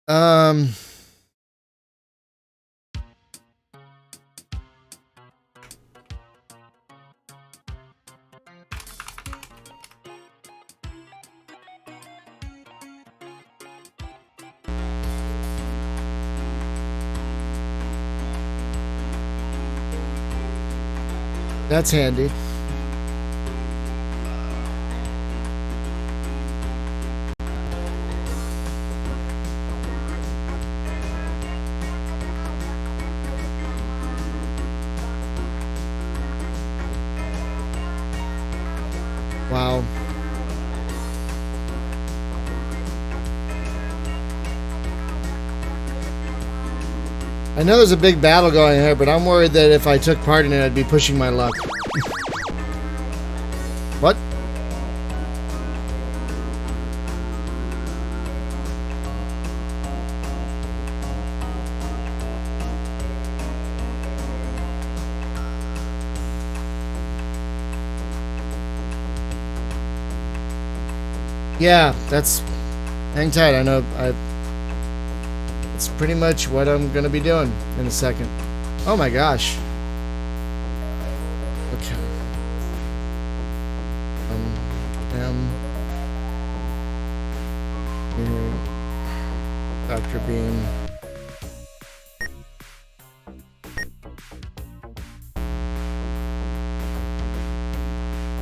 Um, that's handy. I know there's a big battle going here, but I'm worried that if I took part in it, I'd be pushing my luck. What? Yeah, that's... Hang tight, I know... It's pretty much what I'm gonna be doing in a second. Oh my gosh. Okay. Dr. Beam.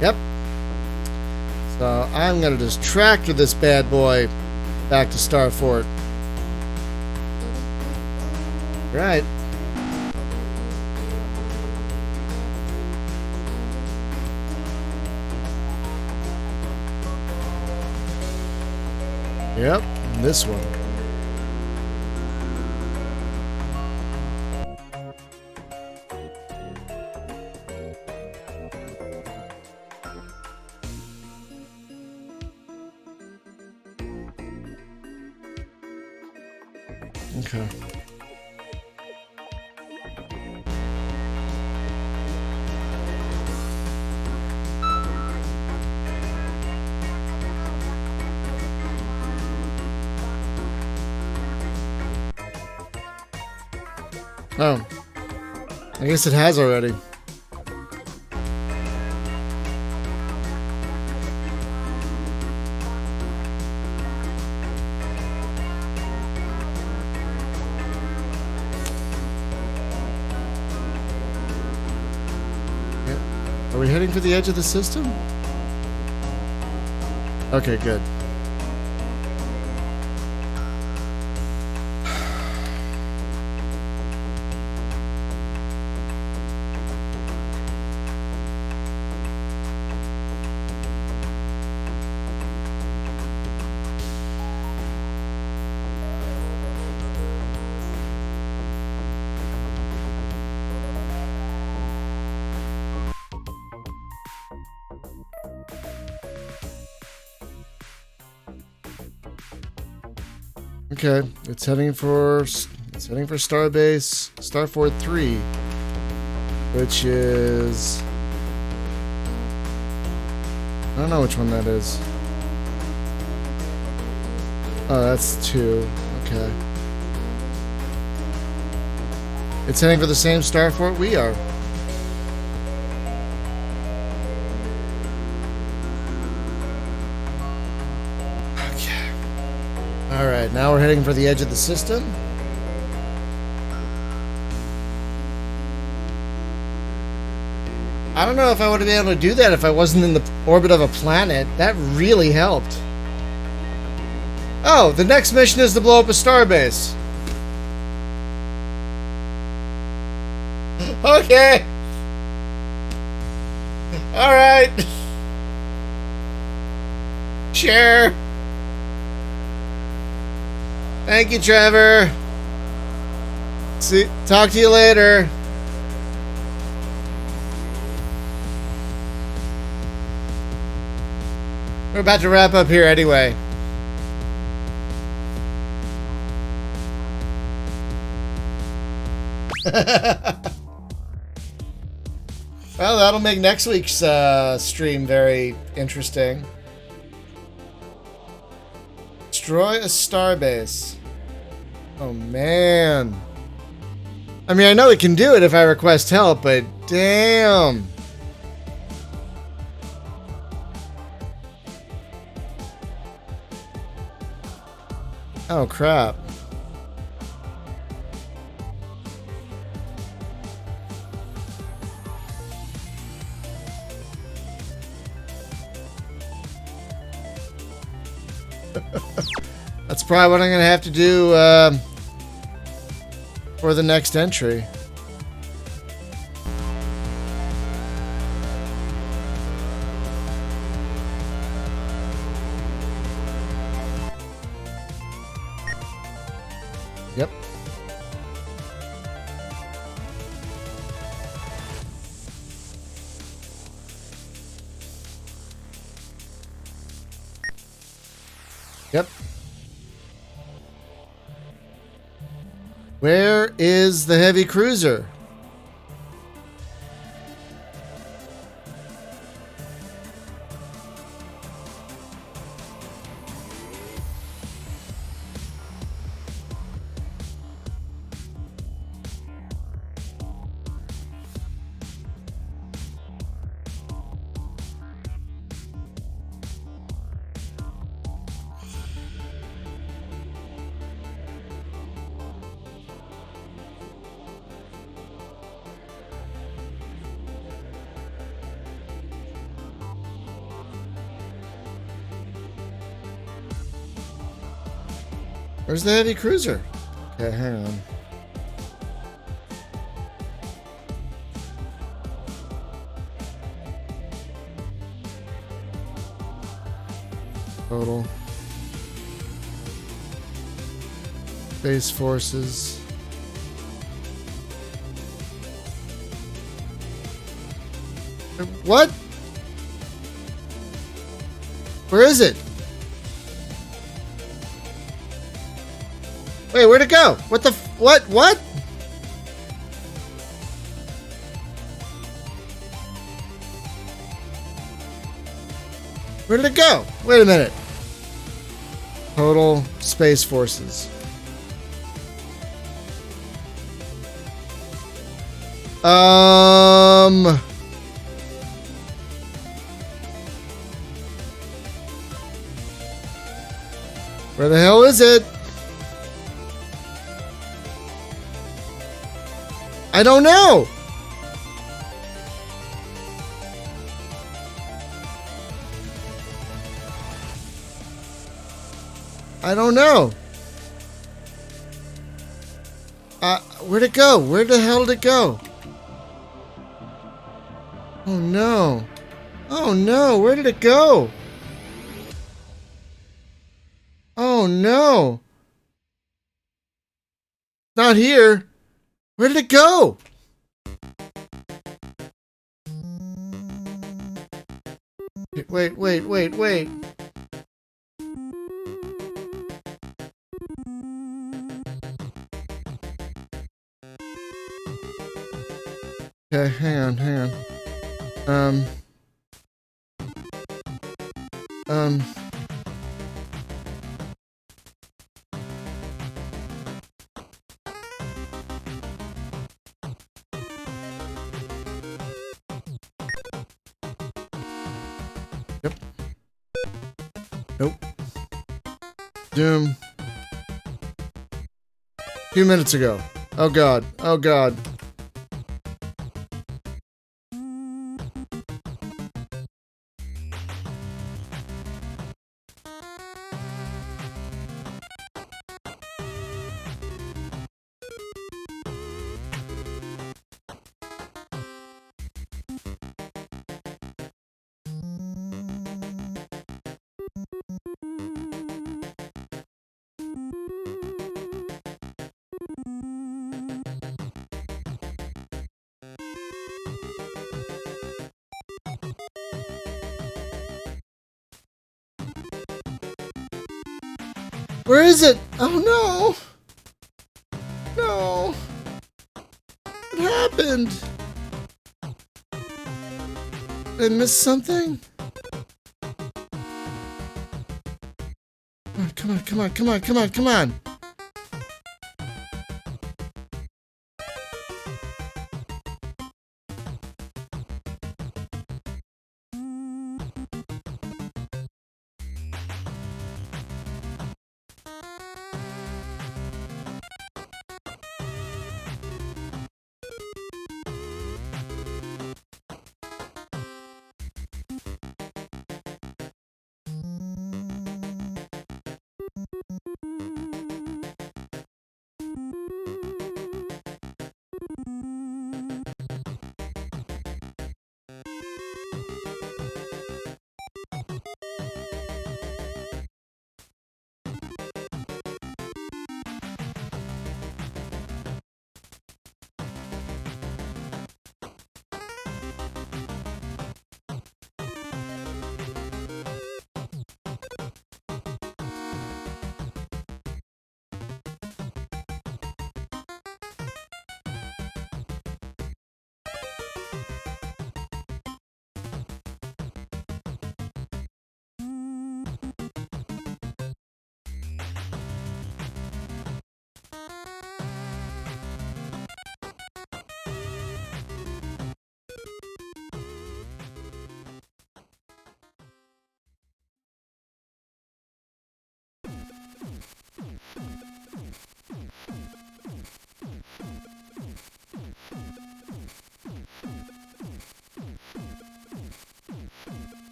Yep. So I'm gonna just tractor this bad boy back to Star Fort. Right. Yep, this one. Okay. Oh. I guess it has already. Are we heading for the edge of the system? Okay, good. Okay, it's heading for Starbase Starfort 3, which is, I don't know which one that is. Oh, that's 2. Okay. It's heading for the same Starfort we are. Alright, now we're heading for the edge of the system. I don't know if I would have been able to do that if I wasn't in the orbit of a planet. That really helped. Oh, the next mission is to blow up a starbase. Okay. Alright. Sure. Thank you, Trevor. Talk to you later. We're about to wrap up here anyway. Well, that'll make next week's stream very interesting. Destroy a starbase. Oh, man. I mean, I know it can do it if I request help, but damn. Oh, crap. That's probably what I'm going to have to do for the next entry. Yep. Yep. Where is the heavy cruiser? Where's the heavy cruiser? Okay, hang on. Total. Base forces. What? Where is it? Wait, where'd it go? What the what? What? Where did it go? Wait a minute. Total space forces. Where the hell is it? I don't know. I don't know. Where'd it go? Where the hell did it go? Oh no. Oh no, where did it go? Oh no. Not here. Where did it go? Wait. Okay, hang on. Yep. Nope. Doom. 2 minutes ago. Oh god. Oh god. Where is it? Oh no! No! What happened? Did I miss something? Come on!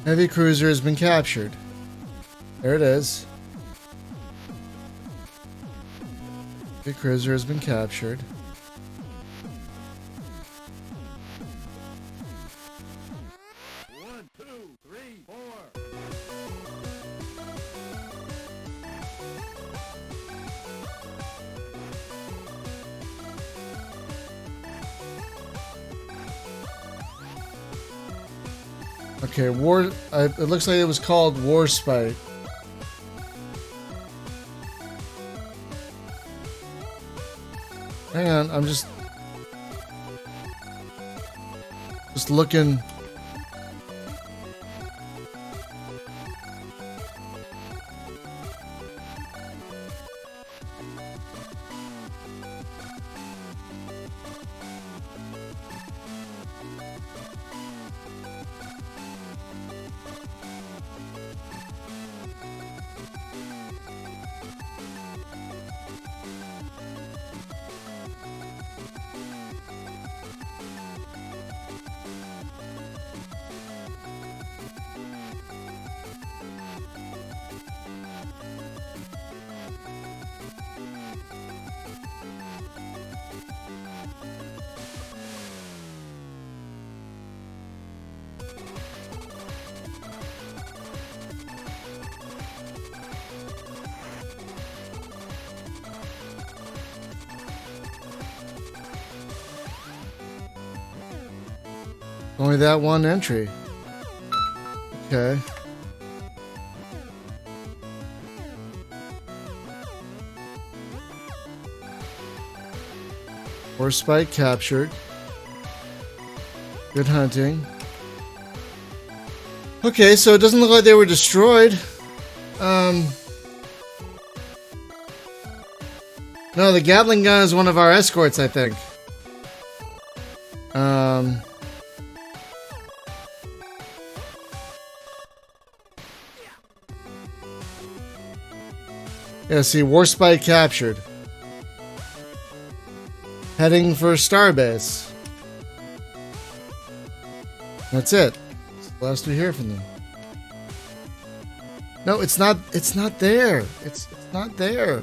Heavy Cruiser has been captured. There it is. Heavy Cruiser has been captured. One, two, three, four. Okay, it looks like it was called Warspite. Hang on, I'm just looking. Only that one entry. Okay. Warspite captured. Good hunting. Okay, so it doesn't look like they were destroyed. No, the Gatling gun is one of our escorts, I think. Yeah, see, Warspite captured. Heading for Starbase. That's it. That's the last we hear from them. No, it's not there. It's not there.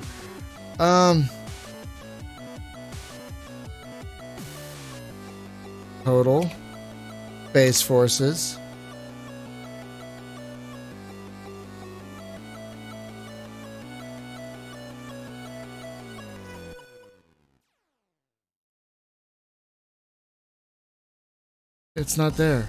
Total base forces. It's not there.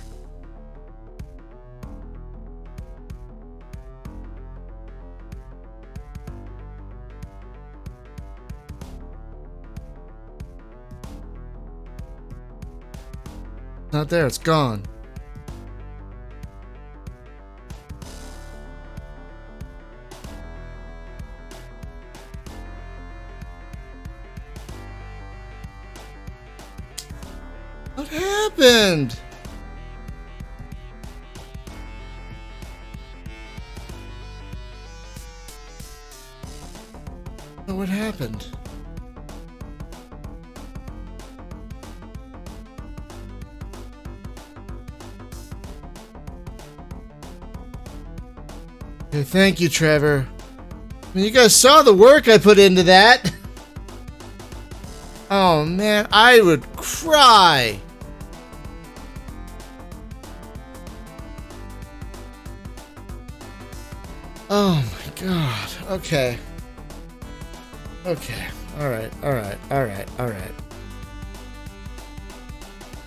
Not there, it's gone. What happened? What happened? Okay, thank you, Trevor. I mean, you guys saw the work I put into that. Oh man, I would cry. Oh my god. Okay. Okay. Alright.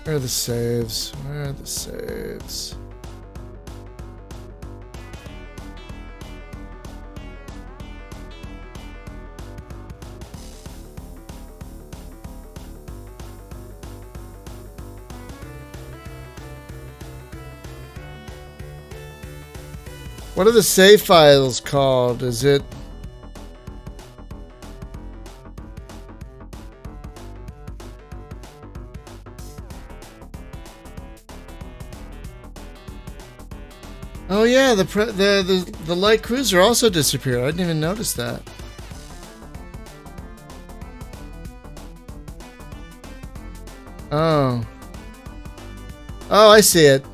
Where are the saves? Where are the saves? What are the save files called? Is it... Oh yeah, the light cruiser also disappeared. I didn't even notice that. Oh. Oh, I see it.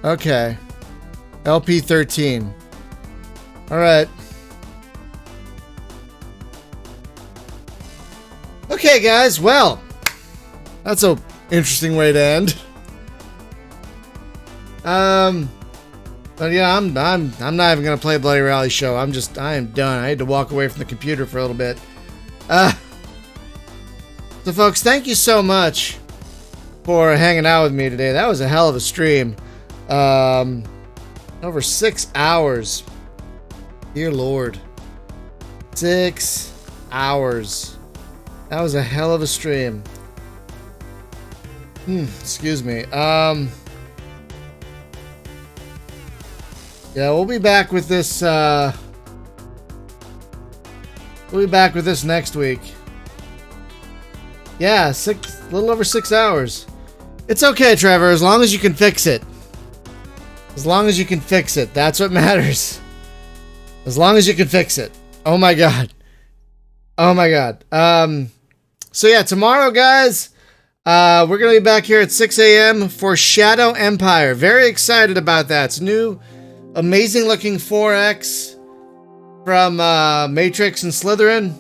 Okay. LP13. Alright. Okay, guys, well, that's a interesting way to end. But yeah, I'm not even gonna play Bloody Rally Show. I am done. I had to walk away from the computer for a little bit. So folks, thank you so much for hanging out with me today. That was a hell of a stream. Over 6 hours. Dear Lord. 6 hours. That was a hell of a stream. Excuse me. Yeah, we'll be back with this, we'll be back with this next week. Yeah, a little over 6 hours. It's okay, Trevor, as long as you can fix it. As long as you can fix it. That's what matters. As long as you can fix it. Oh my god. Oh my god. So yeah, tomorrow, guys, we're going to be back here at 6 a.m. for Shadow Empire. Very excited about that. It's new, amazing looking 4X from Matrix and Slytherin.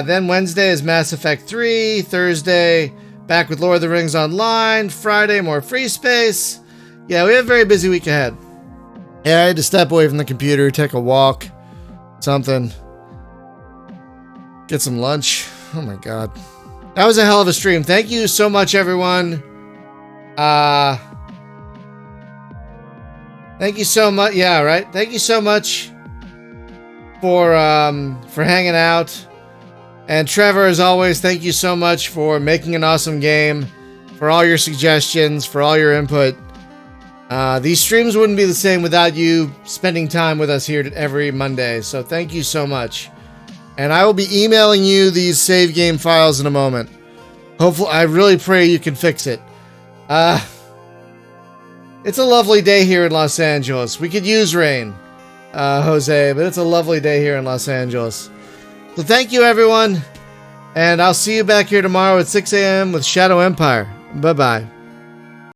Then Wednesday is Mass Effect 3. Thursday, back with Lord of the Rings Online. Friday, more Free Space. Yeah, we have a very busy week ahead. Yeah, I had to step away from the computer, take a walk, something. Get some lunch. Oh my god. That was a hell of a stream. Thank you so much, everyone. Thank you so much. Yeah, right. Thank you so much for hanging out. And Trevor, as always, thank you so much for making an awesome game, for all your suggestions, for all your input. These streams wouldn't be the same without you spending time with us here every Monday. So thank you so much. And I will be emailing you these save game files in a moment. Hopefully, I really pray you can fix it. It's a lovely day here in Los Angeles. We could use rain, Jose, but it's a lovely day here in Los Angeles. So thank you, everyone. And I'll see you back here tomorrow at 6 a.m. with Shadow Empire. Bye-bye.